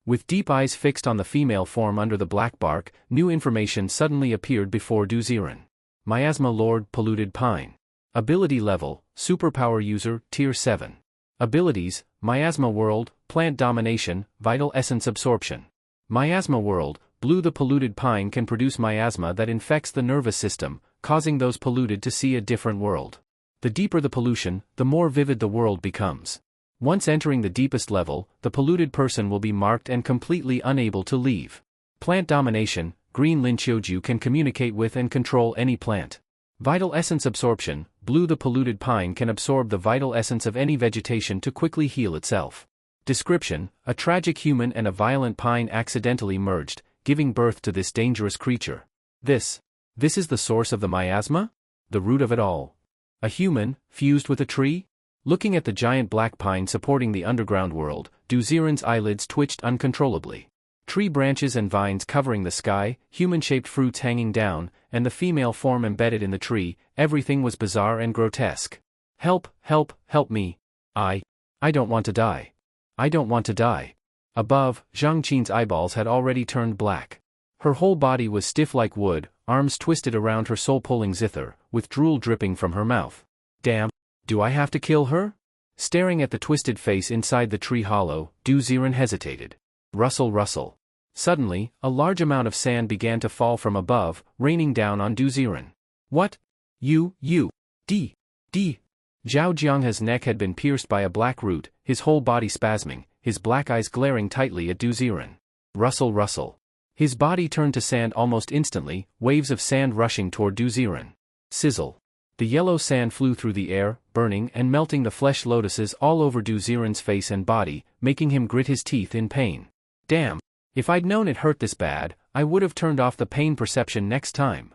With deep eyes fixed on the female form under the black bark, new information suddenly appeared before Du Ziren. Miasma Lord Polluted Pine. Ability level, Superpower User, Tier 7. Abilities, Miasma World, Plant Domination, Vital Essence Absorption. Miasma World, Blue. The polluted pine can produce miasma that infects the nervous system, causing those polluted to see a different world. The deeper the pollution, the more vivid the world becomes. Once entering the deepest level, the polluted person will be marked and completely unable to leave. Plant Domination, Green. Lin Qiuju can communicate with and control any plant. Vital Essence Absorption, Blue. The polluted pine can absorb the vital essence of any vegetation to quickly heal itself. Description: a tragic human and a violent pine accidentally merged, giving birth to this dangerous creature. This is the source of the miasma? The root of it all? A human, fused with a tree? Looking at the giant black pine supporting the underground world, Du Ziren's eyelids twitched uncontrollably. Tree branches and vines covering the sky, human-shaped fruits hanging down, and the female form embedded in the tree, everything was bizarre and grotesque. Help, help, help me. I don't want to die. I don't want to die. Above, Zhang Qin's eyeballs had already turned black. Her whole body was stiff like wood, arms twisted around her soul-pulling zither, with drool dripping from her mouth. Damn. Do I have to kill her? Staring at the twisted face inside the tree hollow, Du Ziren hesitated. Rustle, rustle. Suddenly, a large amount of sand began to fall from above, raining down on Du Ziren. What? You. D. Zhao Jianghe's neck had been pierced by a black root, his whole body spasming, his black eyes glaring tightly at Du Ziren. Rustle, rustle. His body turned to sand almost instantly, waves of sand rushing toward Du Ziren. Sizzle. The yellow sand flew through the air, burning and melting the flesh lotuses all over Du Ziren's face and body, making him grit his teeth in pain. Damn. If I'd known it hurt this bad, I would have turned off the pain perception next time.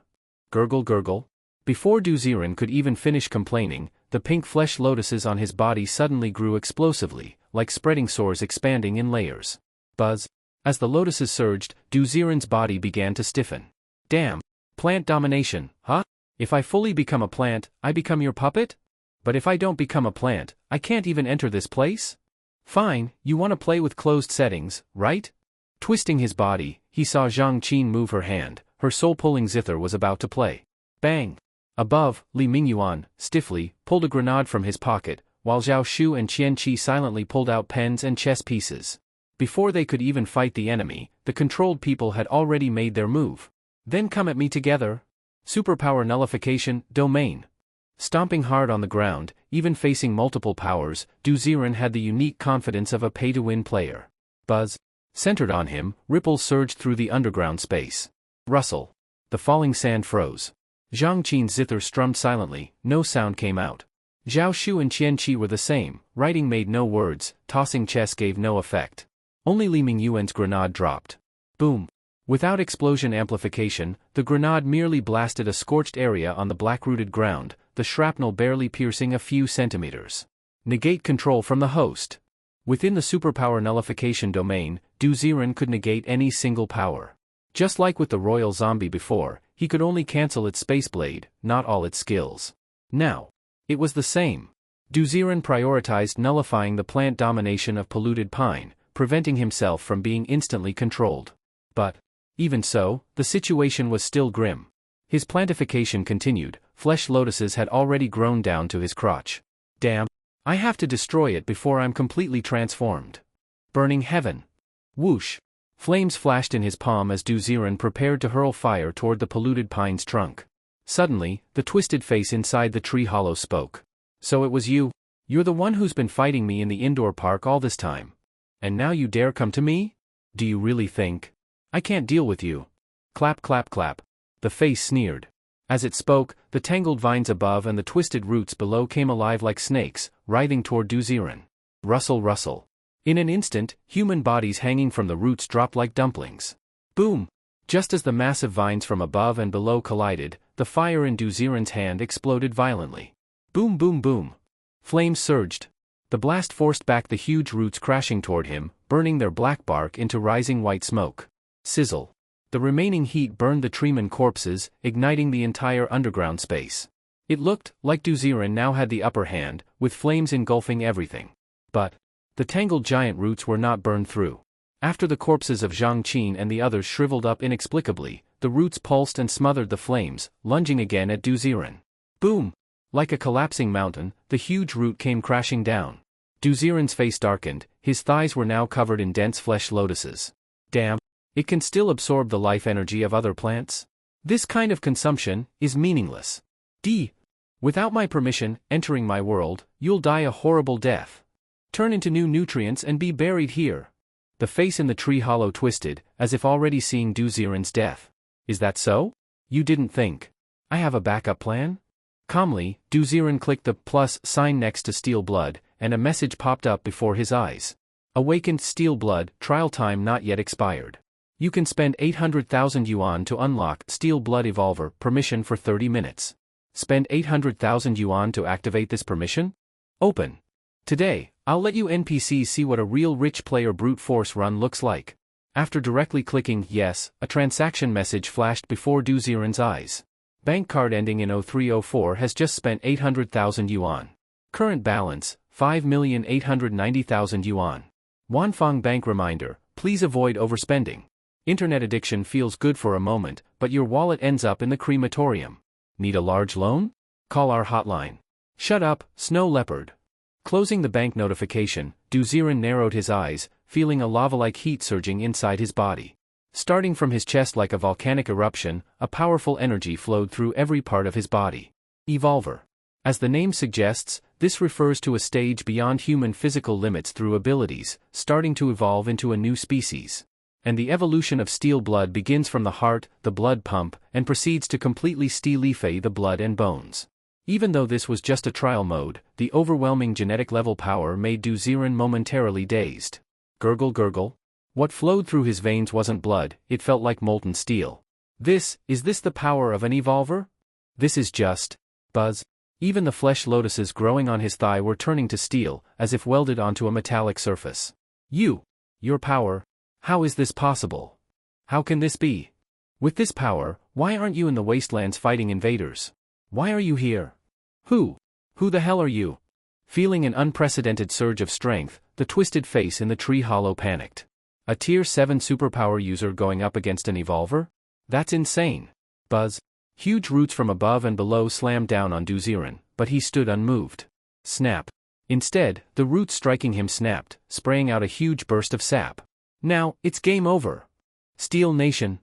Gurgle, gurgle. Before Du Ziren could even finish complaining, the pink flesh lotuses on his body suddenly grew explosively, like spreading sores expanding in layers. Buzz. As the lotuses surged, Du Ziren's body began to stiffen. Damn. Plant domination, huh? If I fully become a plant, I become your puppet? But if I don't become a plant, I can't even enter this place? Fine, you want to play with closed settings, right? Twisting his body, he saw Zhang Qin move her hand, her soul-pulling zither was about to play. Bang! Above, Li Mingyuan, stiffly, pulled a grenade from his pocket, while Zhao Shu and Qian Qi silently pulled out pens and chess pieces. Before they could even fight the enemy, the controlled people had already made their move. Then come at me together. Superpower Nullification, Domain. Stomping hard on the ground, even facing multiple powers, Du Ziren had the unique confidence of a pay-to-win player. Buzz. Centered on him, ripples surged through the underground space. Rustle. The falling sand froze. Zhang Qin's zither strummed silently, no sound came out. Zhao Shu and Qian Qi were the same, writing made no words, tossing chess gave no effect. Only Li Mingyuan's grenade dropped. Boom. Without explosion amplification, the grenade merely blasted a scorched area on the black-rooted ground, the shrapnel barely piercing a few centimeters. Negate control from the host. Within the superpower nullification domain, Du Ziren could negate any single power. Just like with the royal zombie before, he could only cancel its space blade, not all its skills. Now, it was the same. Du Ziren prioritized nullifying the plant domination of polluted pine, preventing himself from being instantly controlled. But, even so, the situation was still grim. His plantification continued, flesh lotuses had already grown down to his crotch. Damn. I have to destroy it before I'm completely transformed. Burning heaven. Whoosh. Flames flashed in his palm as Du Ziren prepared to hurl fire toward the polluted pine's trunk. Suddenly, the twisted face inside the tree hollow spoke. So it was you? You're the one who's been fighting me in the indoor park all this time. And now you dare come to me? Do you really think? I can't deal with you. Clap, clap, clap. The face sneered. As it spoke, the tangled vines above and the twisted roots below came alive like snakes, writhing toward Du Ziren. Rustle, rustle. In an instant, human bodies hanging from the roots dropped like dumplings. Boom! Just as the massive vines from above and below collided, the fire in Du Ziren's hand exploded violently. Boom, boom, boom. Flames surged. The blast forced back the huge roots crashing toward him, burning their black bark into rising white smoke. Sizzle. The remaining heat burned the treemen corpses, igniting the entire underground space. It looked like Duziren now had the upper hand, with flames engulfing everything. But the tangled giant roots were not burned through. After the corpses of Zhang Qin and the others shriveled up inexplicably, the roots pulsed and smothered the flames, lunging again at Duziren. Boom! Like a collapsing mountain, the huge root came crashing down. Duziren's face darkened, his thighs were now covered in dense flesh lotuses. Damn! It can still absorb the life energy of other plants? This kind of consumption is meaningless. Without my permission, entering my world, you'll die a horrible death. Turn into new nutrients and be buried here. The face in the tree hollow twisted, as if already seeing Duziren's death. Is that so? You didn't think I have a backup plan? Calmly, Duziren clicked the plus sign next to Steel Blood, and a message popped up before his eyes. Awakened Steel Blood, trial time not yet expired. You can spend 800,000 yuan to unlock Steel Blood Evolver permission for 30 minutes. Spend 800,000 yuan to activate this permission? Open. Today, I'll let you NPCs see what a real rich player brute force run looks like. After directly clicking yes, a transaction message flashed before Duziren's eyes. Bank card ending in 0304 has just spent 800,000 yuan. Current balance, 5,890,000 yuan. Wanfang Bank reminder, please avoid overspending. Internet addiction feels good for a moment, but your wallet ends up in the crematorium. Need a large loan? Call our hotline. Shut up, Snow Leopard. Closing the bank notification, Duziren narrowed his eyes, feeling a lava-like heat surging inside his body. Starting from his chest like a volcanic eruption, a powerful energy flowed through every part of his body. Evolver. As the name suggests, this refers to a stage beyond human physical limits through abilities, starting to evolve into a new species. And the evolution of Steel Blood begins from the heart, the blood pump, and proceeds to completely steelify the blood and bones. Even though this was just a trial mode, the overwhelming genetic level power made Duziren momentarily dazed. Gurgle gurgle. What flowed through his veins wasn't blood, it felt like molten steel. Is this the power of an evolver? This is just buzz. Even the flesh lotuses growing on his thigh were turning to steel, as if welded onto a metallic surface. Your power? How is this possible? How can this be? With this power, why aren't you in the wastelands fighting invaders? Why are you here? Who the hell are you? Feeling an unprecedented surge of strength, the twisted face in the tree hollow panicked. A Tier 7 superpower user going up against an evolver? That's insane. Buzz. Huge roots from above and below slammed down on Duziren, but he stood unmoved. Snap. Instead, the roots striking him snapped, spraying out a huge burst of sap. Now, it's game over. Steel Nation.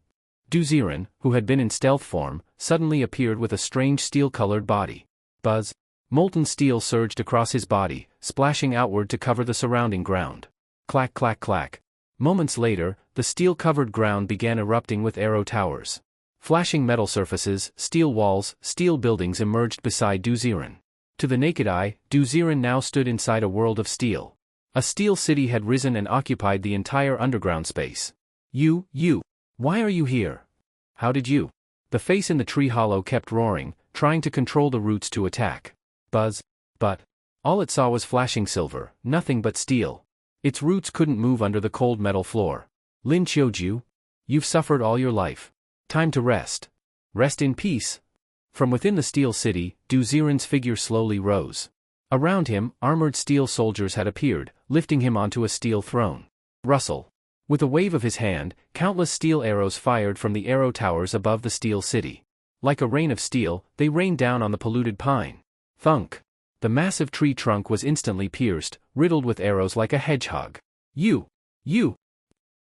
Duziren, who had been in stealth form, suddenly appeared with a strange steel-colored body. Buzz. Molten steel surged across his body, splashing outward to cover the surrounding ground. Clack clack clack. Moments later, the steel-covered ground began erupting with arrow towers. Flashing metal surfaces, steel walls, steel buildings emerged beside Duziren. To the naked eye, Duziren now stood inside a world of steel. A steel city had risen and occupied the entire underground space. Why are you here? How did you? The face in the tree hollow kept roaring, trying to control the roots to attack. Buzz. But all it saw was flashing silver, nothing but steel. Its roots couldn't move under the cold metal floor. Lin Qiuju, you've suffered all your life. Time to rest. Rest in peace. From within the steel city, Duziren's figure slowly rose. Around him, armored steel soldiers had appeared, lifting him onto a steel throne. Rustle. With a wave of his hand, countless steel arrows fired from the arrow towers above the steel city. Like a rain of steel, they rained down on the polluted pine. Thunk. The massive tree trunk was instantly pierced, riddled with arrows like a hedgehog. You.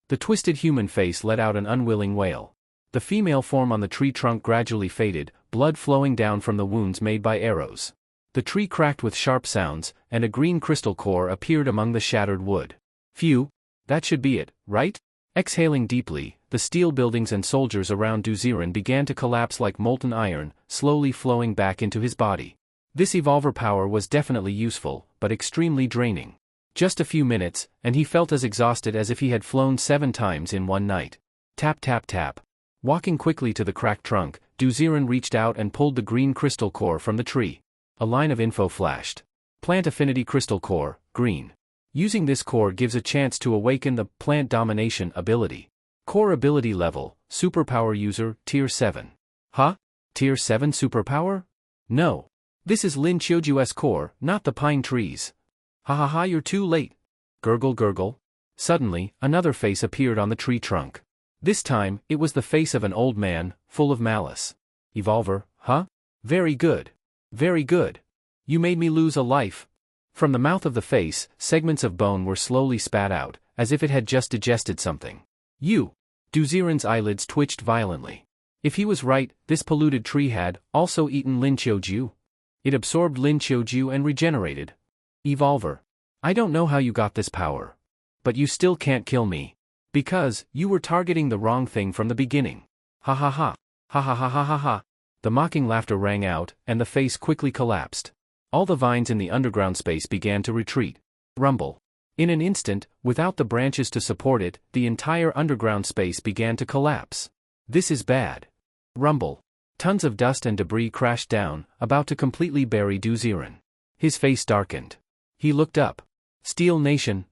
The twisted human face let out an unwilling wail. The female form on the tree trunk gradually faded, blood flowing down from the wounds made by arrows. The tree cracked with sharp sounds, and a green crystal core appeared among the shattered wood. Phew. That should be it, right? Exhaling deeply, the steel buildings and soldiers around Duziren began to collapse like molten iron, slowly flowing back into his body. This evolver power was definitely useful, but extremely draining. Just a few minutes, and he felt as exhausted as if he had flown 7 times in one night. Tap tap tap. Walking quickly to the cracked trunk, Duziren reached out and pulled the green crystal core from the tree. A line of info flashed. Plant Affinity Crystal Core, green. Using this core gives a chance to awaken the Plant Domination ability. Core ability level, superpower user, tier 7. Huh? Tier 7 superpower? No. This is Lin Qiuju's core, not the pine trees. Ha ha ha, you're too late. Gurgle gurgle. Suddenly, another face appeared on the tree trunk. This time, it was the face of an old man, full of malice. Evolver, huh? Very good. Very good. You made me lose a life. From the mouth of the face, segments of bone were slowly spat out, as if it had just digested something. You! Duziren's eyelids twitched violently. If he was right, this polluted tree had also eaten Lin Qiuju. It absorbed Lin Qiuju and regenerated. Evolver. I don't know how you got this power. But you still can't kill me. Because, you were targeting the wrong thing from the beginning. Ha ha ha. Ha ha ha ha ha ha. The mocking laughter rang out, and the face quickly collapsed. All the vines in the underground space began to retreat. Rumble. In an instant, without the branches to support it, the entire underground space began to collapse. This is bad. Rumble. Tons of dust and debris crashed down, about to completely bury Duziren. His face darkened. He looked up. Steel Nation.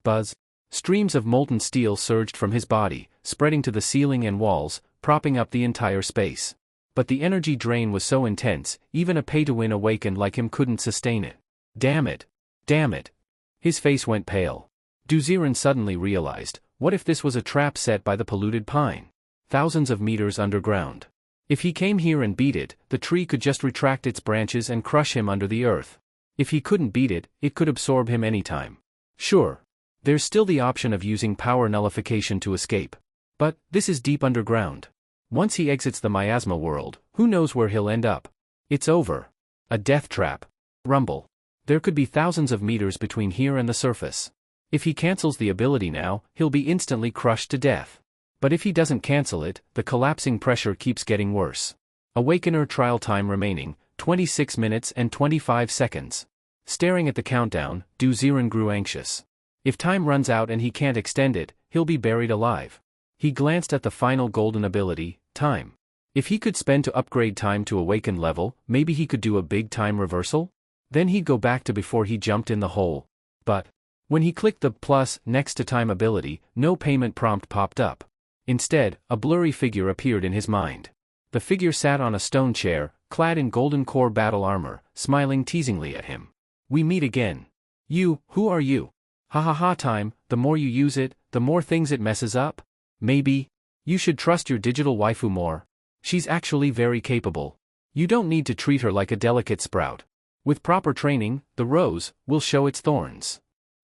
Buzz. Streams of molten steel surged from his body, spreading to the ceiling and walls, propping up the entire space. But the energy drain was so intense, even a pay-to-win awakened like him couldn't sustain it. Damn it. Damn it. His face went pale. Duziren suddenly realized, what if this was a trap set by the polluted pine? Thousands of meters underground. If he came here and beat it, the tree could just retract its branches and crush him under the earth. If he couldn't beat it, it could absorb him anytime. Sure. There's still the option of using power nullification to escape. But, this is deep underground. Once he exits the miasma world, who knows where he'll end up? It's over. A death trap. Rumble. There could be thousands of meters between here and the surface. If he cancels the ability now, he'll be instantly crushed to death. But if he doesn't cancel it, the collapsing pressure keeps getting worse. Awakener trial time remaining, 26 minutes and 25 seconds. Staring at the countdown, Duziren grew anxious. If time runs out and he can't extend it, he'll be buried alive. He glanced at the final golden ability, time. If he could spend to upgrade time to awaken level, maybe he could do a big time reversal? Then he'd go back to before he jumped in the hole. But, when he clicked the plus next to time ability, no payment prompt popped up. Instead, a blurry figure appeared in his mind. The figure sat on a stone chair, clad in golden core battle armor, smiling teasingly at him. We meet again. You, who are you? Ha ha ha, time, the more you use it, the more things it messes up? Maybe. You should trust your digital waifu more. She's actually very capable. You don't need to treat her like a delicate sprout. With proper training, the rose will show its thorns.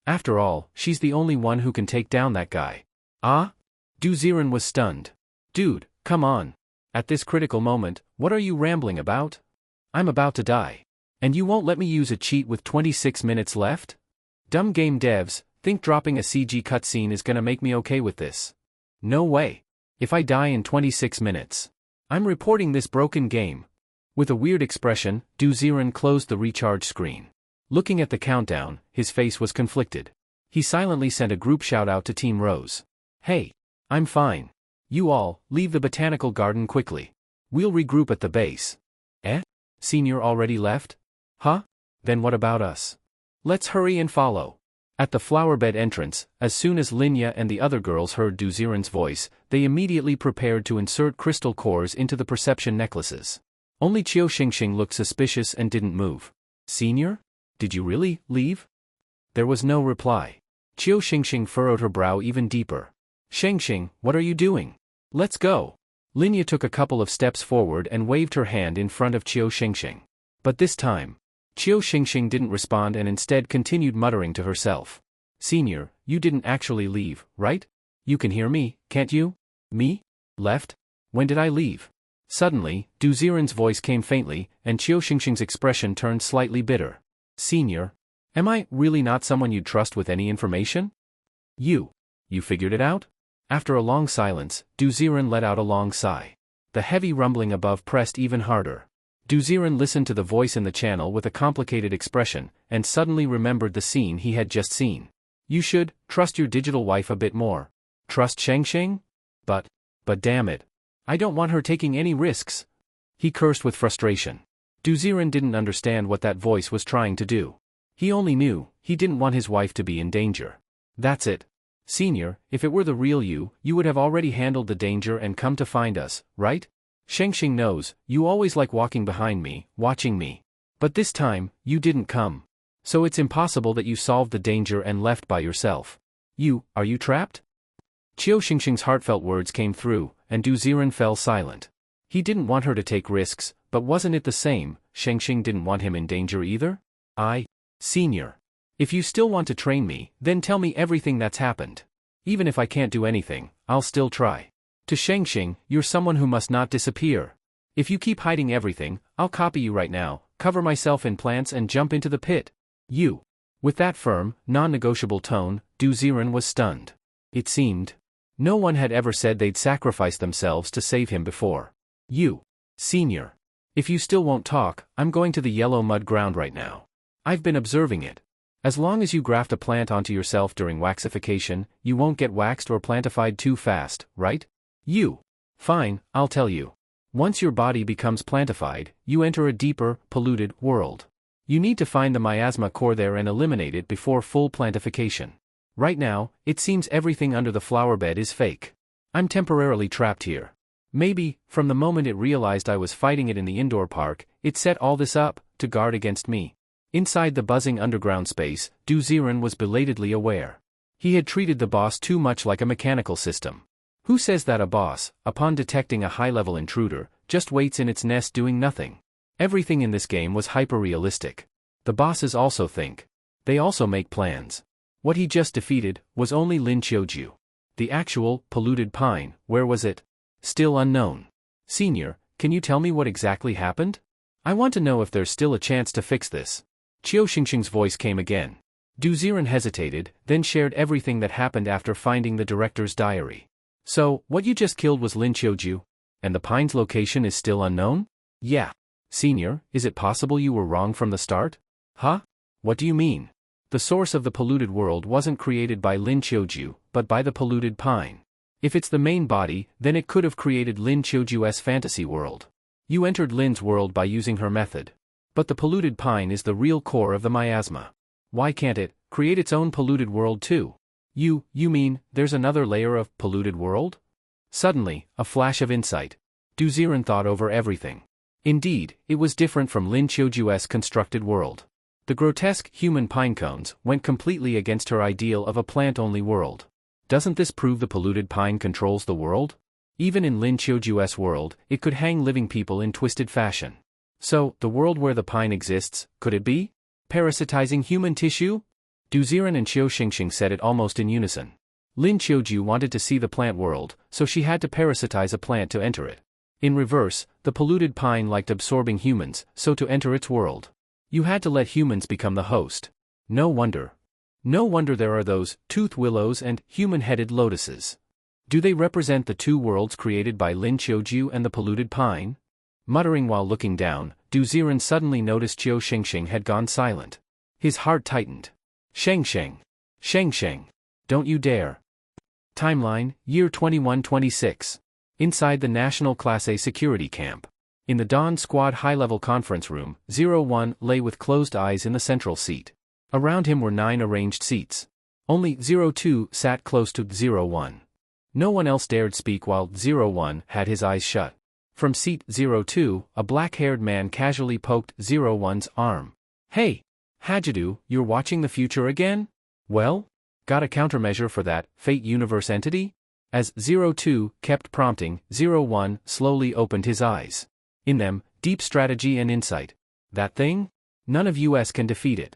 After all, she's the only one who can take down that guy. Ah? Duziren was stunned. Dude, come on. At this critical moment, what are you rambling about? I'm about to die. And you won't let me use a cheat with 26 minutes left? Dumb game devs, think dropping a CG cutscene is gonna make me okay with this. No way. If I die in 26 minutes. I'm reporting this broken game. With a weird expression, Duziren closed the recharge screen. Looking at the countdown, his face was conflicted. He silently sent a group shout-out to Team Rose. Hey. I'm fine. You all, leave the botanical garden quickly. We'll regroup at the base. Eh? Senior already left? Huh? Then what about us? Let's hurry and follow. At the flowerbed entrance, as soon as Linya and the other girls heard Duziren's voice, they immediately prepared to insert crystal cores into the perception necklaces. Only Qiu Xingxing looked suspicious and didn't move. Senior? Did you really leave? There was no reply. Qiu Xingxing furrowed her brow even deeper. Xingxing, what are you doing? Let's go. Linya took a couple of steps forward and waved her hand in front of Qiu Xingxing. But this time, Qiu Xingxing didn't respond and instead continued muttering to herself. Senior, you didn't actually leave, right? You can hear me, can't you? Me? Left? When did I leave? Suddenly, Duziren's voice came faintly, and Qiu Xingxing's expression turned slightly bitter. Senior, am I really not someone you'd trust with any information? You figured it out? After a long silence, Duziren let out a long sigh. The heavy rumbling above pressed even harder. Duziren listened to the voice in the channel with a complicated expression, and suddenly remembered the scene he had just seen. You should trust your digital wife a bit more. Trust Xingxing? But damn it. I don't want her taking any risks. He cursed with frustration. Duziren didn't understand what that voice was trying to do. He only knew, he didn't want his wife to be in danger. That's it. Senior, if it were the real you, you would have already handled the danger and come to find us, right? Shengxing knows, you always like walking behind me, watching me. But this time, you didn't come. So it's impossible that you solved the danger and left by yourself. Are you trapped? Qiu Xingxing's heartfelt words came through, and Du Ziren fell silent. He didn't want her to take risks, but wasn't it the same, Shengxing didn't want him in danger either? Senior. If you still want to train me, then tell me everything that's happened. Even if I can't do anything, I'll still try. To Shengxing, you're someone who must not disappear. If you keep hiding everything, I'll copy you right now, cover myself in plants and jump into the pit. With that firm, non-negotiable tone, Du Ziren was stunned. It seemed. No one had ever said they'd sacrifice themselves to save him before. Senior. If you still won't talk, I'm going to the yellow mud ground right now. I've been observing it. As long as you graft a plant onto yourself during waxification, you won't get waxed or plantified too fast, right? Fine, I'll tell you. Once your body becomes plantified, you enter a deeper, polluted world. You need to find the miasma core there and eliminate it before full plantification. Right now, it seems everything under the flower bed is fake. I'm temporarily trapped here. Maybe, from the moment it realized I was fighting it in the indoor park, it set all this up, to guard against me. Inside the buzzing underground space, Du Ziren was belatedly aware. He had treated the boss too much like a mechanical system. Who says that a boss, upon detecting a high-level intruder, just waits in its nest doing nothing? Everything in this game was hyper-realistic. The bosses also think. They also make plans. What he just defeated was only Lin Qiuju. The actual, polluted pine, where was it? Still unknown. Senior, can you tell me what exactly happened? I want to know if there's still a chance to fix this. Qiu Xingxing's voice came again. Du Ziren hesitated, then shared everything that happened after finding the director's diary. So, what you just killed was Lin Qiuju? And the pine's location is still unknown? Yeah. Senior, is it possible you were wrong from the start? Huh? What do you mean? The source of the polluted world wasn't created by Lin Qiuju, but by the polluted pine. If it's the main body, then it could have created Lin Qiuju's fantasy world. You entered Lin's world by using her method. But the polluted pine is the real core of the miasma. Why can't it create its own polluted world too? You mean, there's another layer of polluted world? Suddenly, a flash of insight. Du Ziren thought over everything. Indeed, it was different from Lin Qiuju's constructed world. The grotesque human pine cones went completely against her ideal of a plant-only world. Doesn't this prove the polluted pine controls the world? Even in Lin Qiuju's world, it could hang living people in twisted fashion. So, the world where the pine exists, could it be? Parasitizing human tissue? Du Ziren and Qiu Xingxing said it almost in unison. Lin Qiuju wanted to see the plant world, so she had to parasitize a plant to enter it. In reverse, the polluted pine liked absorbing humans, so to enter its world, you had to let humans become the host. No wonder. No wonder there are those tooth willows and human-headed lotuses. Do they represent the two worlds created by Lin Qiuju and the polluted pine? Muttering while looking down, Du Ziren suddenly noticed Qiu Xingxing had gone silent. His heart tightened. Shengsheng. Shengsheng. Don't you dare. Timeline, year 2126. Inside the National Class A security camp. In the Dawn Squad high-level conference room, 01 lay with closed eyes in the central seat. Around him were 9 arranged seats. Only 02 sat close to 01. No one else dared speak while 01 had his eyes shut. From seat 02, a black-haired man casually poked 01's arm. Hey! Hajadu, you're watching the future again? Well? Got a countermeasure for that Fate Universe entity? As 02 kept prompting, 01 slowly opened his eyes. In them, deep strategy and insight. That thing? None of us can defeat it.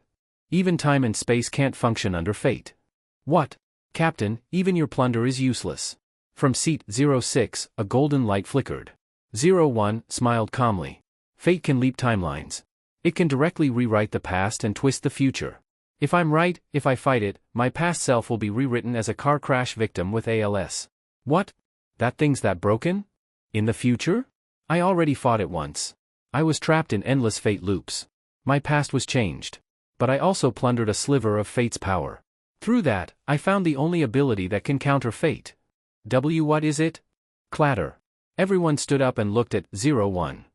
Even time and space can't function under fate. What? Captain, even your plunder is useless. From seat 06, a golden light flickered. 01 smiled calmly. Fate can leap timelines. It can directly rewrite the past and twist the future. If I'm right, if I fight it, my past self will be rewritten as a car crash victim with ALS. What? That thing's that broken? In the future? I already fought it once. I was trapped in endless fate loops. My past was changed. But I also plundered a sliver of fate's power. Through that, I found the only ability that can counter fate. What is it? Clatter. Everyone stood up and looked at 01.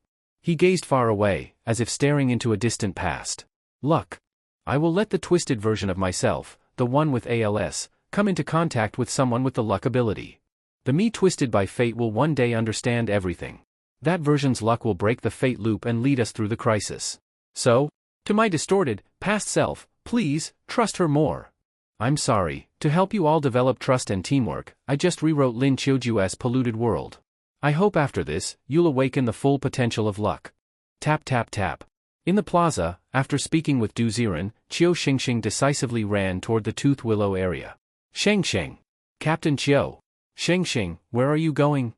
He gazed far away, as if staring into a distant past. Luck. I will let the twisted version of myself, the one with ALS, come into contact with someone with the luck ability. The me twisted by fate will one day understand everything. That version's luck will break the fate loop and lead us through the crisis. So, to my distorted, past self, please, trust her more. I'm sorry, to help you all develop trust and teamwork, I just rewrote Lin Chiuju's polluted world. I hope after this, you'll awaken the full potential of luck. Tap tap tap. In the plaza, after speaking with Du Ziren, Qiu Xingxing decisively ran toward the Tooth Willow area. Sheng. Captain Qiu. Xingxing, where are you going?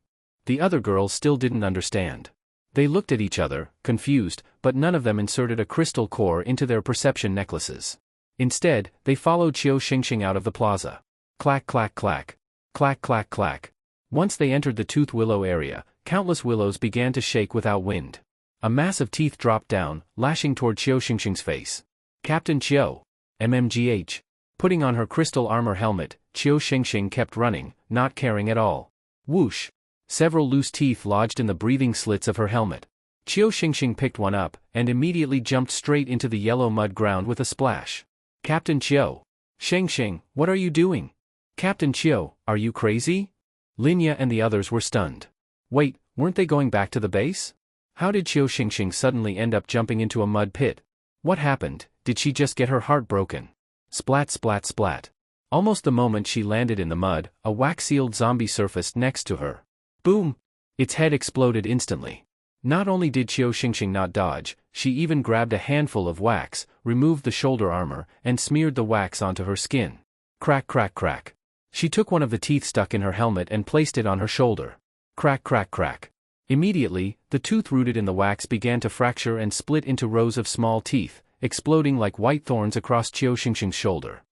The other girls still didn't understand. They looked at each other, confused, but none of them inserted a crystal core into their perception necklaces. Instead, they followed Qiu Xingxing out of the plaza. Clack clack clack. Clack clack clack. Once they entered the Tooth Willow area, countless willows began to shake without wind. A mass of teeth dropped down, lashing toward Qiu Xingxing's face. Captain Qiu. MMGH. Putting on her crystal armor helmet, Qiu Xingxing kept running, not caring at all. Whoosh. Several loose teeth lodged in the breathing slits of her helmet. Qiu Xingxing picked one up, and immediately jumped straight into the yellow mud ground with a splash. Captain Qiu. Xingxing, what are you doing? Captain Qiu, are you crazy? Linya and the others were stunned. Wait, weren't they going back to the base? How did Qiu Xingxing suddenly end up jumping into a mud pit? What happened? Did she just get her heart broken? Splat splat splat. Almost the moment she landed in the mud, a wax-sealed zombie surfaced next to her. Boom! Its head exploded instantly. Not only did Qiu Xingxing not dodge, she even grabbed a handful of wax, removed the shoulder armor, and smeared the wax onto her skin. Crack crack crack. She took one of the teeth stuck in her helmet and placed it on her shoulder. Crack crack crack. Immediately, the tooth rooted in the wax began to fracture and split into rows of small teeth, exploding like white thorns across Qiu Xingxing's shoulder.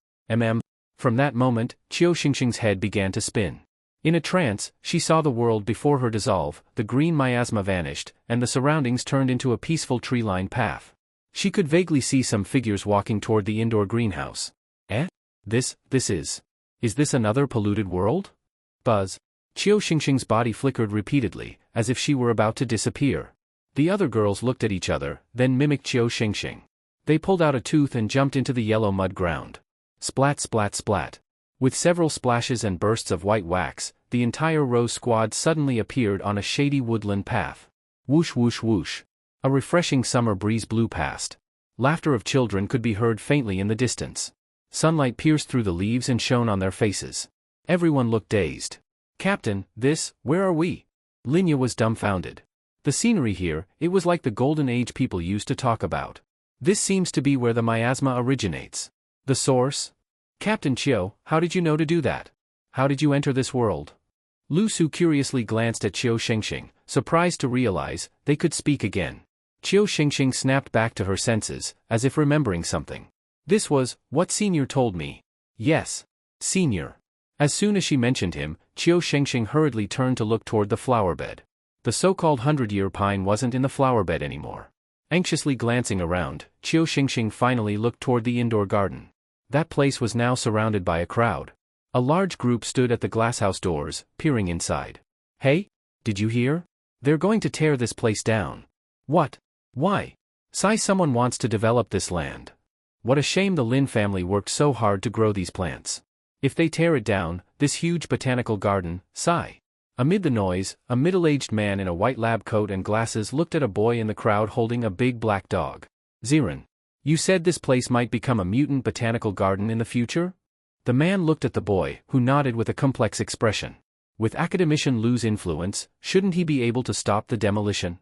From that moment, Qiu Xingxing's head began to spin. In a trance, she saw the world before her dissolve, the green miasma vanished, and the surroundings turned into a peaceful tree-lined path. She could vaguely see some figures walking toward the indoor greenhouse. This is. Is this another polluted world? Buzz. Qiu Xingxing's body flickered repeatedly, as if she were about to disappear. The other girls looked at each other, then mimicked Qiu Xingxing. They pulled out a tooth and jumped into the yellow mud ground. Splat splat splat. With several splashes and bursts of white wax, the entire Rose squad suddenly appeared on a shady woodland path. Whoosh whoosh whoosh. A refreshing summer breeze blew past. Laughter of children could be heard faintly in the distance. Sunlight pierced through the leaves and shone on their faces. Everyone looked dazed. Captain, where are we? Linya was dumbfounded. The scenery here, it was like the golden age people used to talk about. This seems to be where the miasma originates. The source? Captain Qiu, how did you know to do that? How did you enter this world? Lu Su curiously glanced at Qiu Xingxing, surprised to realize they could speak again. Qiu Xingxing snapped back to her senses, as if remembering something. This was what Senior told me. Yes. Senior. As soon as she mentioned him, Qiu Xingxing hurriedly turned to look toward the flowerbed. The so-called 100-year pine wasn't in the flowerbed anymore. Anxiously glancing around, Qiu Xingxing finally looked toward the indoor garden. That place was now surrounded by a crowd. A large group stood at the glasshouse doors, peering inside. Hey? Did you hear? They're going to tear this place down. What? Why? Someone wants to develop this land. What a shame the Lin family worked so hard to grow these plants. If they tear it down, this huge botanical garden, sigh. Amid the noise, a middle-aged man in a white lab coat and glasses looked at a boy in the crowd holding a big black dog. Ziren. You said this place might become a mutant botanical garden in the future? The man looked at the boy, who nodded with a complex expression. With academician Lu's influence, shouldn't he be able to stop the demolition?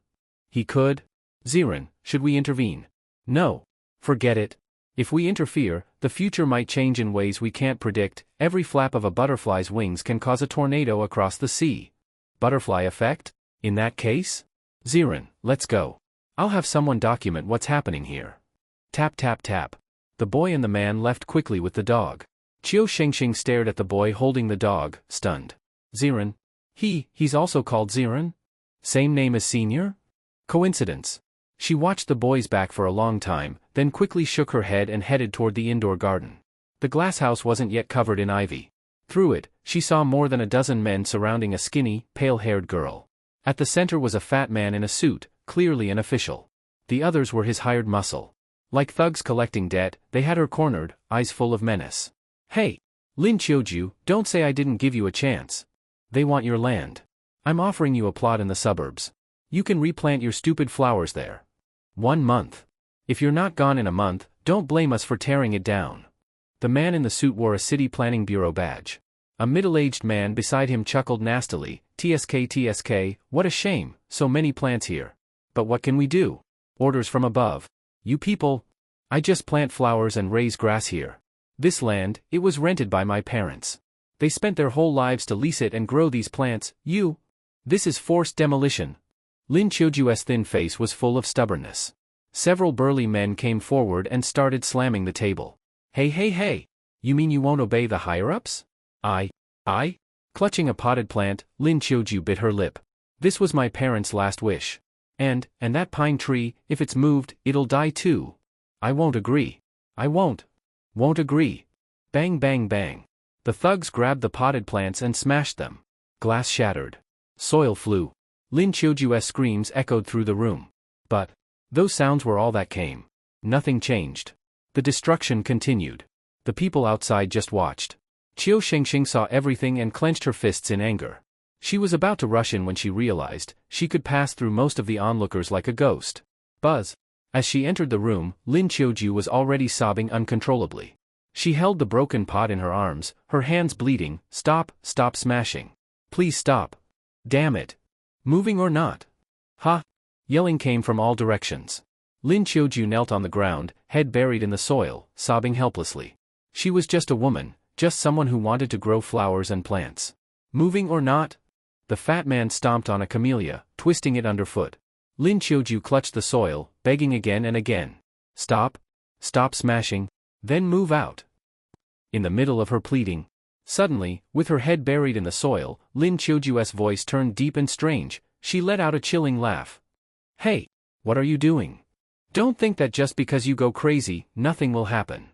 He could? Ziren, should we intervene? No. Forget it. If we interfere, the future might change in ways we can't predict. Every flap of a butterfly's wings can cause a tornado across the sea. Butterfly effect? In that case? Ziren, let's go. I'll have someone document what's happening here. Tap tap tap. The boy and the man left quickly with the dog. Qiu Xingxing stared at the boy holding the dog, stunned. Ziren? He's also called Ziren? Same name as Senior? Coincidence. She watched the boy's back for a long time, then quickly shook her head and headed toward the indoor garden. The glasshouse wasn't yet covered in ivy. Through it, she saw more than a dozen men surrounding a skinny, pale-haired girl. At the center was a fat man in a suit, clearly an official. The others were his hired muscle. Like thugs collecting debt, they had her cornered, eyes full of menace. Hey! Lin Qiuju, don't say I didn't give you a chance. They want your land. I'm offering you a plot in the suburbs. You can replant your stupid flowers there. 1 month. If you're not gone in a month, don't blame us for tearing it down. The man in the suit wore a city planning bureau badge. A middle-aged man beside him chuckled nastily, "TSK TSK, what a shame, so many plants here. But what can we do? Orders from above. You people. I just plant flowers and raise grass here. This land, it was rented by my parents. They spent their whole lives to lease it and grow these plants, you. This is forced demolition." Lin Qiuju's thin face was full of stubbornness. Several burly men came forward and started slamming the table. Hey. You mean you won't obey the higher-ups? I? Clutching a potted plant, Lin Qiuju bit her lip. This was my parents' last wish. And that pine tree, if it's moved, it'll die too. I won't agree. I won't agree. Bang bang bang. The thugs grabbed the potted plants and smashed them. Glass shattered. Soil flew. Lin Qiuju's screams echoed through the room. But those sounds were all that came. Nothing changed. The destruction continued. The people outside just watched. Qiu Shengxing saw everything and clenched her fists in anger. She was about to rush in when she realized she could pass through most of the onlookers like a ghost. Buzz. As she entered the room, Lin Qiuju was already sobbing uncontrollably. She held the broken pot in her arms, her hands bleeding. Stop smashing. Please stop. Damn it. Moving or not? Ha! Yelling came from all directions. Lin Qiuju knelt on the ground, head buried in the soil, sobbing helplessly. She was just a woman, just someone who wanted to grow flowers and plants. Moving or not? The fat man stomped on a camellia, twisting it underfoot. Lin Qiuju clutched the soil, begging again and again. Stop smashing, then move out. In the middle of her pleading, suddenly, with her head buried in the soil, Lin Qiuju's voice turned deep and strange. She let out a chilling laugh. Hey, what are you doing? Don't think that just because you go crazy, nothing will happen.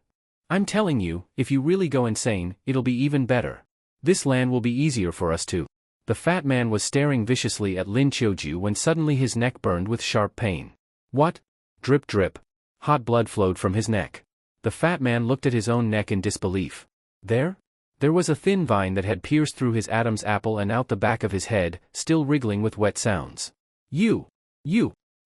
I'm telling you, if you really go insane, it'll be even better. This land will be easier for us to. The fat man was staring viciously at Lin Qiuju when suddenly his neck burned with sharp pain. What? Drip drip. Hot blood flowed from his neck. The fat man looked at his own neck in disbelief. There was a thin vine that had pierced through his Adam's apple and out the back of his head, still wriggling with wet sounds. You.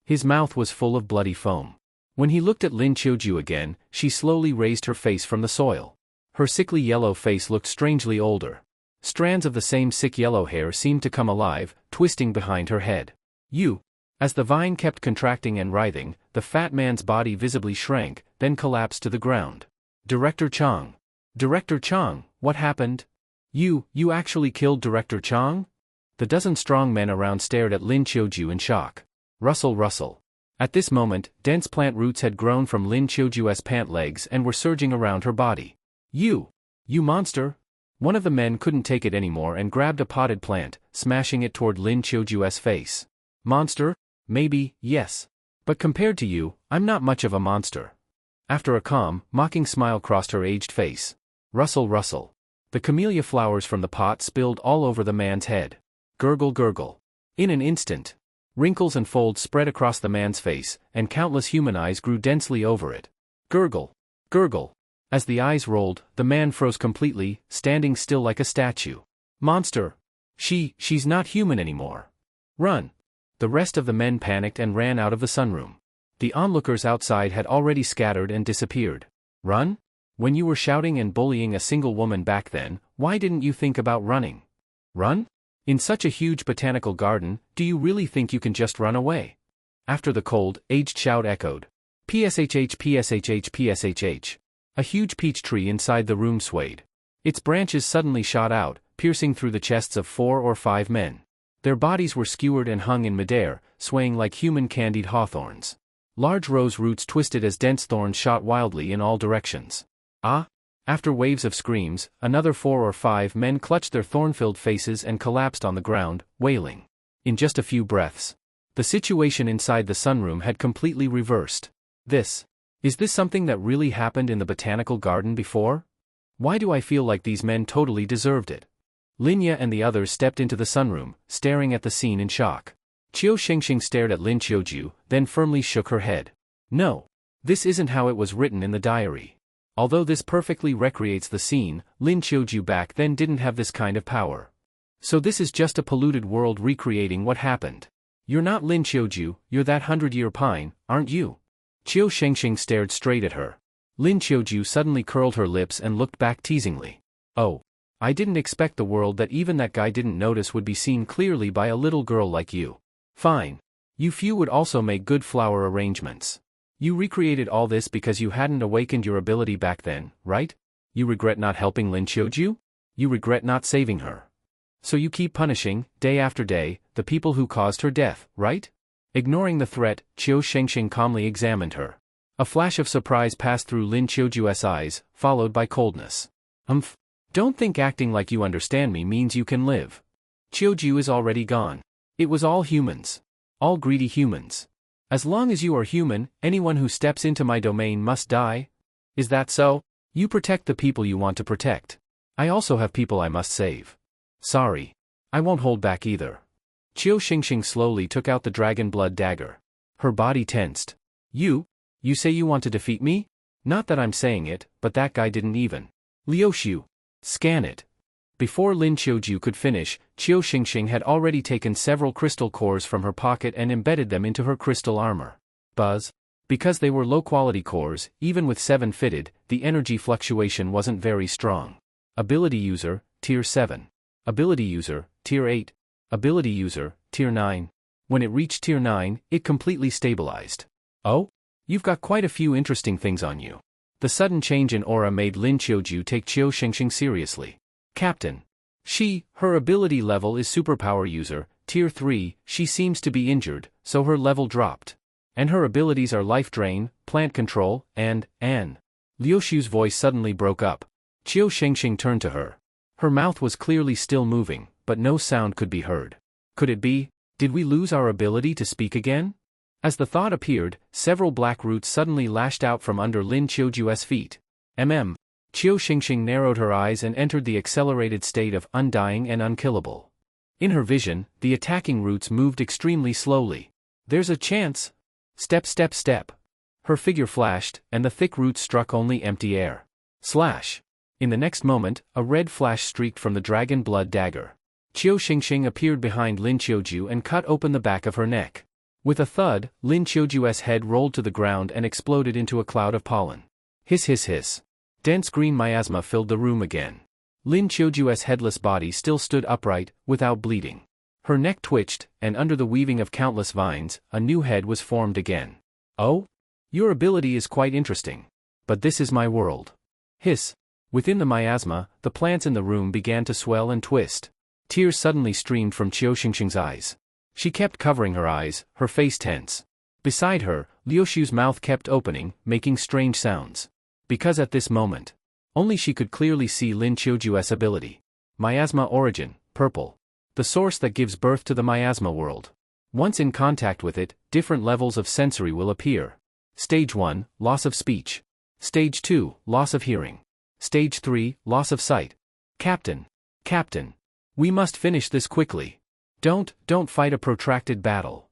His mouth was full of bloody foam. When he looked at Lin Qiuju again, she slowly raised her face from the soil. Her sickly yellow face looked strangely older. Strands of the same sick yellow hair seemed to come alive, twisting behind her head. You. As the vine kept contracting and writhing, the fat man's body visibly shrank, then collapsed to the ground. Director Chang, what happened? You actually killed Director Chang? The dozen strong men around stared at Lin Qiuju in shock. Rustle. At this moment, dense plant roots had grown from Lin Qiuju's pant legs and were surging around her body. You monster! One of the men couldn't take it anymore and grabbed a potted plant, smashing it toward Lin Qiuju's face. Monster? Maybe, yes. But compared to you, I'm not much of a monster. After a calm, mocking smile crossed her aged face. Rustle. The camellia flowers from the pot spilled all over the man's head. Gurgle. In an instant, wrinkles and folds spread across the man's face, and countless human eyes grew densely over it. Gurgle. As the eyes rolled, the man froze completely, standing still like a statue. Monster! She's not human anymore. Run! The rest of the men panicked and ran out of the sunroom. The onlookers outside had already scattered and disappeared. Run? When you were shouting and bullying a single woman back then, why didn't you think about running? Run? In such a huge botanical garden, do you really think you can just run away? After the cold, aged shout echoed. PSHH. A huge peach tree inside the room swayed. Its branches suddenly shot out, piercing through the chests of 4 or 5 men. Their bodies were skewered and hung in midair, swaying like human candied hawthorns. Large rose roots twisted as dense thorns shot wildly in all directions. After waves of screams, another 4 or 5 men clutched their thorn-filled faces and collapsed on the ground, wailing. In just a few breaths, the situation inside the sunroom had completely reversed. Is this something that really happened in the botanical garden before? Why do I feel like these men totally deserved it? Linya and the others stepped into the sunroom, staring at the scene in shock. Qiu Shengxing stared at Lin Qiuju, then firmly shook her head. No. This isn't how it was written in the diary. Although this perfectly recreates the scene, Lin Qiuju back then didn't have this kind of power. So this is just a polluted world recreating what happened. You're not Lin Qiuju, you're that 100-year pine, aren't you? Qiu Shengxing stared straight at her. Lin Qiuju suddenly curled her lips and looked back teasingly. Oh. I didn't expect the world that even that guy didn't notice would be seen clearly by a little girl like you. Fine. You few would also make good flower arrangements. You recreated all this because you hadn't awakened your ability back then, right? You regret not helping Lin Qiuju? You regret not saving her. So you keep punishing, day after day, the people who caused her death, right? Ignoring the threat, Qiu Shengxing calmly examined her. A flash of surprise passed through Lin Qiuju's eyes, followed by coldness. Don't think acting like you understand me means you can live. Qiuju is already gone. It was all humans. All greedy humans. As long as you are human, anyone who steps into my domain must die. Is that so? You protect the people you want to protect. I also have people I must save. Sorry. I won't hold back either. Qiu Xingxing slowly took out the dragon blood dagger. Her body tensed. You say you want to defeat me? Not that I'm saying it, but that guy didn't even. Liuxiu. Scan it. Before Lin Qiuju could finish, Qiu Xingxing had already taken several crystal cores from her pocket and embedded them into her crystal armor. Buzz. Because they were low-quality cores, even with 7 fitted, the energy fluctuation wasn't very strong. Ability user, Tier 7. Ability user, Tier 8. Ability user, Tier 9. When it reached Tier 9, it completely stabilized. Oh? You've got quite a few interesting things on you. The sudden change in aura made Lin Qiuju take Qiu Shengxing seriously. Captain. Her ability level is superpower user, Tier 3, she seems to be injured, so her level dropped. And her abilities are life drain, plant control, and Liuxiu's voice suddenly broke up. Qiu Shengxing turned to her. Her mouth was clearly still moving, but no sound could be heard. Could it be? Did we lose our ability to speak again? As the thought appeared, several black roots suddenly lashed out from under Lin Qiuju's feet. Qiu Xingxing narrowed her eyes and entered the accelerated state of undying and unkillable. In her vision, the attacking roots moved extremely slowly. There's a chance. Step, step, step. Her figure flashed, and the thick roots struck only empty air. Slash. In the next moment, a red flash streaked from the dragon blood dagger. Qiu Xingxing appeared behind Lin Qiuju and cut open the back of her neck. With a thud, Lin Qiuju's head rolled to the ground and exploded into a cloud of pollen. Hiss hiss hiss. Dense green miasma filled the room again. Lin Qiuju's headless body still stood upright, without bleeding. Her neck twitched, and under the weaving of countless vines, a new head was formed again. Oh? Your ability is quite interesting. But this is my world. Hiss. Within the miasma, the plants in the room began to swell and twist. Tears suddenly streamed from Qiu Xingxing's eyes. She kept covering her eyes, her face tense. Beside her, Liuxiu's mouth kept opening, making strange sounds. Because at this moment, only she could clearly see Lin Qiuju's ability. Miasma origin, purple. The source that gives birth to the miasma world. Once in contact with it, different levels of sensory will appear. Stage 1, loss of speech. Stage 2, loss of hearing. Stage 3, loss of sight. Captain. We must finish this quickly. Don't fight a protracted battle.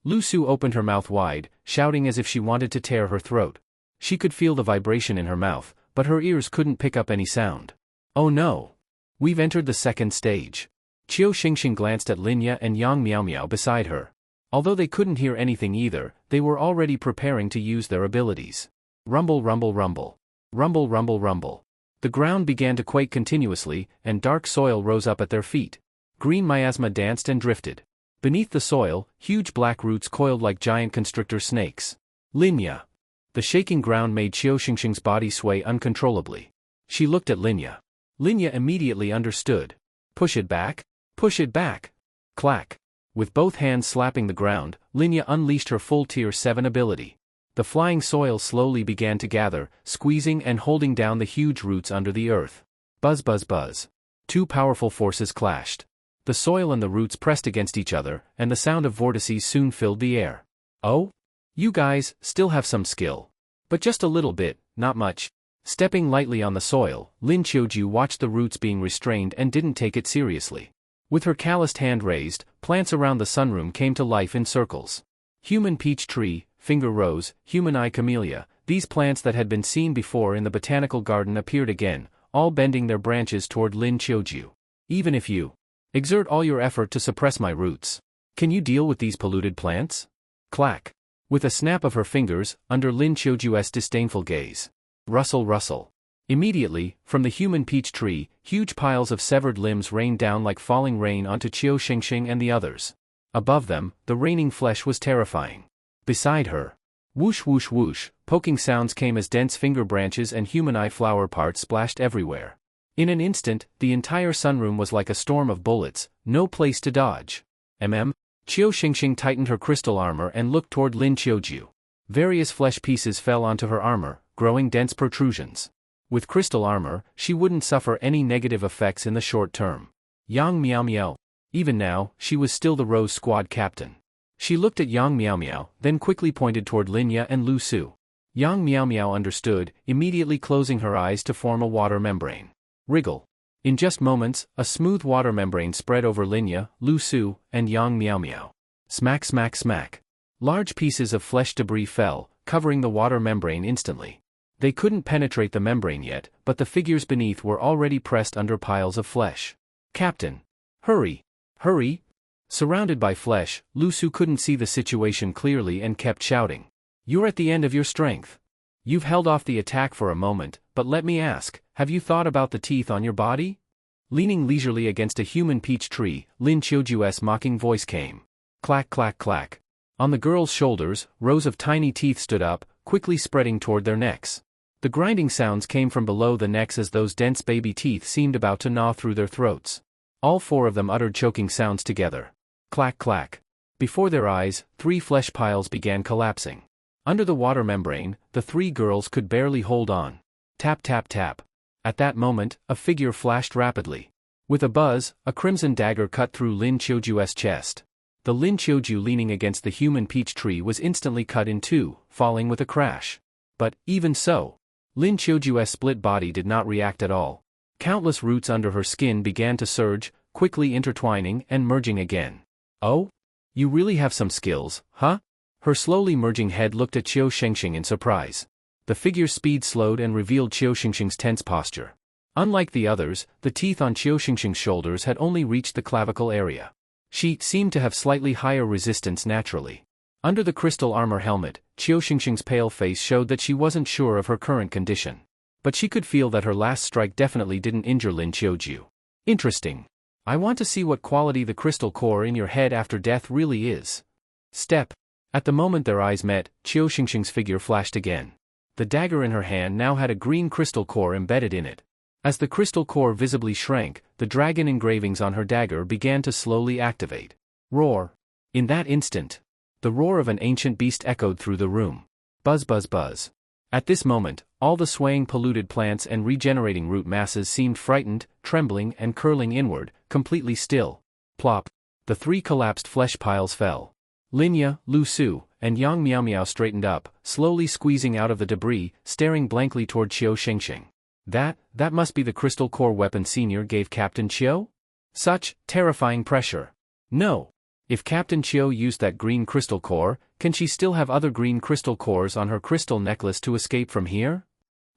Lu Su opened her mouth wide, shouting as if she wanted to tear her throat. She could feel the vibration in her mouth, but her ears couldn't pick up any sound. Oh no! We've entered the second stage. Qiu Xingxing glanced at Linya and Yang Miao Miao beside her. Although they couldn't hear anything either, they were already preparing to use their abilities. Rumble rumble rumble. Rumble rumble rumble. The ground began to quake continuously, and dark soil rose up at their feet. Green miasma danced and drifted. Beneath the soil, huge black roots coiled like giant constrictor snakes. Linya. The shaking ground made Qiu Xingxing's body sway uncontrollably. She looked at Linya. Linya immediately understood. Push it back? Push it back! Clack. With both hands slapping the ground, Linya unleashed her full Tier 7 ability. The flying soil slowly began to gather, squeezing and holding down the huge roots under the earth. Buzz buzz buzz. Two powerful forces clashed. The soil and the roots pressed against each other, and the sound of vortices soon filled the air. Oh? You guys still have some skill. But just a little bit, not much. Stepping lightly on the soil, Lin Qiuju watched the roots being restrained and didn't take it seriously. With her calloused hand raised, plants around the sunroom came to life in circles. Human peach tree, finger rose, human eye camellia, These plants that had been seen before in the botanical garden appeared again, all bending their branches toward Lin Qiuju. Even if you exert all your effort to suppress my roots, can you deal with these polluted plants? Clack. With a snap of her fingers, under Lin Qiuju's disdainful gaze. Rustle, rustle. Immediately, from the human peach tree, huge piles of severed limbs rained down like falling rain onto Qiu Xingxing and the others. Above them, the raining flesh was terrifying. Beside her, whoosh whoosh whoosh, poking sounds came as dense finger branches and human eye flower parts splashed everywhere. In an instant, the entire sunroom was like a storm of bullets, no place to dodge. Qiu Xingxing tightened her crystal armor and looked toward Lin Qiuju. Various flesh pieces fell onto her armor, growing dense protrusions. With crystal armor, she wouldn't suffer any negative effects in the short term. Yang Miao Miao. Even now, she was still the Rose Squad captain. She looked at Yang Miao Miao, then quickly pointed toward Linya and Lu Su. Yang Miao Miao understood, immediately closing her eyes to form a water membrane. Wriggle. In just moments, a smooth water membrane spread over Linya, Lu Su, and Yang Miao Miao. Smack smack smack. Large pieces of flesh debris fell, covering the water membrane instantly. They couldn't penetrate the membrane yet, but the figures beneath were already pressed under piles of flesh. Captain! Hurry! Hurry! Surrounded by flesh, Lu Su couldn't see the situation clearly and kept shouting. You're at the end of your strength. You've held off the attack for a moment, but let me ask, have you thought about the teeth on your body? Leaning leisurely against a human peach tree, Lin Qiuju's mocking voice came. Clack clack clack. On the girls' shoulders, rows of tiny teeth stood up, quickly spreading toward their necks. The grinding sounds came from below the necks as those dense baby teeth seemed about to gnaw through their throats. All four of them uttered choking sounds together. Clack clack. Before their eyes, 3 flesh piles began collapsing. Under the water membrane, the 3 girls could barely hold on. Tap tap tap. At that moment, a figure flashed rapidly. With a buzz, a crimson dagger cut through Lin Qiuju's chest. The Lin Qiuju leaning against the human peach tree was instantly cut in two, falling with a crash. But, even so, Lin Qiuju's split body did not react at all. Countless roots under her skin began to surge, quickly intertwining and merging again. Oh? You really have some skills, huh? Her slowly merging head looked at Qiu Xingxing in surprise. The figure's speed slowed and revealed Qiu Xingxing's tense posture. Unlike the others, the teeth on Qiu Xingxing's shoulders had only reached the clavicle area. She seemed to have slightly higher resistance naturally. Under the crystal armor helmet, Qiu Xingxing's pale face showed that she wasn't sure of her current condition. But she could feel that her last strike definitely didn't injure Lin Qiuju. Interesting. I want to see what quality the crystal core in your head after death really is. Step. At the moment their eyes met, Qiu Xingxing's figure flashed again. The dagger in her hand now had a green crystal core embedded in it. As the crystal core visibly shrank, the dragon engravings on her dagger began to slowly activate. Roar. In that instant, the roar of an ancient beast echoed through the room. Buzz buzz buzz. At this moment, all the swaying polluted plants and regenerating root masses seemed frightened, trembling and curling inward, completely still. Plop. The 3 collapsed flesh piles fell. Linya, Lu Su, and Yang Miao Miao straightened up, slowly squeezing out of the debris, staring blankly toward Qiu Xingxing. That must be the crystal core weapon Senior gave Captain Qiu? Such terrifying pressure. No. If Captain Qiu used that green crystal core, can she still have other green crystal cores on her crystal necklace to escape from here?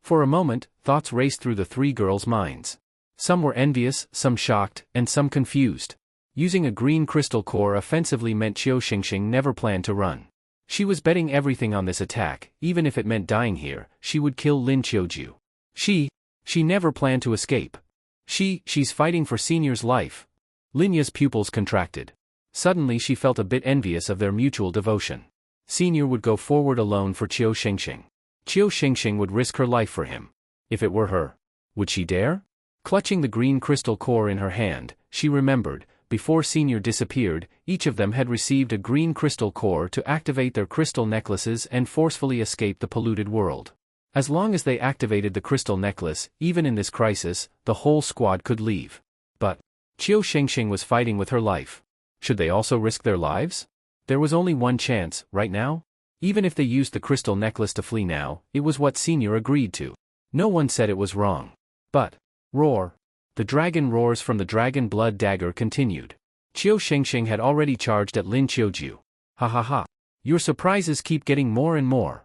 For a moment, thoughts raced through the 3 girls' minds. Some were envious, some shocked, and some confused. Using a green crystal core offensively meant Qiu Xingxing never planned to run. She was betting everything on this attack, even if it meant dying here, she would kill Lin Qiuju. She never planned to escape. She's fighting for Senior's life. Linya's pupils contracted. Suddenly she felt a bit envious of their mutual devotion. Senior would go forward alone for Qiu Xingxing. Qiu Xingxing would risk her life for him. If it were her, would she dare? Clutching the green crystal core in her hand, she remembered, before Senior disappeared, each of them had received a green crystal core to activate their crystal necklaces and forcefully escape the polluted world. As long as they activated the crystal necklace, even in this crisis, the whole squad could leave. But Qiu Xingxing was fighting with her life. Should they also risk their lives? There was only one chance, right now? Even if they used the crystal necklace to flee now, it was what Senior agreed to. No one said it was wrong. But, roar. The dragon roars from the dragon blood dagger continued. Qiu Xingxing had already charged at Lin Qiuju. Ha ha ha. Your surprises keep getting more and more.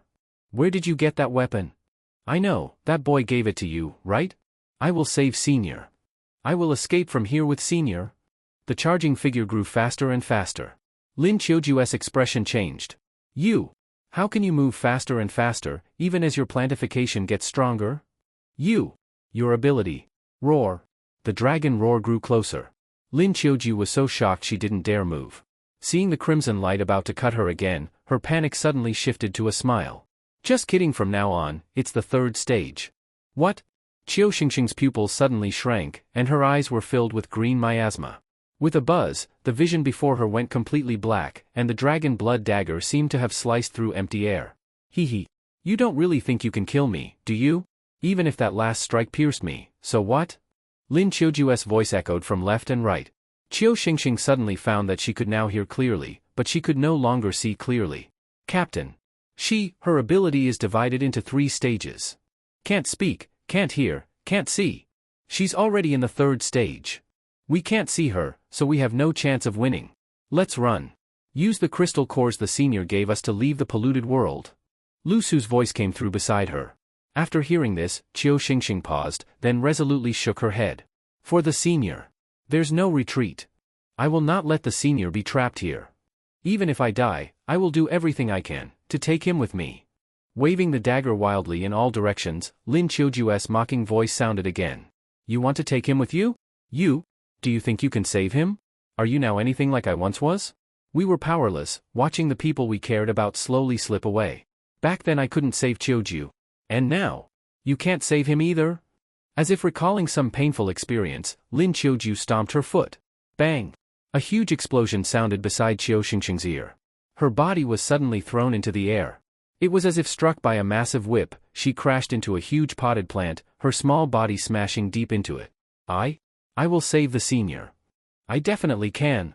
Where did you get that weapon? I know, that boy gave it to you, right? I will save Senior. I will escape from here with Senior. The charging figure grew faster and faster. Lin Qiuju's expression changed. You. How can you move faster and faster, even as your plantification gets stronger? You. Your ability. Roar. The dragon roar grew closer. Lin Qiuju was so shocked she didn't dare move. Seeing the crimson light about to cut her again, her panic suddenly shifted to a smile. Just kidding, from now on, it's the third stage. What? Qiu Xingxing's pupils suddenly shrank, and her eyes were filled with green miasma. With a buzz, the vision before her went completely black, and the dragon blood dagger seemed to have sliced through empty air. Hee hee. You don't really think you can kill me, do you? Even if that last strike pierced me, so what? Lin Qiuju's voice echoed from left and right. Qiu Xingxing suddenly found that she could now hear clearly, but she could no longer see clearly. Captain. Her ability is divided into 3 stages. Can't speak, can't hear, can't see. She's already in the 3rd stage. We can't see her, so we have no chance of winning. Let's run. Use the crystal cores the Senior gave us to leave the polluted world. Lu Su's voice came through beside her. After hearing this, Qiu Xingxing paused, then resolutely shook her head. For the Senior. There's no retreat. I will not let the Senior be trapped here. Even if I die, I will do everything I can to take him with me. Waving the dagger wildly in all directions, Lin Qiuju's mocking voice sounded again. You want to take him with you? You? Do you think you can save him? Are you now anything like I once was? We were powerless, watching the people we cared about slowly slip away. Back then I couldn't save Qiuju. And now? You can't save him either? As if recalling some painful experience, Lin Qiuju stomped her foot. Bang! A huge explosion sounded beside Qiu Xingxing's ear. Her body was suddenly thrown into the air. It was as if struck by a massive whip. She crashed into a huge potted plant, her small body smashing deep into it. I will save the Senior. I definitely can.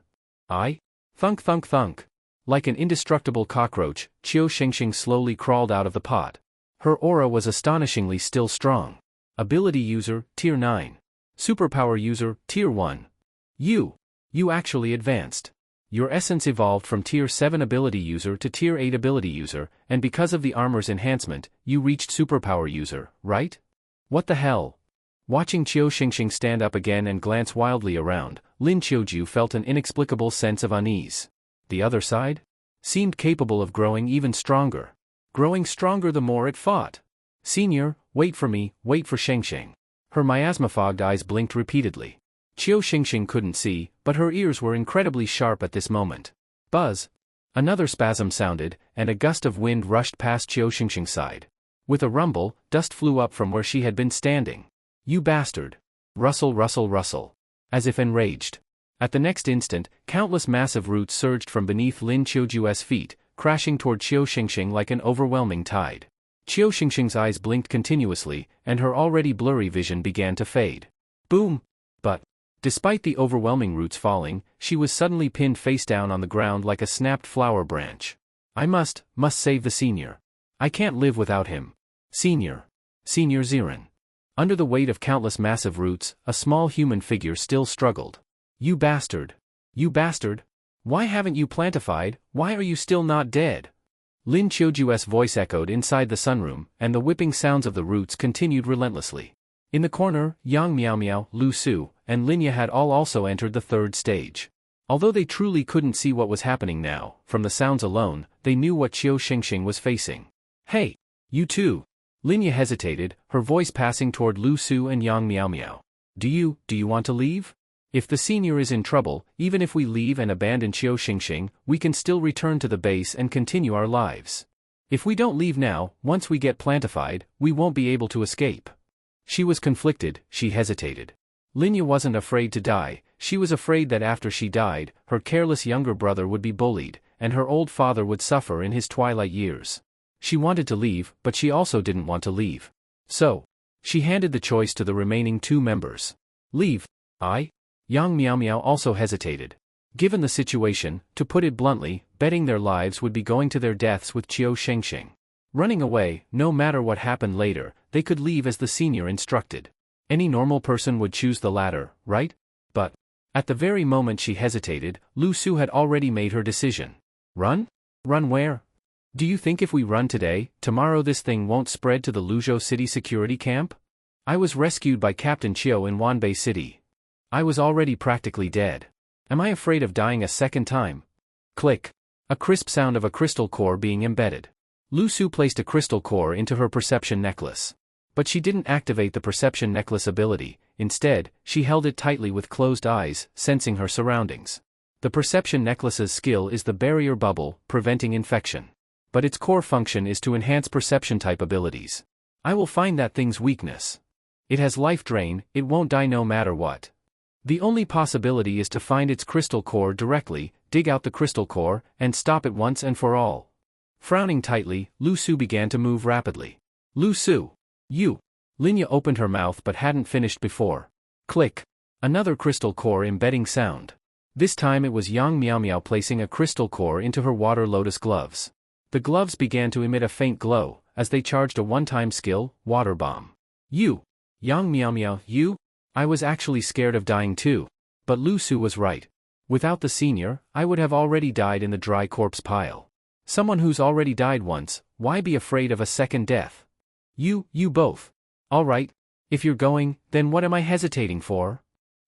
Thunk thunk thunk. Like an indestructible cockroach, Qiu Xingxing slowly crawled out of the pot. Her aura was astonishingly still strong. Ability user, Tier 9. Superpower user, Tier 1. You actually advanced. Your essence evolved from Tier 7 ability user to Tier 8 ability user, and because of the armor's enhancement, you reached superpower user, right? What the hell? Watching Qiu Xingxing stand up again and glance wildly around, Lin Qiuju felt an inexplicable sense of unease. The other side? Seemed capable of growing even stronger. Growing stronger the more it fought. Senior, wait for me, wait for Xingxing. Her miasma-fogged eyes blinked repeatedly. Qiu Xingxing couldn't see, but her ears were incredibly sharp at this moment. Buzz! Another spasm sounded, and a gust of wind rushed past Qiu Xingxing's side. With a rumble, dust flew up from where she had been standing. You bastard! Rustle, rustle, rustle. As if enraged. At the next instant, countless massive roots surged from beneath Lin Qiuju's feet, crashing toward Qiu Xingxing like an overwhelming tide. Qiu Xingxing's eyes blinked continuously, and her already blurry vision began to fade. Boom! But, despite the overwhelming roots falling, she was suddenly pinned face down on the ground like a snapped flower branch. I must save the Senior. I can't live without him. Senior Zirin. Under the weight of countless massive roots, a small human figure still struggled. You bastard! You bastard! Why haven't you plantified? Why are you still not dead? Lin Qiuju's voice echoed inside the sunroom, and the whipping sounds of the roots continued relentlessly. In the corner, Yang Miao, Lu Su, and Linya had all also entered the 3rd stage. Although they truly couldn't see what was happening now, from the sounds alone, they knew what Qiu Xingxing was facing. Hey! You too! Linya hesitated, her voice passing toward Lu Su and Yang Miao. Do you want to leave? If the Senior is in trouble, even if we leave and abandon Qiu Xingxing, we can still return to the base and continue our lives. If we don't leave now, once we get plantified, we won't be able to escape. She was conflicted, she hesitated. Linya wasn't afraid to die, she was afraid that after she died, her careless younger brother would be bullied, and her old father would suffer in his twilight years. She wanted to leave, but she also didn't want to leave. So, she handed the choice to the remaining 2 members. Leave. Yang Miao also hesitated. Given the situation, to put it bluntly, betting their lives would be going to their deaths with Qiu Xingxing. Running away, no matter what happened later, they could leave as the Senior instructed. Any normal person would choose the latter, right? But, at the very moment she hesitated, Lu Su had already made her decision. Run? Run where? Do you think if we run today, tomorrow this thing won't spread to the Luzhou City security camp? I was rescued by Captain Chiu in Wanbei City. I was already practically dead. Am I afraid of dying a second time? Click. A crisp sound of a crystal core being embedded. Lu Su placed a crystal core into her perception necklace. But she didn't activate the perception necklace ability, instead, she held it tightly with closed eyes, sensing her surroundings. The perception necklace's skill is the barrier bubble, preventing infection. But its core function is to enhance perception type abilities. I will find that thing's weakness. It has life drain, it won't die no matter what. The only possibility is to find its crystal core directly, dig out the crystal core, and stop it once and for all. Frowning tightly, Lu Su began to move rapidly. Lu Su. You. Linya opened her mouth but hadn't finished before. Click. Another crystal core embedding sound. This time it was Yang Miao Miao placing a crystal core into her water lotus gloves. The gloves began to emit a faint glow, as they charged a one-time skill, Water Bomb. You. Yang Miao Miao, you? I was actually scared of dying too. But Lu Su was right. Without the senior, I would have already died in the dry corpse pile. Someone who's already died once, why be afraid of a second death? You both. Alright. If you're going, then what am I hesitating for?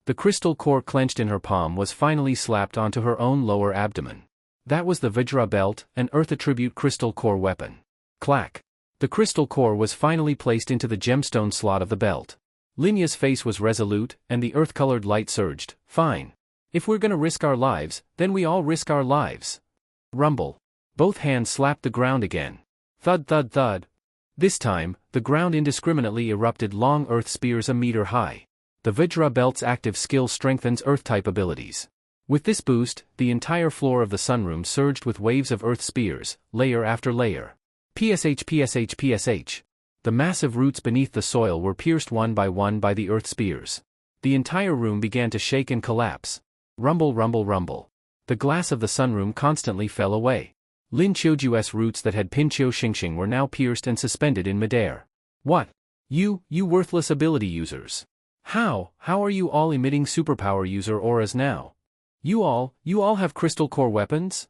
The crystal core clenched in her palm was finally slapped onto her own lower abdomen. That was the Vajra belt, an earth attribute crystal core weapon. Clack. The crystal core was finally placed into the gemstone slot of the belt. Linya's face was resolute, and the earth-colored light surged. Fine. If we're gonna risk our lives, then we all risk our lives. Rumble. Both hands slapped the ground again. Thud thud thud. This time, the ground indiscriminately erupted long earth spears a meter high. The Vajra belt's active skill strengthens earth-type abilities. With this boost, the entire floor of the sunroom surged with waves of earth spears, layer after layer. PSH. The massive roots beneath the soil were pierced one by the earth spears. The entire room began to shake and collapse. Rumble rumble rumble. The glass of the sunroom constantly fell away. Lin Qiuju's roots that had pinned Qiu Xingxing were now pierced and suspended in midair. What? You worthless ability users. How are you all emitting superpower user auras now? You all have crystal core weapons?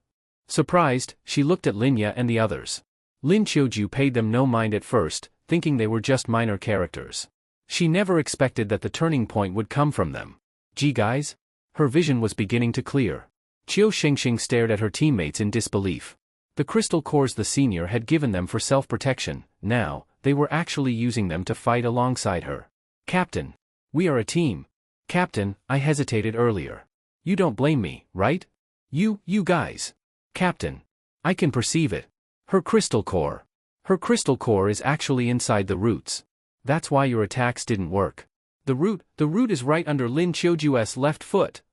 Surprised, she looked at Linya and the others. Lin Qiuju paid them no mind at first, thinking they were just minor characters. She never expected that the turning point would come from them. Gee guys? Her vision was beginning to clear. Qiu Xingxing stared at her teammates in disbelief. The crystal cores the senior had given them for self-protection, now, they were actually using them to fight alongside her. Captain. We are a team. Captain, I hesitated earlier. You don't blame me, right? You guys. Captain. I can perceive it. Her crystal core. Her crystal core is actually inside the roots. That's why your attacks didn't work. The root is right under Lin Qiuju's left foot.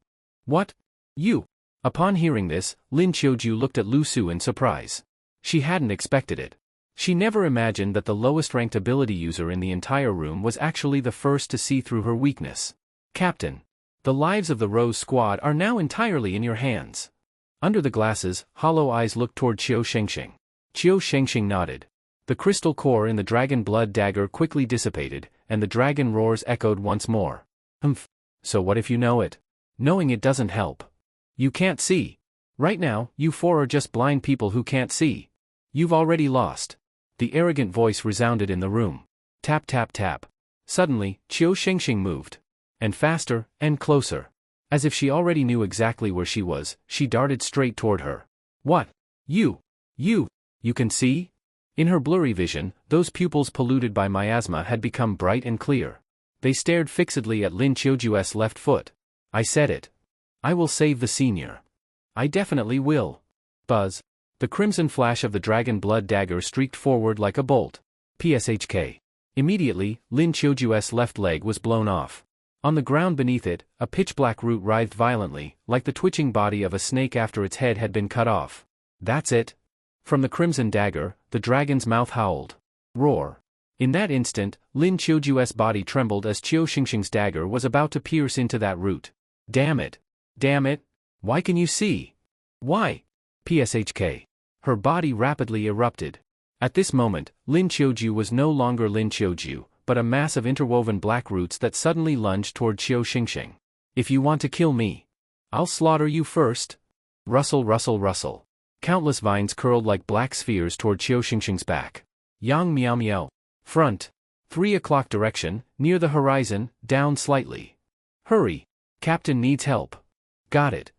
What? You. Upon hearing this, Lin Qiuju looked at Lu Su in surprise. She hadn't expected it. She never imagined that the lowest-ranked ability user in the entire room was actually the first to see through her weakness. Captain. The lives of the Rose Squad are now entirely in your hands. Under the glasses, hollow eyes looked toward Qiu Xingxing. Qiu Xingxing nodded. The crystal core in the dragon blood dagger quickly dissipated, and the dragon roars echoed once more. Humph. So what if you know it? Knowing it doesn't help. You can't see. Right now, you four are just blind people who can't see. You've already lost. The arrogant voice resounded in the room. Tap tap tap. Suddenly, Qiu Xingxing moved. And faster, and closer. As if she already knew exactly where she was, she darted straight toward her. What? You can see? In her blurry vision, those pupils polluted by miasma had become bright and clear. They stared fixedly at Lin Qiuju's left foot. I said it. I will save the senior. I definitely will. Buzz. The crimson flash of the dragon blood dagger streaked forward like a bolt. PSHK. Immediately, Lin Qiuju's left leg was blown off. On the ground beneath it, a pitch-black root writhed violently, like the twitching body of a snake after its head had been cut off. That's it. From the crimson dagger, the dragon's mouth howled. Roar. In that instant, Lin Qiuju's body trembled as Qiu Xingxing's dagger was about to pierce into that root. Damn it. Damn it. Why can you see? Why? PSHK. Her body rapidly erupted. At this moment, Lin Qiuju was no longer Lin Qiuju, but a mass of interwoven black roots that suddenly lunged toward Qiu Xingxing. If you want to kill me, I'll slaughter you first. Rustle rustle rustle. Countless vines curled like black spheres toward Qiu Xingxing's back. Yang Miao Miao. Front. 3 o'clock direction, near the horizon, down slightly. Hurry. Captain needs help. Got it.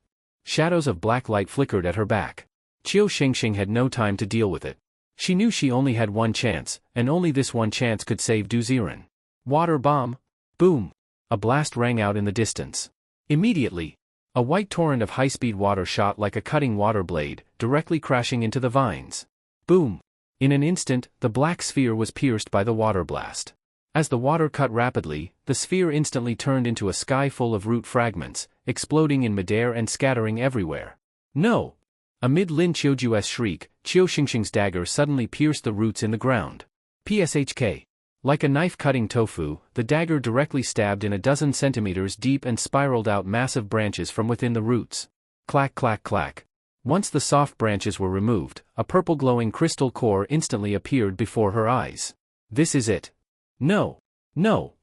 Shadows of black light flickered at her back. Qiu Xingxing had no time to deal with it. She knew she only had one chance, and only this one chance could save Du Ziren. Water bomb. Boom. A blast rang out in the distance. Immediately, a white torrent of high-speed water shot like a cutting water blade, directly crashing into the vines. Boom. In an instant, the black sphere was pierced by the water blast. As the water cut rapidly, the sphere instantly turned into a sky full of root fragments, exploding in midair and scattering everywhere. No! Amid Lin Qiuju's shriek, Qiu Xingxing's dagger suddenly pierced the roots in the ground. Pshk. Like a knife cutting tofu, the dagger directly stabbed in a dozen centimeters deep and spiraled out massive branches from within the roots. Clack clack clack. Once the soft branches were removed, a purple glowing crystal core instantly appeared before her eyes. This is it. No. No.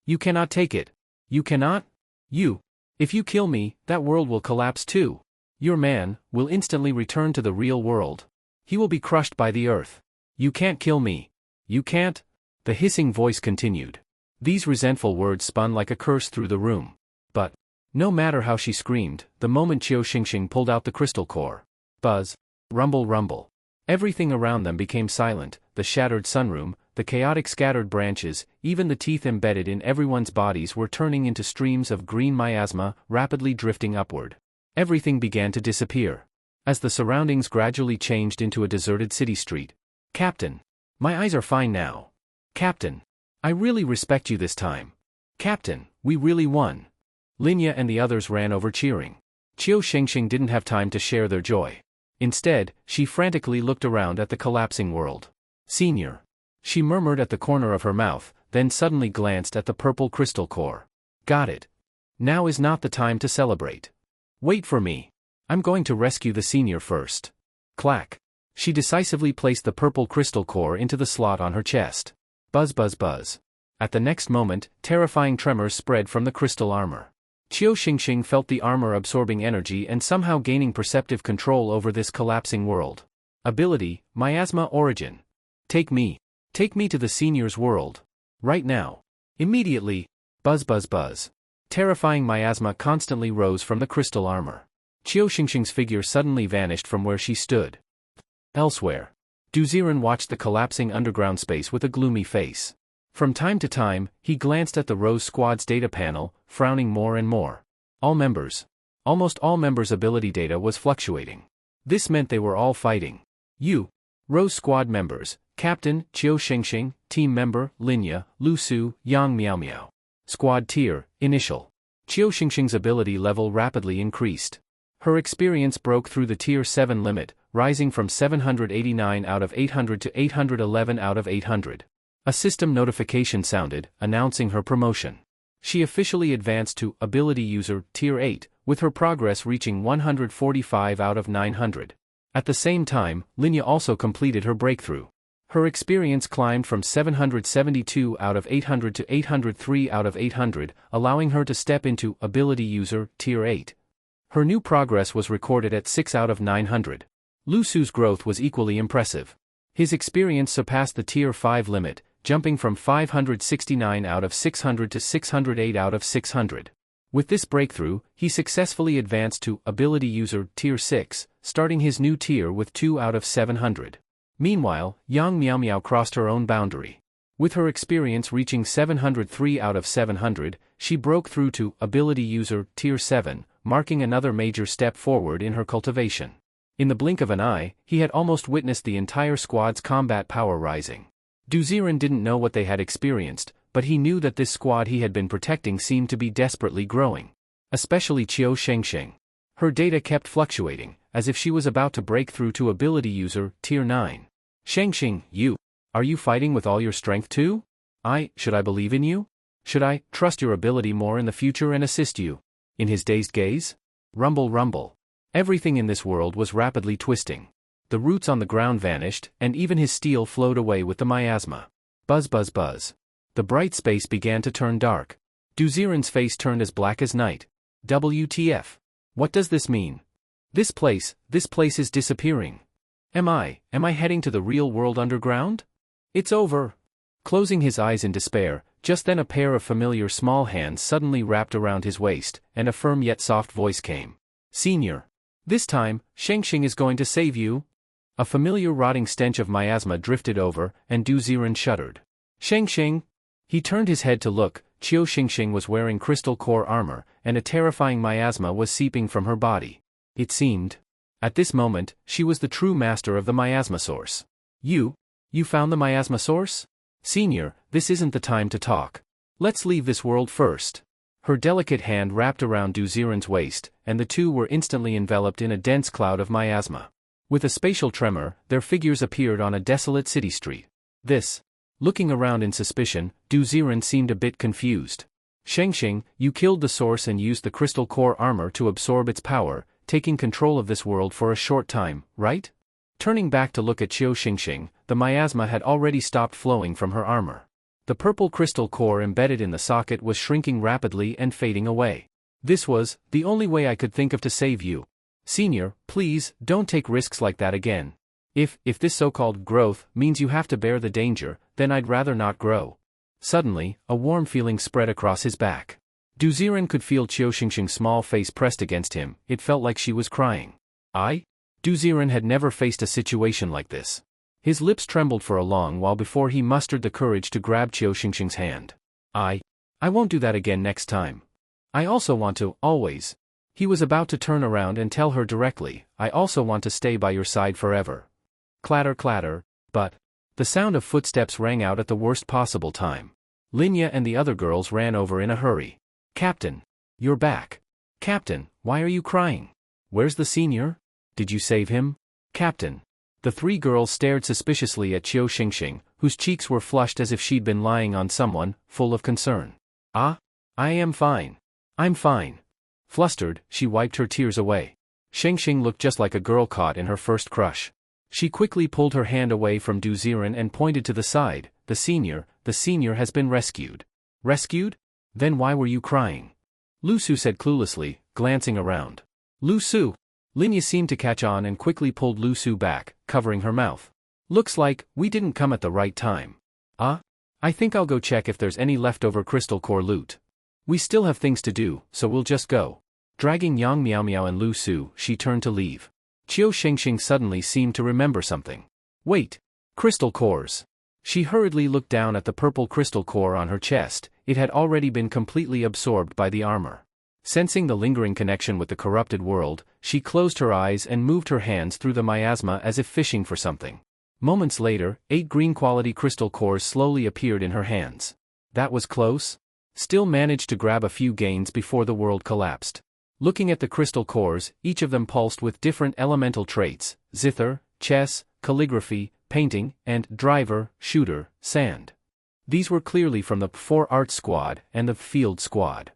You cannot take it. You cannot? You. If you kill me, that world will collapse too. Your man will instantly return to the real world. He will be crushed by the earth. You can't kill me. You can't? The hissing voice continued. These resentful words spun like a curse through the room. But, no matter how she screamed, the moment Qiu Xingxing pulled out the crystal core. Buzz. Rumble rumble. Everything around them became silent, the shattered sunroom, the chaotic scattered branches, even the teeth embedded in everyone's bodies were turning into streams of green miasma, rapidly drifting upward. Everything began to disappear. As the surroundings gradually changed into a deserted city street. Captain. My eyes are fine now. Captain. I really respect you this time. Captain, we really won. Linya and the others ran over cheering. Qiu Xingxing didn't have time to share their joy. Instead, she frantically looked around at the collapsing world. Senior. She murmured at the corner of her mouth, then suddenly glanced at the purple crystal core. Got it. Now is not the time to celebrate. Wait for me. I'm going to rescue the senior first. Clack. She decisively placed the purple crystal core into the slot on her chest. Buzz buzz buzz. At the next moment, terrifying tremors spread from the crystal armor. Qiu Xingxing felt the armor absorbing energy and somehow gaining perceptive control over this collapsing world. Ability, Miasma Origin. Take me. Take me to the senior's world. Right now. Immediately. Buzz buzz buzz. Terrifying miasma constantly rose from the crystal armor. Qiu Xingxing's figure suddenly vanished from where she stood. Elsewhere. Du Ziren watched the collapsing underground space with a gloomy face. From time to time, he glanced at the Rose Squad's data panel, frowning more and more. Almost all members' ability data was fluctuating. This meant they were all fighting. Rose Squad members, Captain, Qiu Xingxing, Team Member, Linya, Lu Su, Yang Miao Miao. Squad Tier, Initial. Qiu Xingxing's ability level rapidly increased. Her experience broke through the Tier 7 limit, rising from 789 out of 800 to 811 out of 800. A system notification sounded, announcing her promotion. She officially advanced to Ability User Tier 8, with her progress reaching 145 out of 900. At the same time, Linya also completed her breakthrough. Her experience climbed from 772 out of 800 to 803 out of 800, allowing her to step into Ability User Tier 8. Her new progress was recorded at 6 out of 900. Lu Su's growth was equally impressive. His experience surpassed the Tier 5 limit, jumping from 569 out of 600 to 608 out of 600. With this breakthrough, he successfully advanced to Ability User Tier 6, starting his new tier with 2 out of 700. Meanwhile, Yang Miao Miao crossed her own boundary. With her experience reaching 703 out of 700, she broke through to Ability User Tier 7, marking another major step forward in her cultivation. In the blink of an eye, he had almost witnessed the entire squad's combat power rising. Du Ziren didn't know what they had experienced, but he knew that this squad he had been protecting seemed to be desperately growing. Especially Qiu Xingxing. Her data kept fluctuating, as if she was about to break through to Ability User Tier 9. Xingxing, are you fighting with all your strength too? Should I believe in you? Should I trust your ability more in the future and assist you? In his dazed gaze? Rumble rumble. Everything in this world was rapidly twisting. The roots on the ground vanished, and even his steel flowed away with the miasma. Buzz buzz buzz. The bright space began to turn dark. Du Ziren's face turned as black as night. WTF. What does this mean? This place is disappearing. Am I heading to the real world underground? It's over. Closing his eyes in despair, just then a pair of familiar small hands suddenly wrapped around his waist, and a firm yet soft voice came. Senior. This time, Shengxing is going to save you. A familiar rotting stench of miasma drifted over, and Du Ziren shuddered. Shengxing. He turned his head to look. Qiu Xingxing was wearing crystal core armor, and a terrifying miasma was seeping from her body. It seemed. At this moment, she was the true master of the miasma source. You found the miasma source? Senior, this isn't the time to talk. Let's leave this world first. Her delicate hand wrapped around Du Ziren's waist, and the two were instantly enveloped in a dense cloud of miasma. With a spatial tremor, their figures appeared on a desolate city street. Looking around in suspicion, Du Ziren seemed a bit confused. Shengxing, you killed the source and used the crystal core armor to absorb its power, taking control of this world for a short time, right? Turning back to look at Qiu Xingxing, the miasma had already stopped flowing from her armor. The purple crystal core embedded in the socket was shrinking rapidly and fading away. This was the only way I could think of to save you. Senior, please, don't take risks like that again. If this so-called growth means you have to bear the danger, then I'd rather not grow. Suddenly, a warm feeling spread across his back. Du Ziren could feel Qiu Xingxing's small face pressed against him. It felt like she was crying. Du Ziren had never faced a situation like this. His lips trembled for a long while before he mustered the courage to grab Qiu Xingxing's hand. I won't do that again next time. I also want to, always. He was about to turn around and tell her directly, I also want to stay by your side forever. Clatter clatter, but the sound of footsteps rang out at the worst possible time. Linya and the other girls ran over in a hurry. Captain, you're back. Captain, why are you crying? Where's the senior? Did you save him? Captain. The three girls stared suspiciously at Qiu Xingxing, whose cheeks were flushed as if she'd been lying on someone, full of concern. I am fine. I'm fine. Flustered, she wiped her tears away. Shengxing looked just like a girl caught in her first crush. She quickly pulled her hand away from Du Ziren and pointed to the side. The senior has been rescued. Rescued? Then why were you crying? Lu Su said cluelessly, glancing around. Lu Su. Linya seemed to catch on and quickly pulled Lu Su back, covering her mouth. Looks like we didn't come at the right time. I think I'll go check if there's any leftover crystal core loot. We still have things to do, so we'll just go. Dragging Yang Miao Miao and Lu Su, she turned to leave. Qiu Xingxing suddenly seemed to remember something. Wait. Crystal cores. She hurriedly looked down at the purple crystal core on her chest. It had already been completely absorbed by the armor. Sensing the lingering connection with the corrupted world, she closed her eyes and moved her hands through the miasma as if fishing for something. Moments later, 8 green-quality crystal cores slowly appeared in her hands. That was close. Still managed to grab a few gains before the world collapsed. Looking at the crystal cores, each of them pulsed with different elemental traits: zither, chess, calligraphy, painting, and driver, shooter, sand. These were clearly from the 4 Arts Squad and the Field Squad.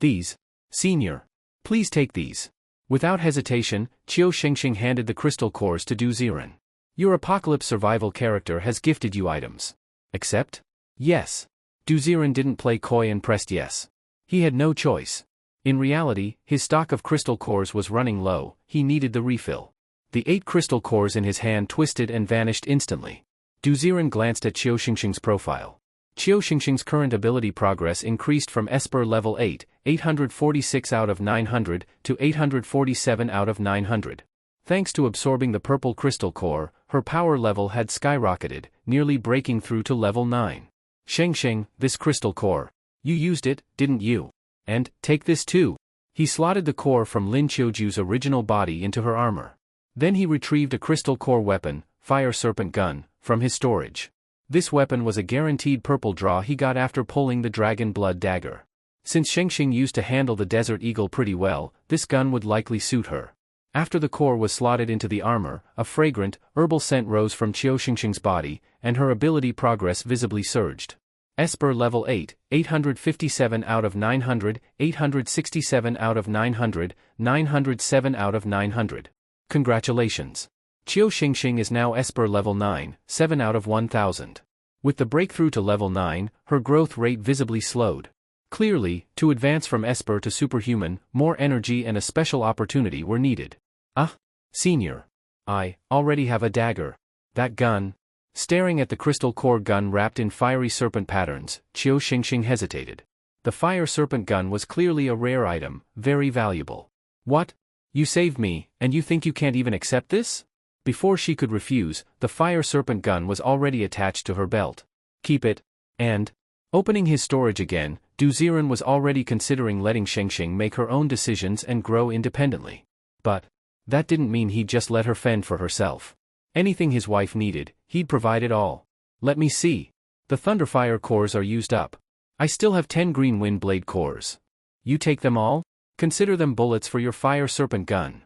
These. Senior. Please take these. Without hesitation, Qiu Xingxing handed the crystal cores to Du Ziren. Your apocalypse survival character has gifted you items. Accept? Yes. Du Ziren didn't play coy and pressed yes. He had no choice. In reality, his stock of crystal cores was running low. He needed the refill. The 8 crystal cores in his hand twisted and vanished instantly. Du Ziren glanced at Qiu Xingxing's profile. Qiu Xingxing's current ability progress increased from Esper level 8, 846 out of 900, to 847 out of 900. Thanks to absorbing the purple crystal core, her power level had skyrocketed, nearly breaking through to level 9. Shengxing, this crystal core. You used it, didn't you? And, take this too. He slotted the core from Lin Qiuju's original body into her armor. Then he retrieved a crystal core weapon, Fire Serpent Gun, from his storage. This weapon was a guaranteed purple draw he got after pulling the Dragon Blood Dagger. Since Shengxing used to handle the Desert Eagle pretty well, this gun would likely suit her. After the core was slotted into the armor, a fragrant, herbal scent rose from Qiu Xingxing's body, and her ability progress visibly surged. Esper level 8, 857 out of 900, 867 out of 900, 907 out of 900. Congratulations. Qiu Xingxing is now Esper level 9, 7 out of 1000. With the breakthrough to level 9, her growth rate visibly slowed. Clearly, to advance from Esper to superhuman, more energy and a special opportunity were needed. Ah, senior. I already have a dagger. That gun. Staring at the crystal core gun wrapped in fiery serpent patterns, Qiu Xingxing hesitated. The fire serpent gun was clearly a rare item, very valuable. What? You saved me, and you think you can't even accept this? Before she could refuse, the fire serpent gun was already attached to her belt. Keep it. And, opening his storage again, Du Ziren was already considering letting Xingxing make her own decisions and grow independently. But that didn't mean he'd just let her fend for herself. Anything his wife needed, he'd provide it all. Let me see. The Thunderfire cores are used up. I still have 10 green wind blade cores. You take them all? Consider them bullets for your fire serpent gun.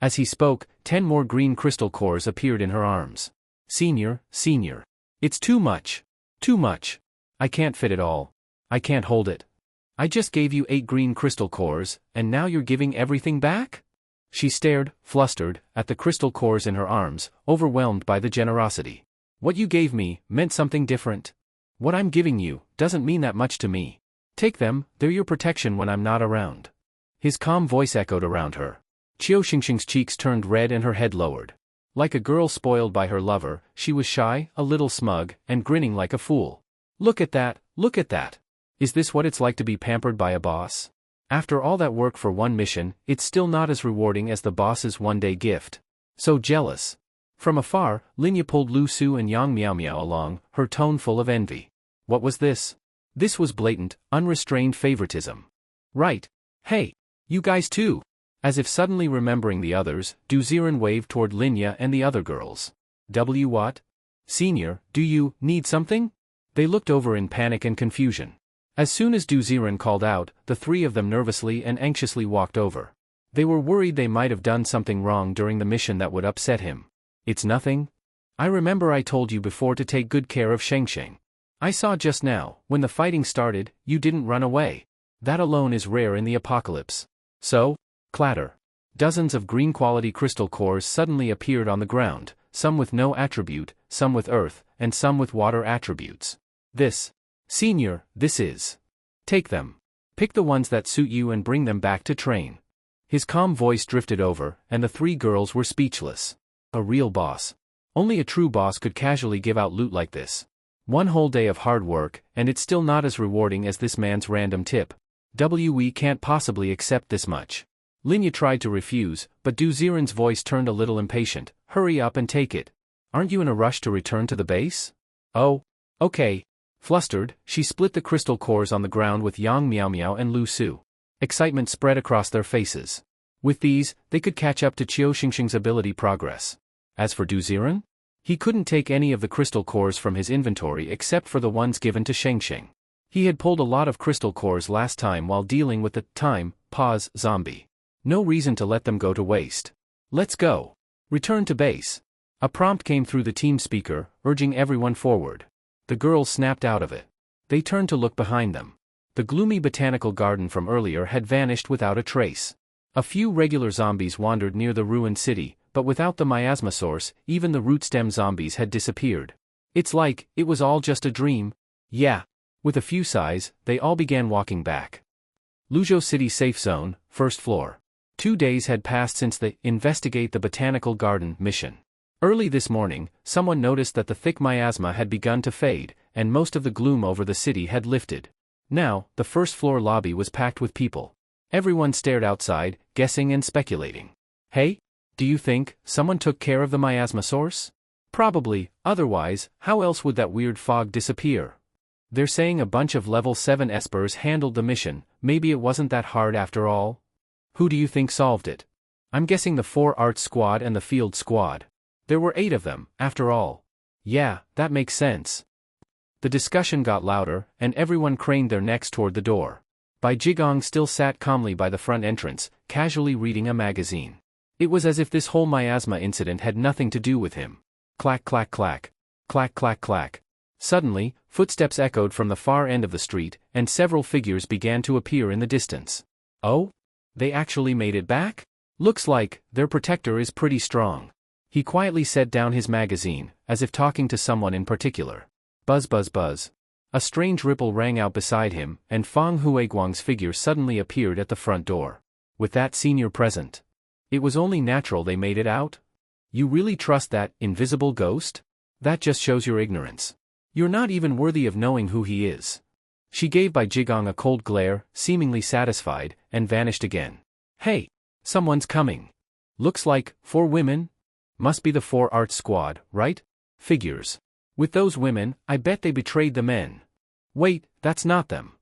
As he spoke, 10 more green crystal cores appeared in her arms. Senior. It's too much. Too much. I can't fit it all. I can't hold it. I just gave you 8 green crystal cores, and now you're giving everything back? She stared, flustered, at the crystal cores in her arms, overwhelmed by the generosity. What you gave me meant something different. What I'm giving you doesn't mean that much to me. Take them, they're your protection when I'm not around. His calm voice echoed around her. Qiu Xingxing's cheeks turned red and her head lowered. Like a girl spoiled by her lover, she was shy, a little smug, and grinning like a fool. Look at that, look at that. Is this what it's like to be pampered by a boss? After all that work for one mission, it's still not as rewarding as the boss's one-day gift. So jealous. From afar, Linya pulled Lu Su and Yang Miao Miao along, her tone full of envy. What was this? This was blatant, unrestrained favoritism. Right. Hey, you guys too. As if suddenly remembering the others, Du Ziren waved toward Linya and the other girls. What? Senior, do you need something? They looked over in panic and confusion. As soon as Du Ziren called out, the 3 of them nervously and anxiously walked over. They were worried they might have done something wrong during the mission that would upset him. It's nothing. I remember I told you before to take good care of Xingxing. I saw just now, when the fighting started, you didn't run away. That alone is rare in the apocalypse. So? Clatter. Dozens of green-quality crystal cores suddenly appeared on the ground, some with no attribute, some with earth, and some with water attributes. This. Senior, this is. Take them. Pick the ones that suit you and bring them back to train. His calm voice drifted over, and the 3 girls were speechless. A real boss. Only a true boss could casually give out loot like this. One whole day of hard work, and it's still not as rewarding as this man's random tip. We can't possibly accept this much. Linya tried to refuse, but Du Ziren's voice turned a little impatient. Hurry up and take it. Aren't you in a rush to return to the base? Oh, okay. Flustered, she split the crystal cores on the ground with Yang Miao Miao and Lu Su. Excitement spread across their faces. With these, they could catch up to Qiu Xingxing's ability progress. As for Du Ziren? He couldn't take any of the crystal cores from his inventory except for the ones given to Xingxing. He had pulled a lot of crystal cores last time while dealing with the pause zombie. No reason to let them go to waste. Let's go. Return to base. A prompt came through the team speaker, urging everyone forward. The girls snapped out of it. They turned to look behind them. The gloomy botanical garden from earlier had vanished without a trace. A few regular zombies wandered near the ruined city, but without the miasma source, even the root stem zombies had disappeared. It's like, it was all just a dream. Yeah. With a few sighs, they all began walking back. Luzhou City Safe Zone, 1st floor. 2 days had passed since the Investigate the Botanical Garden mission. Early this morning, someone noticed that the thick miasma had begun to fade, and most of the gloom over the city had lifted. Now, the 1st floor lobby was packed with people. Everyone stared outside, guessing and speculating. Hey? Do you think someone took care of the miasma source? Probably, otherwise, how else would that weird fog disappear? They're saying a bunch of level 7 espers handled the mission, maybe it wasn't that hard after all? Who do you think solved it? I'm guessing the 4 arts squad and the field squad. There were 8 of them, after all. Yeah, that makes sense. The discussion got louder, and everyone craned their necks toward the door. Bai Jigong still sat calmly by the front entrance, casually reading a magazine. It was as if this whole miasma incident had nothing to do with him. Clack clack clack. Clack clack clack. Suddenly, footsteps echoed from the far end of the street, and several figures began to appear in the distance. Oh? They actually made it back? Looks like, their protector is pretty strong. He quietly set down his magazine, as if talking to someone in particular. Buzz buzz buzz. A strange ripple rang out beside him, and Fang Huiguang's figure suddenly appeared at the front door. With that senior present. It was only natural they made it out? You really trust that invisible ghost? That just shows your ignorance. You're not even worthy of knowing who he is. She gave Bai Jigong a cold glare, seemingly satisfied, and vanished again. Hey! Someone's coming. Looks like 4 women? Must be the 4 arts squad, right? Figures. With those women, I bet they betrayed the men. Wait, that's not them.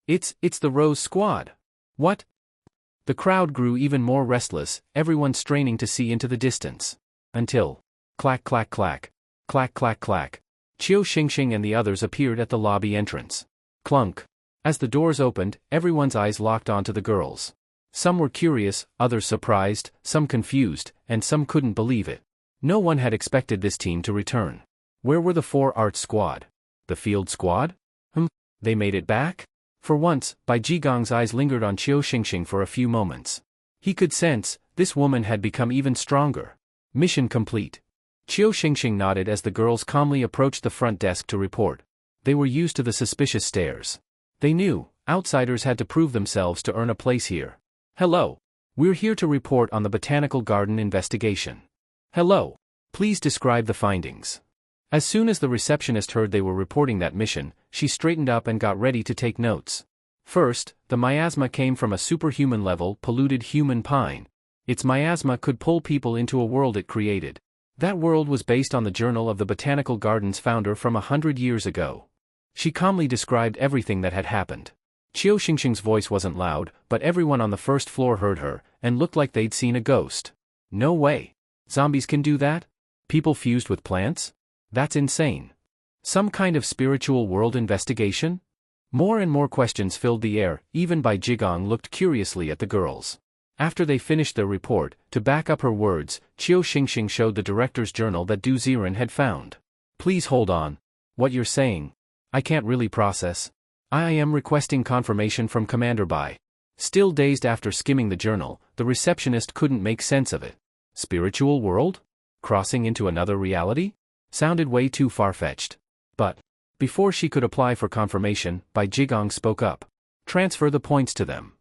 It's the Rose Squad. What? The crowd grew even more restless, everyone straining to see into the distance. Until, clack clack clack, clack clack clack, Qiu Xingxing and the others appeared at the lobby entrance. Clunk. As the doors opened, everyone's eyes locked onto the girls. Some were curious, others surprised, some confused, and some couldn't believe it. No one had expected this team to return. Where were the 4 arts squad? The field squad? They made it back? For once, Bai Jigong's eyes lingered on Qiu Xingxing for a few moments. He could sense, this woman had become even stronger. Mission complete. Qiu Xingxing nodded as the girls calmly approached the front desk to report. They were used to the suspicious stares. They knew, outsiders had to prove themselves to earn a place here. Hello. We're here to report on the botanical garden investigation. Hello. Please describe the findings. As soon as the receptionist heard they were reporting that mission, she straightened up and got ready to take notes. First, the miasma came from a superhuman-level, polluted human pine. Its miasma could pull people into a world it created. That world was based on the journal of the Botanical Gardens founder from 100 years ago. She calmly described everything that had happened. Qiu Xingxing's voice wasn't loud, but everyone on the first floor heard her, and looked like they'd seen a ghost. No way. Zombies can do that? People fused with plants? That's insane. Some kind of spiritual world investigation? More and more questions filled the air, even Bai Jigong looked curiously at the girls. After they finished their report, to back up her words, Qiu Xingxing showed the director's journal that Du Ziren had found. Please hold on. What you're saying? I can't really process. I am requesting confirmation from Commander Bai. Still dazed after skimming the journal, the receptionist couldn't make sense of it. Spiritual world? Crossing into another reality? Sounded way too far-fetched. But, before she could apply for confirmation, Bai Jigong spoke up. Transfer the points to them.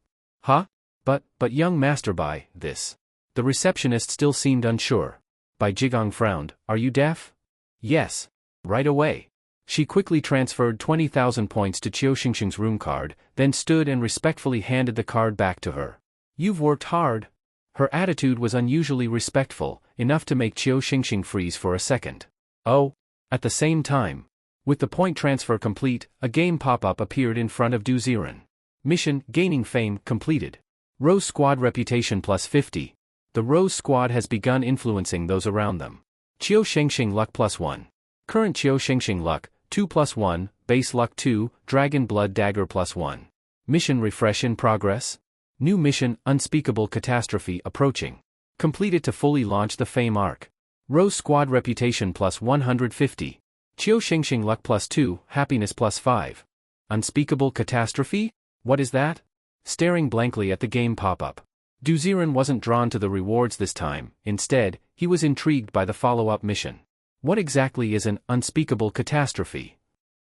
Huh? But young Master Bai, this. The receptionist still seemed unsure. Bai Jigong frowned. Are you deaf? Yes. Right away. She quickly transferred 20,000 points to Qiu Xingxing's room card, then stood and respectfully handed the card back to her. You've worked hard. Her attitude was unusually respectful, enough to make Qiu Xingxing freeze for a second. Oh. At the same time, with the point transfer complete, a game pop-up appeared in front of Du Ziren. Mission, gaining fame, completed. Rose Squad reputation plus 50. The Rose Squad has begun influencing those around them. Qiu Xingxing luck plus 1. Current Qiu Xingxing luck, 2 plus 1, base luck 2, dragon blood dagger plus 1. Mission refresh in progress. New mission, unspeakable catastrophe approaching. Completed to fully launch the fame arc. Rose Squad reputation plus 150. Qiu Xingxing luck plus 2, happiness plus 5. Unspeakable catastrophe? What is that? Staring blankly at the game pop-up. Du Ziren wasn't drawn to the rewards this time, instead, he was intrigued by the follow-up mission. What exactly is an unspeakable catastrophe?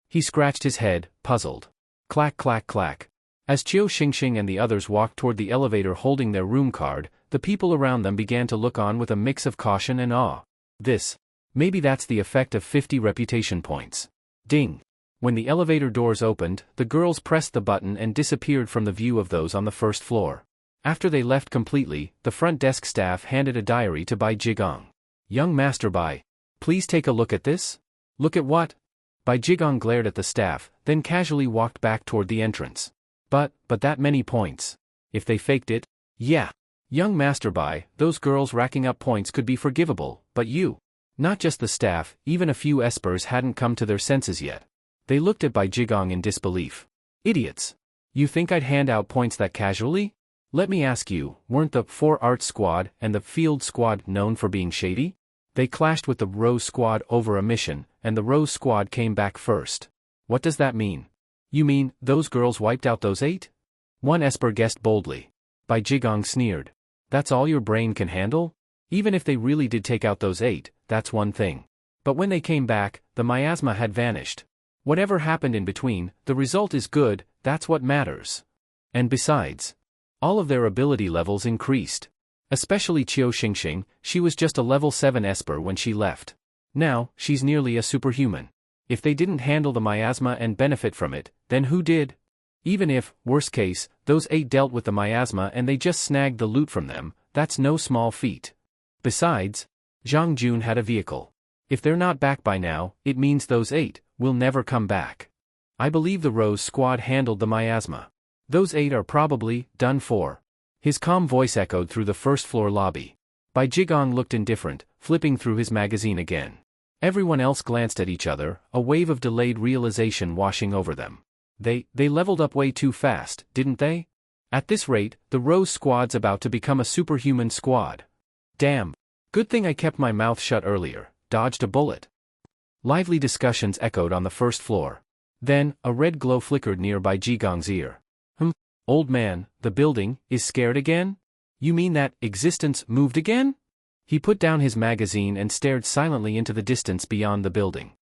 He scratched his head, puzzled. Clack clack clack. As Qiu Xingxing and the others walked toward the elevator holding their room card, the people around them began to look on with a mix of caution and awe. Maybe that's the effect of 50 reputation points. Ding. When the elevator doors opened, the girls pressed the button and disappeared from the view of those on the first floor. After they left completely, the front desk staff handed a diary to Bai Jigong. Young Master Bai, please take a look at this? Look at what? Bai Jigong glared at the staff, then casually walked back toward the entrance. But that many points. If they faked it? Yeah. Young Master Bai, those girls racking up points could be forgivable, but you. Not just the staff, even a few espers hadn't come to their senses yet. They looked at Bai Jigong in disbelief. Idiots. You think I'd hand out points that casually? Let me ask you, weren't the 4 Arts Squad and the Field Squad known for being shady? They clashed with the Rose Squad over a mission, and the Rose Squad came back first. What does that mean? You mean, those girls wiped out those 8? One esper guessed boldly. Bai Jigong sneered. That's all your brain can handle? Even if they really did take out those 8, that's one thing. But when they came back, the miasma had vanished. Whatever happened in between, the result is good, that's what matters. And besides, all of their ability levels increased. Especially Qiu Xingxing, she was just a level 7 esper when she left. Now, she's nearly a superhuman. If they didn't handle the miasma and benefit from it, then who did? Even if, worst case, those 8 dealt with the miasma and they just snagged the loot from them, that's no small feat. Besides, Zhang Jun had a vehicle. If they're not back by now, it means those 8 will never come back. I believe the Rose Squad handled the miasma. Those 8 are probably done for. His calm voice echoed through the first-floor lobby. Bai Jigong looked indifferent, flipping through his magazine again. Everyone else glanced at each other, a wave of delayed realization washing over them. They leveled up way too fast, didn't they? At this rate, the Rose Squad's about to become a superhuman squad. Damn. Good thing I kept my mouth shut earlier, dodged a bullet. Lively discussions echoed on the first floor. Then, a red glow flickered near Bai Jigong's ear. Old man, the building is scared again? You mean that existence moved again? He put down his magazine and stared silently into the distance beyond the building.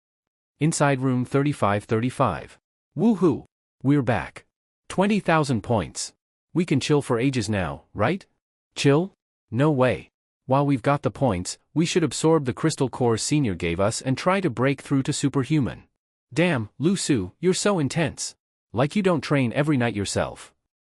Inside room 3535. Woohoo! We're back. 20,000 points. We can chill for ages now, right? Chill? No way. While we've got the points, we should absorb the crystal cores Senior gave us and try to break through to superhuman. Damn, Lu Su, you're so intense. Like you don't train every night yourself.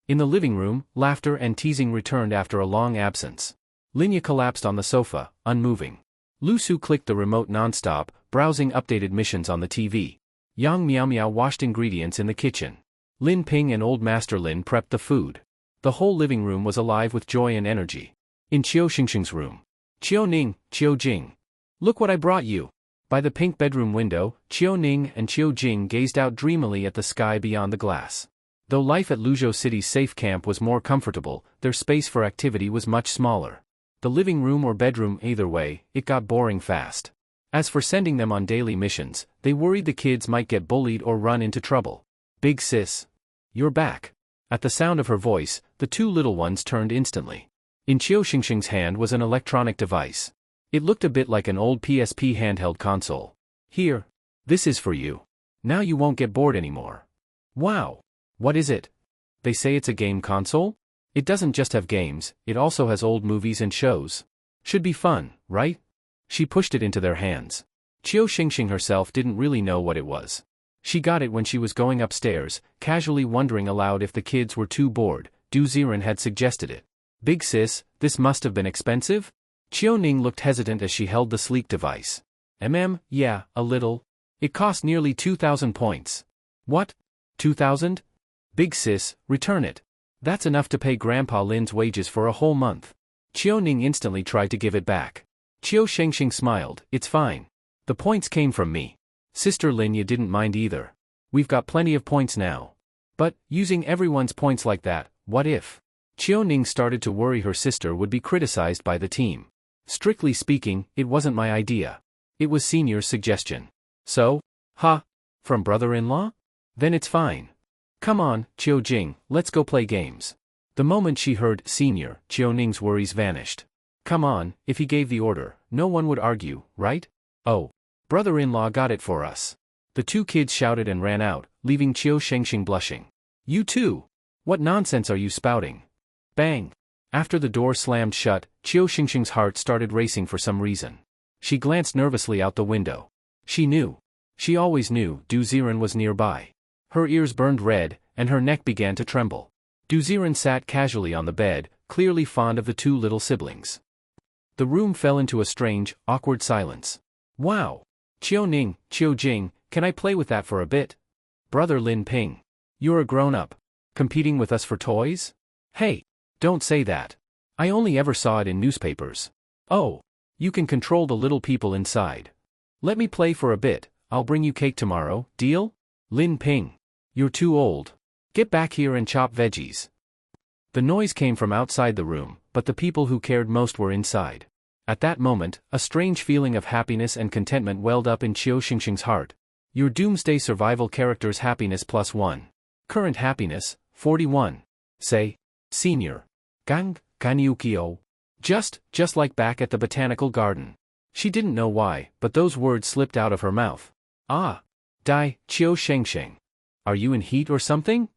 In the living room, laughter and teasing returned after a long absence. Linya collapsed on the sofa, unmoving. Lu Su clicked the remote nonstop, browsing updated missions on the TV. Yang Miao Miao washed ingredients in the kitchen. Lin Ping and Old Master Lin prepped the food. The whole living room was alive with joy and energy. In Qiu Xingxing's room. Qiu Ning, Qiu Jing. Look what I brought you. By the pink bedroom window, Qiu Ning and Qiu Jing gazed out dreamily at the sky beyond the glass. Though life at Luzhou City's safe camp was more comfortable, their space for activity was much smaller. The living room or bedroom, either way, it got boring fast. As for sending them on daily missions, they worried the kids might get bullied or run into trouble. Big sis. You're back. At the sound of her voice, the 2 little ones turned instantly. In Qiu Xingxing's hand was an electronic device. It looked a bit like an old PSP handheld console. Here. This is for you. Now you won't get bored anymore. Wow. What is it? They say it's a game console? It doesn't just have games, it also has old movies and shows. Should be fun, right? She pushed it into their hands. Qiu Xingxing herself didn't really know what it was. She got it when she was going upstairs, casually wondering aloud if the kids were too bored. Du Ziren had suggested it. Big sis, this must have been expensive? Qiu Ning looked hesitant as she held the sleek device. Yeah, a little. It cost nearly 2,000 points. What? 2,000? Big sis, return it. That's enough to pay Grandpa Lin's wages for a whole month. Qiu Ning instantly tried to give it back. Qiu Shengxing smiled, it's fine. The points came from me. Sister Linya didn't mind either. We've got plenty of points now. But, using everyone's points like that, what if? Qiu Ning started to worry her sister would be criticized by the team. Strictly speaking, it wasn't my idea. It was Senior's suggestion. So? From brother-in-law? Then it's fine. Come on, Qiu Jing, let's go play games. The moment she heard Senior, Qiu Ning's worries vanished. Come on, if he gave the order, no one would argue, right? Oh. Brother-in-law got it for us. The 2 kids shouted and ran out, leaving Qiu Shengxing blushing. You too? What nonsense are you spouting? Bang. After the door slammed shut, Qiu Xingxing's heart started racing for some reason. She glanced nervously out the window. She knew. She always knew Du Ziren was nearby. Her ears burned red, and her neck began to tremble. Du Ziren sat casually on the bed, clearly fond of the 2 little siblings. The room fell into a strange, awkward silence. Wow! Qiu Ning, Qiu Jing, can I play with that for a bit? Brother Lin Ping. You're a grown-up. Competing with us for toys? Hey! Don't say that. I only ever saw it in newspapers. Oh! You can control the little people inside. Let me play for a bit, I'll bring you cake tomorrow, deal? Lin Ping. You're too old. Get back here and chop veggies. The noise came from outside the room, but the people who cared most were inside. At that moment, a strange feeling of happiness and contentment welled up in Qiu Xingxing's heart. Your Doomsday Survival character's happiness +1. Current happiness, 41. Say, Senior. Gang, Kanyukio. Just like back at the botanical garden. She didn't know why, but those words slipped out of her mouth. Ah. Dai, Qiu Shengxing. Are you in heat or something?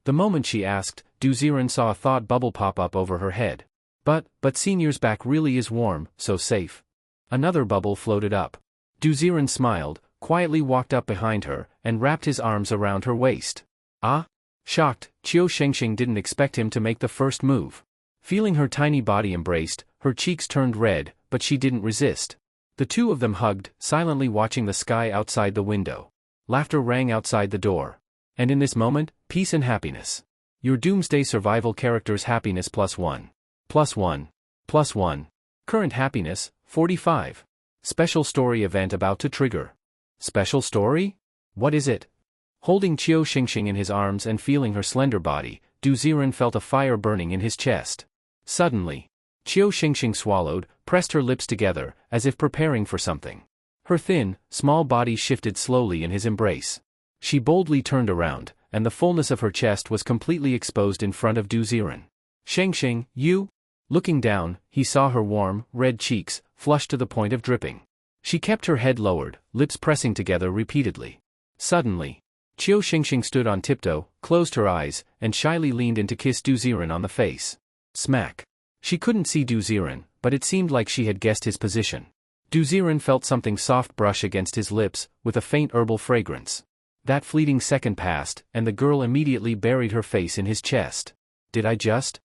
The moment she asked, Du Ziren saw a thought bubble pop up over her head. But Senior's back really is warm, so safe. Another bubble floated up. Du Ziren smiled, quietly walked up behind her, and wrapped his arms around her waist. Ah? Shocked, Qiu Shengxing didn't expect him to make the first move. Feeling her tiny body embraced, her cheeks turned red, but she didn't resist. The two of them hugged, silently watching the sky outside the window. Laughter rang outside the door. And in this moment, peace and happiness. Your Doomsday Survival character's happiness +1. +1. +1. Current happiness, 45. Special story event about to trigger. Special story? What is it? Holding Qiu Shengxing in his arms and feeling her slender body, Du Ziren felt a fire burning in his chest. Suddenly, Qiu Shengxing swallowed, pressed her lips together, as if preparing for something. Her thin, small body shifted slowly in his embrace. She boldly turned around, and the fullness of her chest was completely exposed in front of Du Ziren. Shengxing, you? Looking down, he saw her warm, red cheeks, flushed to the point of dripping. She kept her head lowered, lips pressing together repeatedly. Suddenly, Qiu Shengxing stood on tiptoe, closed her eyes, and shyly leaned in to kiss Du Ziren on the face. Smack. She couldn't see Du Ziren, but it seemed like she had guessed his position. Du Ziren felt something soft brush against his lips, with a faint herbal fragrance. That fleeting second passed, and the girl immediately buried her face in his chest. Did I just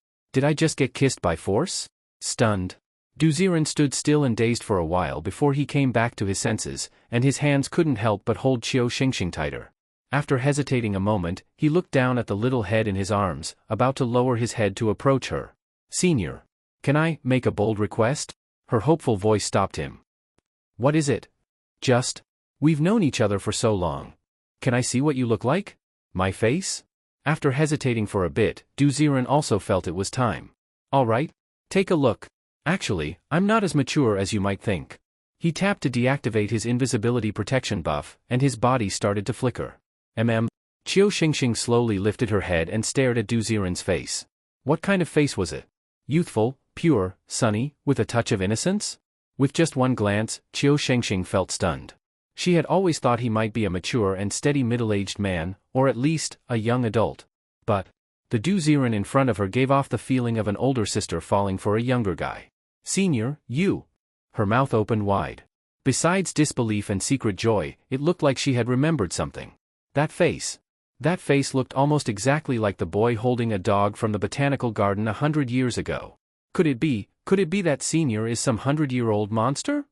get kissed by force? Stunned. Du Ziren stood still and dazed for a while before he came back to his senses, and his hands couldn't help but hold Qiu Shengxing tighter. After hesitating a moment, he looked down at the little head in his arms, about to lower his head to approach her. Senior. Can I make a bold request? Her hopeful voice stopped him. What is it? We've known each other for so long. Can I see what you look like? My face? After hesitating for a bit, Du Ziren also felt it was time. All right, take a look. Actually, I'm not as mature as you might think. He tapped to deactivate his invisibility protection buff, and his body started to flicker. Qiu Shengxing slowly lifted her head and stared at Du Ziren's face. What kind of face was it? Youthful, pure, sunny, with a touch of innocence? With just one glance, Qiu Shengxing felt stunned. She had always thought he might be a mature and steady middle-aged man, or at least, a young adult. But the Du Ziren in front of her gave off the feeling of an older sister falling for a younger guy. Senior, you? Her mouth opened wide. Besides disbelief and secret joy, it looked like she had remembered something. That face looked almost exactly like the boy holding a dog from the botanical garden 100 years ago. Could it be that Senior is some 100-year-old monster?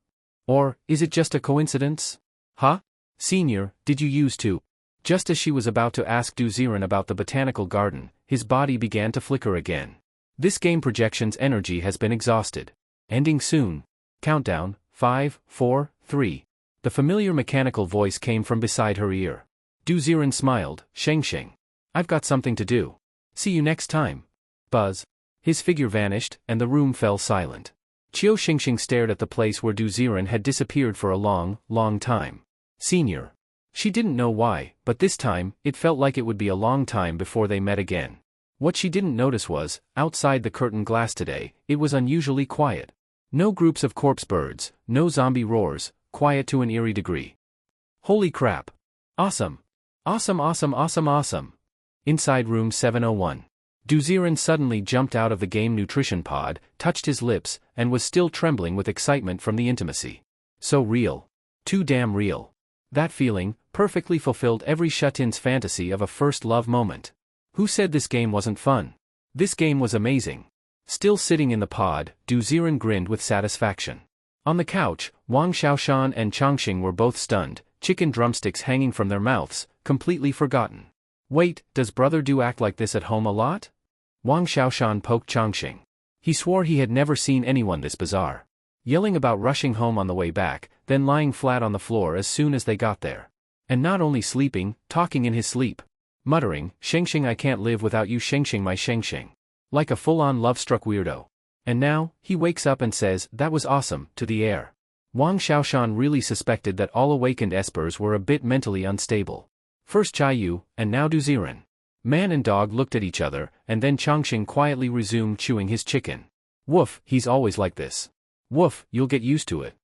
Or is it just a coincidence? Huh? Senior, did you used to? Just as she was about to ask Du Ziren about the botanical garden, his body began to flicker again. This game projection's energy has been exhausted. Ending soon. Countdown, 5, 4, 3. The familiar mechanical voice came from beside her ear. Du Ziren smiled. Shengxing. I've got something to do. See you next time. Buzz. His figure vanished, and the room fell silent. Qiu Shengxing stared at the place where Du Ziren had disappeared for a long, long time. Senior. She didn't know why, but this time, it felt like it would be a long time before they met again. What she didn't notice was, outside the curtained glass today, it was unusually quiet. No groups of corpse birds, no zombie roars, quiet to an eerie degree. Holy crap. Awesome. Awesome, awesome, awesome, awesome. Inside room 701. Du Ziren suddenly jumped out of the game nutrition pod, touched his lips, and was still trembling with excitement from the intimacy. So real. Too damn real. That feeling, perfectly fulfilled every shut-in's fantasy of a first love moment. Who said this game wasn't fun? This game was amazing. Still sitting in the pod, Du Ziren grinned with satisfaction. On the couch, Wang Xiaoshan and Changxing were both stunned, chicken drumsticks hanging from their mouths, completely forgotten. Wait, does Brother Du act like this at home a lot? Wang Xiaoshan poked Changxing. He swore he had never seen anyone this bizarre. Yelling about rushing home on the way back, then lying flat on the floor as soon as they got there. And not only sleeping, talking in his sleep. Muttering, Shengxing, I can't live without you, Shengxing, my Shengxing. Like a full-on love-struck weirdo. And now, he wakes up and says, that was awesome, to the air. Wang Xiaoshan really suspected that all awakened espers were a bit mentally unstable. First Chaiyu, and now Du Ziren. Man and dog looked at each other, and then Changxing quietly resumed chewing his chicken. Woof, he's always like this. Woof, you'll get used to it.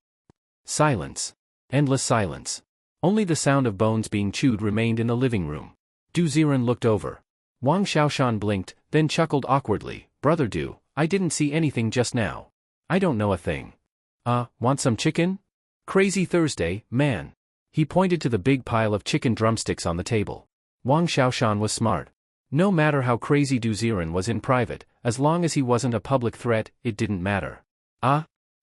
Silence. Endless silence. Only the sound of bones being chewed remained in the living room. Du Ziren looked over. Wang Xiaoshan blinked, then chuckled awkwardly. Brother Du, I didn't see anything just now. I don't know a thing. Want some chicken? Crazy Thursday, man. He pointed to the big pile of chicken drumsticks on the table. Wang Xiaoshan was smart. No matter how crazy Du Ziren was in private, as long as he wasn't a public threat, it didn't matter.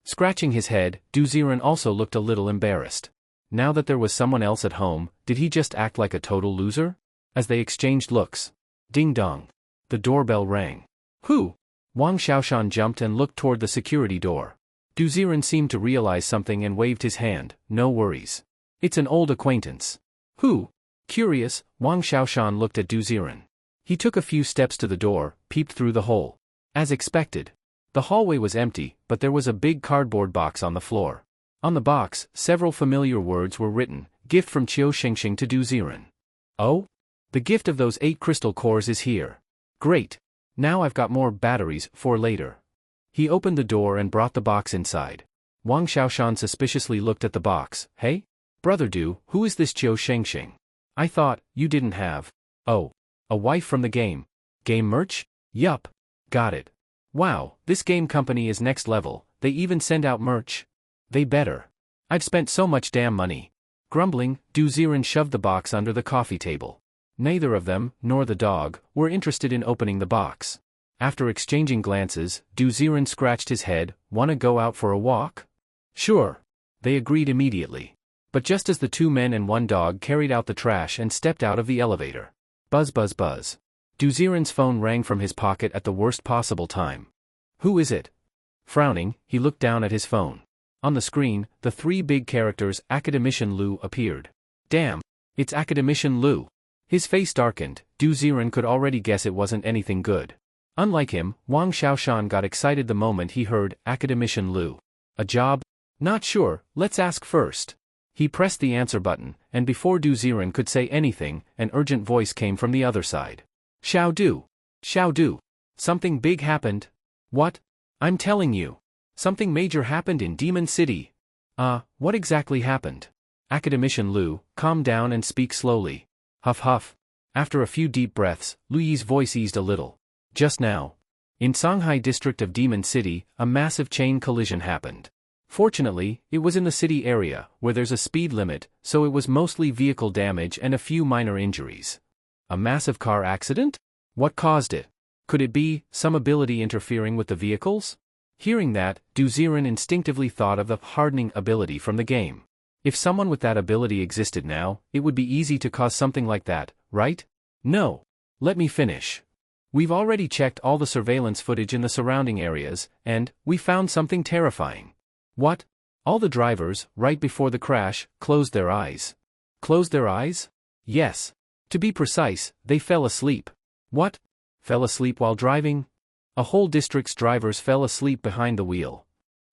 Scratching his head, Du Ziren also looked a little embarrassed. Now that there was someone else at home, did he just act like a total loser? As they exchanged looks. Ding dong. The doorbell rang. Who? Wang Xiaoshan jumped and looked toward the security door. Du Ziren seemed to realize something and waved his hand. No worries. It's an old acquaintance. Who? Curious, Wang Xiaoshan looked at Du Ziren. He took a few steps to the door, peeped through the hole. As expected. The hallway was empty, but there was a big cardboard box on the floor. On the box, several familiar words were written, gift from Qiu Xingxing to Du Ziren. Oh? The gift of those 8 crystal cores is here. Great. Now I've got more batteries for later. He opened the door and brought the box inside. Wang Xiaoshan suspiciously looked at the box. Hey? Brother Du, who is this Qiu Xingxing? I thought, you didn't have. Oh. A wife from the game. Game merch? Yup. Got it. Wow, this game company is next level, they even send out merch. They better. I've spent so much damn money. Grumbling, Du Ziren shoved the box under the coffee table. Neither of them, nor the dog, were interested in opening the box. After exchanging glances, Du Ziren scratched his head. Wanna go out for a walk? Sure. They agreed immediately. But just as the 2 men and 1 dog carried out the trash and stepped out of the elevator. Buzz buzz buzz. Du Ziren's phone rang from his pocket at the worst possible time. Who is it? Frowning, he looked down at his phone. On the screen, the 3 big characters Academician Lu appeared. Damn, it's Academician Lu. His face darkened. Du Ziren could already guess it wasn't anything good. Unlike him, Wang Xiaoshan got excited the moment he heard Academician Lu. A job? Not sure, let's ask first. He pressed the answer button, and before Du Ziren could say anything, an urgent voice came from the other side. Xiao Du. Xiao Du. Something big happened. What? I'm telling you. Something major happened in Demon City. What exactly happened? Academician Lu, calm down and speak slowly. Huff huff. After a few deep breaths, Lu Yi's voice eased a little. Just now. In Songhai district of Demon City, a massive chain collision happened. Fortunately, it was in the city area, where there's a speed limit, so it was mostly vehicle damage and a few minor injuries. A massive car accident? What caused it? Could it be some ability interfering with the vehicles? Hearing that, Du Ziren instinctively thought of the hardening ability from the game. If someone with that ability existed now, it would be easy to cause something like that, right? No. Let me finish. We've already checked all the surveillance footage in the surrounding areas, and we found something terrifying. What? All the drivers, right before the crash, closed their eyes. Closed their eyes? Yes. To be precise, they fell asleep. What? Fell asleep while driving? A whole district's drivers fell asleep behind the wheel.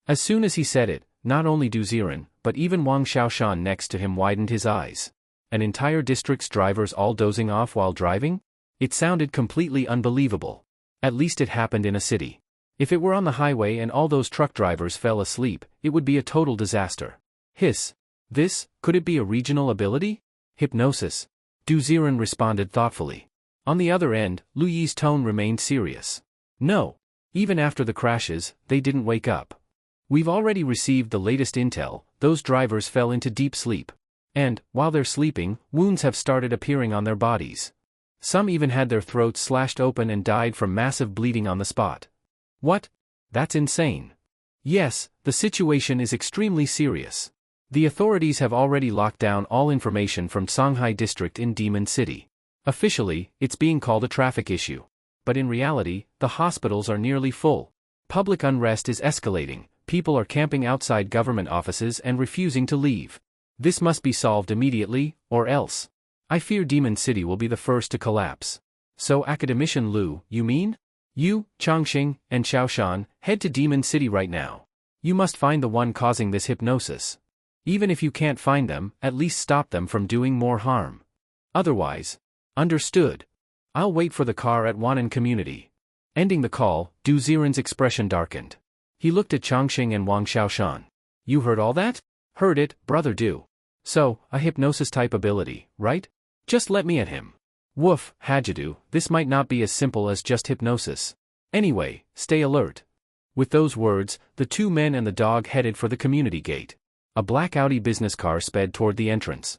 As soon as he said it, not only Du Ziren, but even Wang Xiaoshan next to him widened his eyes. An entire district's drivers all dozing off while driving? It sounded completely unbelievable. At least it happened in a city. If it were on the highway and all those truck drivers fell asleep, it would be a total disaster. Hiss. This, could it be a regional ability? Hypnosis. Du Ziren responded thoughtfully. On the other end, Lu Yi's tone remained serious. No. Even after the crashes, they didn't wake up. We've already received the latest intel, those drivers fell into deep sleep. And, while they're sleeping, wounds have started appearing on their bodies. Some even had their throats slashed open and died from massive bleeding on the spot. What? That's insane. Yes, the situation is extremely serious. The authorities have already locked down all information from Songhai district in Demon City. Officially, it's being called a traffic issue. But in reality, the hospitals are nearly full. Public unrest is escalating, people are camping outside government offices and refusing to leave. This must be solved immediately, or else. I fear Demon City will be the first to collapse. So Academician Lu, you mean? You, Changxing, and Xiaoshan, head to Demon City right now. You must find the one causing this hypnosis. Even if you can't find them, at least stop them from doing more harm. Otherwise. Understood. I'll wait for the car at Wanan Community. Ending the call, Du Ziren's expression darkened. He looked at Changxing and Wang Xiaoshan. You heard all that? Heard it, brother Du. So, a hypnosis-type ability, right? Just let me at him. Woof, Hajadu, this might not be as simple as just hypnosis. Anyway, stay alert. With those words, the two men and the dog headed for the community gate. A black Audi business car sped toward the entrance.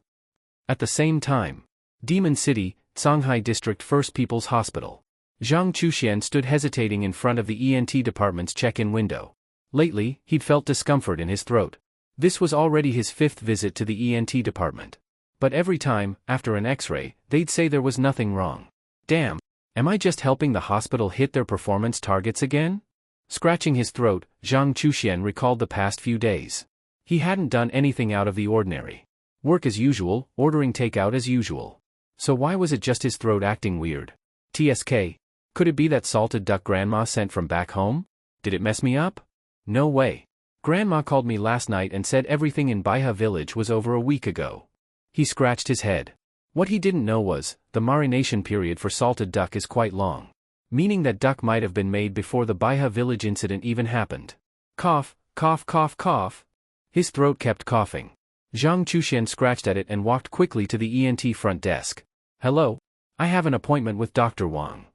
At the same time, Demon City, Shanghai District First People's Hospital. Zhang Chuxian stood hesitating in front of the ENT department's check-in window. Lately, he'd felt discomfort in his throat. This was already his 5th visit to the ENT department. But every time, after an X-ray, they'd say there was nothing wrong. Damn, am I just helping the hospital hit their performance targets again? Scratching his throat, Zhang Chuxian recalled the past few days. He hadn't done anything out of the ordinary. Work as usual, ordering takeout as usual. So why was it just his throat acting weird? TSK. Could it be that salted duck Grandma sent from back home? Did it mess me up? No way. Grandma called me last night and said everything in Baiha village was over a week ago. He scratched his head. What he didn't know was, the marination period for salted duck is quite long. Meaning that duck might have been made before the Baiha village incident even happened. Cough, cough, cough, cough. His throat kept coughing. Zhang Chuxian scratched at it and walked quickly to the ENT front desk. Hello? I have an appointment with Dr. Wang.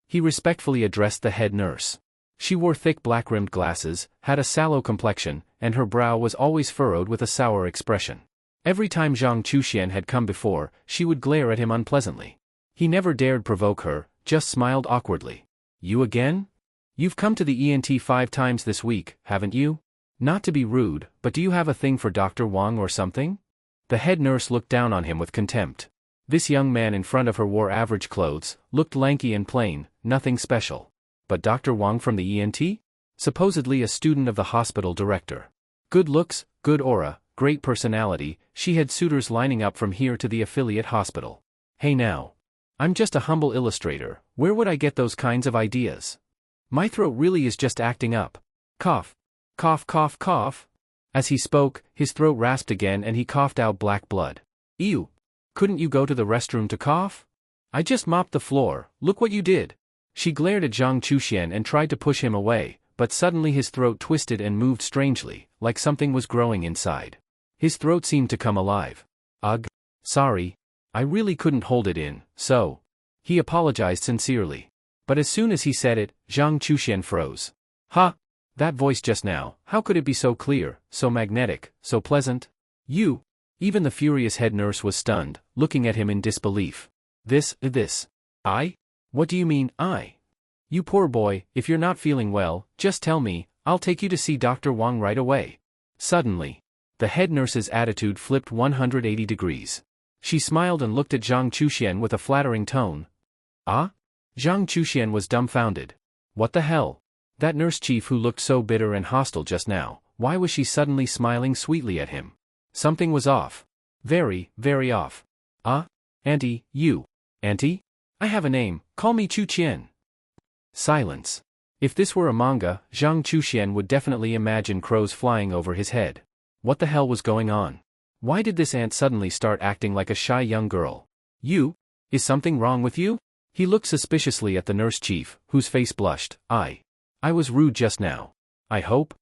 He respectfully addressed the head nurse. She wore thick black-rimmed glasses, had a sallow complexion, and her brow was always furrowed with a sour expression. Every time Zhang Chuxian had come before, she would glare at him unpleasantly. He never dared provoke her, just smiled awkwardly. You again? You've come to the ENT 5 times this week, haven't you? Not to be rude, but do you have a thing for Dr. Wang or something? The head nurse looked down on him with contempt. This young man in front of her wore average clothes, looked lanky and plain, nothing special. But Dr. Wang from the ENT? Supposedly a student of the hospital director. Good looks, good aura, great personality, she had suitors lining up from here to the affiliate hospital. Hey now. I'm just a humble illustrator, where would I get those kinds of ideas? My throat really is just acting up. Cough. Cough, cough, cough. As he spoke, his throat rasped again and he coughed out black blood. Ew. Couldn't you go to the restroom to cough? I just mopped the floor, look what you did. She glared at Zhang Chuxian and tried to push him away, but suddenly his throat twisted and moved strangely, like something was growing inside. His throat seemed to come alive. Ugh. Sorry. I really couldn't hold it in, so. He apologized sincerely. But as soon as he said it, Zhang Chuxian froze. Ha! That voice just now, how could it be so clear, so magnetic, so pleasant? You! Even the furious head nurse was stunned, looking at him in disbelief. This. I? What do you mean, I? You poor boy, if you're not feeling well, just tell me, I'll take you to see Dr. Wang right away. Suddenly, the head nurse's attitude flipped 180 degrees. She smiled and looked at Zhang Chuxian with a flattering tone. Ah? Zhang Chuxian was dumbfounded. What the hell? That nurse chief who looked so bitter and hostile just now, why was she suddenly smiling sweetly at him? Something was off. Very, very off. Ah? Auntie, you. Auntie? I have a name, call me Chu Qian. Silence. If this were a manga, Zhang Chuxian would definitely imagine crows flying over his head. What the hell was going on? Why did this aunt suddenly start acting like a shy young girl? You? Is something wrong with you? He looked suspiciously at the nurse chief, whose face blushed. I was rude just now. I hope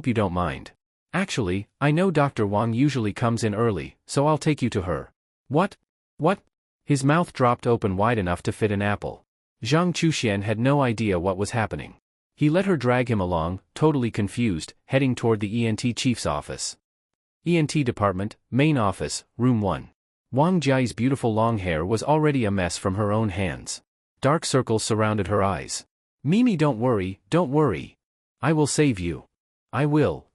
you don't mind. Actually, I know Dr. Wang usually comes in early, so I'll take you to her. What? What? His mouth dropped open wide enough to fit an apple. Zhang Chuxian had no idea what was happening. He let her drag him along, totally confused, heading toward the ENT chief's office. ENT department, main office, room 1. Wang Jiai's beautiful long hair was already a mess from her own hands. Dark circles surrounded her eyes. Mimi, don't worry, don't worry. I will save you. I will.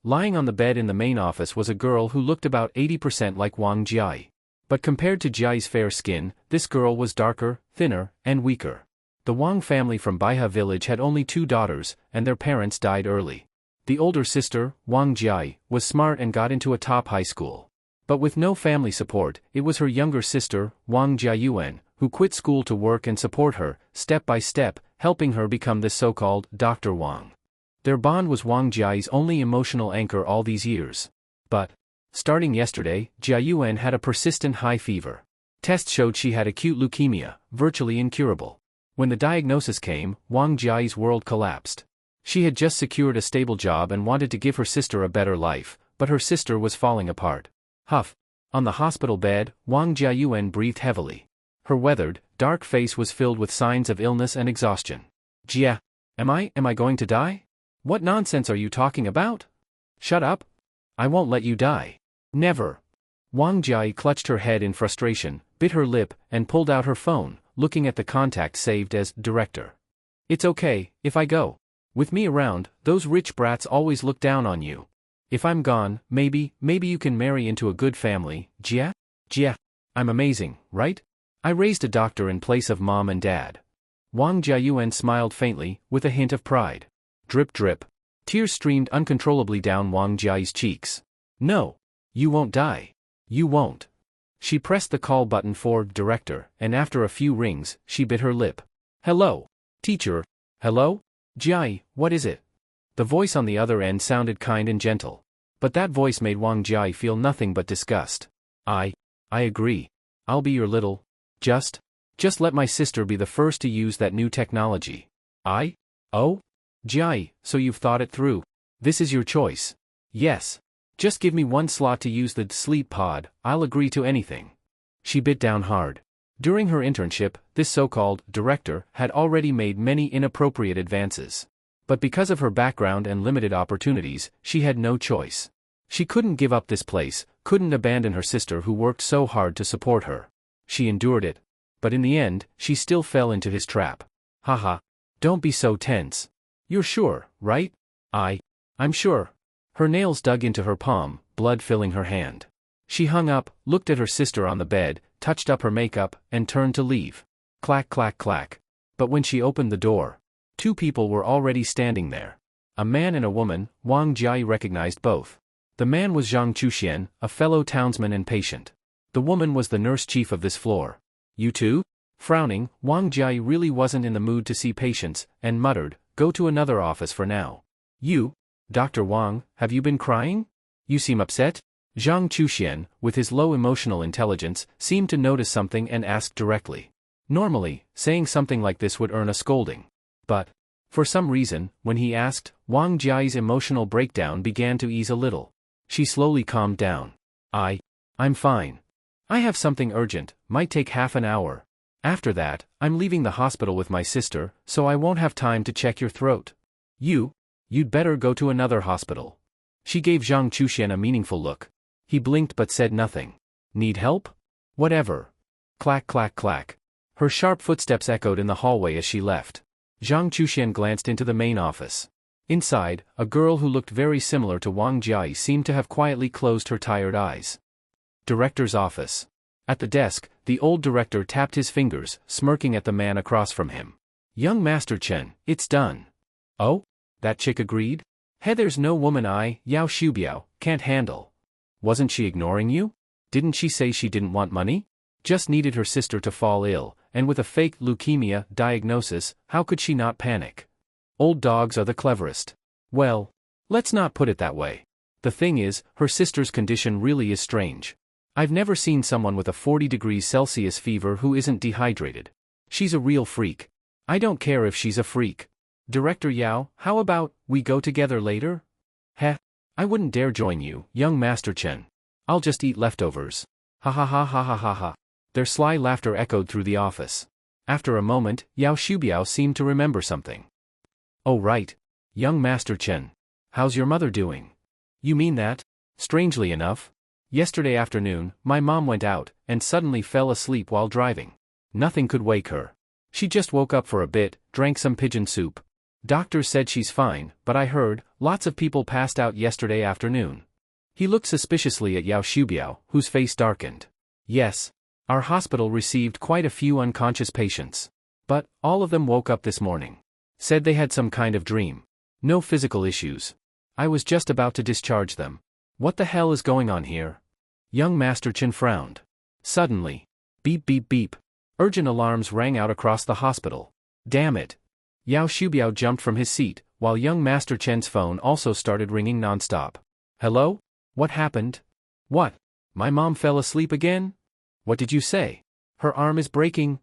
Lying on the bed in the main office was a girl who looked about 80% like Wang Jiai. But compared to Jiai's fair skin, this girl was darker, thinner, and weaker. The Wang family from Baiha village had only 2 daughters, and their parents died early. The older sister, Wang Jiai, was smart and got into a top high school. But with no family support, it was her younger sister, Wang Jiayuan, who quit school to work and support her, step by step, helping her become the so-called Dr. Wang. Their bond was Wang Jiai's only emotional anchor all these years. But, starting yesterday, Jiayuan had a persistent high fever. Tests showed she had acute leukemia, virtually incurable. When the diagnosis came, Wang Jiai's world collapsed. She had just secured a stable job and wanted to give her sister a better life, but her sister was falling apart. Huff. On the hospital bed, Wang Jiayuan breathed heavily. Her weathered, dark face was filled with signs of illness and exhaustion. Jia. Am I going to die? What nonsense are you talking about? Shut up. I won't let you die. Never. Wang Jiayi clutched her head in frustration, bit her lip, and pulled out her phone, looking at the contact saved as director. It's okay, if I go. With me around, those rich brats always look down on you. If I'm gone, maybe you can marry into a good family, Jia? Jia. I'm amazing, right? I raised a doctor in place of mom and dad. Wang Jiayuan smiled faintly, with a hint of pride. Drip drip. Tears streamed uncontrollably down Wang Jiayi's cheeks. No. You won't die. You won't. She pressed the call button for director, and after a few rings, she bit her lip. Hello. Teacher. Hello? Jiayi, what is it? The voice on the other end sounded kind and gentle. But that voice made Wang Jiayi feel nothing but disgust. I agree. I'll be your little. Just let my sister be the first to use that new technology. Oh? Jiayi, so you've thought it through. This is your choice. Yes. Just give me one slot to use the sleep pod, I'll agree to anything. She bit down hard. During her internship, this so-called director had already made many inappropriate advances. But because of her background and limited opportunities, she had no choice. She couldn't give up this place, couldn't abandon her sister who worked so hard to support her. She endured it. But in the end, she still fell into his trap. Haha. Don't be so tense. You're sure, right? I'm sure. Her nails dug into her palm, blood filling her hand. She hung up, looked at her sister on the bed, touched up her makeup, and turned to leave. Clack clack clack. But when she opened the door, two people were already standing there. A man and a woman. Wang Jiayi recognized both. The man was Zhang Chuxian, a fellow townsman and patient. The woman was the nurse chief of this floor. You too? Frowning, Wang Jiayi really wasn't in the mood to see patients, and muttered, go to another office for now. You? Dr. Wang, have you been crying? You seem upset? Zhang Chuxian, with his low emotional intelligence, seemed to notice something and asked directly. Normally, saying something like this would earn a scolding. But, for some reason, when he asked, Wang Jiayi's emotional breakdown began to ease a little. She slowly calmed down. I'm fine. I have something urgent, might take half an hour. After that, I'm leaving the hospital with my sister, so I won't have time to check your throat. You'd better go to another hospital. She gave Zhang Chuxian a meaningful look. He blinked but said nothing. Need help? Whatever. Clack clack clack. Her sharp footsteps echoed in the hallway as she left. Zhang Chuxian glanced into the main office. Inside, a girl who looked very similar to Wang Jiayi seemed to have quietly closed her tired eyes. Director's office. At the desk, the old director tapped his fingers, smirking at the man across from him. Young Master Chen, it's done. Oh? That chick agreed? There's no woman Yao Shubiao, can't handle. Wasn't she ignoring you? Didn't she say she didn't want money? Just needed her sister to fall ill, and with a fake leukemia diagnosis, how could she not panic? Old dogs are the cleverest. Well, let's not put it that way. The thing is, her sister's condition really is strange. I've never seen someone with a 40 degrees Celsius fever who isn't dehydrated. She's a real freak. I don't care if she's a freak. Director Yao, how about we go together later? I wouldn't dare join you, young Master Chen. I'll just eat leftovers. Ha ha ha ha ha ha ha. Their sly laughter echoed through the office. After a moment, Yao Shubiao seemed to remember something. Oh right. Young Master Chen. How's your mother doing? You mean that? Strangely enough, yesterday afternoon, my mom went out, and suddenly fell asleep while driving. Nothing could wake her. She just woke up for a bit, drank some pigeon soup. Doctors said she's fine, but I heard, lots of people passed out yesterday afternoon. He looked suspiciously at Yao Shubiao, whose face darkened. Yes. Our hospital received quite a few unconscious patients. But, all of them woke up this morning. Said they had some kind of dream. No physical issues. I was just about to discharge them. What the hell is going on here? Young Master Chen frowned. Suddenly. Beep beep beep. Urgent alarms rang out across the hospital. Damn it. Yao Shubiao jumped from his seat, while young Master Chen's phone also started ringing non-stop. Hello? What happened? What? My mom fell asleep again? What did you say? Her arm is breaking?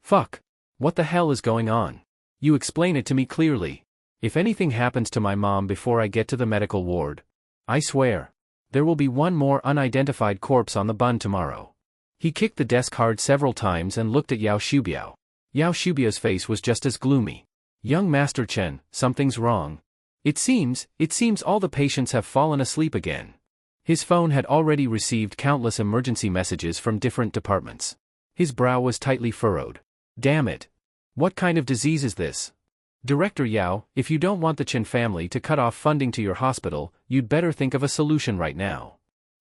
Fuck. What the hell is going on? You explain it to me clearly. If anything happens to my mom before I get to the medical ward, I swear, there will be one more unidentified corpse on the bun tomorrow. He kicked the desk hard several times and looked at Yao Shubiao. Yao Shubiao's face was just as gloomy. Young Master Chen, something's wrong. It seems all the patients have fallen asleep again. His phone had already received countless emergency messages from different departments. His brow was tightly furrowed. Damn it. What kind of disease is this? Director Yao, if you don't want the Chen family to cut off funding to your hospital, you'd better think of a solution right now.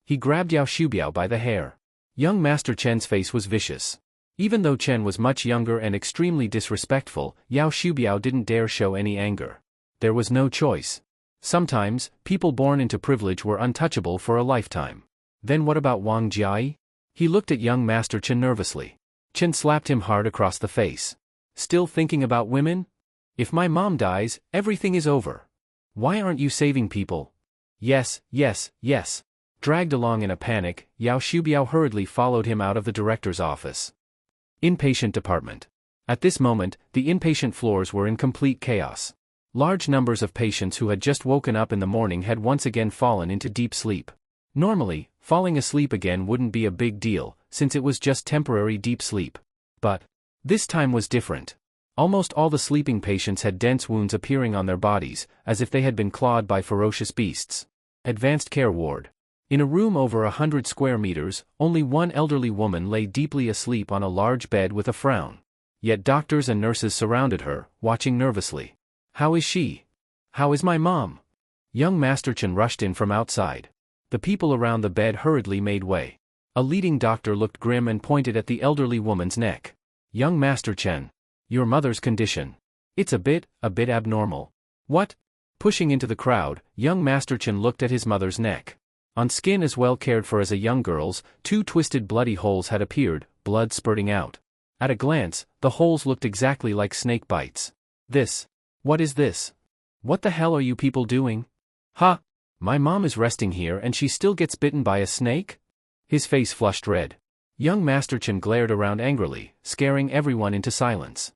He grabbed Yao Shubiao by the hair. Young Master Chen's face was vicious. Even though Chen was much younger and extremely disrespectful, Yao Shubiao didn't dare show any anger. There was no choice. Sometimes, people born into privilege were untouchable for a lifetime. Then what about Wang Jiai? He looked at young Master Chen nervously. Chen slapped him hard across the face. Still thinking about women? If my mom dies, everything is over. Why aren't you saving people? Yes. Dragged along in a panic, Yao Shubiao hurriedly followed him out of the director's office. Inpatient department. At this moment, the inpatient floors were in complete chaos. Large numbers of patients who had just woken up in the morning had once again fallen into deep sleep. Normally, falling asleep again wouldn't be a big deal, since it was just temporary deep sleep. But this time was different. Almost all the sleeping patients had dense wounds appearing on their bodies, as if they had been clawed by ferocious beasts. Advanced care ward. In a room over 100 square meters, only one elderly woman lay deeply asleep on a large bed with a frown. Yet doctors and nurses surrounded her, watching nervously. How is she? How is my mom? Young Master Chen rushed in from outside. The people around the bed hurriedly made way. A leading doctor looked grim and pointed at the elderly woman's neck. Young Master Chen. Your mother's condition. It's a bit abnormal. What? Pushing into the crowd, young Master Chen looked at his mother's neck. On skin as well cared for as a young girl's, 2 twisted bloody holes had appeared, blood spurting out. At a glance, the holes looked exactly like snake bites. What is this? What the hell are you people doing? Ha! My mom is resting here and she still gets bitten by a snake? His face flushed red. Young Master Chen glared around angrily, scaring everyone into silence.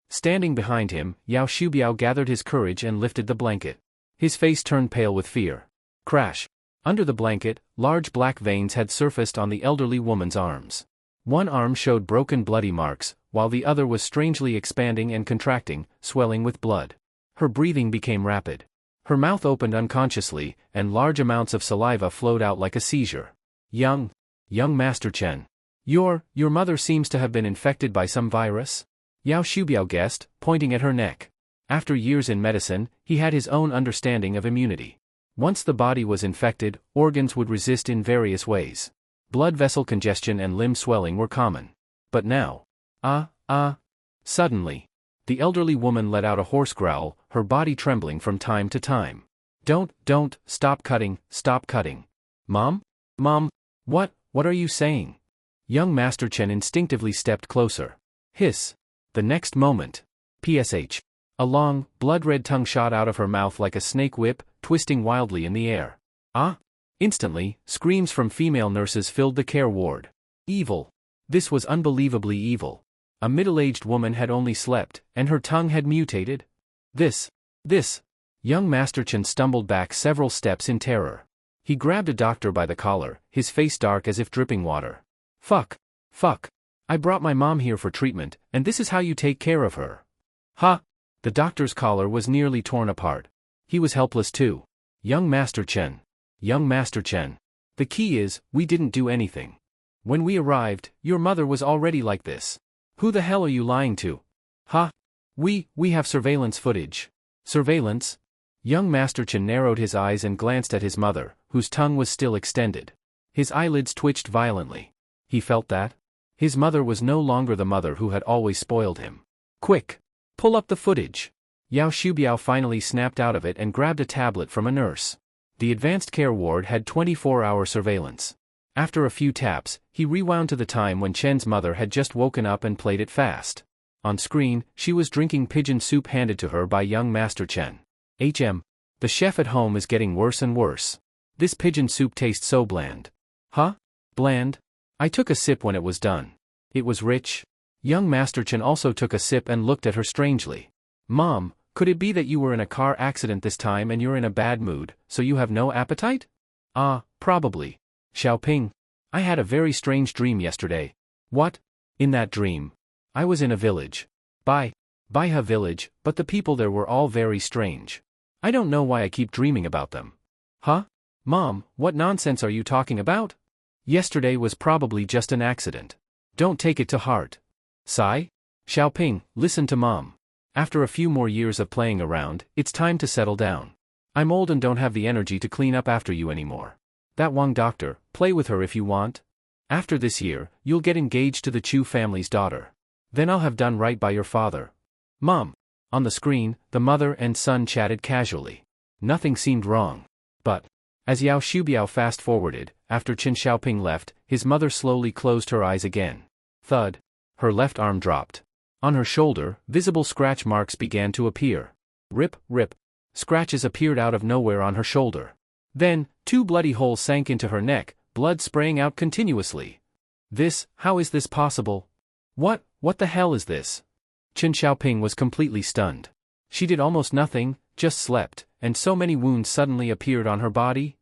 Standing behind him, Yao Shubiao gathered his courage and lifted the blanket. His face turned pale with fear. Crash. Under the blanket, large black veins had surfaced on the elderly woman's arms. One arm showed broken bloody marks, while the other was strangely expanding and contracting, swelling with blood. Her breathing became rapid. Her mouth opened unconsciously, and large amounts of saliva flowed out like a seizure. Young Master Chen. Your mother seems to have been infected by some virus? Yao Shubiao guessed, pointing at her neck. After years in medicine, he had his own understanding of immunity. Once the body was infected, organs would resist in various ways. Blood vessel congestion and limb swelling were common. But now. Suddenly. The elderly woman let out a hoarse growl, her body trembling from time to time. Don't, stop cutting. Mom? What are you saying? Young Master Chen instinctively stepped closer. Hiss. The next moment. PSH. A long, blood-red tongue shot out of her mouth like a snake whip, twisting wildly in the air. Instantly, screams from female nurses filled the care ward. Evil. This was unbelievably evil. A middle-aged woman had only slept, and her tongue had mutated. This. Young Master Chen stumbled back several steps in terror. He grabbed a doctor by the collar, his face dark as if dripping water. Fuck. I brought my mom here for treatment, and this is how you take care of her. Ha! The doctor's collar was nearly torn apart. He was helpless too. Young Master Chen. The key is, we didn't do anything. When we arrived, your mother was already like this. Who the hell are you lying to? Ha! We have surveillance footage. Surveillance? Young Master Chen narrowed his eyes and glanced at his mother, whose tongue was still extended. His eyelids twitched violently. He felt that. His mother was no longer the mother who had always spoiled him. Quick! Pull up the footage. Yao Shubiao finally snapped out of it and grabbed a tablet from a nurse. The advanced care ward had 24-hour surveillance. After a few taps, he rewound to the time when Chen's mother had just woken up and played it fast. On screen, she was drinking pigeon soup handed to her by young Master Chen. The chef at home is getting worse and worse. This pigeon soup tastes so bland. Huh? Bland? I took a sip when it was done. It was rich. Young Master Chen also took a sip and looked at her strangely. Mom, could it be that you were in a car accident this time and you're in a bad mood, so you have no appetite? Probably. Xiaoping. I had a very strange dream yesterday. What? In that dream? I was in a village. By Baiha village, but the people there were all very strange. I don't know why I keep dreaming about them. Huh? Mom, what nonsense are you talking about? Yesterday was probably just an accident. Don't take it to heart. Sigh? Xiaoping, listen to Mom. After a few more years of playing around, it's time to settle down. I'm old and don't have the energy to clean up after you anymore. That Wang doctor, play with her if you want. After this year, you'll get engaged to the Chu family's daughter. Then I'll have done right by your father. Mom. On the screen, the mother and son chatted casually. Nothing seemed wrong. But, as Yao Shubiao fast-forwarded, after Qin Xiaoping left, his mother slowly closed her eyes again. Thud. Her left arm dropped. On her shoulder, visible scratch marks began to appear. Rip, rip. Scratches appeared out of nowhere on her shoulder. Then, 2 bloody holes sank into her neck, blood spraying out continuously. How is this possible? What the hell is this? Qin Xiaoping was completely stunned. She did almost nothing, just slept, and so many wounds suddenly appeared on her body?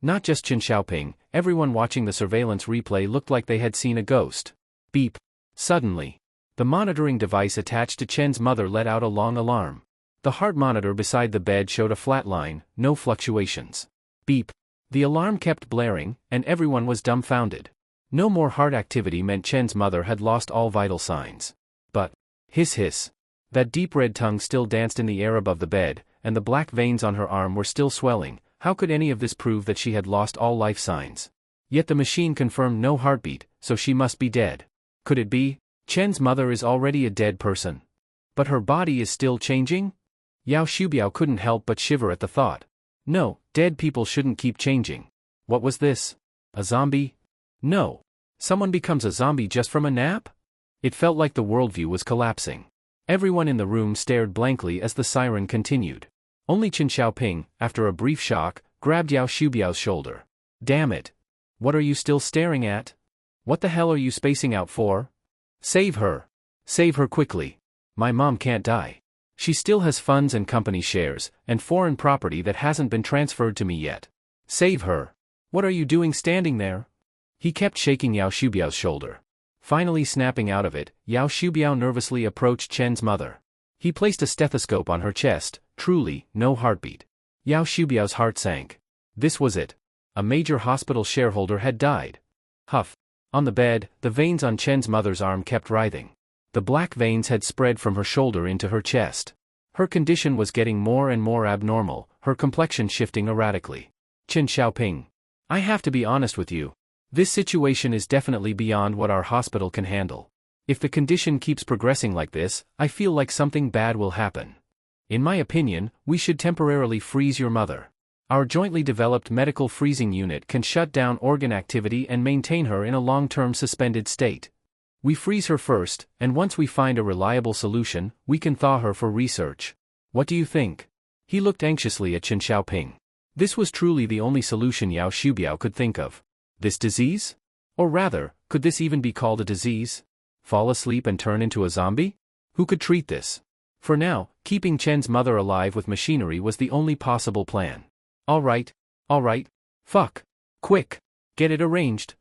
Not just Qin Xiaoping, everyone watching the surveillance replay looked like they had seen a ghost. Beep. Suddenly, the monitoring device attached to Chen's mother let out a long alarm. The heart monitor beside the bed showed a flat line, no fluctuations. Beep. The alarm kept blaring, and everyone was dumbfounded. No more heart activity meant Chen's mother had lost all vital signs. But, hiss. That deep red tongue still danced in the air above the bed, and the black veins on her arm were still swelling. How could any of this prove that she had lost all life signs? Yet the machine confirmed no heartbeat, so she must be dead. Could it be? Chen's mother is already a dead person. But her body is still changing? Yao Shubiao couldn't help but shiver at the thought. No, dead people shouldn't keep changing. What was this? A zombie? No. Someone becomes a zombie just from a nap? It felt like the worldview was collapsing. Everyone in the room stared blankly as the siren continued. Only Qin Xiaoping, after a brief shock, grabbed Yao Shubiao's shoulder. Damn it. What are you still staring at? What the hell are you spacing out for? Save her. Save her quickly. My mom can't die. She still has funds and company shares, and foreign property that hasn't been transferred to me yet. Save her. What are you doing standing there? He kept shaking Yao Shubiao's shoulder. Finally snapping out of it, Yao Shubiao nervously approached Chen's mother. He placed a stethoscope on her chest, truly, no heartbeat. Yao Shubiao's heart sank. This was it. A major hospital shareholder had died. Huff. On the bed, the veins on Chen's mother's arm kept writhing. The black veins had spread from her shoulder into her chest. Her condition was getting more and more abnormal, her complexion shifting erratically. Qin Xiaoping. I have to be honest with you. This situation is definitely beyond what our hospital can handle. If the condition keeps progressing like this, I feel like something bad will happen. In my opinion, we should temporarily freeze your mother. Our jointly developed medical freezing unit can shut down organ activity and maintain her in a long-term suspended state. We freeze her first, and once we find a reliable solution, we can thaw her for research. What do you think? He looked anxiously at Qin Xiaoping. This was truly the only solution Yao Shubiao could think of. This disease? Or rather, could this even be called a disease? Fall asleep and turn into a zombie? Who could treat this? For now, keeping Chen's mother alive with machinery was the only possible plan. All right. Fuck. Quick. Get it arranged.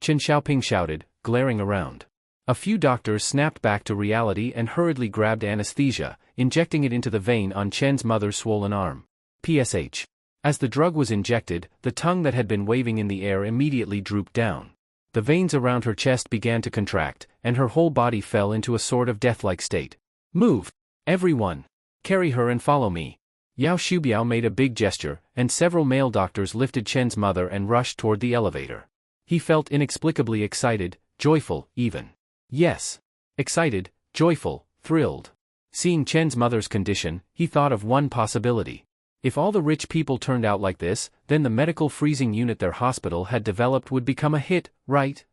Qin Xiaoping shouted, glaring around. A few doctors snapped back to reality and hurriedly grabbed anesthesia, injecting it into the vein on Chen's mother's swollen arm. PSH. As the drug was injected, the tongue that had been waving in the air immediately drooped down. The veins around her chest began to contract, and her whole body fell into a sort of death-like state. Move! Everyone! Carry her and follow me. Yao Shubiao made a big gesture, and several male doctors lifted Chen's mother and rushed toward the elevator. He felt inexplicably excited, joyful, even. Yes. Excited, joyful, thrilled. Seeing Chen's mother's condition, he thought of one possibility. If all the rich people turned out like this, then the medical freezing unit their hospital had developed would become a hit, right?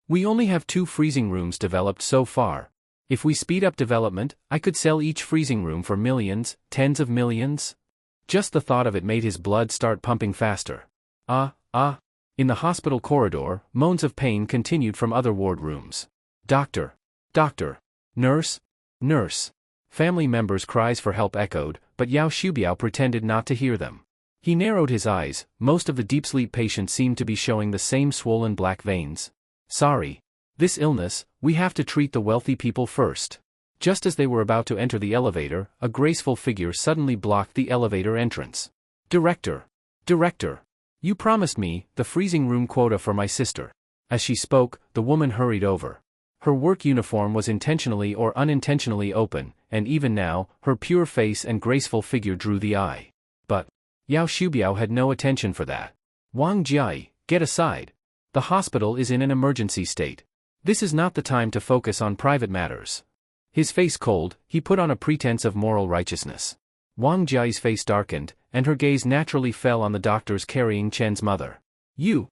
We only have 2 freezing rooms developed so far. If we speed up development, I could sell each freezing room for millions, tens of millions. Just the thought of it made his blood start pumping faster. In the hospital corridor, moans of pain continued from other ward rooms. Doctor! Nurse! Family members' cries for help echoed, but Yao Shubiao pretended not to hear them. He narrowed his eyes. Most of the deep sleep patients seemed to be showing the same swollen black veins. Sorry. This illness, we have to treat the wealthy people first. Just as they were about to enter the elevator, a graceful figure suddenly blocked the elevator entrance. Director! Director! You promised me the freezing room quota for my sister. As she spoke, the woman hurried over. Her work uniform was intentionally or unintentionally open, and even now, her pure face and graceful figure drew the eye. But Yao Shubiao had no attention for that. Wang Jiai, get aside. The hospital is in an emergency state. This is not the time to focus on private matters. His face cold, he put on a pretense of moral righteousness. Wang Jiai's face darkened, and her gaze naturally fell on the doctors carrying Chen's mother. You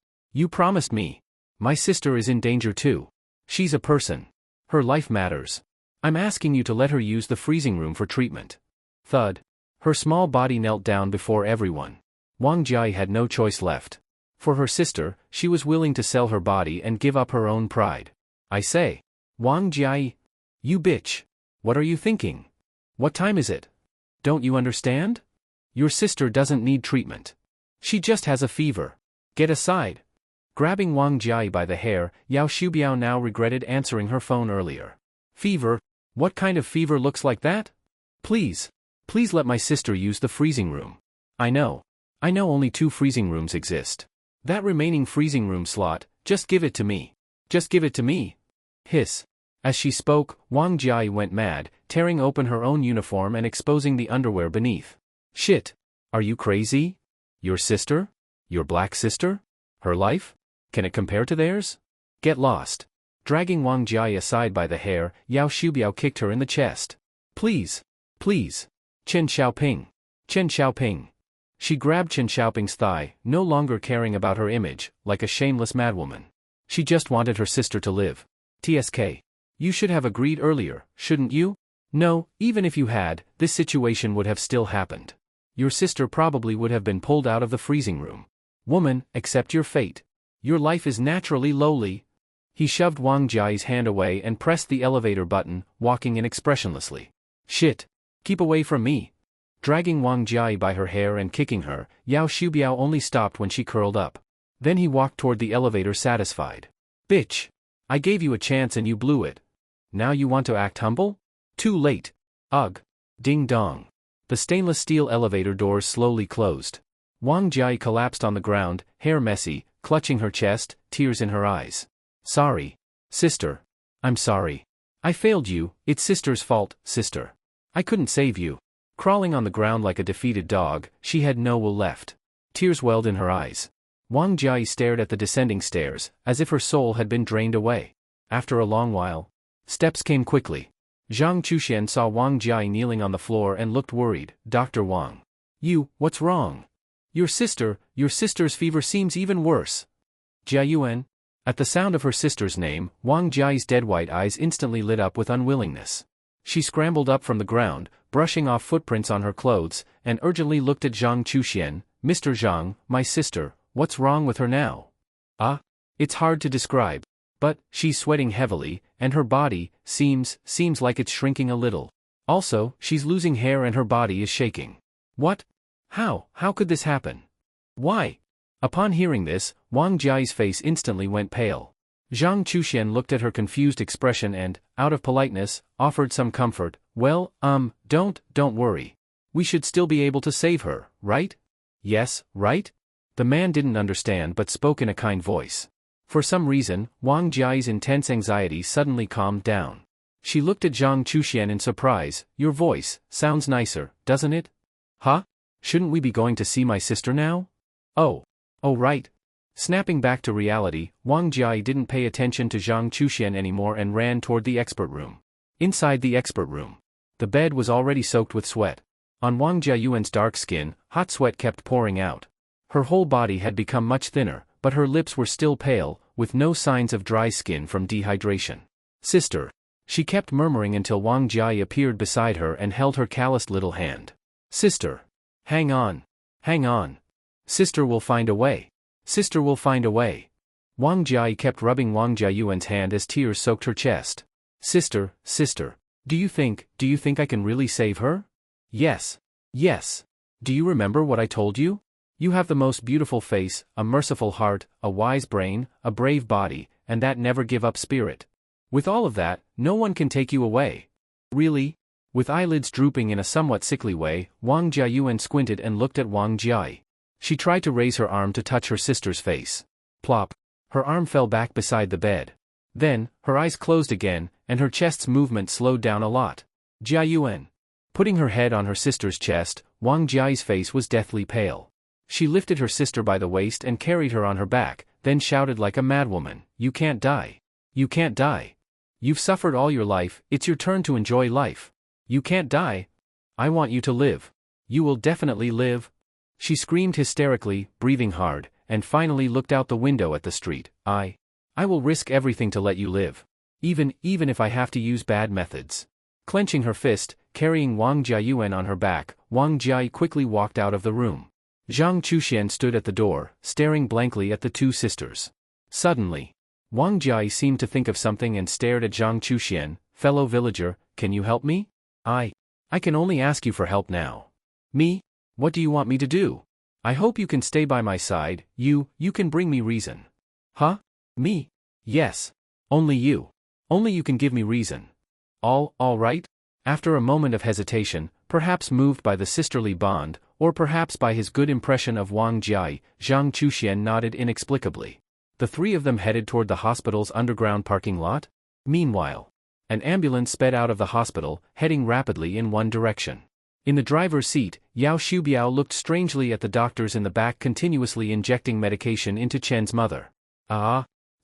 promised me. My sister is in danger too. She's a person. Her life matters. I'm asking you to let her use the freezing room for treatment. Thud. Her small body knelt down before everyone. Wang Jiai had no choice left. For her sister, she was willing to sell her body and give up her own pride. I say. Wang Jiai. You bitch. What are you thinking? What time is it? Don't you understand? Your sister doesn't need treatment. She just has a fever. Get aside. Grabbing Wang Jiai by the hair, Yao Shubiao now regretted answering her phone earlier. Fever? What kind of fever looks like that? Please let my sister use the freezing room. I know only 2 freezing rooms exist. That remaining freezing room slot, just give it to me. Just give it to me. Hiss. As she spoke, Wang Jiai went mad, tearing open her own uniform and exposing the underwear beneath. Shit. Are you crazy? Your sister? Your black sister? Her life? Can it compare to theirs? Get lost. Dragging Wang Jiai aside by the hair, Yao Shubiao kicked her in the chest. Please. Chen Xiaoping. Chen Xiaoping. She grabbed Chen Xiaoping's thigh, no longer caring about her image, like a shameless madwoman. She just wanted her sister to live. TSK. You should have agreed earlier, shouldn't you? No, even if you had, this situation would have still happened. Your sister probably would have been pulled out of the freezing room. Woman, accept your fate. Your life is naturally lowly. He shoved Wang Jiai's hand away and pressed the elevator button, walking in expressionlessly. Shit. Keep away from me. Dragging Wang Jiai by her hair and kicking her, Yao Shubiao only stopped when she curled up. Then he walked toward the elevator satisfied. Bitch. I gave you a chance and you blew it. Now you want to act humble? Too late. Ugh. Ding dong. The stainless steel elevator doors slowly closed. Wang Jiai collapsed on the ground, hair messy, clutching her chest, tears in her eyes. Sorry. Sister. I'm sorry. I failed you, it's sister's fault, sister. I couldn't save you. Crawling on the ground like a defeated dog, she had no will left. Tears welled in her eyes. Wang Jiai stared at the descending stairs, as if her soul had been drained away. After a long while, steps came quickly. Zhang Chuxian saw Wang Jiai kneeling on the floor and looked worried. Dr. Wang. What's wrong? Your sister's fever seems even worse. Jia Yuan. At the sound of her sister's name, Wang Jiai's dead white eyes instantly lit up with unwillingness. She scrambled up from the ground, brushing off footprints on her clothes, and urgently looked at Zhang Chuxian. Mr. Zhang, my sister, what's wrong with her now? It's hard to describe. But, she's sweating heavily, and her body, seems like it's shrinking a little. Also, she's losing hair and her body is shaking. What? How could this happen? Why? Upon hearing this, Wang Jiai's face instantly went pale. Zhang Chuxian looked at her confused expression and, out of politeness, offered some comfort. Well, don't worry. We should still be able to save her, right? Yes, right? The man didn't understand but spoke in a kind voice. For some reason, Wang Jiai's intense anxiety suddenly calmed down. She looked at Zhang Chuxian in surprise. Your voice sounds nicer, doesn't it? Huh? Shouldn't we be going to see my sister now? Oh right. Snapping back to reality, Wang Jiai didn't pay attention to Zhang Chuxian anymore and ran toward the expert room. Inside the expert room, the bed was already soaked with sweat. On Wang Jiayuan's dark skin, hot sweat kept pouring out. Her whole body had become much thinner, but her lips were still pale, with no signs of dry skin from dehydration. Sister. She kept murmuring until Wang Jiai appeared beside her and held her calloused little hand. Sister. Hang on. Sister will find a way. Sister will find a way. Wang Jiai kept rubbing Wang Jiayuan's hand as tears soaked her chest. Sister. Do you think I can really save her? Yes. Do you remember what I told you? You have the most beautiful face, a merciful heart, a wise brain, a brave body, and that never-give-up spirit. With all of that, no one can take you away. Really? With eyelids drooping in a somewhat sickly way, Wang Jiayuan squinted and looked at Wang Jiai. She tried to raise her arm to touch her sister's face. Plop. Her arm fell back beside the bed. Then, her eyes closed again, and her chest's movement slowed down a lot. Jiayuan. Putting her head on her sister's chest, Wang Jiai's face was deathly pale. She lifted her sister by the waist and carried her on her back, then shouted like a madwoman, "You can't die. You can't die. You've suffered all your life, it's your turn to enjoy life. You can't die. I want you to live. You will definitely live." She screamed hysterically, breathing hard, and finally looked out the window at the street. I will risk everything to let you live. Even if I have to use bad methods. Clenching her fist, carrying Wang Jiayuan on her back, Wang Jiai quickly walked out of the room. Zhang Chuxian stood at the door, staring blankly at the two sisters. Suddenly, Wang Jiai seemed to think of something and stared at Zhang Chuxian. "Fellow villager, can you help me? I can only ask you for help now." "Me? What do you want me to do? I hope you can stay by my side. You can bring me reason." "Huh? Me? Yes. Only you. Only you can give me reason." All right?" After a moment of hesitation, perhaps moved by the sisterly bond, or perhaps by his good impression of Wang Jiai, Zhang Chuxian nodded inexplicably. The three of them headed toward the hospital's underground parking lot. Meanwhile, an ambulance sped out of the hospital, heading rapidly in one direction. In the driver's seat, Yao Xiubiao looked strangely at the doctors in the back continuously injecting medication into Chen's mother.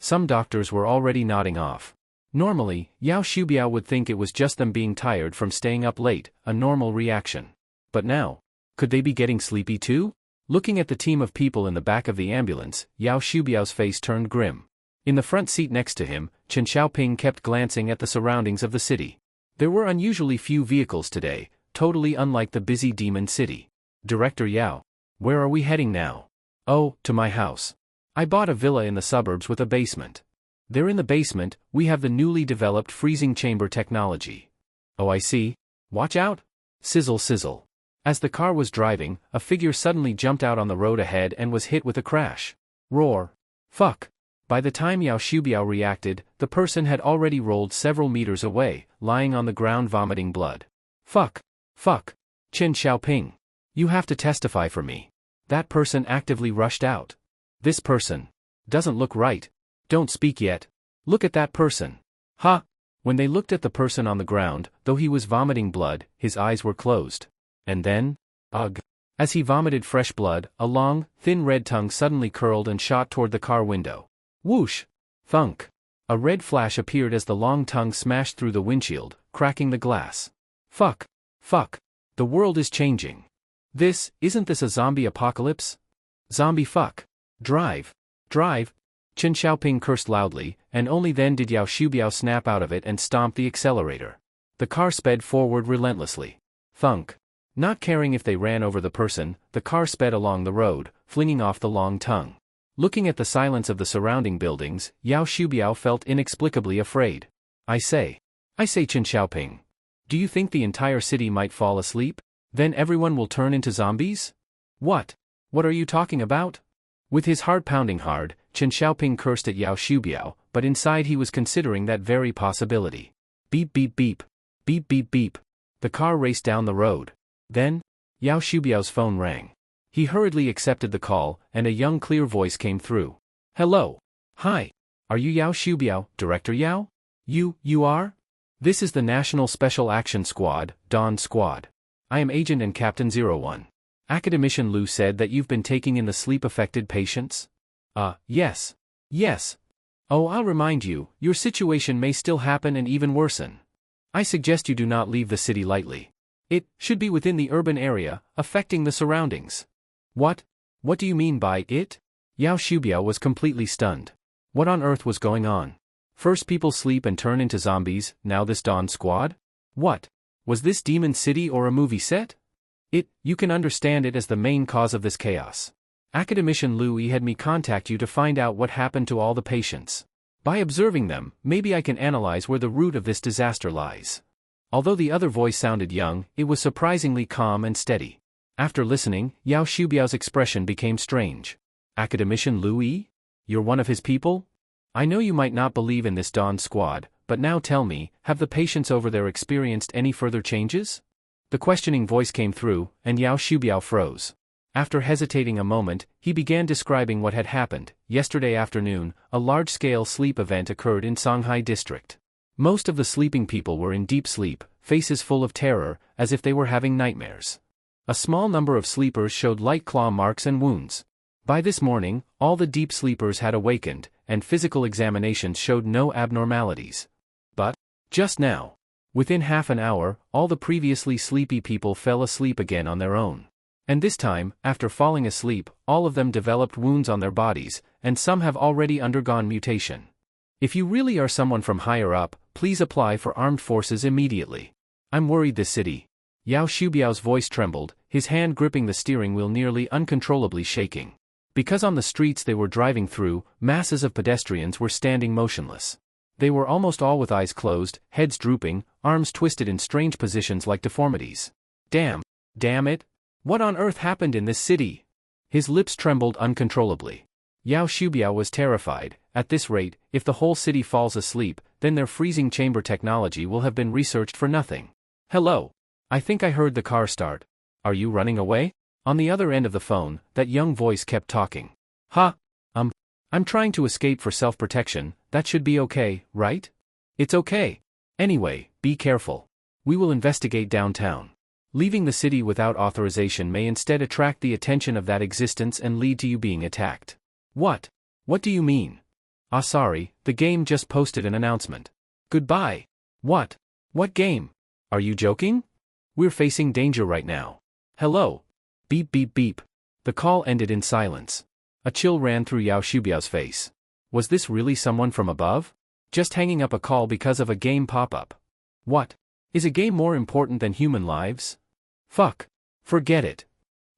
Some doctors were already nodding off. Normally, Yao Xiubiao would think it was just them being tired from staying up late, a normal reaction. But now, could they be getting sleepy too? Looking at the team of people in the back of the ambulance, Yao Xiubiao's face turned grim. In the front seat next to him, Chen Xiaoping kept glancing at the surroundings of the city. There were unusually few vehicles today, totally unlike the busy demon city. "Director Yao, where are we heading now?" "Oh, to my house. I bought a villa in the suburbs with a basement. There in the basement, we have the newly developed freezing chamber technology." "Oh, I see. Watch out." Sizzle sizzle. As the car was driving, a figure suddenly jumped out on the road ahead and was hit with a crash. Roar. Fuck. By the time Yao Xiubiao reacted, the person had already rolled several meters away, lying on the ground vomiting blood. Fuck. Chen Xiaoping. You have to testify for me. That person actively rushed out. This person doesn't look right. Don't speak yet. Look at that person. Ha! When they looked at the person on the ground, though he was vomiting blood, his eyes were closed. And then, ugh. As he vomited fresh blood, a long, thin red tongue suddenly curled and shot toward the car window. Whoosh! Thunk! A red flash appeared as the long tongue smashed through the windshield, cracking the glass. Fuck! The world is changing. Isn't this a zombie apocalypse? Zombie fuck! Drive! Chen Xiaoping cursed loudly, and only then did Yao Xiubiao snap out of it and stomp the accelerator. The car sped forward relentlessly. Thunk! Not caring if they ran over the person, the car sped along the road, flinging off the long tongue. Looking at the silence of the surrounding buildings, Yao Xiubiao felt inexplicably afraid. I say Chen Xiaoping. Do you think the entire city might fall asleep? Then everyone will turn into zombies? What are you talking about? With his heart pounding hard, Chen Xiaoping cursed at Yao Xiubiao, but inside he was considering that very possibility. Beep beep beep. Beep beep beep. The car raced down the road. Then, Yao Xiubiao's phone rang. He hurriedly accepted the call, and a young clear voice came through. Hello. Hi. Are you Yao Xiubiao, Director Yao? You are? This is the National Special Action Squad, Dawn Squad. I am Agent and Captain 01. Academician Lu said that you've been taking in the sleep-affected patients? Yes. Oh, I'll remind you, your situation may still happen and even worsen. I suggest you do not leave the city lightly. It should be within the urban area, affecting the surroundings. What do you mean by it? Yao Xiubiao was completely stunned. What on earth was going on? First people sleep and turn into zombies, now this Dawn Squad? What? Was this Demon City or a movie set? You can understand it as the main cause of this chaos. Academician Louis had me contact you to find out what happened to all the patients. By observing them, maybe I can analyze where the root of this disaster lies. Although the other voice sounded young, it was surprisingly calm and steady. After listening, Yao Xiubiao's expression became strange. Academician Louis? You're one of his people? I know you might not believe in this Dawn Squad, but now tell me, have the patients over there experienced any further changes? The questioning voice came through, and Yao Shubiao froze. After hesitating a moment, he began describing what had happened. Yesterday afternoon, a large-scale sleep event occurred in Songhai district. Most of the sleeping people were in deep sleep, faces full of terror, as if they were having nightmares. A small number of sleepers showed light claw marks and wounds. By this morning, all the deep sleepers had awakened, and physical examinations showed no abnormalities. But, just now, within half an hour, all the previously sleepy people fell asleep again on their own. And this time, after falling asleep, all of them developed wounds on their bodies, and some have already undergone mutation. If you really are someone from higher up, please apply for armed forces immediately. I'm worried this city. Yao Shubiao's voice trembled, his hand gripping the steering wheel nearly uncontrollably shaking. Because on the streets they were driving through, masses of pedestrians were standing motionless. They were almost all with eyes closed, heads drooping, arms twisted in strange positions like deformities. Damn it! What on earth happened in this city? His lips trembled uncontrollably. Yao Shubiao was terrified. At this rate, if the whole city falls asleep, then their freezing chamber technology will have been researched for nothing. Hello? I think I heard the car start. Are you running away? On the other end of the phone, that young voice kept talking. I'm trying to escape for self-protection. That should be okay, right? It's okay. Anyway, be careful. We will investigate downtown. Leaving the city without authorization may instead attract the attention of that existence and lead to you being attacked. What? What do you mean? Sorry, the game just posted an announcement. Goodbye. What? What game? Are you joking? We're facing danger right now. Hello? Beep beep beep. The call ended in silence. A chill ran through Yao Shubiao's face. Was this really someone from above? Just hanging up a call because of a game pop-up. What? Is a game more important than human lives? Fuck. Forget it.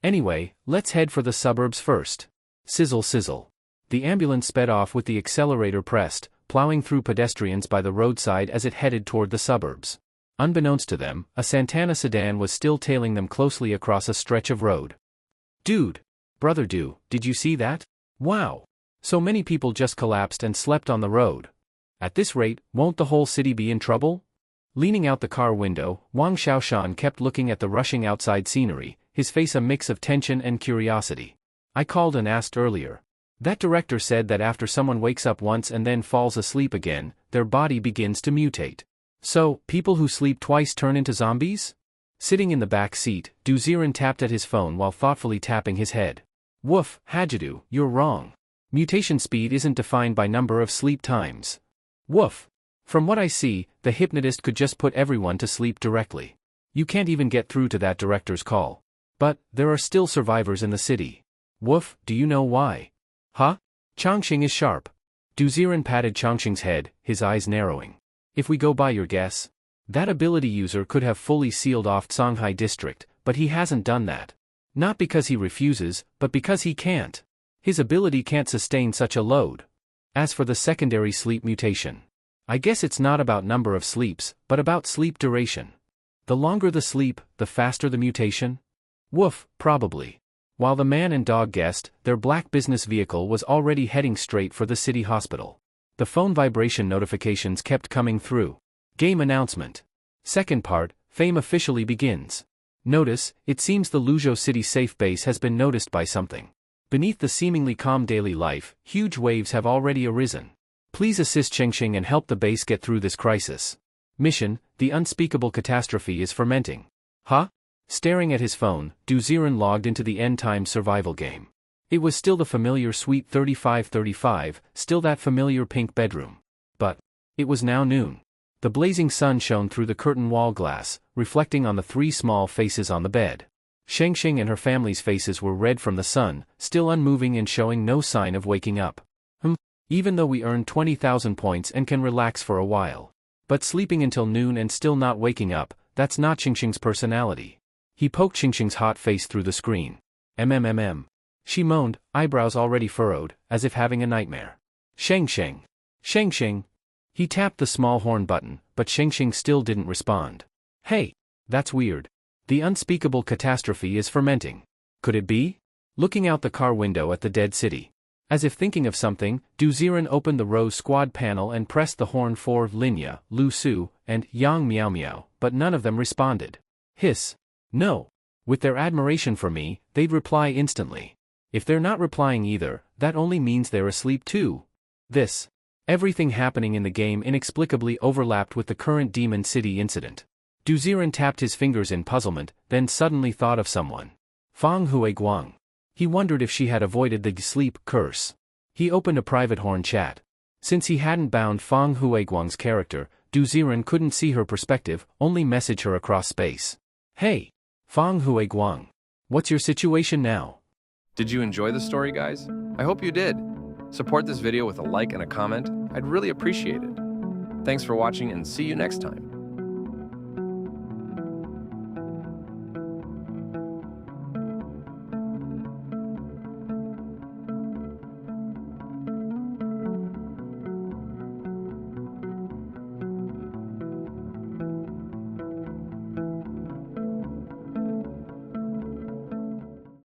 Anyway, let's head for the suburbs first. Sizzle sizzle. The ambulance sped off with the accelerator pressed, plowing through pedestrians by the roadside as it headed toward the suburbs. Unbeknownst to them, a Santana sedan was still tailing them closely across a stretch of road. Dude. Brother Du, did you see that? Wow. So many people just collapsed and slept on the road. At this rate, won't the whole city be in trouble? Leaning out the car window, Wang Xiaoshan kept looking at the rushing outside scenery, his face a mix of tension and curiosity. I called and asked earlier. That director said that after someone wakes up once and then falls asleep again, their body begins to mutate. So, people who sleep twice turn into zombies? Sitting in the back seat, Du Ziren tapped at his phone while thoughtfully tapping his head. Woof, Hajadu, you're wrong. Mutation speed isn't defined by number of sleep times. Woof. From what I see, the hypnotist could just put everyone to sleep directly. You can't even get through to that director's call. But, there are still survivors in the city. Woof, do you know why? Huh? Changxing is sharp. Du Ziren patted Changxing's head, his eyes narrowing. If we go by your guess, that ability user could have fully sealed off Songhai district, but he hasn't done that. Not because he refuses, but because he can't. His ability can't sustain such a load. As for the secondary sleep mutation, I guess it's not about number of sleeps, but about sleep duration. The longer the sleep, the faster the mutation? Woof, probably. While the man and dog guessed, their black business vehicle was already heading straight for the city hospital. The phone vibration notifications kept coming through. Game announcement. Second part, Fame officially begins. Notice, it seems the Luzhou City safe base has been noticed by something. Beneath the seemingly calm daily life, huge waves have already arisen. Please assist Chengxing and help the base get through this crisis. Mission, the unspeakable catastrophe is fermenting. Huh? Staring at his phone, Du Ziren logged into the end-time survival game. It was still the familiar Suite 3535, still that familiar pink bedroom. But it was now noon. The blazing sun shone through the curtain wall glass, reflecting on the three small faces on the bed. Shengxing and her family's faces were red from the sun, still unmoving and showing no sign of waking up. Even though we earned 20,000 points and can relax for a while. But sleeping until noon and still not waking up, that's not Shengxing's personality. He poked Shengxing's hot face through the screen. MMMM. She moaned, eyebrows already furrowed, as if having a nightmare. Shengxing. Shengxing. He tapped the small horn button, but Shengxing still didn't respond. Hey, that's weird. The unspeakable catastrophe is fermenting. Could it be? Looking out the car window at the dead city. As if thinking of something, Du Ziren opened the Rose Squad panel and pressed the horn for Linya, Lu Su, and Yang Miao Miao, but none of them responded. Hiss. No. With their admiration for me, they'd reply instantly. If they're not replying either, that only means they're asleep too. Everything happening in the game inexplicably overlapped with the current Demon City incident. Du Ziren tapped his fingers in puzzlement, then suddenly thought of someone. Fang Huiguang. He wondered if she had avoided the sleep curse. He opened a private horn chat. Since he hadn't bound Fang Huiguang's character, Du Ziren couldn't see her perspective, only message her across space. Hey! Fang Huiguang. What's your situation now? Did you enjoy the story, guys? I hope you did. Support this video with a like and a comment. I'd really appreciate it. Thanks for watching and see you next time.